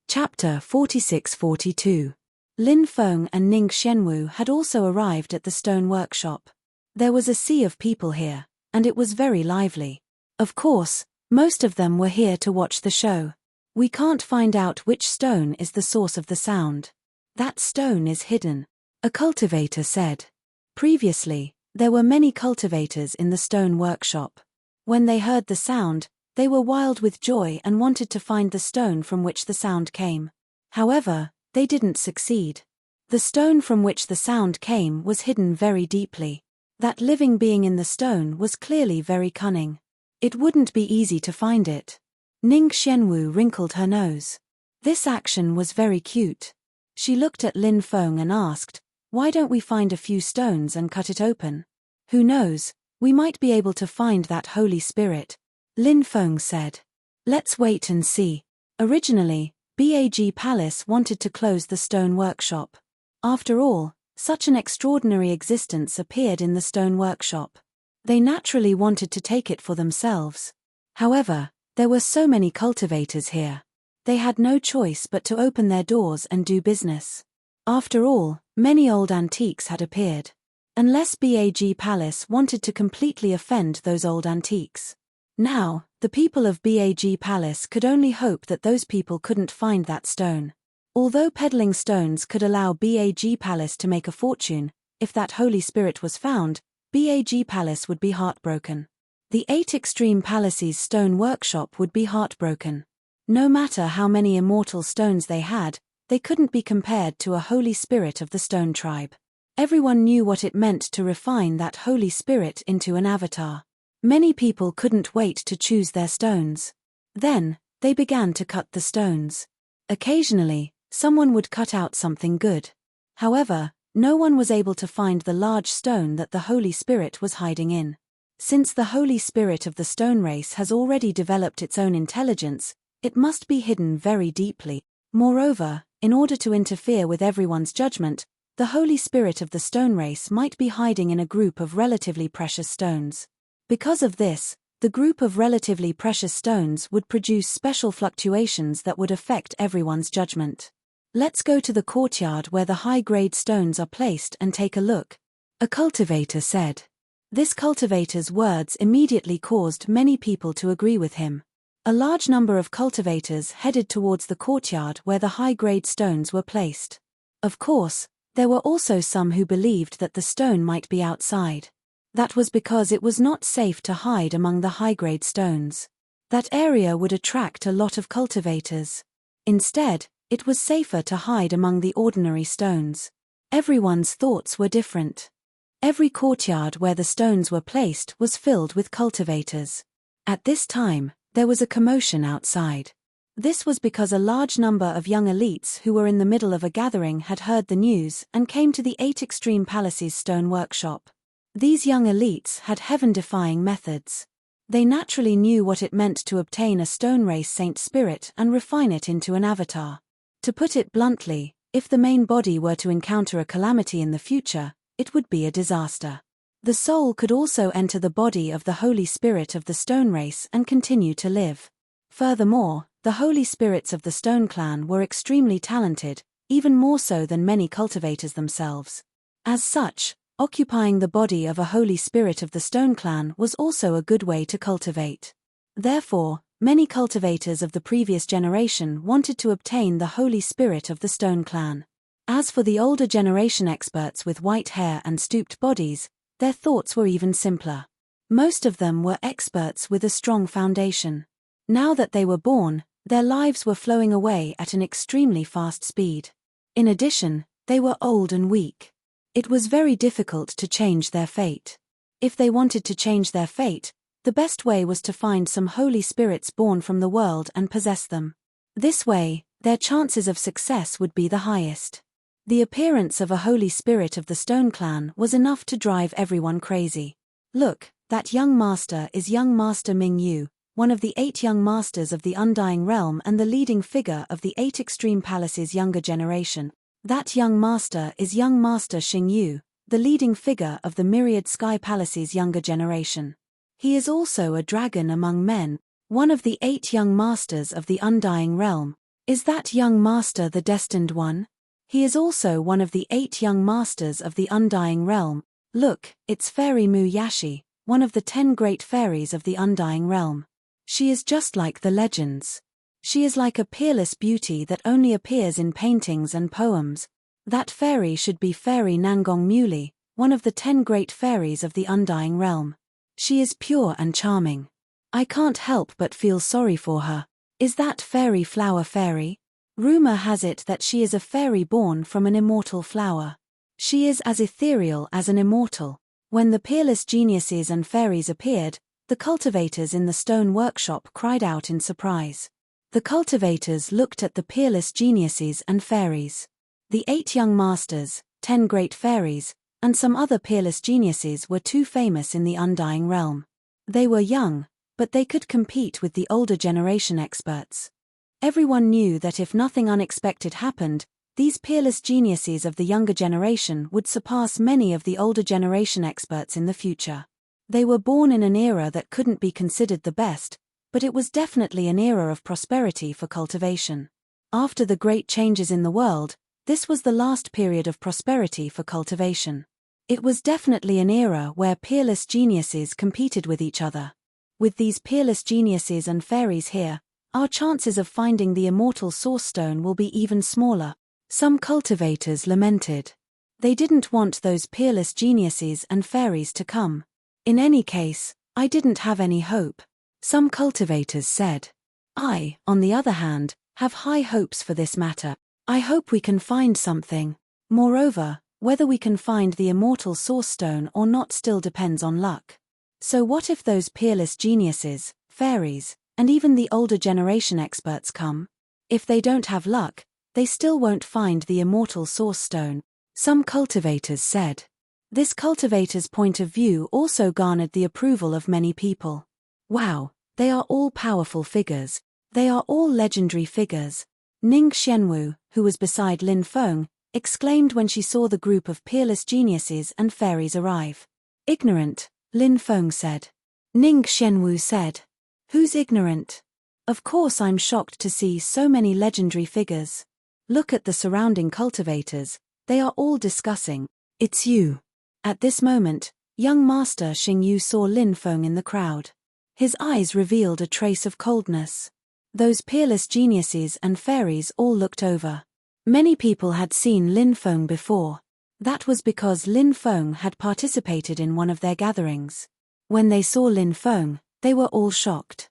Chapter 46-42. Lin Feng and Ning Xianwu had also arrived at the stone workshop. There was a sea of people here, and it was very lively. Of course, most of them were here to watch the show. We can't find out which stone is the source of the sound. That stone is hidden, a cultivator said. Previously, there were many cultivators in the stone workshop. When they heard the sound, they were wild with joy and wanted to find the stone from which the sound came. However, they didn't succeed. The stone from which the sound came was hidden very deeply. That living being in the stone was clearly very cunning. It wouldn't be easy to find it. Ning Xianwu wrinkled her nose. This action was very cute. She looked at Lin Feng and asked, "Why don't we find a few stones and cut it open? Who knows, we might be able to find that Holy Spirit." Lin Feng said. "Let's wait and see." Originally, BAG Palace wanted to close the stone workshop. After all, such an extraordinary existence appeared in the stone workshop. They naturally wanted to take it for themselves. However, there were so many cultivators here. They had no choice but to open their doors and do business. After all, many old antiques had appeared. Unless BAG Palace wanted to completely offend those old antiques. Now, the people of BAG Palace could only hope that those people couldn't find that stone. Although peddling stones could allow BAG Palace to make a fortune, if that Holy Spirit was found, BAG Palace would be heartbroken. The 8 Extreme Palace's stone workshop would be heartbroken. No matter how many immortal stones they had, they couldn't be compared to a Holy Spirit of the Stone Tribe. Everyone knew what it meant to refine that Holy Spirit into an avatar. Many people couldn't wait to choose their stones. Then, they began to cut the stones. Occasionally, someone would cut out something good. However, no one was able to find the large stone that the Holy Spirit was hiding in. Since the Holy Spirit of the stone race has already developed its own intelligence, it must be hidden very deeply. Moreover, in order to interfere with everyone's judgment, the Holy Spirit of the stone race might be hiding in a group of relatively precious stones. Because of this, the group of relatively precious stones would produce special fluctuations that would affect everyone's judgment. "Let's go to the courtyard where the high-grade stones are placed and take a look," a cultivator said. This cultivator's words immediately caused many people to agree with him. A large number of cultivators headed towards the courtyard where the high-grade stones were placed. Of course, there were also some who believed that the stone might be outside. That was because it was not safe to hide among the high-grade stones. That area would attract a lot of cultivators. Instead, it was safer to hide among the ordinary stones. Everyone's thoughts were different. Every courtyard where the stones were placed was filled with cultivators. At this time, there was a commotion outside. This was because a large number of young elites who were in the middle of a gathering had heard the news and came to the 8 Extreme Palace's stone workshop. These young elites had heaven-defying methods. They naturally knew what it meant to obtain a stone race saint spirit and refine it into an avatar. To put it bluntly, if the main body were to encounter a calamity in the future, it would be a disaster. The soul could also enter the body of the Holy Spirit of the Stone race and continue to live. Furthermore, the Holy Spirits of the Stone clan were extremely talented, even more so than many cultivators themselves. As such, occupying the body of a Holy Spirit of the Stone clan was also a good way to cultivate. Therefore, many cultivators of the previous generation wanted to obtain the Holy Spirit of the Stone clan. As for the older generation experts with white hair and stooped bodies, their thoughts were even simpler. Most of them were experts with a strong foundation. Now that they were born, their lives were flowing away at an extremely fast speed. In addition, they were old and weak. It was very difficult to change their fate. If they wanted to change their fate, the best way was to find some Holy Spirits born from the world and possess them. This way, their chances of success would be the highest. The appearance of a Holy Spirit of the Stone clan was enough to drive everyone crazy. Look, that young master is young Master Ming Yu, one of the 8 young masters of the Undying Realm and the leading figure of the 8 Extreme Palaces younger generation. That young master is young Master Xing Yu, the leading figure of the Myriad Sky Palaces younger generation. He is also a dragon among men, one of the 8 young masters of the Undying Realm. Is that young master the destined one? He is also one of the 8 young masters of the Undying Realm. Look, it's Fairy Mu Yashi, one of the 10 great fairies of the Undying Realm. She is just like the legends. She is like a peerless beauty that only appears in paintings and poems. That fairy should be Fairy Nangong Muli, one of the 10 great fairies of the Undying Realm. She is pure and charming. I can't help but feel sorry for her. Is that Fairy Flower Fairy? Rumor has it that she is a fairy born from an immortal flower. She is as ethereal as an immortal. When the peerless geniuses and fairies appeared, the cultivators in the stone workshop cried out in surprise. The cultivators looked at the peerless geniuses and fairies. The 8 young masters, 10 great fairies, and some other peerless geniuses were too famous in the Undying Realm. They were young, but they could compete with the older generation experts. Everyone knew that if nothing unexpected happened, these peerless geniuses of the younger generation would surpass many of the older generation experts in the future. They were born in an era that couldn't be considered the best, but it was definitely an era of prosperity for cultivation. After the great changes in the world, this was the last period of prosperity for cultivation. It was definitely an era where peerless geniuses competed with each other. With these peerless geniuses and fairies here, our chances of finding the immortal source stone will be even smaller. Some cultivators lamented. They didn't want those peerless geniuses and fairies to come. In any case, I didn't have any hope. Some cultivators said. I, on the other hand, have high hopes for this matter. I hope we can find something. Moreover, whether we can find the immortal source stone or not still depends on luck. So what if those peerless geniuses, fairies, and even the older generation experts come? If they don't have luck, they still won't find the immortal source stone, some cultivators said. This cultivator's point of view also garnered the approval of many people. Wow, they are all powerful figures. They are all legendary figures. Ning Xianwu, who was beside Lin Feng, exclaimed when she saw the group of peerless geniuses and fairies arrive. Ignorant, Lin Feng said. Ning Xianwu said. Who's ignorant? Of course I'm shocked to see so many legendary figures. Look at the surrounding cultivators, they are all discussing. It's you. At this moment, young Master Xing Yu saw Lin Feng in the crowd. His eyes revealed a trace of coldness. Those peerless geniuses and fairies all looked over. Many people had seen Lin Feng before. That was because Lin Feng had participated in one of their gatherings. When they saw Lin Feng, they were all shocked.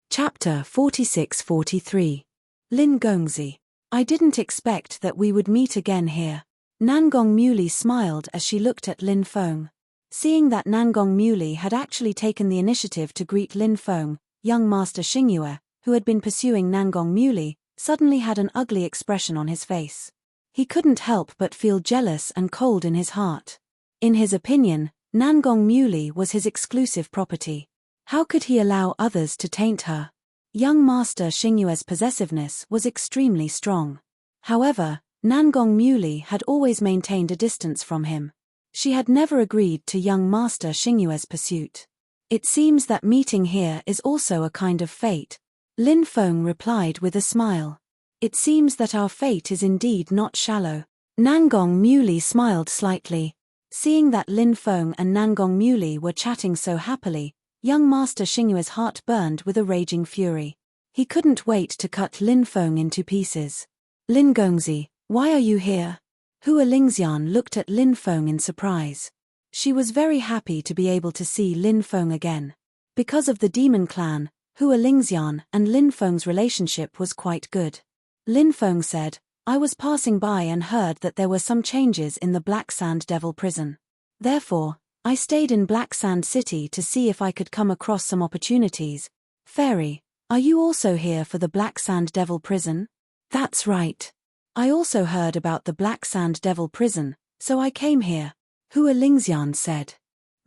Chapter 46-43. Lin Gongzi. I didn't expect that we would meet again here. Nangong Muli smiled as she looked at Lin Feng. Seeing that Nangong Muli had actually taken the initiative to greet Lin Feng, young Master Xingyue, who had been pursuing Nangong Muli, suddenly had an ugly expression on his face. He couldn't help but feel jealous and cold in his heart. In his opinion, Nangong Muli was his exclusive property. How could he allow others to taint her? Young Master Xingyue's possessiveness was extremely strong. However, Nangong Muli had always maintained a distance from him. She had never agreed to young Master Xingyue's pursuit. It seems that meeting here is also a kind of fate, Lin Feng replied with a smile. It seems that our fate is indeed not shallow. Nangong Muley smiled slightly. Seeing that Lin Feng and Nangong Muley were chatting so happily, young Master Xingyue's heart burned with a raging fury. He couldn't wait to cut Lin Feng into pieces. Lin Gongzi, why are you here? Hua Lingxian looked at Lin Feng in surprise. She was very happy to be able to see Lin Feng again. Because of the demon clan, Hua Lingxian and Lin Feng's relationship was quite good. Lin Feng said, I was passing by and heard that there were some changes in the Black Sand Devil prison. Therefore, I stayed in Black Sand City to see if I could come across some opportunities. Fairy, are you also here for the Black Sand Devil prison? That's right. I also heard about the Black Sand Devil prison, so I came here, Hua Lingxian said.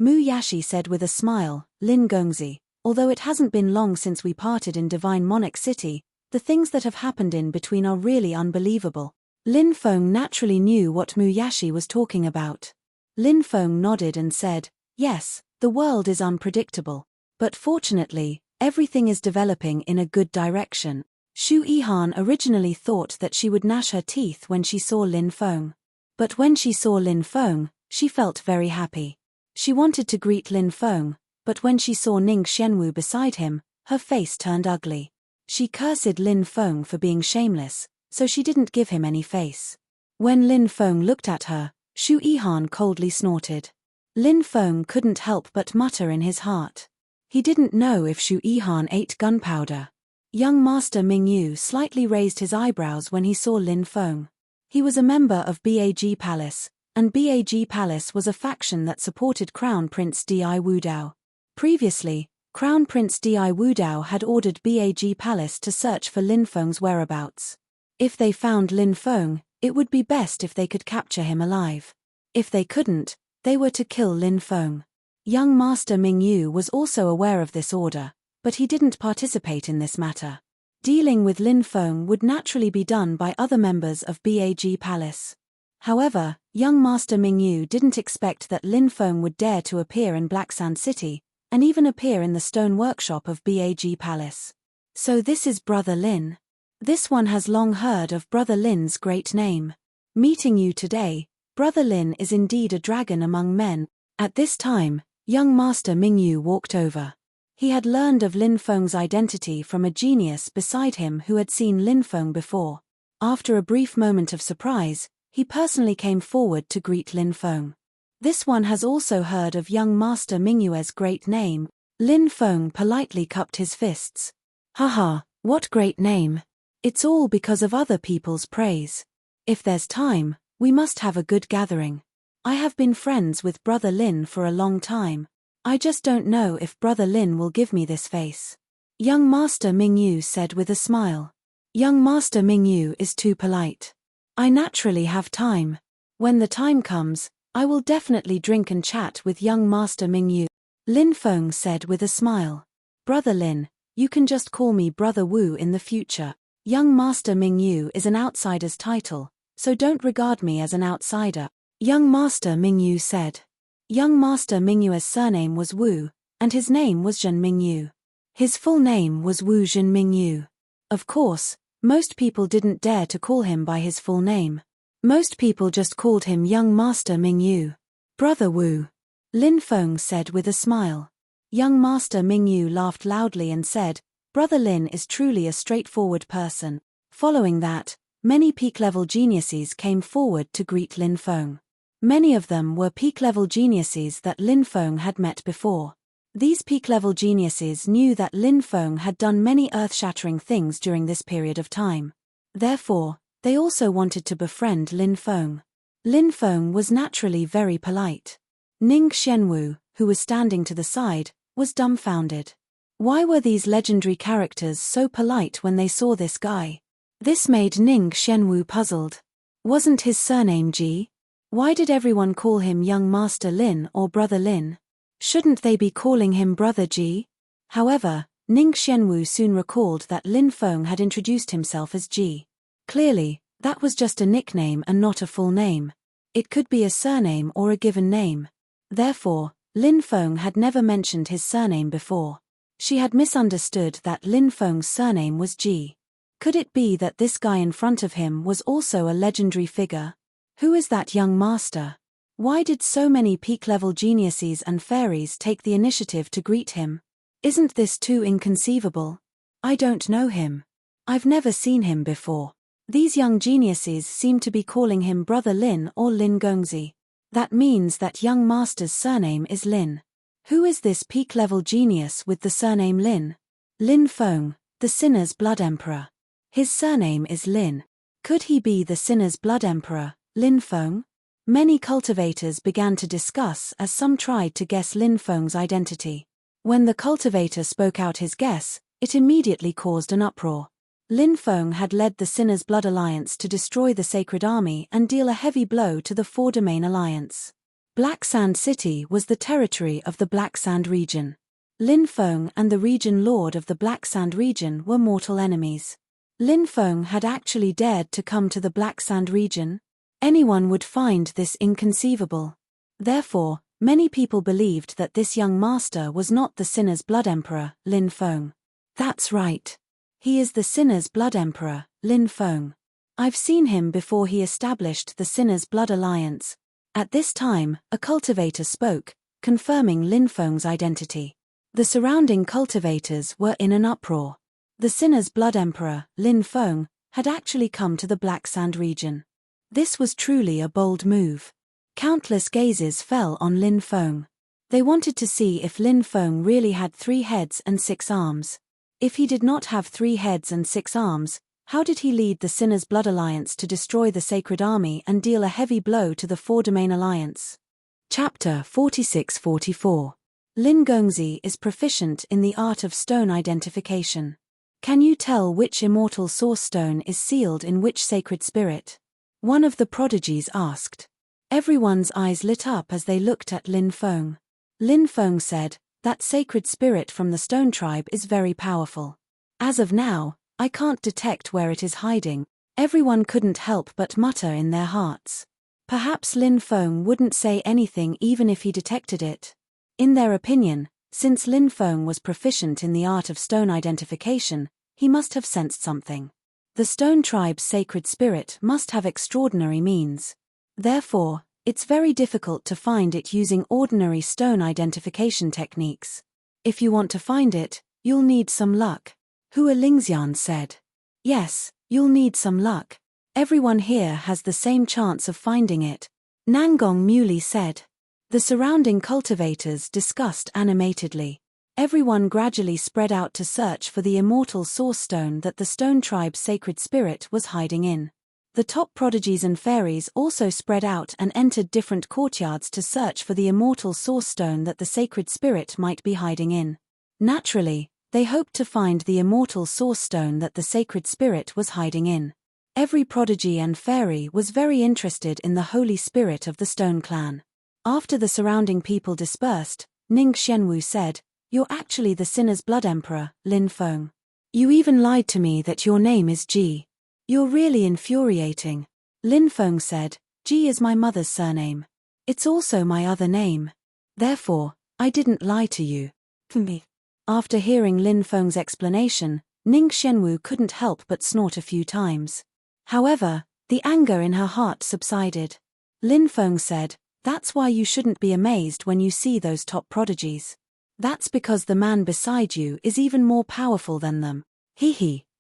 Mu Yashi said with a smile, Lin Gongzi, although it hasn't been long since we parted in Divine Monarch City, the things that have happened in between are really unbelievable. Lin Feng naturally knew what Mu Yashi was talking about. Lin Feng nodded and said, yes, the world is unpredictable. But fortunately, everything is developing in a good direction. Xu Yihan originally thought that she would gnash her teeth when she saw Lin Feng. But when she saw Lin Feng, she felt very happy. She wanted to greet Lin Feng, but when she saw Ning Xianwu beside him, her face turned ugly. She cursed Lin Feng for being shameless, so she didn't give him any face. When Lin Feng looked at her, Xu Yihan coldly snorted. Lin Feng couldn't help but mutter in his heart. He didn't know if Xu Yihan ate gunpowder. Young Master Mingyu slightly raised his eyebrows when he saw Lin Feng. He was a member of Bag Palace, and Bag Palace was a faction that supported Crown Prince Di Wudao. Previously, Crown Prince Di Wudao had ordered Bag Palace to search for Lin Feng's whereabouts. If they found Lin Feng, it would be best if they could capture him alive. If they couldn't, they were to kill Lin Feng. Young Master Mingyu was also aware of this order, but he didn't participate in this matter. Dealing with Lin Feng would naturally be done by other members of Bag Palace. However, young Master Mingyu didn't expect that Lin Feng would dare to appear in Black Sand City, and even appear in the stone workshop of Bag Palace. So this is Brother Lin. This one has long heard of Brother Lin's great name. Meeting you today, Brother Lin is indeed a dragon among men. At this time, young Master Mingyu walked over. He had learned of Lin Feng's identity from a genius beside him who had seen Lin Feng before. After a brief moment of surprise, he personally came forward to greet Lin Feng. This one has also heard of young Master Mingyue's great name. Lin Feng politely cupped his fists. Haha, what great name. It's all because of other people's praise. If there's time, we must have a good gathering. I have been friends with Brother Lin for a long time. I just don't know if Brother Lin will give me this face. Young Master Mingyu said with a smile. Young Master Mingyu is too polite. I naturally have time. When the time comes, I will definitely drink and chat with young Master Mingyu. Lin Feng said with a smile. Brother Lin, you can just call me Brother Wu in the future. Young Master Mingyu is an outsider's title, so don't regard me as an outsider. Young Master Mingyu said. Young Master Mingyue's surname was Wu, and his name was Zhen Mingyu. His full name was Wu Zhen Mingyu. Of course, most people didn't dare to call him by his full name. Most people just called him Young Master Mingyu. Brother Wu. Lin Feng said with a smile. Young Master Mingyu laughed loudly and said, Brother Lin is truly a straightforward person. Following that, many peak-level geniuses came forward to greet Lin Feng. Many of them were peak-level geniuses that Lin Feng had met before. These peak-level geniuses knew that Lin Feng had done many earth-shattering things during this period of time. Therefore, they also wanted to befriend Lin Feng. Lin Feng was naturally very polite. Ning Xianwu, who was standing to the side, was dumbfounded. Why were these legendary characters so polite when they saw this guy? This made Ning Xianwu puzzled. Wasn't his surname Ji? Why did everyone call him Young Master Lin or Brother Lin? Shouldn't they be calling him Brother Ji? However, Ning Xianwu soon recalled that Lin Feng had introduced himself as Ji. Clearly, that was just a nickname and not a full name. It could be a surname or a given name. Therefore, Lin Feng had never mentioned his surname before. She had misunderstood that Lin Feng's surname was Ji. Could it be that this guy in front of him was also a legendary figure? Who is that young master? Why did so many peak-level geniuses and fairies take the initiative to greet him? Isn't this too inconceivable? I don't know him. I've never seen him before. These young geniuses seem to be calling him Brother Lin or Lin Gongzi. That means that young master's surname is Lin. Who is this peak-level genius with the surname Lin? Lin Feng, the Sinner's Blood Emperor. His surname is Lin. Could he be the Sinner's Blood Emperor, Lin Feng? Many cultivators began to discuss as some tried to guess Lin Feng's identity. When the cultivator spoke out his guess, it immediately caused an uproar. Lin Feng had led the Sinner's Blood Alliance to destroy the Sacred Army and deal a heavy blow to the Four Domain Alliance. Black Sand City was the territory of the Black Sand region. Lin Feng and the region lord of the Black Sand region were mortal enemies. Lin Feng had actually dared to come to the Black Sand region? Anyone would find this inconceivable. Therefore, many people believed that this young master was not the Sinner's Blood Emperor, Lin Feng. That's right. He is the Sinner's Blood Emperor, Lin Feng. I've seen him before he established the Sinner's Blood Alliance. At this time, a cultivator spoke, confirming Lin Feng's identity. The surrounding cultivators were in an uproar. The Sinner's Blood Emperor, Lin Feng, had actually come to the Black Sand region. This was truly a bold move. Countless gazes fell on Lin Feng. They wanted to see if Lin Feng really had 3 heads and 6 arms. If he did not have 3 heads and 6 arms, how did he lead the Sinner's Blood Alliance to destroy the Sacred Army and deal a heavy blow to the Four Domain Alliance? Chapter 46-44. Lin Gongzi is proficient in the art of stone identification. Can you tell which immortal source stone is sealed in which sacred spirit? One of the prodigies asked. Everyone's eyes lit up as they looked at Lin Feng. Lin Feng said, "That sacred spirit from the stone tribe is very powerful. As of now, I can't detect where it is hiding." Everyone couldn't help but mutter in their hearts. Perhaps Lin Feng wouldn't say anything even if he detected it. In their opinion, since Lin Feng was proficient in the art of stone identification, he must have sensed something. The stone tribe's sacred spirit must have extraordinary means. Therefore, it's very difficult to find it using ordinary stone identification techniques. If you want to find it, you'll need some luck. Hua Lingxian said. Yes, you'll need some luck. Everyone here has the same chance of finding it. Nangong Muley said. The surrounding cultivators discussed animatedly. Everyone gradually spread out to search for the immortal source stone that the stone tribe's sacred spirit was hiding in. The top prodigies and fairies also spread out and entered different courtyards to search for the immortal source stone that the sacred spirit might be hiding in. Naturally, they hoped to find the immortal source stone that the sacred spirit was hiding in. Every prodigy and fairy was very interested in the holy spirit of the stone clan. After the surrounding people dispersed, Ning Xianwu said, "You're actually the Sinner's Blood Emperor, Lin Feng. You even lied to me that your name is Ji. You're really infuriating." Lin Feng said, "Ji is my mother's surname. It's also my other name. Therefore, I didn't lie to you." After hearing Lin Feng's explanation, Ning Xianwu couldn't help but snort a few times. However, the anger in her heart subsided. Lin Feng said, "That's why you shouldn't be amazed when you see those top prodigies. That's because the man beside you is even more powerful than them.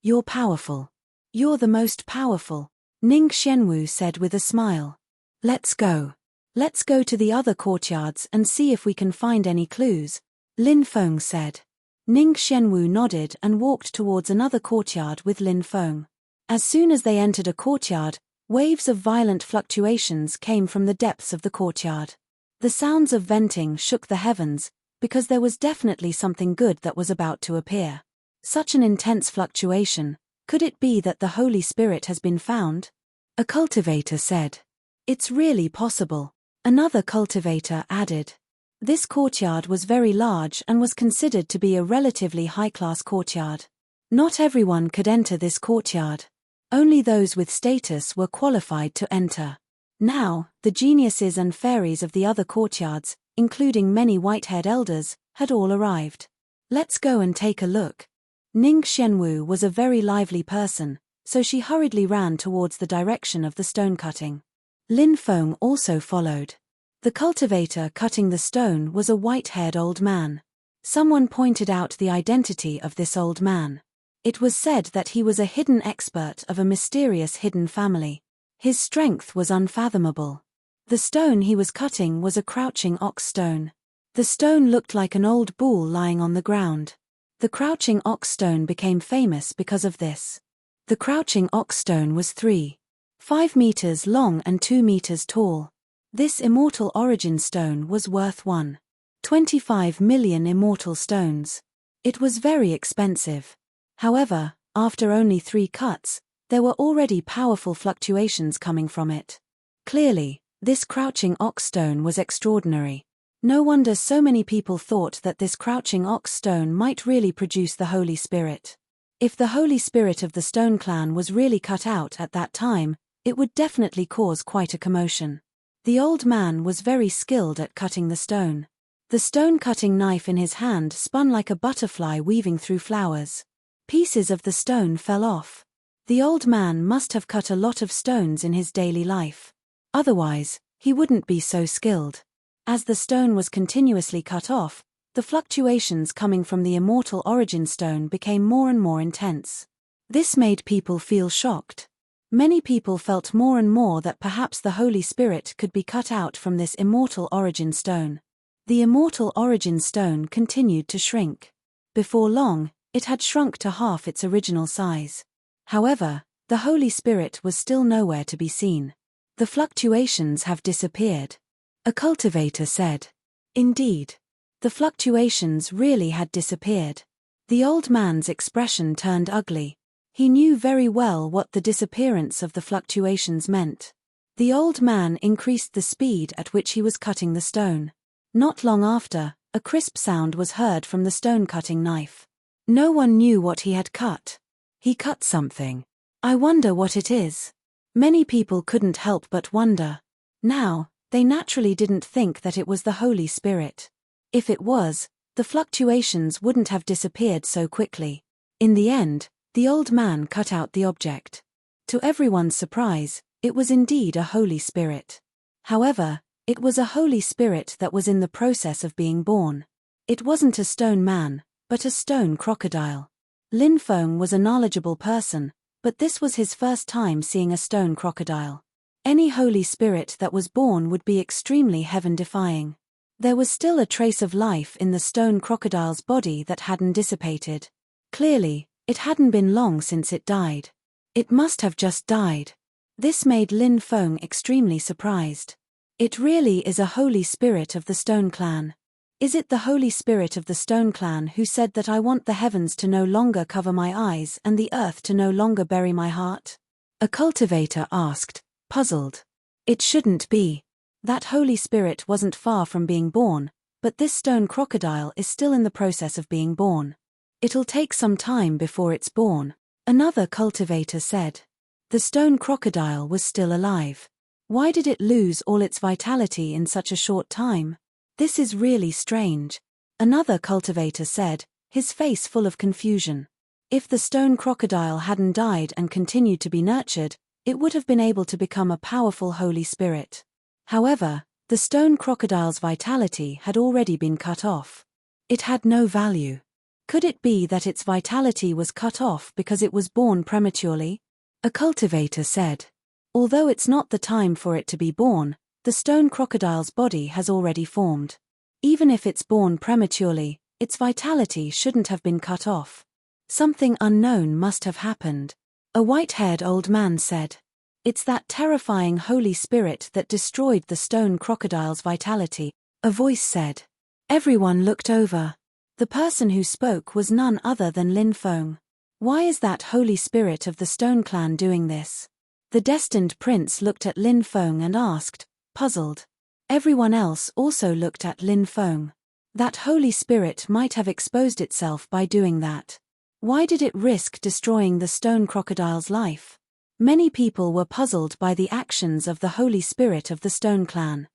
You're powerful. You're the most powerful," Ning Xianwu said with a smile. Let's go. Let's go to the other courtyards and see if we can find any clues," Lin Feng said. Ning Xianwu nodded and walked towards another courtyard with Lin Feng. As soon as they entered a courtyard, waves of violent fluctuations came from the depths of the courtyard. The sounds of venting shook the heavens, because there was definitely something good that was about to appear. Such an intense fluctuation. Could it be that the Holy Spirit has been found? A cultivator said. It's really possible. Another cultivator added. This courtyard was very large and was considered to be a relatively high-class courtyard. Not everyone could enter this courtyard. Only those with status were qualified to enter. Now, the geniuses and fairies of the other courtyards, including many white-haired elders, had all arrived. Let's go and take a look. Ning Xianwu was a very lively person, so she hurriedly ran towards the direction of the stone cutting. Lin Feng also followed. The cultivator cutting the stone was a white-haired old man. Someone pointed out the identity of this old man. It was said that he was a hidden expert of a mysterious hidden family. His strength was unfathomable. The stone he was cutting was a crouching ox stone. The stone looked like an old bull lying on the ground. The crouching ox stone became famous because of this. The crouching ox stone was 3.5 meters long and 2 meters tall. This immortal origin stone was worth 1.25 million immortal stones. It was very expensive. However, after only 3 cuts, there were already powerful fluctuations coming from it. Clearly, this crouching ox stone was extraordinary. No wonder so many people thought that this crouching ox stone might really produce the Holy Spirit. If the Holy Spirit of the Stone Clan was really cut out at that time, it would definitely cause quite a commotion. The old man was very skilled at cutting the stone. The stone-cutting knife in his hand spun like a butterfly weaving through flowers. Pieces of the stone fell off. The old man must have cut a lot of stones in his daily life. Otherwise, he wouldn't be so skilled. As the stone was continuously cut off, the fluctuations coming from the immortal origin stone became more and more intense. This made people feel shocked. Many people felt more and more that perhaps the Holy Spirit could be cut out from this immortal origin stone. The immortal origin stone continued to shrink. Before long, it had shrunk to half its original size. However, the Holy Spirit was still nowhere to be seen. The fluctuations have disappeared. A cultivator said. Indeed. The fluctuations really had disappeared. The old man's expression turned ugly. He knew very well what the disappearance of the fluctuations meant. The old man increased the speed at which he was cutting the stone. Not long after, a crisp sound was heard from the stone-cutting knife. No one knew what he had cut. He cut something. I wonder what it is. Many people couldn't help but wonder. Now, they naturally didn't think that it was the Holy Spirit. If it was, the fluctuations wouldn't have disappeared so quickly. In the end, the old man cut out the object. To everyone's surprise, it was indeed a Holy Spirit. However, it was a Holy Spirit that was in the process of being born. It wasn't a stone man, but a stone crocodile. Lin Feng was a knowledgeable person, but this was his first time seeing a stone crocodile. Any Holy Spirit that was born would be extremely heaven-defying. There was still a trace of life in the stone crocodile's body that hadn't dissipated. Clearly, it hadn't been long since it died. It must have just died. This made Lin Feng extremely surprised. It really is a Holy Spirit of the Stone Clan. Is it the Holy Spirit of the Stone Clan who said that I want the heavens to no longer cover my eyes and the earth to no longer bury my heart? A cultivator asked, puzzled. It shouldn't be. That Holy Spirit wasn't far from being born, but this stone crocodile is still in the process of being born. It'll take some time before it's born, another cultivator said. The stone crocodile was still alive. Why did it lose all its vitality in such a short time? This is really strange. Another cultivator said, his face full of confusion. If the stone crocodile hadn't died and continued to be nurtured, it would have been able to become a powerful Holy Spirit. However, the stone crocodile's vitality had already been cut off. It had no value. Could it be that its vitality was cut off because it was born prematurely? A cultivator said. Although it's not the time for it to be born, the stone crocodile's body has already formed. Even if it's born prematurely, its vitality shouldn't have been cut off. Something unknown must have happened. A white-haired old man said. It's that terrifying Holy Spirit that destroyed the stone crocodile's vitality, a voice said. Everyone looked over. The person who spoke was none other than Lin Feng. Why is that Holy Spirit of the Stone Clan doing this? The destined prince looked at Lin Feng and asked, puzzled. Everyone else also looked at Lin Feng. That Holy Spirit might have exposed itself by doing that. Why did it risk destroying the stone crocodile's life? Many people were puzzled by the actions of the Holy Spirit of the Stone Clan.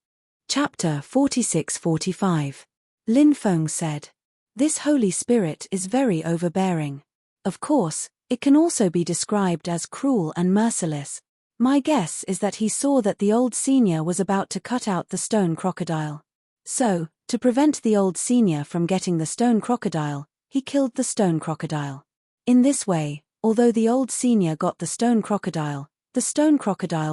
Chapter 46-45. Lin Feng said, "This Holy Spirit is very overbearing. Of course, it can also be described as cruel and merciless. My guess is that he saw that the old senior was about to cut out the stone crocodile. So, to prevent the old senior from getting the stone crocodile, he killed the stone crocodile. In this way, although the old senior got the stone crocodile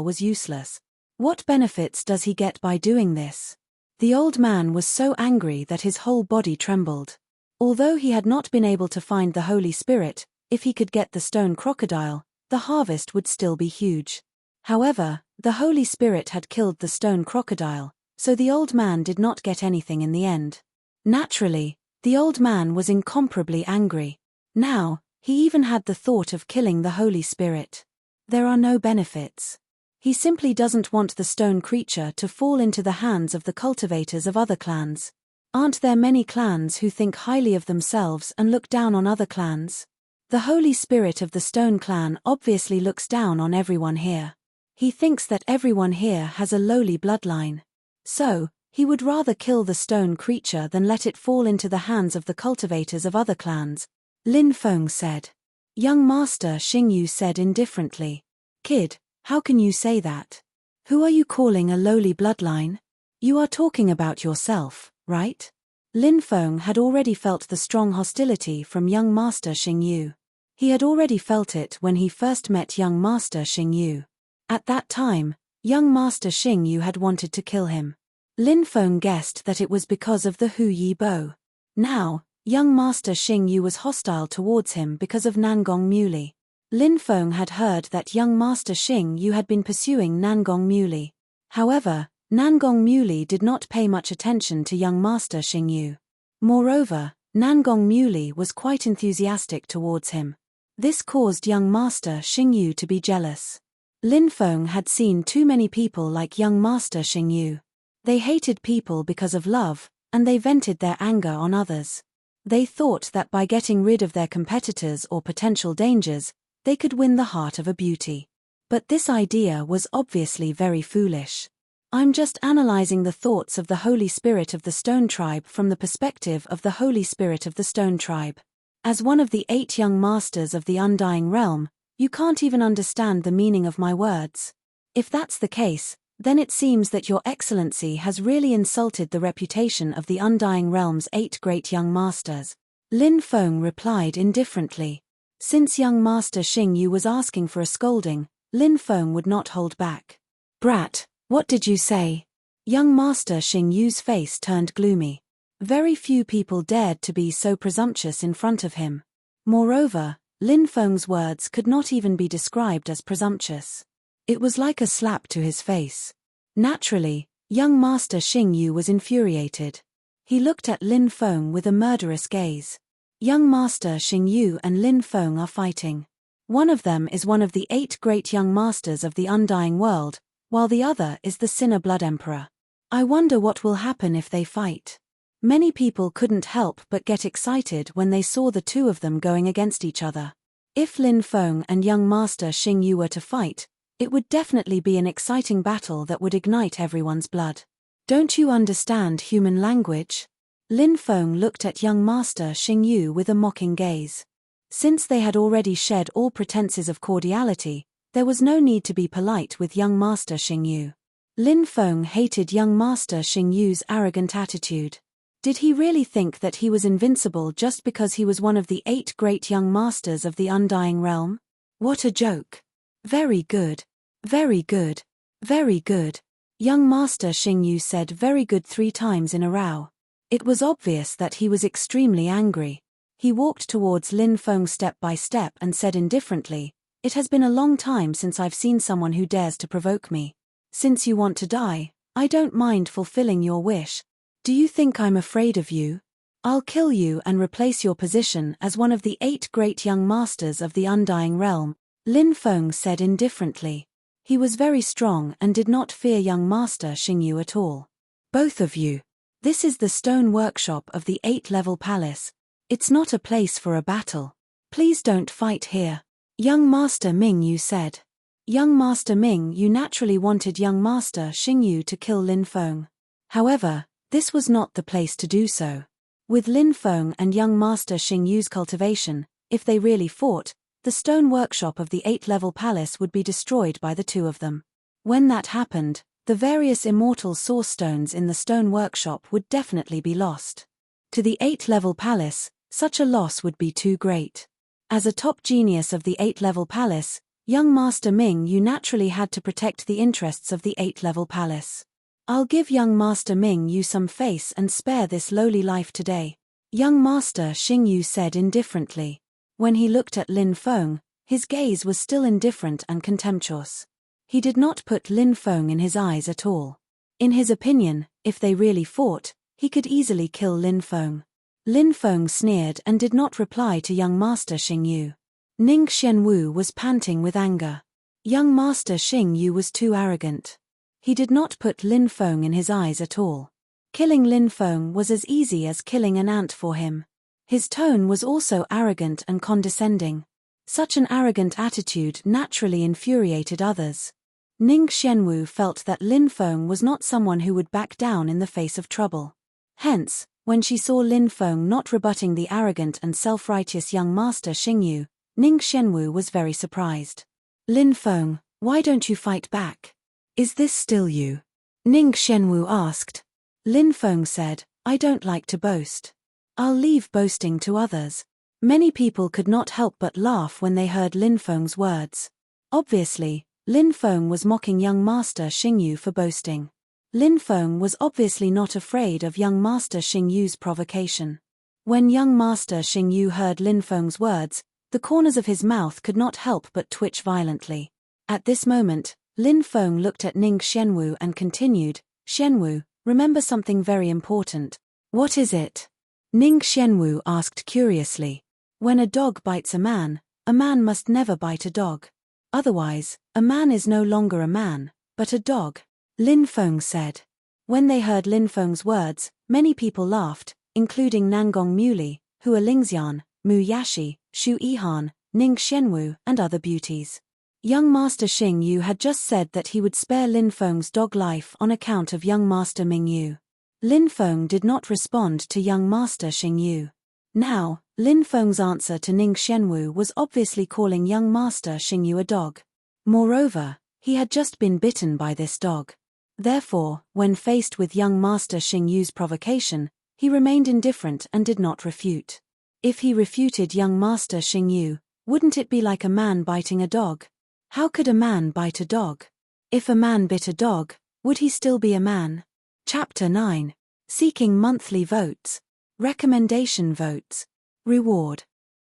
was useless. What benefits does he get by doing this?" The old man was so angry that his whole body trembled. Although he had not been able to find the Holy Spirit, if he could get the stone crocodile, the harvest would still be huge. However, the Holy Spirit had killed the stone crocodile, so the old man did not get anything in the end. Naturally, the old man was incomparably angry. Now, he even had the thought of killing the Holy Spirit. There are no benefits. He simply doesn't want the stone creature to fall into the hands of the cultivators of other clans. Aren't there many clans who think highly of themselves and look down on other clans? The Holy Spirit of the Stone Clan obviously looks down on everyone here. He thinks that everyone here has a lowly bloodline. So, he would rather kill the stone creature than let it fall into the hands of the cultivators of other clans, Lin Feng said. Young Master Xingyu said indifferently, "Kid, how can you say that? Who are you calling a lowly bloodline? You are talking about yourself, right?" Lin Feng had already felt the strong hostility from young Master Xingyu. He had already felt it when he first met young Master Xingyu. At that time, young Master Xingyu had wanted to kill him. Lin Feng guessed that it was because of the Hu Yi bow. Now, young Master Xingyu was hostile towards him because of Nangong Muley. Lin Feng had heard that young Master Xingyu had been pursuing Nangong Muley. However, Nangong Muley did not pay much attention to young Master Xingyu. Moreover, Nangong Muley was quite enthusiastic towards him. This caused young Master Xingyu to be jealous. Lin Feng had seen too many people like young Master Xingyu. They hated people because of love, and they vented their anger on others. They thought that by getting rid of their competitors or potential dangers, they could win the heart of a beauty. But this idea was obviously very foolish. I'm just analyzing the thoughts of the Holy Spirit of the Stone Tribe from the perspective of the Holy Spirit of the Stone Tribe. As one of the 8 young masters of the Undying Realm, you can't even understand the meaning of my words. If that's the case, then it seems that Your Excellency has really insulted the reputation of the Undying Realm's 8 great young masters. Lin Feng replied indifferently. Since young Master Xingyu was asking for a scolding, Lin Feng would not hold back. "Brat, what did you say?" Young Master Xingyu's face turned gloomy. Very few people dared to be so presumptuous in front of him. Moreover, Lin Feng's words could not even be described as presumptuous. It was like a slap to his face. Naturally, young Master Xingyu was infuriated. He looked at Lin Feng with a murderous gaze. Young Master Xingyu and Lin Feng are fighting. One of them is one of the 8 great young masters of the Undying World, while the other is the Sinner Blood Emperor. I wonder what will happen if they fight. Many people couldn't help but get excited when they saw the two of them going against each other. If Lin Feng and young Master Xingyu were to fight, it would definitely be an exciting battle that would ignite everyone's blood. Don't you understand human language? Lin Feng looked at young Master Xingyu with a mocking gaze. Since they had already shed all pretenses of cordiality, there was no need to be polite with young Master Xingyu. Lin Feng hated young Master Xingyu's arrogant attitude. Did he really think that he was invincible just because he was one of the 8 great young masters of the Undying Realm? What a joke. Very good. Very good. Very good. Young Master Xingyu said very good 3 times in a row. It was obvious that he was extremely angry. He walked towards Lin Feng step by step and said indifferently, "It has been a long time since I've seen someone who dares to provoke me. Since you want to die, I don't mind fulfilling your wish. Do you think I'm afraid of you? I'll kill you and replace your position as one of the 8 great young masters of the Undying Realm," Lin Feng said indifferently. He was very strong and did not fear young Master Xingyu at all. "Both of you. This is the stone workshop of the 8-level palace. It's not a place for a battle. Please don't fight here," young Master Mingyu said. Young Master Ming Yu naturally wanted young Master Xing Yu to kill Lin Feng. However, this was not the place to do so. With Lin Feng and young Master Xing Yu's cultivation, if they really fought, the stone workshop of the 8th-level palace would be destroyed by the two of them. When that happened, the various immortal source stones in the stone workshop would definitely be lost. To the 8th-level palace, such a loss would be too great. As a top genius of the 8th-level palace, young Master Ming Yu naturally had to protect the interests of the 8th-level palace. I'll give young Master Ming Yu some face and spare this lowly life today, young Master Xing Yu said indifferently. When he looked at Lin Feng, his gaze was still indifferent and contemptuous. He did not put Lin Feng in his eyes at all. In his opinion, if they really fought, he could easily kill Lin Feng. Lin Feng sneered and did not reply to young Master Xing Yu. Ning Xianwu was panting with anger. Young Master Xing Yu was too arrogant. He did not put Lin Feng in his eyes at all. Killing Lin Feng was as easy as killing an ant for him. His tone was also arrogant and condescending. Such an arrogant attitude naturally infuriated others. Ning Xianwu felt that Lin Feng was not someone who would back down in the face of trouble. Hence, when she saw Lin Feng not rebutting the arrogant and self-righteous young Master Xing Yu, Ning Xianwu was very surprised. Lin Feng, why don't you fight back? Is this still you? Ning Xianwu asked. Lin Feng said, I don't like to boast. I'll leave boasting to others. Many people could not help but laugh when they heard Lin Feng's words. Obviously, Lin Feng was mocking young Master Xing Yu for boasting. Lin Feng was obviously not afraid of young Master Xing Yu's provocation. When young Master Xing Yu heard Lin Feng's words, the corners of his mouth could not help but twitch violently. At this moment, Lin Feng looked at Ning Xianwu and continued, Xianwu, remember something very important. What is it? Ning Xianwu asked curiously. When a dog bites a man must never bite a dog. Otherwise, a man is no longer a man, but a dog, Lin Feng said. When they heard Lin Feng's words, many people laughed, including Nangong Muli, Hua Lingxian, Mu Yashi, Shu Yihan, Ning Xianwu, and other beauties. Young Master Xing Yu had just said that he would spare Lin Feng's dog life on account of young Master Ming Yu. Lin Feng did not respond to young Master Xing Yu. Now, Lin Feng's answer to Ning Xianwu was obviously calling young Master Xing Yu a dog. Moreover, he had just been bitten by this dog. Therefore, when faced with young Master Xing Yu's provocation, he remained indifferent and did not refute. If he refuted young Master Xing Yu, wouldn't it be like a man biting a dog? How could a man bite a dog? If a man bit a dog, would he still be a man? Chapter 9. Seeking monthly votes. Recommendation votes. Reward.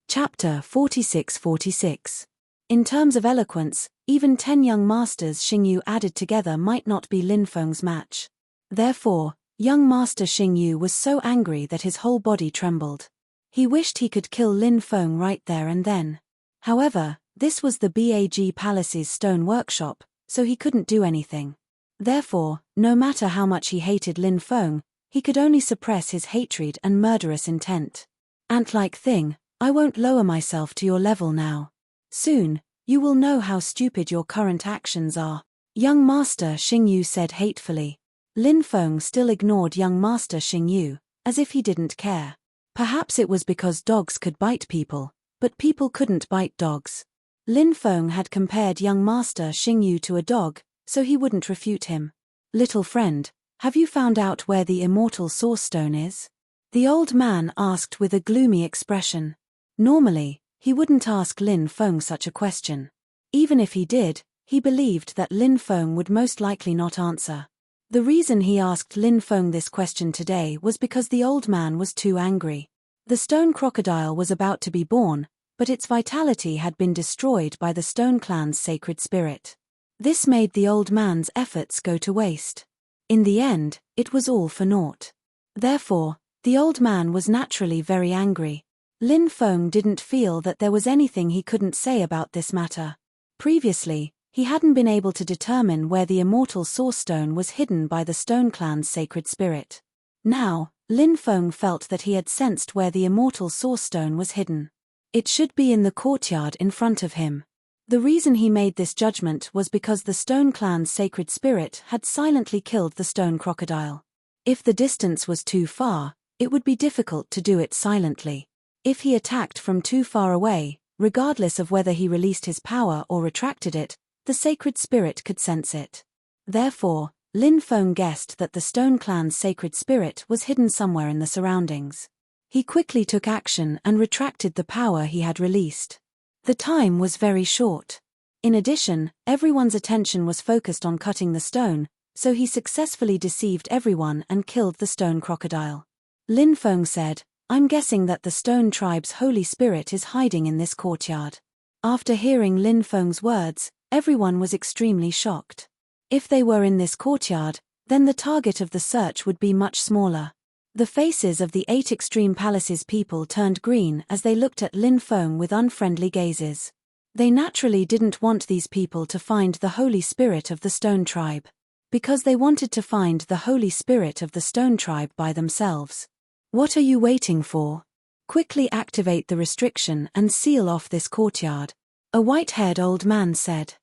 Chapter 46-46. In terms of eloquence, even 10 young masters Xing Yu added together might not be Lin Feng's match. Therefore, young Master Xing Yu was so angry that his whole body trembled. He wished he could kill Lin Feng right there and then. However, this was the Bag Palace's stone workshop, so he couldn't do anything. Therefore, no matter how much he hated Lin Feng, he could only suppress his hatred and murderous intent. Ant-like thing, I won't lower myself to your level now. Soon, you will know how stupid your current actions are, young Master Xing Yu said hatefully. Lin Feng still ignored young Master Xing Yu, as if he didn't care. Perhaps it was because dogs could bite people, but people couldn't bite dogs. Lin Feng had compared young Master Xing Yu to a dog, so he wouldn't refute him. Little friend, have you found out where the immortal source stone is? The old man asked with a gloomy expression. Normally, he wouldn't ask Lin Feng such a question. Even if he did, he believed that Lin Feng would most likely not answer. The reason he asked Lin Feng this question today was because the old man was too angry. The stone crocodile was about to be born, but its vitality had been destroyed by the stone clan's sacred spirit. This made the old man's efforts go to waste. In the end, it was all for naught. Therefore, the old man was naturally very angry. Lin Feng didn't feel that there was anything he couldn't say about this matter. Previously, he hadn't been able to determine where the immortal source stone was hidden by the stone clan's sacred spirit. Now, Lin Feng felt that he had sensed where the immortal source stone was hidden. It should be in the courtyard in front of him. The reason he made this judgment was because the Stone Clan's sacred spirit had silently killed the stone crocodile. If the distance was too far, it would be difficult to do it silently. If he attacked from too far away, regardless of whether he released his power or retracted it, the sacred spirit could sense it. Therefore, Lin Feng guessed that the Stone Clan's sacred spirit was hidden somewhere in the surroundings. He quickly took action and retracted the power he had released. The time was very short. In addition, everyone's attention was focused on cutting the stone, so he successfully deceived everyone and killed the stone crocodile. Lin Feng said, "I'm guessing that the Stone Tribe's holy spirit is hiding in this courtyard." After hearing Lin Feng's words, everyone was extremely shocked. If they were in this courtyard, then the target of the search would be much smaller. The faces of the 8 Extreme Palace's people turned green as they looked at Lin Feng with unfriendly gazes. They naturally didn't want these people to find the holy spirit of the Stone Tribe. Because they wanted to find the holy spirit of the Stone Tribe by themselves. What are you waiting for? Quickly activate the restriction and seal off this courtyard, a white-haired old man said.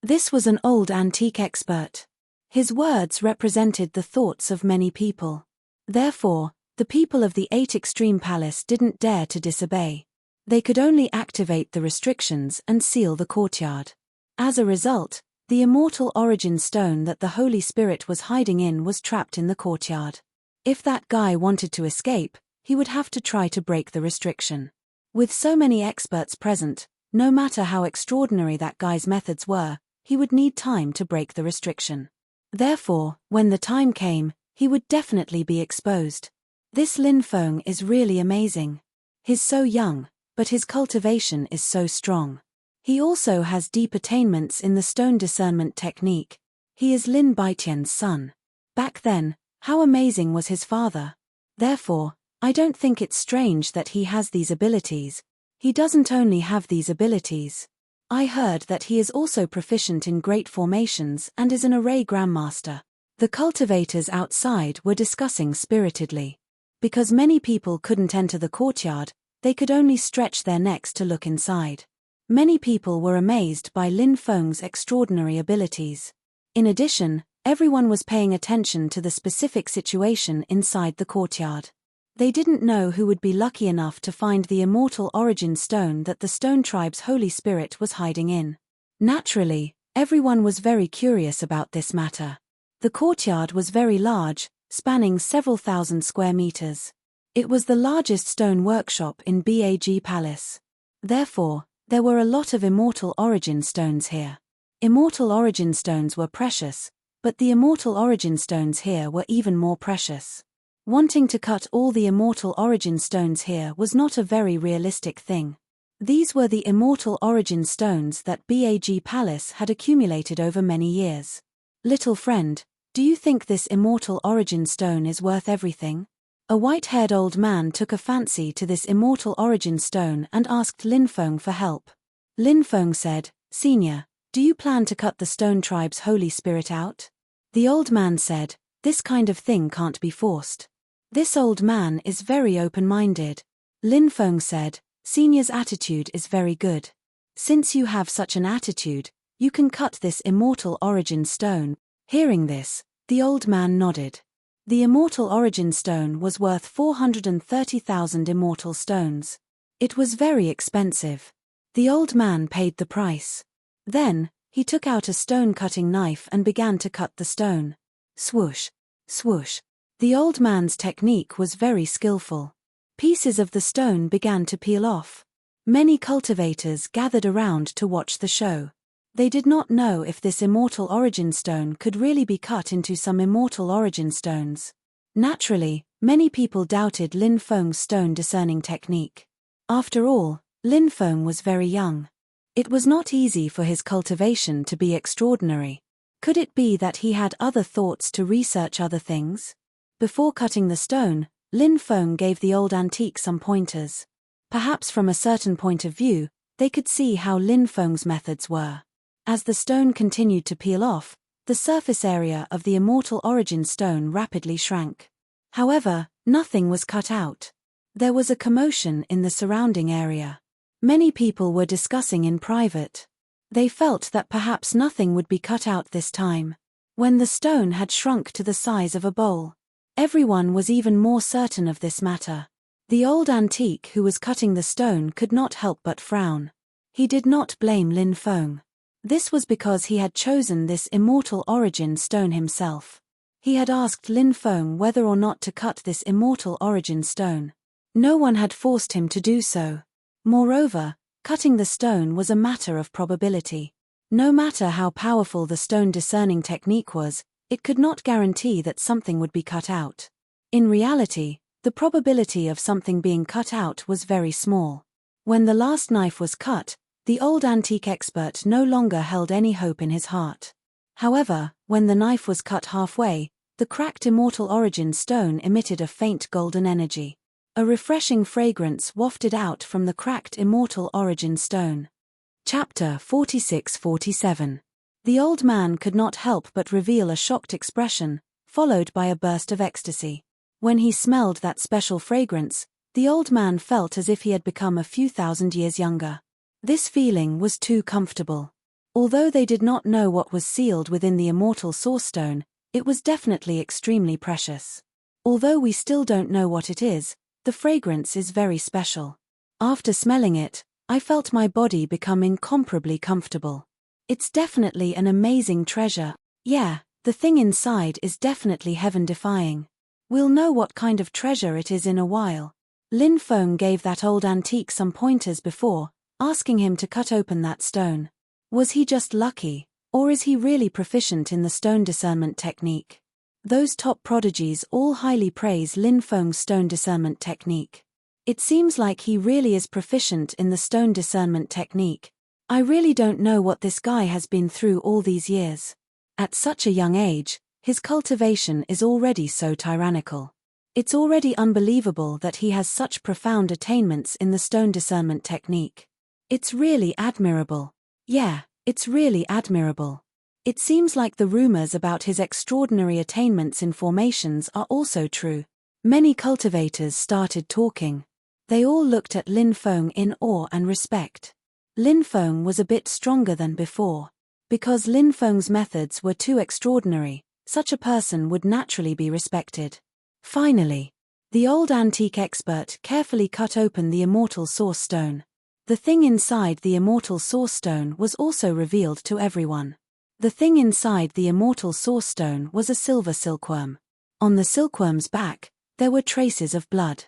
This was an old antique expert. His words represented the thoughts of many people. Therefore, the people of the 8 Extreme Palace didn't dare to disobey. They could only activate the restrictions and seal the courtyard. As a result, the immortal origin stone that the Holy Spirit was hiding in was trapped in the courtyard. If that guy wanted to escape, he would have to try to break the restriction. With so many experts present, no matter how extraordinary that guy's methods were, he would need time to break the restriction. Therefore, when the time came, he would definitely be exposed. This Lin Feng is really amazing. He's so young, but his cultivation is so strong. He also has deep attainments in the stone discernment technique. He is Lin Baitian's son. Back then, how amazing was his father? Therefore, I don't think it's strange that he has these abilities. He doesn't only have these abilities. I heard that he is also proficient in great formations and is an array grandmaster. The cultivators outside were discussing spiritedly. Because many people couldn't enter the courtyard, they could only stretch their necks to look inside. Many people were amazed by Lin Feng's extraordinary abilities. In addition, everyone was paying attention to the specific situation inside the courtyard. They didn't know who would be lucky enough to find the immortal origin stone that the Stone Tribe's holy spirit was hiding in. Naturally, everyone was very curious about this matter. The courtyard was very large, spanning several thousand square meters. It was the largest stone workshop in Bag Palace. Therefore, there were a lot of immortal origin stones here. Immortal origin stones were precious, but the immortal origin stones here were even more precious. Wanting to cut all the immortal origin stones here was not a very realistic thing. These were the immortal origin stones that Bag Palace had accumulated over many years. Little friend, do you think this immortal origin stone is worth everything? A white-haired old man took a fancy to this immortal origin stone and asked Lin Feng for help. Lin Feng said, "Senior, do you plan to cut the Stone Tribe's holy spirit out?" The old man said, "This kind of thing can't be forced." This old man is very open-minded. Lin Feng said, "Senior's attitude is very good. Since you have such an attitude, you can cut this immortal origin stone." Hearing this, the old man nodded. The immortal origin stone was worth 430,000 immortal stones. It was very expensive. The old man paid the price. Then, he took out a stone-cutting knife and began to cut the stone. Swoosh, swoosh. The old man's technique was very skillful. Pieces of the stone began to peel off. Many cultivators gathered around to watch the show. They did not know if this immortal origin stone could really be cut into some immortal origin stones. Naturally, many people doubted Lin Feng's stone discerning technique. After all, Lin Feng was very young. It was not easy for his cultivation to be extraordinary. Could it be that he had other thoughts to research other things? Before cutting the stone, Lin Feng gave the old antique some pointers. Perhaps from a certain point of view, they could see how Lin Feng's methods were. As the stone continued to peel off, the surface area of the immortal origin stone rapidly shrank. However, nothing was cut out. There was a commotion in the surrounding area. Many people were discussing in private. They felt that perhaps nothing would be cut out this time. When the stone had shrunk to the size of a bowl, everyone was even more certain of this matter. The old antique who was cutting the stone could not help but frown. He did not blame Lin Feng. This was because he had chosen this immortal origin stone himself. He had asked Lin Feng whether or not to cut this immortal origin stone. No one had forced him to do so. Moreover, cutting the stone was a matter of probability. No matter how powerful the stone discerning technique was, it could not guarantee that something would be cut out. In reality, the probability of something being cut out was very small. When the last knife was cut, the old antique expert no longer held any hope in his heart. However, when the knife was cut halfway, the cracked immortal origin stone emitted a faint golden energy. A refreshing fragrance wafted out from the cracked immortal origin stone. Chapter 46-47. The old man could not help but reveal a shocked expression, followed by a burst of ecstasy. When he smelled that special fragrance, the old man felt as if he had become a few thousand years younger. This feeling was too comfortable. Although they did not know what was sealed within the immortal source stone, it was definitely extremely precious. Although we still don't know what it is, the fragrance is very special. After smelling it, I felt my body become incomparably comfortable. It's definitely an amazing treasure. Yeah, the thing inside is definitely heaven-defying. We'll know what kind of treasure it is in a while. Lin Feng gave that old antique some pointers before, asking him to cut open that stone. Was he just lucky, or is he really proficient in the stone discernment technique? Those top prodigies all highly praise Lin Feng's stone discernment technique. It seems like he really is proficient in the stone discernment technique. I really don't know what this guy has been through all these years. At such a young age, his cultivation is already so tyrannical. It's already unbelievable that he has such profound attainments in the stone discernment technique. It's really admirable. Yeah, it's really admirable. It seems like the rumors about his extraordinary attainments in formations are also true. Many cultivators started talking. They all looked at Lin Feng in awe and respect. Lin Feng was a bit stronger than before. Because Lin Feng's methods were too extraordinary, such a person would naturally be respected. Finally, the old antique expert carefully cut open the immortal source stone. The thing inside the immortal source stone was also revealed to everyone. The thing inside the immortal source stone was a silver silkworm. On the silkworm's back, there were traces of blood.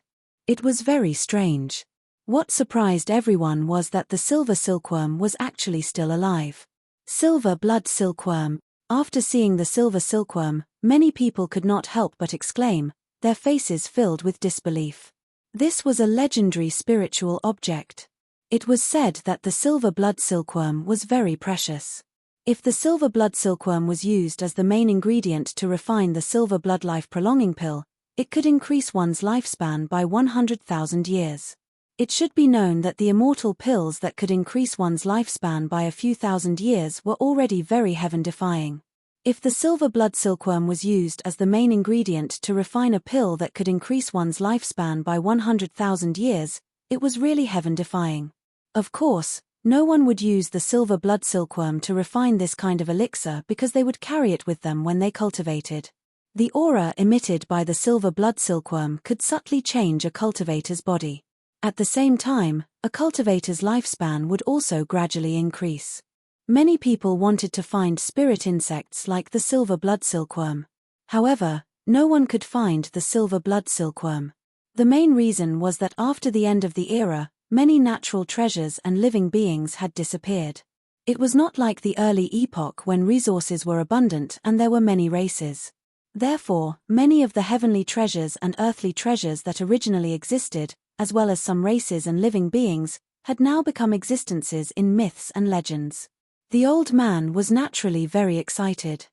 It was very strange. What surprised everyone was that the silver silkworm was actually still alive. Silver blood silkworm. After seeing the silver silkworm, many people could not help but exclaim, their faces filled with disbelief. This was a legendary spiritual object. It was said that the silver blood silkworm was very precious. If the silver blood silkworm was used as the main ingredient to refine the silver blood life prolonging pill, it could increase one's lifespan by 100,000 years. It should be known that the immortal pills that could increase one's lifespan by a few thousand years were already very heaven-defying. If the silver blood silkworm was used as the main ingredient to refine a pill that could increase one's lifespan by 100,000 years, it was really heaven-defying. Of course, no one would use the silver blood silkworm to refine this kind of elixir because they would carry it with them when they cultivated. The aura emitted by the silver blood silkworm could subtly change a cultivator's body. At the same time, a cultivator's lifespan would also gradually increase. Many people wanted to find spirit insects like the silver blood silkworm. However, no one could find the silver blood silkworm. The main reason was that after the end of the era, many natural treasures and living beings had disappeared. It was not like the early epoch when resources were abundant and there were many races. Therefore, many of the heavenly treasures and earthly treasures that originally existed, as well as some races and living beings, had now become existences in myths and legends. The old man was naturally very excited.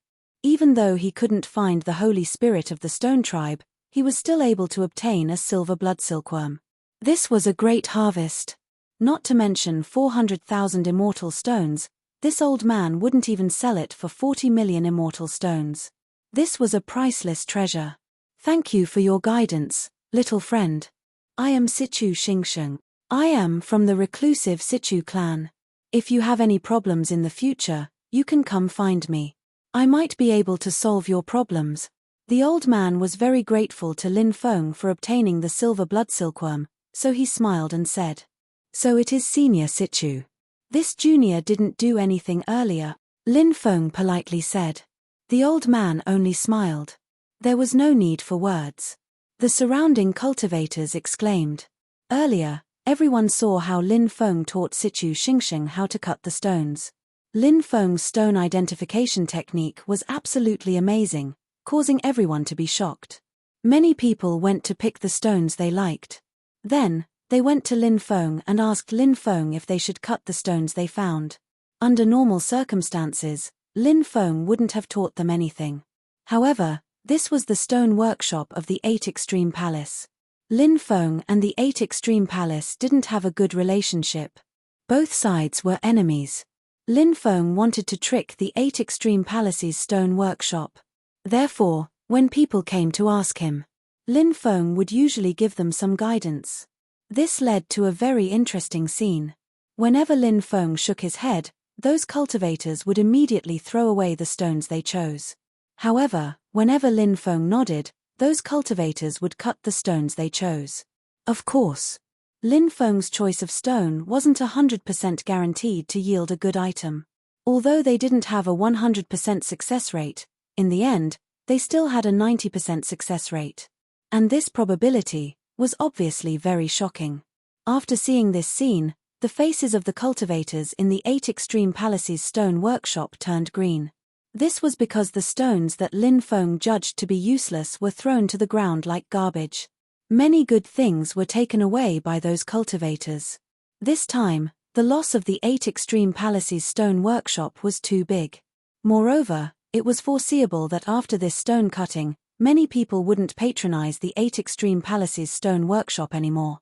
Even though he couldn't find the holy spirit of the stone tribe, he was still able to obtain a silver blood silkworm. This was a great harvest. Not to mention 400,000 immortal stones, this old man wouldn't even sell it for 40 million immortal stones. This was a priceless treasure. Thank you for your guidance, little friend. I am Sichu Xingsheng. I am from the reclusive Sichu clan. If you have any problems in the future, you can come find me. I might be able to solve your problems. The old man was very grateful to Lin Feng for obtaining the silver blood silkworm, so he smiled and said, "So it is Senior Situ. This junior didn't do anything earlier," Lin Feng politely said. The old man only smiled. There was no need for words. The surrounding cultivators exclaimed. Earlier, everyone saw how Lin Feng taught Situ Xingxing how to cut the stones. Lin Feng's stone identification technique was absolutely amazing, causing everyone to be shocked. Many people went to pick the stones they liked. Then, they went to Lin Feng and asked Lin Feng if they should cut the stones they found. Under normal circumstances, Lin Feng wouldn't have taught them anything. However, this was the stone workshop of the 8 Extreme Palace. Lin Feng and the 8 Extreme Palace didn't have a good relationship. Both sides were enemies. Lin Feng wanted to trick the 8 Extreme Palace's stone workshop. Therefore, when people came to ask him, Lin Feng would usually give them some guidance. This led to a very interesting scene. Whenever Lin Feng shook his head, those cultivators would immediately throw away the stones they chose. However, whenever Lin Feng nodded, those cultivators would cut the stones they chose. Of course, Lin Feng's choice of stone wasn't 100% guaranteed to yield a good item. Although they didn't have a 100% success rate, in the end, they still had a 90% success rate. And this probability was obviously very shocking. After seeing this scene, the faces of the cultivators in the 8 Extreme Palace's stone workshop turned green. This was because the stones that Lin Feng judged to be useless were thrown to the ground like garbage. Many good things were taken away by those cultivators. This time, the loss of the 8 Extreme Palace's stone workshop was too big. Moreover, it was foreseeable that after this stone cutting, many people wouldn't patronize the 8 Extreme Palace's stone workshop anymore.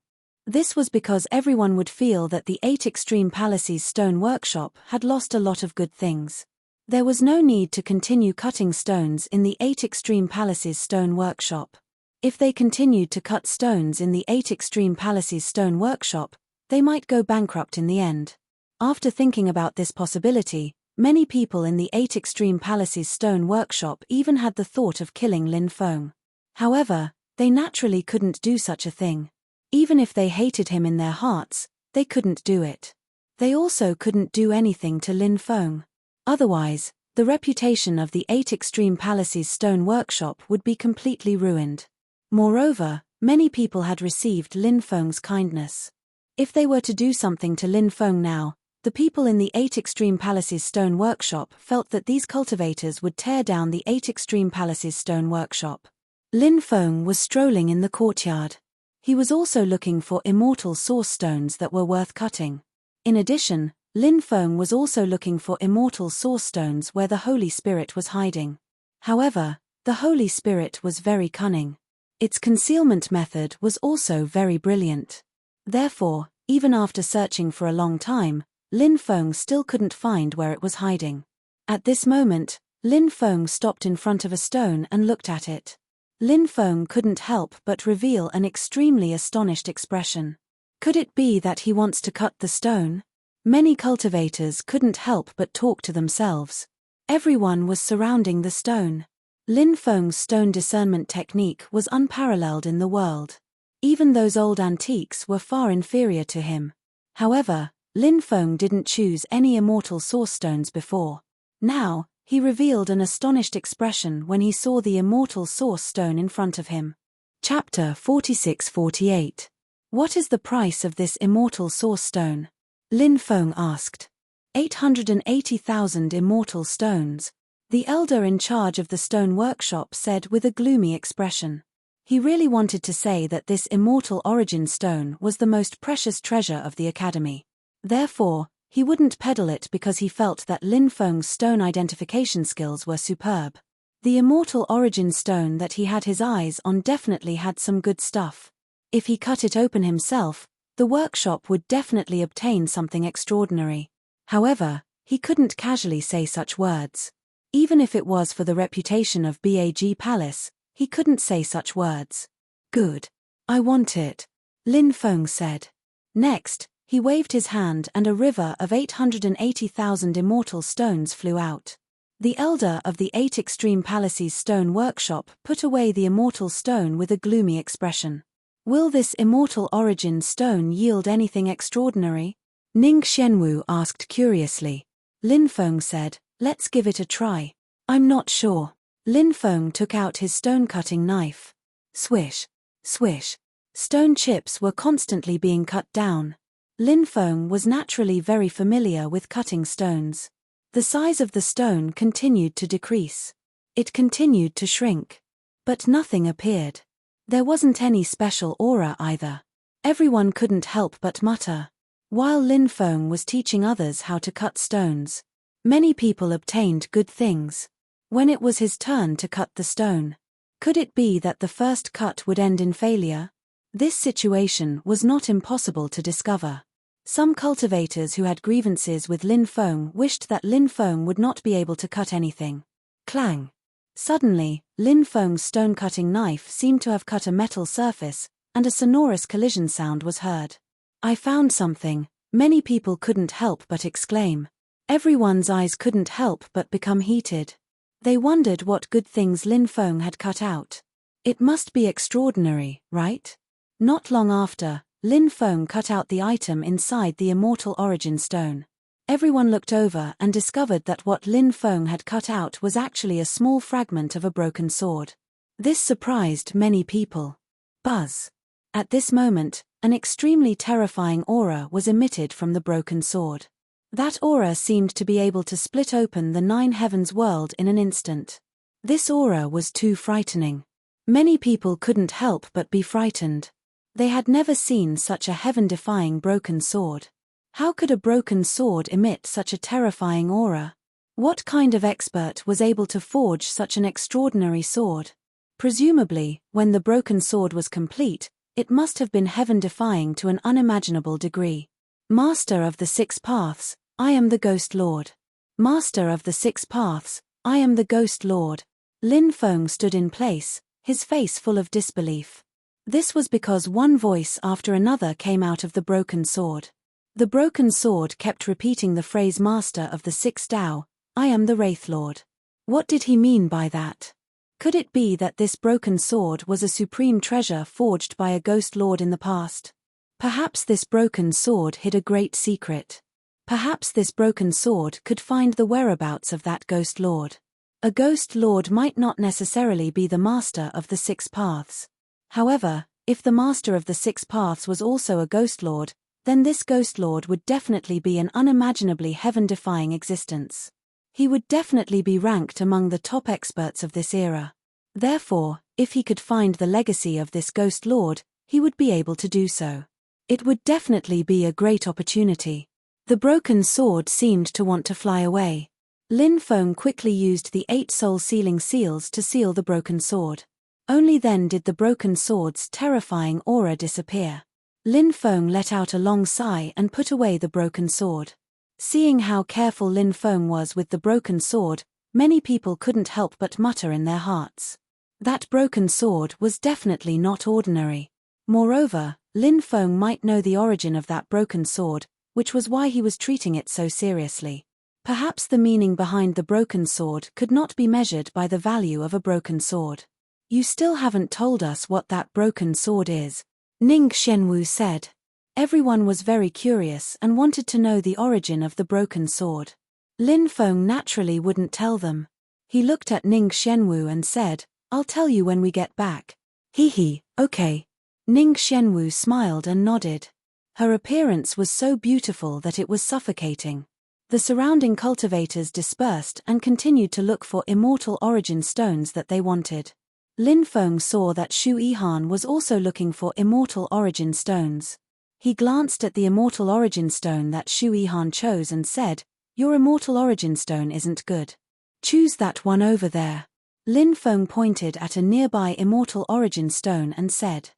This was because everyone would feel that the 8 Extreme Palace's stone workshop had lost a lot of good things. There was no need to continue cutting stones in the 8 Extreme Palace's stone workshop. If they continued to cut stones in the 8 Extreme Palace's stone workshop, they might go bankrupt in the end. After thinking about this possibility, many people in the 8 Extreme Palace's stone workshop even had the thought of killing Lin Feng. However, they naturally couldn't do such a thing. Even if they hated him in their hearts, they couldn't do it. They also couldn't do anything to Lin Feng. Otherwise, the reputation of the 8 Extreme Palace's stone workshop would be completely ruined. Moreover, many people had received Lin Feng's kindness. If they were to do something to Lin Feng now, the people in the 8 Extreme Palace's stone workshop felt that these cultivators would tear down the 8 Extreme Palace's stone workshop. Lin Feng was strolling in the courtyard. He was also looking for immortal source stones that were worth cutting. In addition, Lin Feng was also looking for immortal source stones where the Holy Spirit was hiding. However, the Holy Spirit was very cunning. Its concealment method was also very brilliant. Therefore, even after searching for a long time, Lin Feng still couldn't find where it was hiding. At this moment, Lin Feng stopped in front of a stone and looked at it. Lin Feng couldn't help but reveal an extremely astonished expression. Could it be that he wants to cut the stone? Many cultivators couldn't help but talk to themselves. Everyone was surrounding the stone. Lin Feng's stone discernment technique was unparalleled in the world. Even those old antiques were far inferior to him. However, Lin Feng didn't choose any immortal source stones before. Now, he revealed an astonished expression when he saw the immortal source stone in front of him. Chapter 46-48. What is the price of this immortal source stone? Lin Feng asked. 880,000 immortal stones. The elder in charge of the stone workshop said with a gloomy expression. He really wanted to say that this immortal origin stone was the most precious treasure of the academy. Therefore, he wouldn't peddle it because he felt that Lin Feng's stone identification skills were superb. The immortal origin stone that he had his eyes on definitely had some good stuff. If he cut it open himself, the workshop would definitely obtain something extraordinary. However, he couldn't casually say such words. Even if it was for the reputation of Bag Palace, he couldn't say such words. Good. I want it, Lin Feng said. Next, He waved his hand and a river of 880,000 immortal stones flew out. The elder of the 8 Extreme Palaces Stone Workshop put away the immortal stone with a gloomy expression. Will this immortal origin stone yield anything extraordinary? Ning Xianwu asked curiously. Lin Feng said, let's give it a try. I'm not sure. Lin Feng took out his stone-cutting knife. Swish, swish. Stone chips were constantly being cut down. Lin Feng was naturally very familiar with cutting stones. The size of the stone continued to decrease. It continued to shrink. But nothing appeared. There wasn't any special aura either. Everyone couldn't help but mutter. While Lin Feng was teaching others how to cut stones, many people obtained good things. When it was his turn to cut the stone, could it be that the first cut would end in failure? This situation was not impossible to discover. Some cultivators who had grievances with Lin Feng wished that Lin Feng would not be able to cut anything. Clang! Suddenly, Lin Feng's stone-cutting knife seemed to have cut a metal surface, and a sonorous collision sound was heard. I found something, many people couldn't help but exclaim. Everyone's eyes couldn't help but become heated. They wondered what good things Lin Feng had cut out. It must be extraordinary, right? Not long after, Lin Feng cut out the item inside the immortal origin stone. Everyone looked over and discovered that what Lin Feng had cut out was actually a small fragment of a broken sword. This surprised many people. Buzz. At this moment, an extremely terrifying aura was emitted from the broken sword. That aura seemed to be able to split open the 9 heavens world in an instant. This aura was too frightening. Many people couldn't help but be frightened. They had never seen such a heaven-defying broken sword. How could a broken sword emit such a terrifying aura? What kind of expert was able to forge such an extraordinary sword? Presumably, when the broken sword was complete, it must have been heaven-defying to an unimaginable degree. Master of the 6 paths, I am the Ghost Lord. Master of the 6 paths, I am the Ghost Lord. Lin Feng stood in place, his face full of disbelief. This was because one voice after another came out of the broken sword. The broken sword kept repeating the phrase Master of the 6 Tao, I am the Wraith Lord. What did he mean by that? Could it be that this broken sword was a supreme treasure forged by a ghost lord in the past? Perhaps this broken sword hid a great secret. Perhaps this broken sword could find the whereabouts of that ghost lord. A ghost lord might not necessarily be the master of the 6 paths. However, if the master of the 6 paths was also a ghost lord, then this ghost lord would definitely be an unimaginably heaven-defying existence. He would definitely be ranked among the top experts of this era. Therefore, if he could find the legacy of this ghost lord, he would be able to do so. It would definitely be a great opportunity. The broken sword seemed to want to fly away. Lin Feng quickly used the 8 soul-sealing seals to seal the broken sword. Only then did the broken sword's terrifying aura disappear. Lin Feng let out a long sigh and put away the broken sword. Seeing how careful Lin Feng was with the broken sword, many people couldn't help but mutter in their hearts. That broken sword was definitely not ordinary. Moreover, Lin Feng might know the origin of that broken sword, which was why he was treating it so seriously. Perhaps the meaning behind the broken sword could not be measured by the value of a broken sword. You still haven't told us what that broken sword is, Ning Xianwu said. Everyone was very curious and wanted to know the origin of the broken sword. Lin Feng naturally wouldn't tell them. He looked at Ning Xianwu and said, I'll tell you when we get back. Hee, okay. Ning Xianwu smiled and nodded. Her appearance was so beautiful that it was suffocating. The surrounding cultivators dispersed and continued to look for immortal origin stones that they wanted. Lin Feng saw that Shu Yihan was also looking for immortal origin stones. He glanced at the immortal origin stone that Shu Yihan chose and said, Your immortal origin stone isn't good. Choose that one over there. Lin Feng pointed at a nearby immortal origin stone and said.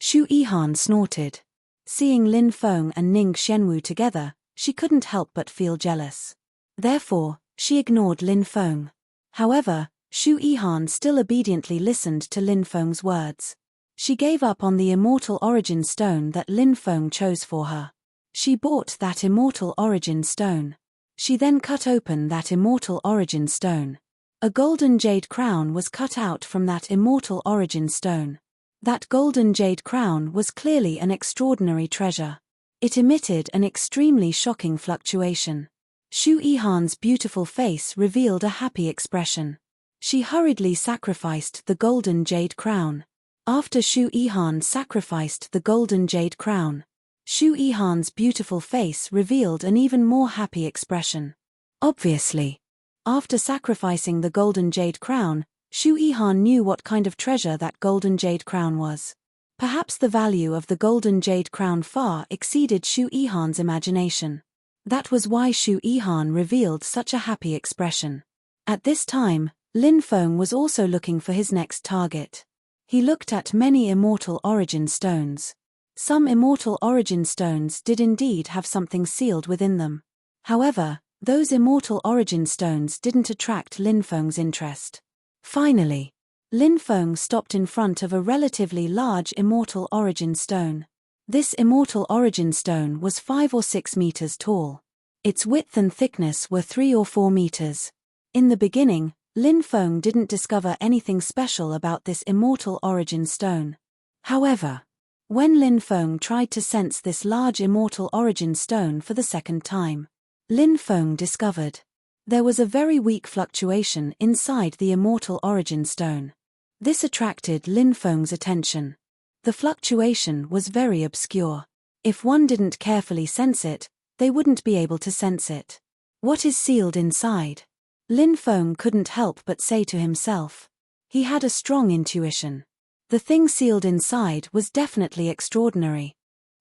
Shu Yihan snorted. Seeing Lin Feng and Ning Xianwu together, she couldn't help but feel jealous. Therefore, she ignored Lin Feng. However, Shu Yihan still obediently listened to Lin Feng's words. She gave up on the immortal origin stone that Lin Feng chose for her. She bought that immortal origin stone. She then cut open that immortal origin stone. A golden jade crown was cut out from that immortal origin stone. That golden jade crown was clearly an extraordinary treasure. It emitted an extremely shocking fluctuation. Shu Yihan's beautiful face revealed a happy expression. She hurriedly sacrificed the golden jade crown. After Shu Yihan sacrificed the golden jade crown, Shu Yihan's beautiful face revealed an even more happy expression. Obviously, after sacrificing the golden jade crown, Shu Yihan knew what kind of treasure that golden jade crown was. Perhaps the value of the golden jade crown far exceeded Shu Yihan's imagination. That was why Shu Yihan revealed such a happy expression. At this time, Lin Feng was also looking for his next target. He looked at many immortal origin stones. Some immortal origin stones did indeed have something sealed within them. However, those immortal origin stones didn't attract Lin Feng's interest. Finally, Lin Feng stopped in front of a relatively large immortal origin stone. This immortal origin stone was 5 or 6 meters tall. Its width and thickness were 3 or 4 meters. In the beginning, Lin Feng didn't discover anything special about this immortal origin stone. However, when Lin Feng tried to sense this large immortal origin stone for the second time, Lin Feng discovered there was a very weak fluctuation inside the immortal origin stone. This attracted Lin Feng's attention. The fluctuation was very obscure. If one didn't carefully sense it, they wouldn't be able to sense it. What is sealed inside? Lin Feng couldn't help but say to himself. He had a strong intuition. The thing sealed inside was definitely extraordinary.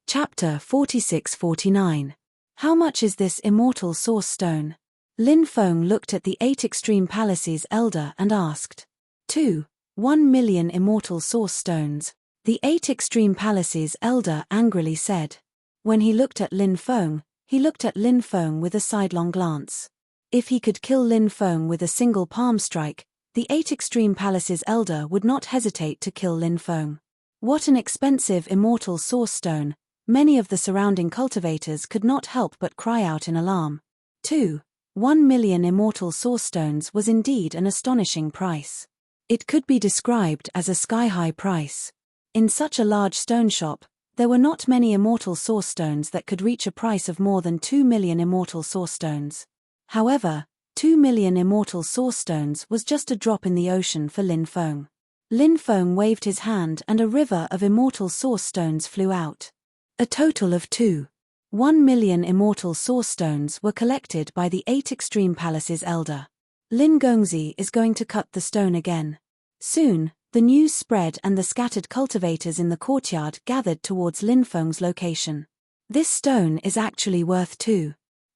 Chapter 46-49. How much is this immortal source stone? Lin Feng looked at the 8 extreme palaces elder and asked. 1 million immortal source stones. The 8 extreme palaces elder angrily said. When he looked at Lin Feng, he looked at Lin Feng with a sidelong glance. If he could kill Lin Feng with a single palm strike, the 8 extreme palaces elder would not hesitate to kill Lin Feng. What an expensive immortal source stone! Many of the surrounding cultivators could not help but cry out in alarm. 1 million immortal source stones was indeed an astonishing price. It could be described as a sky-high price. In such a large stone shop, there were not many immortal source stones that could reach a price of more than 2 million immortal source stones. However, 2 million immortal source stones was just a drop in the ocean for Lin Feng. Lin Feng waved his hand and a river of immortal source stones flew out. A total of 1 million immortal source stones were collected by the 8 extreme palaces elder. Lin Gongzi is going to cut the stone again. Soon, the news spread and the scattered cultivators in the courtyard gathered towards Lin Feng's location. This stone is actually worth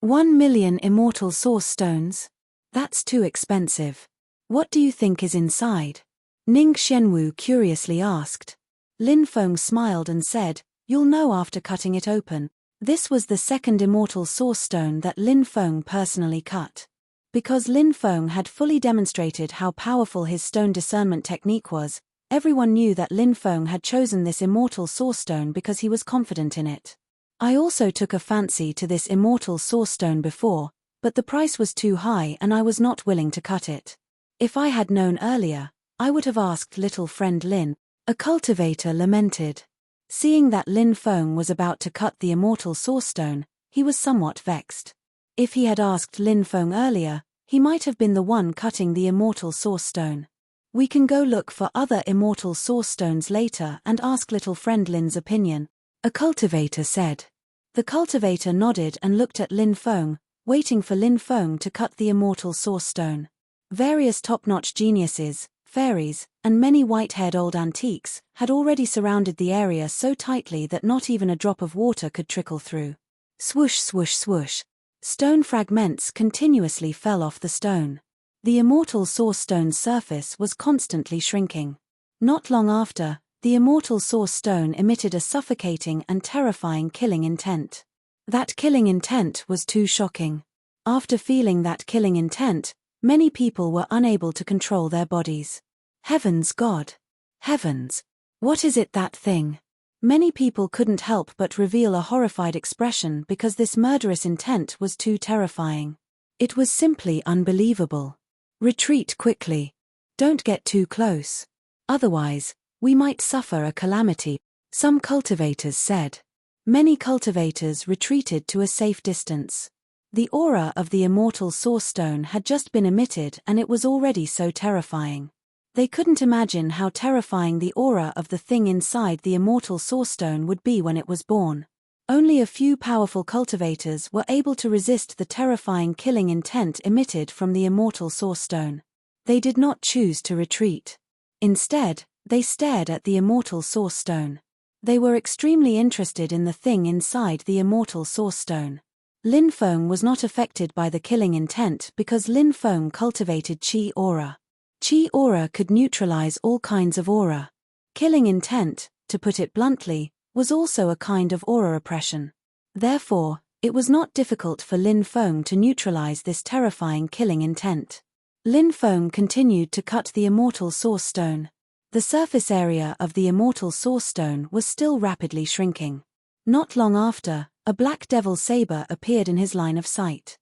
1 million immortal source stones? That's too expensive. What do you think is inside? Ning Xianwu curiously asked. Lin Feng smiled and said, "You'll know after cutting it open." This was the second immortal source stone that Lin Feng personally cut. Because Lin Feng had fully demonstrated how powerful his stone discernment technique was, everyone knew that Lin Feng had chosen this immortal source stone because he was confident in it. I also took a fancy to this immortal source stone before, but the price was too high and I was not willing to cut it. If I had known earlier, I would have asked little friend Lin, a cultivator lamented. Seeing that Lin Feng was about to cut the immortal source stone, he was somewhat vexed. If he had asked Lin Feng earlier, he might have been the one cutting the immortal source stone. We can go look for other immortal source stones later and ask little friend Lin's opinion, a cultivator said. The cultivator nodded and looked at Lin Feng, waiting for Lin Feng to cut the immortal source stone. Various top-notch geniuses, fairies, and many white-haired old antiques had already surrounded the area so tightly that not even a drop of water could trickle through. Swoosh, swoosh, swoosh. Stone fragments continuously fell off the stone. The immortal source stone's surface was constantly shrinking. Not long after, the immortal source stone emitted a suffocating and terrifying killing intent. That killing intent was too shocking. After feeling that killing intent, many people were unable to control their bodies. Heavens God! Heavens! What is it, that thing? Many people couldn't help but reveal a horrified expression because this murderous intent was too terrifying. It was simply unbelievable. Retreat quickly. Don't get too close. Otherwise, we might suffer a calamity, some cultivators said. Many cultivators retreated to a safe distance. The aura of the immortal source stone had just been emitted and it was already so terrifying. They couldn't imagine how terrifying the aura of the thing inside the immortal source stone would be when it was born. Only a few powerful cultivators were able to resist the terrifying killing intent emitted from the immortal source stone. They did not choose to retreat. Instead, they stared at the immortal source stone. They were extremely interested in the thing inside the immortal source stone. Lin Feng was not affected by the killing intent because Lin Feng cultivated Qi aura. Qi aura could neutralize all kinds of aura. Killing intent, to put it bluntly, was also a kind of aura oppression. Therefore, it was not difficult for Lin Feng to neutralize this terrifying killing intent. Lin Feng continued to cut the immortal source stone. The surface area of the immortal source stone was still rapidly shrinking. Not long after, a black devil saber appeared in his line of sight.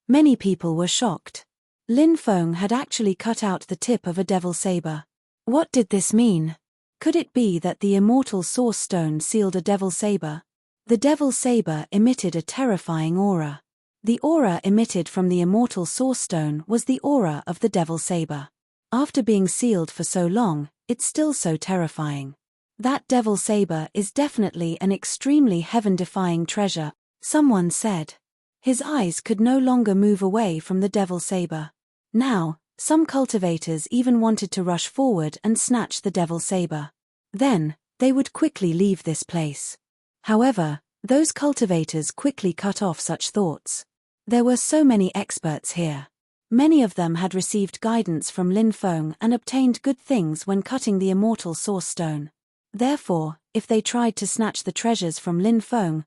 Many people were shocked. Lin Feng had actually cut out the tip of a devil saber. What did this mean? Could it be that the immortal source stone sealed a devil saber? The devil saber emitted a terrifying aura. The aura emitted from the immortal source stone was the aura of the devil saber. After being sealed for so long, it's still so terrifying. That devil saber is definitely an extremely heaven-defying treasure, someone said. His eyes could no longer move away from the devil saber. Now, some cultivators even wanted to rush forward and snatch the devil saber. Then, they would quickly leave this place. However, those cultivators quickly cut off such thoughts. There were so many experts here. Many of them had received guidance from Lin Feng and obtained good things when cutting the immortal source stone. Therefore, if they tried to snatch the treasures from Lin Feng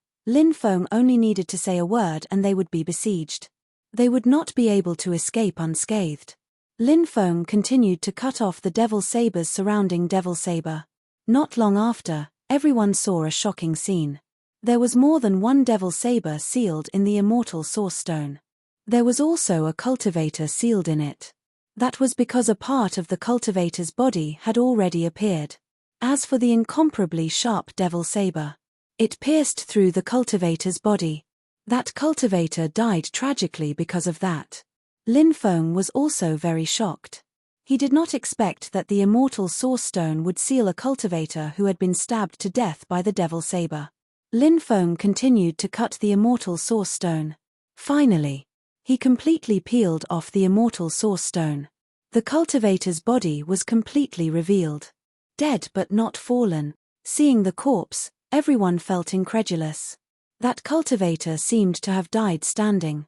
only needed to say a word and they would be besieged. They would not be able to escape unscathed. Lin Feng continued to cut off the devil sabers surrounding devil saber. Not long after, everyone saw a shocking scene. There was more than one devil saber sealed in the immortal source stone. There was also a cultivator sealed in it. That was because a part of the cultivator's body had already appeared. As for the incomparably sharp devil saber, it pierced through the cultivator's body. That cultivator died tragically because of that. Lin Feng was also very shocked. He did not expect that the immortal source stone would seal a cultivator who had been stabbed to death by the devil saber. Lin Feng continued to cut the immortal source stone. Finally, he completely peeled off the immortal source stone. The cultivator's body was completely revealed. Dead but not fallen. Seeing the corpse, everyone felt incredulous. That cultivator seemed to have died standing.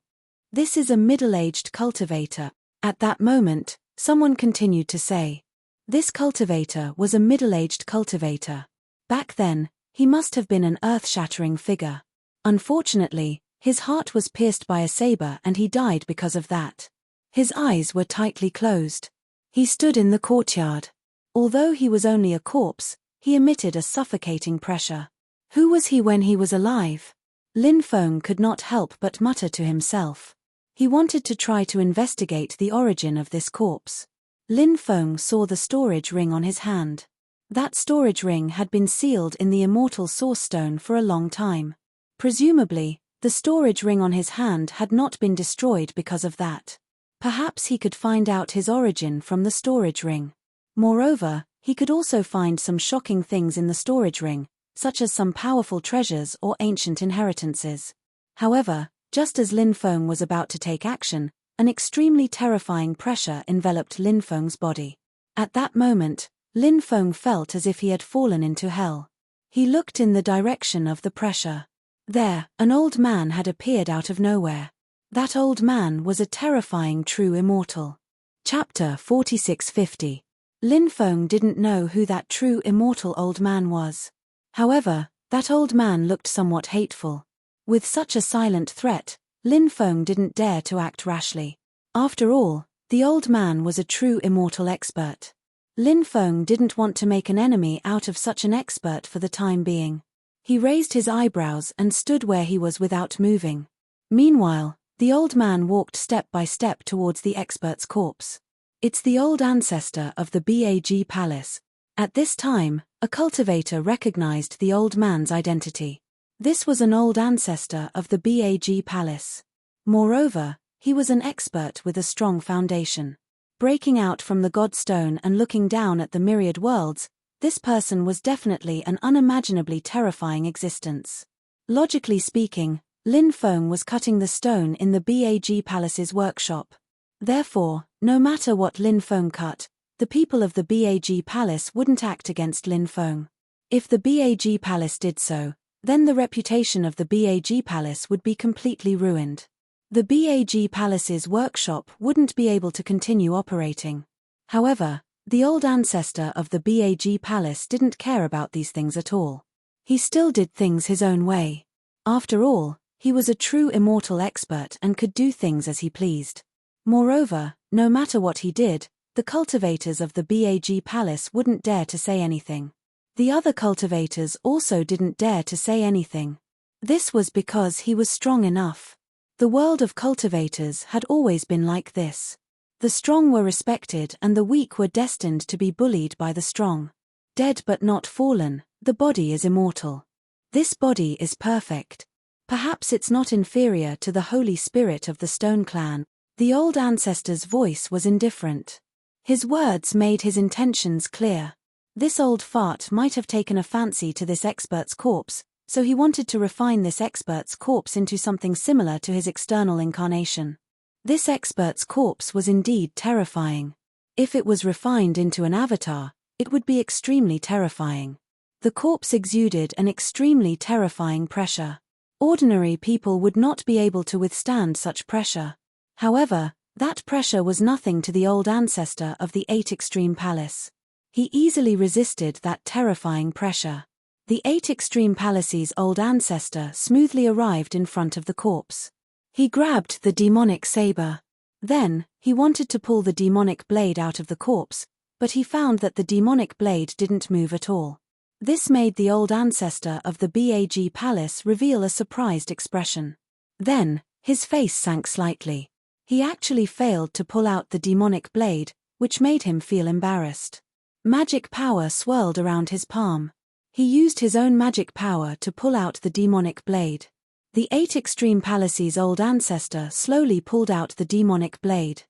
This is a middle-aged cultivator. At that moment, someone continued to say. This cultivator was a middle-aged cultivator. Back then, he must have been an earth-shattering figure. Unfortunately, his heart was pierced by a saber and he died because of that. His eyes were tightly closed. He stood in the courtyard. Although he was only a corpse, he emitted a suffocating pressure. Who was he when he was alive? Lin Feng could not help but mutter to himself. He wanted to try to investigate the origin of this corpse. Lin Feng saw the storage ring on his hand. That storage ring had been sealed in the immortal source stone for a long time. Presumably, the storage ring on his hand had not been destroyed because of that. Perhaps he could find out his origin from the storage ring. Moreover, he could also find some shocking things in the storage ring, such as some powerful treasures or ancient inheritances. However, just as Lin Feng was about to take action, an extremely terrifying pressure enveloped Lin Feng's body. At that moment, Lin Feng felt as if he had fallen into hell. He looked in the direction of the pressure. There, an old man had appeared out of nowhere. That old man was a terrifying true immortal. Chapter 4650. Lin Feng didn't know who that true immortal old man was. However, that old man looked somewhat hateful. With such a silent threat, Lin Feng didn't dare to act rashly. After all, the old man was a true immortal expert. Lin Feng didn't want to make an enemy out of such an expert for the time being. He raised his eyebrows and stood where he was without moving. Meanwhile, the old man walked step by step towards the expert's corpse. It's the old ancestor of the Bag Palace. At this time, a cultivator recognized the old man's identity. This was an old ancestor of the Bag Palace. Moreover, he was an expert with a strong foundation. Breaking out from the Godstone and looking down at the myriad worlds, this person was definitely an unimaginably terrifying existence. Logically speaking, Lin Feng was cutting the stone in the Bag Palace's workshop. Therefore, no matter what Lin Feng cut, the people of the Bag Palace wouldn't act against Lin Feng. If the Bag Palace did so, then the reputation of the Bag Palace would be completely ruined. The Bag Palace's workshop wouldn't be able to continue operating. However, the old ancestor of the Bag Palace didn't care about these things at all. He still did things his own way. After all, he was a true immortal expert and could do things as he pleased. Moreover, no matter what he did, the cultivators of the Bag Palace wouldn't dare to say anything. The other cultivators also didn't dare to say anything. This was because he was strong enough. The world of cultivators had always been like this. The strong were respected and the weak were destined to be bullied by the strong. Dead but not fallen, the body is immortal. This body is perfect. Perhaps it's not inferior to the Holy Spirit of the Stone Clan. The old ancestor's voice was indifferent. His words made his intentions clear. This old fart might have taken a fancy to this expert's corpse, so he wanted to refine this expert's corpse into something similar to his external incarnation. This expert's corpse was indeed terrifying. If it was refined into an avatar, it would be extremely terrifying. The corpse exuded an extremely terrifying pressure. Ordinary people would not be able to withstand such pressure. However, that pressure was nothing to the old ancestor of the 8 Extreme Palace. He easily resisted that terrifying pressure. The 8 Extreme Palace's old ancestor smoothly arrived in front of the corpse. He grabbed the demonic saber. Then, he wanted to pull the demonic blade out of the corpse, but he found that the demonic blade didn't move at all. This made the old ancestor of the Bag Palace reveal a surprised expression. Then, his face sank slightly. He actually failed to pull out the demonic blade, which made him feel embarrassed. Magic power swirled around his palm. He used his own magic power to pull out the demonic blade. The 8 Extreme Palace's old ancestor slowly pulled out the demonic blade.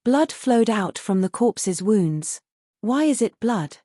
Blood flowed out from the corpse's wounds. Why is it blood?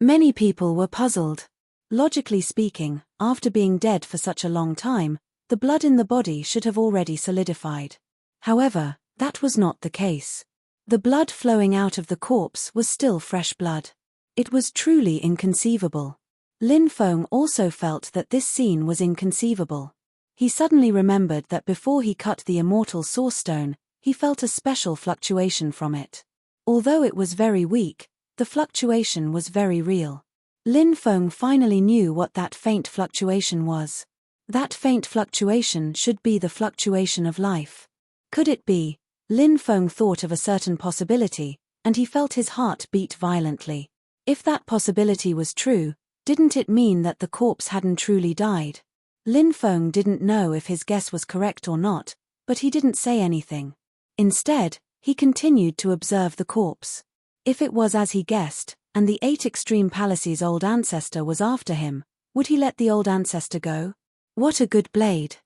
Many people were puzzled. Logically speaking, after being dead for such a long time, the blood in the body should have already solidified. However, that was not the case. The blood flowing out of the corpse was still fresh blood. It was truly inconceivable. Lin Feng also felt that this scene was inconceivable. He suddenly remembered that before he cut the immortal source stone, he felt a special fluctuation from it. Although it was very weak, the fluctuation was very real. Lin Feng finally knew what that faint fluctuation was. That faint fluctuation should be the fluctuation of life. Could it be? Lin Feng thought of a certain possibility, and he felt his heart beat violently. If that possibility was true, didn't it mean that the corpse hadn't truly died? Lin Feng didn't know if his guess was correct or not, but he didn't say anything. Instead, he continued to observe the corpse. If it was as he guessed, and the 8 Extreme Palace's old ancestor was after him, would he let the old ancestor go? What a good blade!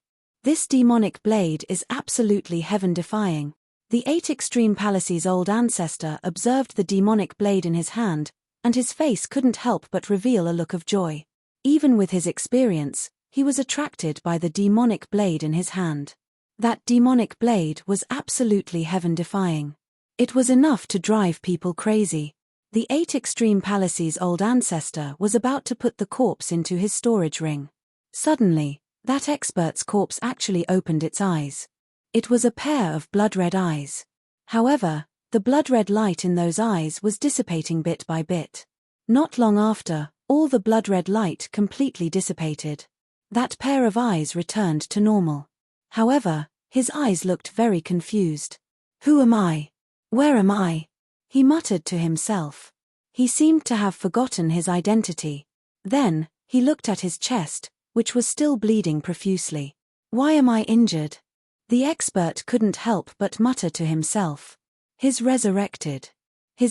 This demonic blade is absolutely heaven-defying. The 8 Extreme Palace's old ancestor observed the demonic blade in his hand, and his face couldn't help but reveal a look of joy. Even with his experience, he was attracted by the demonic blade in his hand. That demonic blade was absolutely heaven-defying. It was enough to drive people crazy. The 8 Extreme Palace's old ancestor was about to put the corpse into his storage ring. Suddenly, that expert's corpse actually opened its eyes. It was a pair of blood-red eyes. However, the blood-red light in those eyes was dissipating bit by bit. Not long after, all the blood-red light completely dissipated. That pair of eyes returned to normal. However, his eyes looked very confused. Who am I? Where am I? He muttered to himself. He seemed to have forgotten his identity. Then, he looked at his chest, which was still bleeding profusely. "Why am I injured?" The expert couldn't help but mutter to himself. His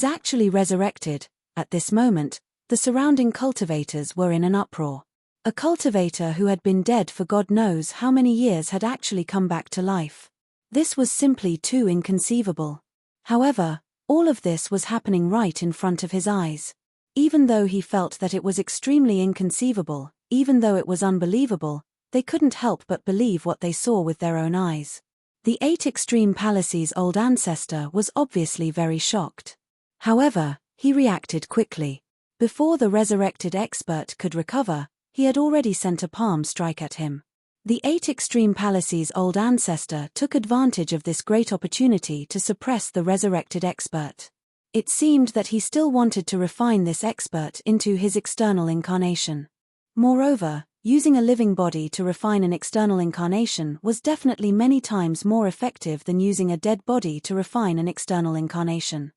actually resurrected. At this moment, the surrounding cultivators were in an uproar. A cultivator who had been dead for God knows how many years had actually come back to life. This was simply too inconceivable. However, all of this was happening right in front of his eyes. Even though he felt that it was extremely inconceivable, even though it was unbelievable, they couldn't help but believe what they saw with their own eyes. The 8 Extreme Palace's old ancestor was obviously very shocked. However, he reacted quickly. Before the resurrected expert could recover, he had already sent a palm strike at him. The 8 Extreme Palace's old ancestor took advantage of this great opportunity to suppress the resurrected expert. It seemed that he still wanted to refine this expert into his external incarnation. Moreover, using a living body to refine an external incarnation was definitely many times more effective than using a dead body to refine an external incarnation.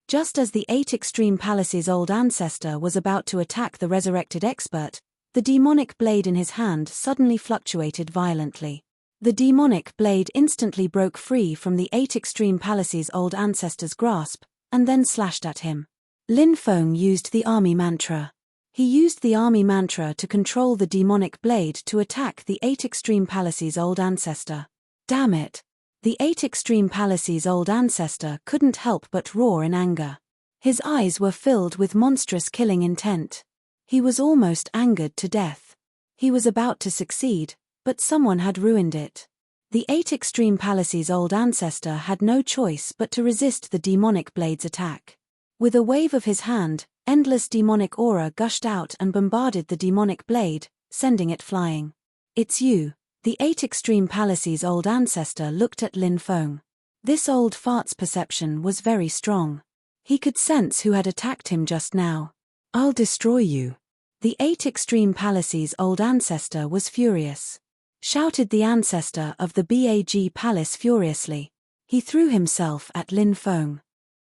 Just as the 8 Extreme Palace's old ancestor was about to attack the resurrected expert, the demonic blade in his hand suddenly fluctuated violently. The demonic blade instantly broke free from the 8 Extreme Palace's old ancestor's grasp, and then slashed at him. Lin Feng used the army mantra. He used the army mantra to control the demonic blade to attack the 8 Extreme Palace's old ancestor. Damn it! The 8 Extreme Palace's old ancestor couldn't help but roar in anger. His eyes were filled with monstrous killing intent. He was almost angered to death. He was about to succeed, but someone had ruined it. The 8 Extreme Palace's old ancestor had no choice but to resist the demonic blade's attack. With a wave of his hand, endless demonic aura gushed out and bombarded the demonic blade, sending it flying. "It's you." The 8 Extreme Palace's old ancestor looked at Lin Feng. This old fart's perception was very strong. He could sense who had attacked him just now. "I'll destroy you." The 8 Extreme Palace's old ancestor was furious. Shouted the ancestor of the Bag Palace furiously. He threw himself at Lin Feng.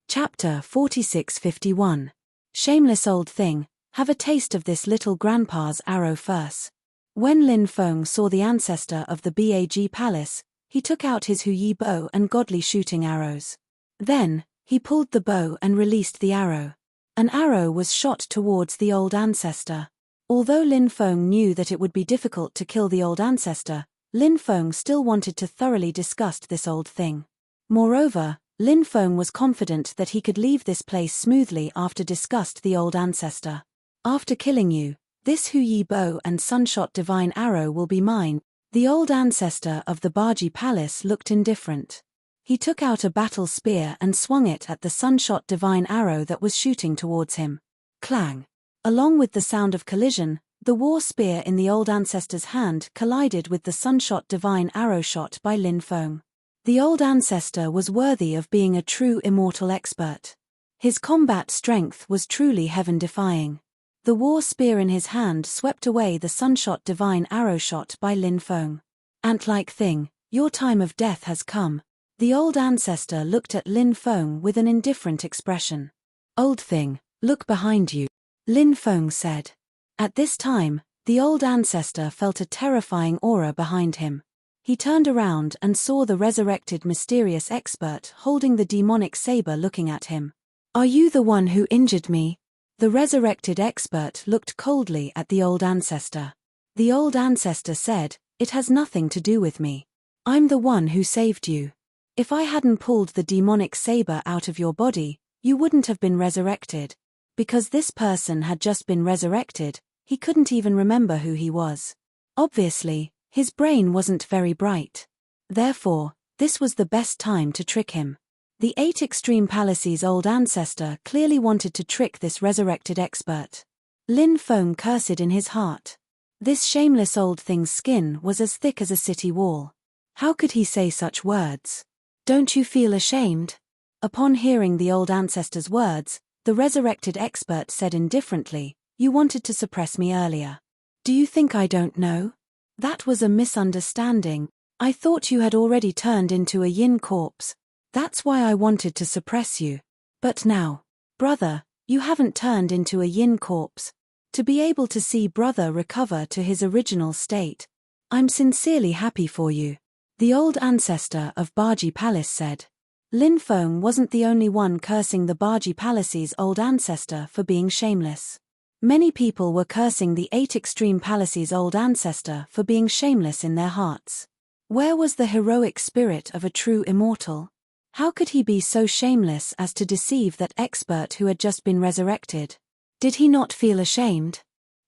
Chapter 4651. Shameless old thing, have a taste of this little grandpa's arrow first. When Lin Feng saw the ancestor of the Bag Palace, he took out his Huyi bow and godly shooting arrows. Then, he pulled the bow and released the arrow. An arrow was shot towards the old ancestor. Although Lin Feng knew that it would be difficult to kill the old ancestor, Lin Feng still wanted to thoroughly disgust this old thing. Moreover, Lin Feng was confident that he could leave this place smoothly after disgust the old ancestor. "After killing you, this Huyi bow and sunshot divine arrow will be mine." The old ancestor of the Baji Palace looked indifferent. He took out a battle spear and swung it at the sunshot divine arrow that was shooting towards him. Clang! Along with the sound of collision, the war spear in the old ancestor's hand collided with the sunshot divine arrow shot by Lin Feng. The old ancestor was worthy of being a true immortal expert. His combat strength was truly heaven-defying. The war spear in his hand swept away the sunshot divine arrow shot by Lin Feng. "Ant-like thing, your time of death has come." The old ancestor looked at Lin Feng with an indifferent expression. "Old thing, look behind you," Lin Feng said. At this time, the old ancestor felt a terrifying aura behind him. He turned around and saw the resurrected mysterious expert holding the demonic saber looking at him. "Are you the one who injured me?" The resurrected expert looked coldly at the old ancestor. The old ancestor said, "It has nothing to do with me. I'm the one who saved you. If I hadn't pulled the demonic saber out of your body, you wouldn't have been resurrected." Because this person had just been resurrected, he couldn't even remember who he was. Obviously, his brain wasn't very bright. Therefore, this was the best time to trick him. The 8 Extreme Palace's old ancestor clearly wanted to trick this resurrected expert. Lin Feng cursed in his heart. This shameless old thing's skin was as thick as a city wall. How could he say such words? "Don't you feel ashamed?" Upon hearing the old ancestor's words, the resurrected expert said indifferently, "You wanted to suppress me earlier. Do you think I don't know? That was a misunderstanding. I thought you had already turned into a yin corpse. That's why I wanted to suppress you. But now, brother, You haven't turned into a yin corpse. To be able to see brother recover to his original state. I'm sincerely happy for you. The old ancestor of Baji Palace said. Lin Feng wasn't the only one cursing the Baji Palace's old ancestor for being shameless. Many people were cursing the 8 Extreme Palace's old ancestor for being shameless in their hearts. Where was the heroic spirit of a true immortal? How could he be so shameless as to deceive that expert who had just been resurrected? Did he not feel ashamed?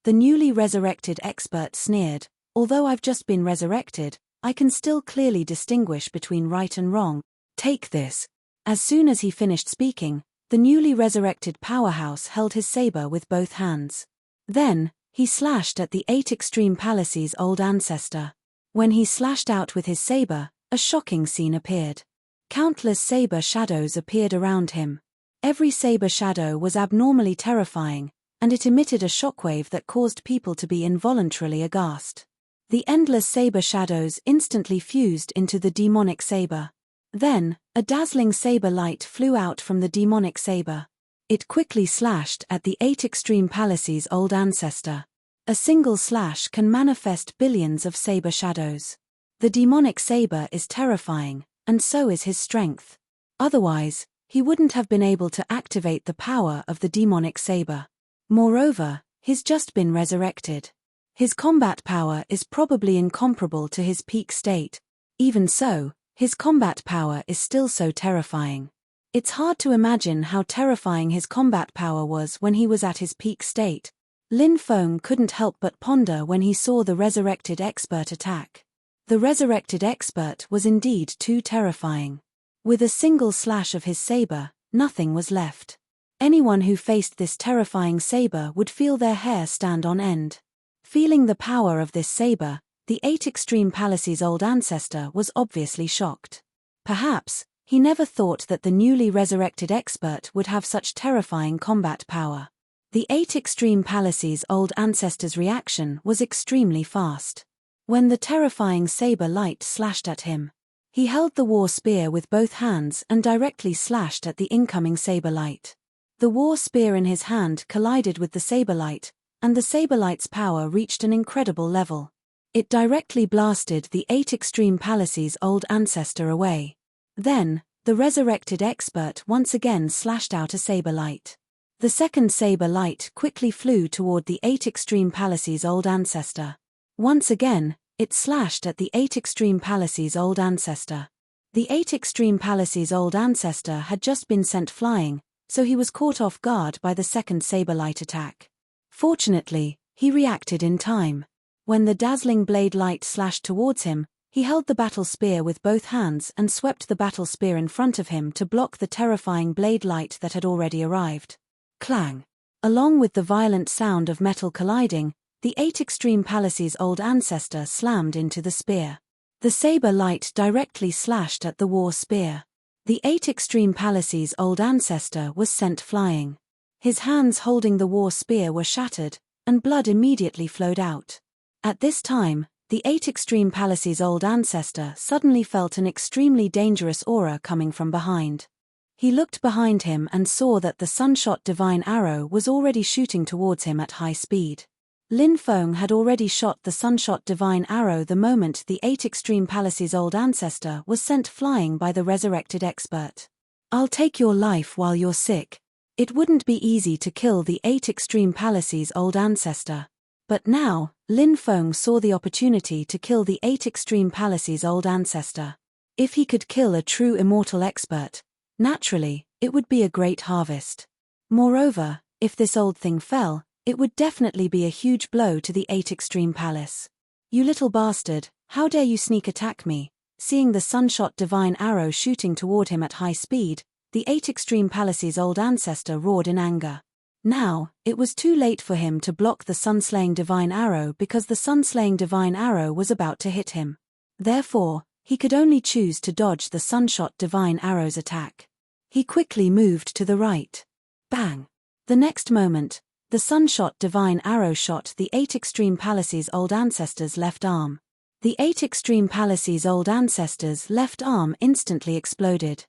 The newly resurrected expert sneered, although I've just been resurrected, I can still clearly distinguish between right and wrong. Take this. As soon as he finished speaking, the newly resurrected powerhouse held his saber with both hands. Then, he slashed at the 8 Extreme Palace's old ancestor. When he slashed out with his saber, a shocking scene appeared. Countless saber shadows appeared around him. Every saber shadow was abnormally terrifying, and it emitted a shockwave that caused people to be involuntarily aghast. The endless saber shadows instantly fused into the demonic saber. Then, a dazzling saber light flew out from the demonic saber. It quickly slashed at the 8 Extreme Palace's old ancestor. A single slash can manifest billions of saber shadows. The demonic saber is terrifying, and so is his strength. Otherwise, he wouldn't have been able to activate the power of the demonic saber. Moreover, he's just been resurrected. His combat power is probably incomparable to his peak state. Even so, his combat power is still so terrifying. It's hard to imagine how terrifying his combat power was when he was at his peak state. Lin Feng couldn't help but ponder when he saw the resurrected expert attack. The resurrected expert was indeed too terrifying. With a single slash of his saber, nothing was left. Anyone who faced this terrifying saber would feel their hair stand on end. Feeling the power of this saber, the 8 Extreme Palace's old ancestor was obviously shocked. Perhaps, he never thought that the newly resurrected expert would have such terrifying combat power. The 8 Extreme Palace's old ancestor's reaction was extremely fast. When the terrifying saber light slashed at him, he held the war spear with both hands and directly slashed at the incoming saber light. The war spear in his hand collided with the saber light, and the saber light's power reached an incredible level. It directly blasted the 8 Extreme Palace's old ancestor away. Then, the resurrected expert once again slashed out a saber light. The second saber light quickly flew toward the 8 Extreme Palace's old ancestor. Once again, it slashed at the 8 Extreme Palace's old ancestor. The 8 Extreme Palace's old ancestor had just been sent flying, so he was caught off guard by the second saber light attack. Fortunately, he reacted in time. When the dazzling blade light slashed towards him, he held the battle spear with both hands and swept the battle spear in front of him to block the terrifying blade light that had already arrived. Clang! Along with the violent sound of metal colliding, the 8 Extreme Palace's old ancestor slammed into the spear. The saber light directly slashed at the war spear. The 8 Extreme Palace's old ancestor was sent flying. His hands holding the war spear were shattered, and blood immediately flowed out. At this time, the 8 Extreme Palace's old ancestor suddenly felt an extremely dangerous aura coming from behind. He looked behind him and saw that the sunshot divine arrow was already shooting towards him at high speed. Lin Feng had already shot the sunshot divine arrow the moment the 8 Extreme Palace's old ancestor was sent flying by the resurrected expert. I'll take your life while you're sick. It wouldn't be easy to kill the 8 Extreme Palace's old ancestor. But now, Lin Feng saw the opportunity to kill the 8 Extreme Palace's old ancestor. If he could kill a true immortal expert, naturally, it would be a great harvest. Moreover, if this old thing fell, it would definitely be a huge blow to the 8 Extreme Palace. You little bastard, how dare you sneak attack me? Seeing the sunshot divine arrow shooting toward him at high speed, the 8 Extreme Palace's old ancestor roared in anger. Now, it was too late for him to block the sun-slaying divine arrow because the sun-slaying divine arrow was about to hit him. Therefore, he could only choose to dodge the sunshot divine arrow's attack. He quickly moved to the right. Bang! The next moment, the sunshot divine arrow shot the 8 Extreme Palace's old ancestor's left arm. The 8 Extreme Palace's old ancestor's left arm instantly exploded.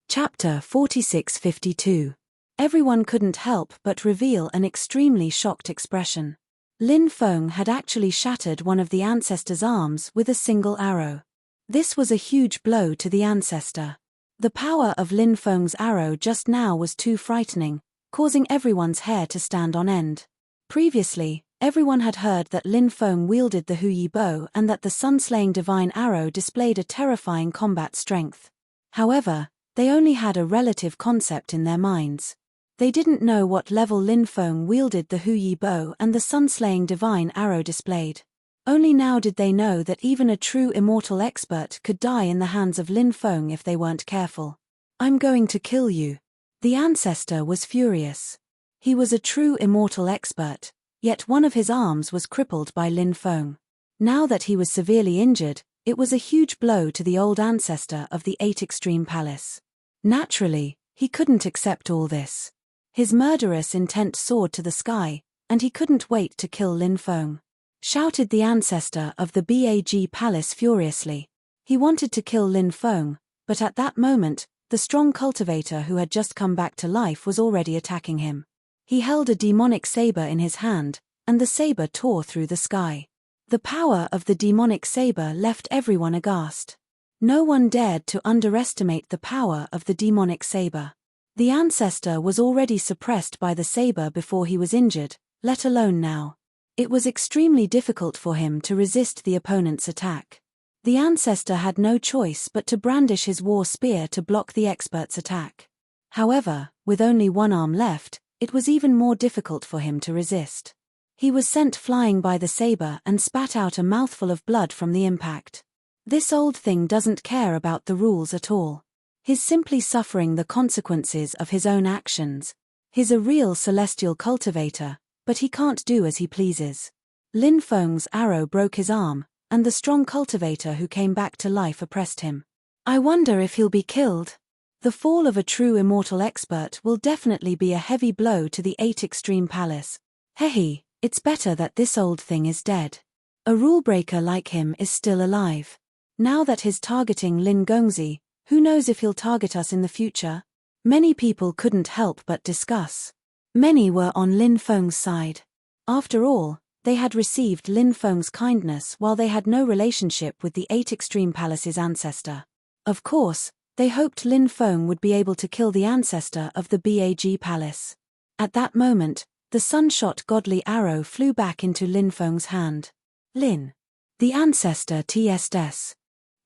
Chapter 4652. Everyone couldn't help but reveal an extremely shocked expression. Lin Feng had actually shattered one of the ancestor's arms with a single arrow. This was a huge blow to the ancestor. The power of Lin Feng's arrow just now was too frightening, causing everyone's hair to stand on end. Previously, everyone had heard that Lin Feng wielded the Huyi bow and that the sun-slaying divine arrow displayed a terrifying combat strength. However, they only had a relative concept in their minds. They didn't know what level Lin Feng wielded the Huyi bow and the sun-slaying divine arrow displayed. Only now did they know that even a true immortal expert could die in the hands of Lin Feng if they weren't careful. "I'm going to kill you." The ancestor was furious. He was a true immortal expert, yet one of his arms was crippled by Lin Feng. Now that he was severely injured, it was a huge blow to the old ancestor of the 8 Extreme Palace. Naturally, he couldn't accept all this. His murderous intent soared to the sky, and he couldn't wait to kill Lin Feng. Shouted the ancestor of the Bag Palace furiously. He wanted to kill Lin Feng, but at that moment, the strong cultivator who had just come back to life was already attacking him. He held a demonic saber in his hand, and the saber tore through the sky. The power of the demonic saber left everyone aghast. No one dared to underestimate the power of the demonic saber. The ancestor was already suppressed by the saber before he was injured, let alone now. It was extremely difficult for him to resist the opponent's attack. The ancestor had no choice but to brandish his war spear to block the expert's attack. However, with only one arm left, it was even more difficult for him to resist. He was sent flying by the saber and spat out a mouthful of blood from the impact. This old thing doesn't care about the rules at all. He's simply suffering the consequences of his own actions. He's a real celestial cultivator, but he can't do as he pleases. Lin Feng's arrow broke his arm, and the strong cultivator who came back to life oppressed him. "I wonder if he'll be killed." The fall of a true immortal expert will definitely be a heavy blow to the 8 Extreme Palace. Hehe, it's better that this old thing is dead. A rule-breaker like him is still alive. Now that he's targeting Lin Gongzi, who knows if he'll target us in the future? Many people couldn't help but discuss. Many were on Lin Feng's side. After all, they had received Lin Feng's kindness while they had no relationship with the 8 Extreme Palace's ancestor. Of course, they hoped Lin Feng would be able to kill the ancestor of the Bag Palace. At that moment, the sun-shot godly arrow flew back into Lin Feng's hand. Lin. The ancestor TSS.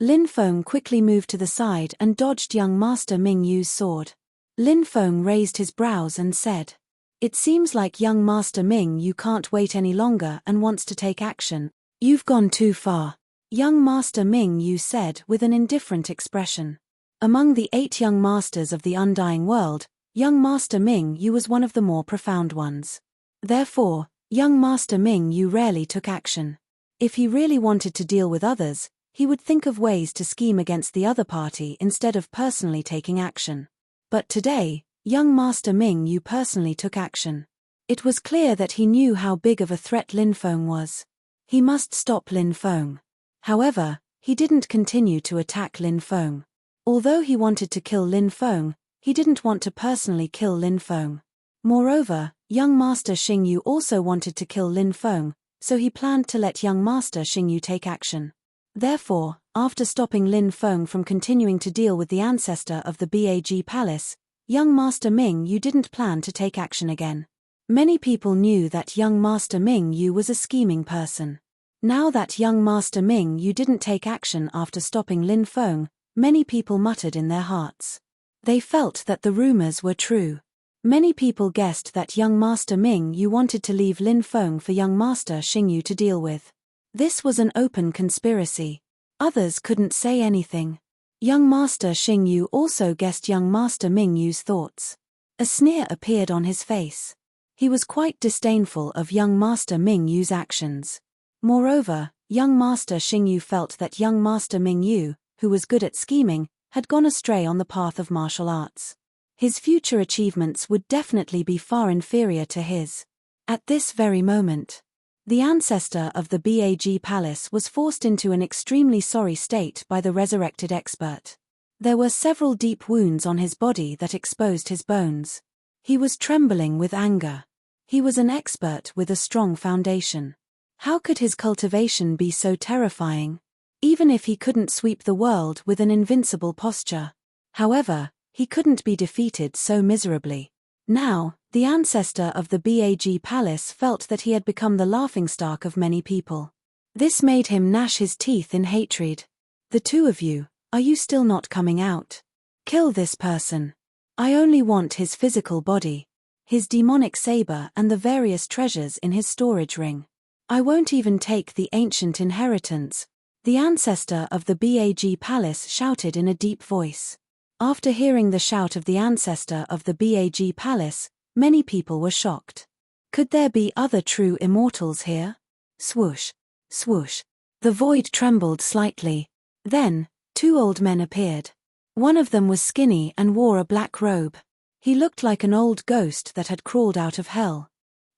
Lin Feng quickly moved to the side and dodged young Master Ming Yu's sword. Lin Feng raised his brows and said, "It seems like young Master Ming Yu can't wait any longer and wants to take action. You've gone too far," young Master Ming Yu said with an indifferent expression. Among the 8 young masters of the Undying World, young Master Ming Yu was one of the more profound ones. Therefore, young Master Ming Yu rarely took action. If he really wanted to deal with others, he would think of ways to scheme against the other party instead of personally taking action. But today, young Master Ming Yu personally took action. It was clear that he knew how big of a threat Lin Feng was. He must stop Lin Feng. However, he didn't continue to attack Lin Feng. Although he wanted to kill Lin Feng, he didn't want to personally kill Lin Feng. Moreover, young Master Xing Yu also wanted to kill Lin Feng, so he planned to let young Master Xing Yu take action. Therefore, after stopping Lin Feng from continuing to deal with the ancestor of the Bag Palace, young Master Ming Yu didn't plan to take action again. Many people knew that young Master Ming Yu was a scheming person. Now that young Master Ming Yu didn't take action after stopping Lin Feng, many people muttered in their hearts. They felt that the rumors were true. Many people guessed that young Master Ming Yu wanted to leave Lin Feng for young Master Xing Yu to deal with. This was an open conspiracy. Others couldn't say anything. Young Master Xing Yu also guessed young Master Ming Yu's thoughts. A sneer appeared on his face. He was quite disdainful of young Master Ming Yu's actions. Moreover, young Master Xing Yu felt that young Master Ming Yu, who was good at scheming, had gone astray on the path of martial arts. His future achievements would definitely be far inferior to his. At this very moment, the ancestor of the Bag Palace was forced into an extremely sorry state by the resurrected expert. There were several deep wounds on his body that exposed his bones. He was trembling with anger. He was an expert with a strong foundation. How could his cultivation be so terrifying? Even if he couldn't sweep the world with an invincible posture. However, he couldn't be defeated so miserably. Now, the ancestor of the Bag Palace felt that he had become the laughingstock of many people. This made him gnash his teeth in hatred. The two of you, are you still not coming out? Kill this person. I only want his physical body, his demonic saber and the various treasures in his storage ring. I won't even take the ancient inheritance, the ancestor of the Bag Palace shouted in a deep voice. After hearing the shout of the ancestor of the Bag Palace, many people were shocked. Could there be other true immortals here? Swoosh, swoosh. The void trembled slightly. Then, two old men appeared. One of them was skinny and wore a black robe. He looked like an old ghost that had crawled out of hell.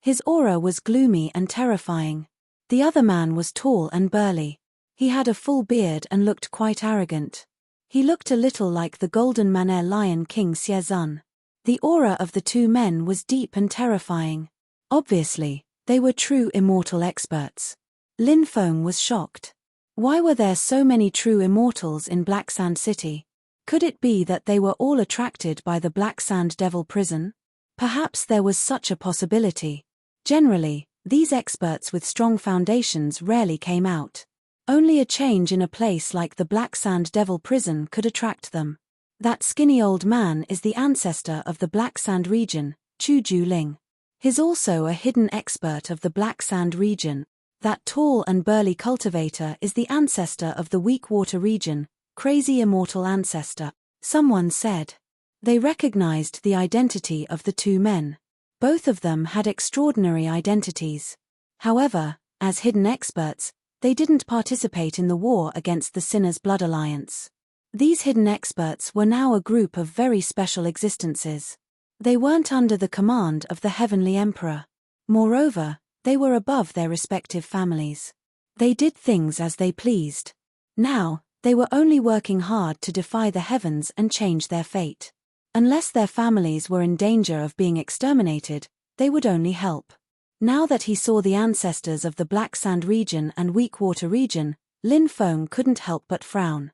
His aura was gloomy and terrifying. The other man was tall and burly. He had a full beard and looked quite arrogant. He looked a little like the Golden Man'er Lion King Xiezun. The aura of the two men was deep and terrifying. Obviously, they were true immortal experts. Lin Feng was shocked. Why were there so many true immortals in Black Sand City? Could it be that they were all attracted by the Black Sand Devil prison? Perhaps there was such a possibility. Generally, these experts with strong foundations rarely came out. Only a change in a place like the Black Sand Devil prison could attract them. That skinny old man is the ancestor of the Black Sand region, Chu Juling. He's also a hidden expert of the Black Sand region. That tall and burly cultivator is the ancestor of the Weak Water region, Crazy Immortal Ancestor, someone said. They recognized the identity of the two men. Both of them had extraordinary identities. However, as hidden experts, they didn't participate in the war against the Sinners' Blood Alliance. These hidden experts were now a group of very special existences. They weren't under the command of the Heavenly Emperor. Moreover, they were above their respective families. They did things as they pleased. Now, they were only working hard to defy the heavens and change their fate. Unless their families were in danger of being exterminated, they would only help. Now that he saw the ancestors of the Black Sand region and Weak Water region, Lin Feng couldn't help but frown.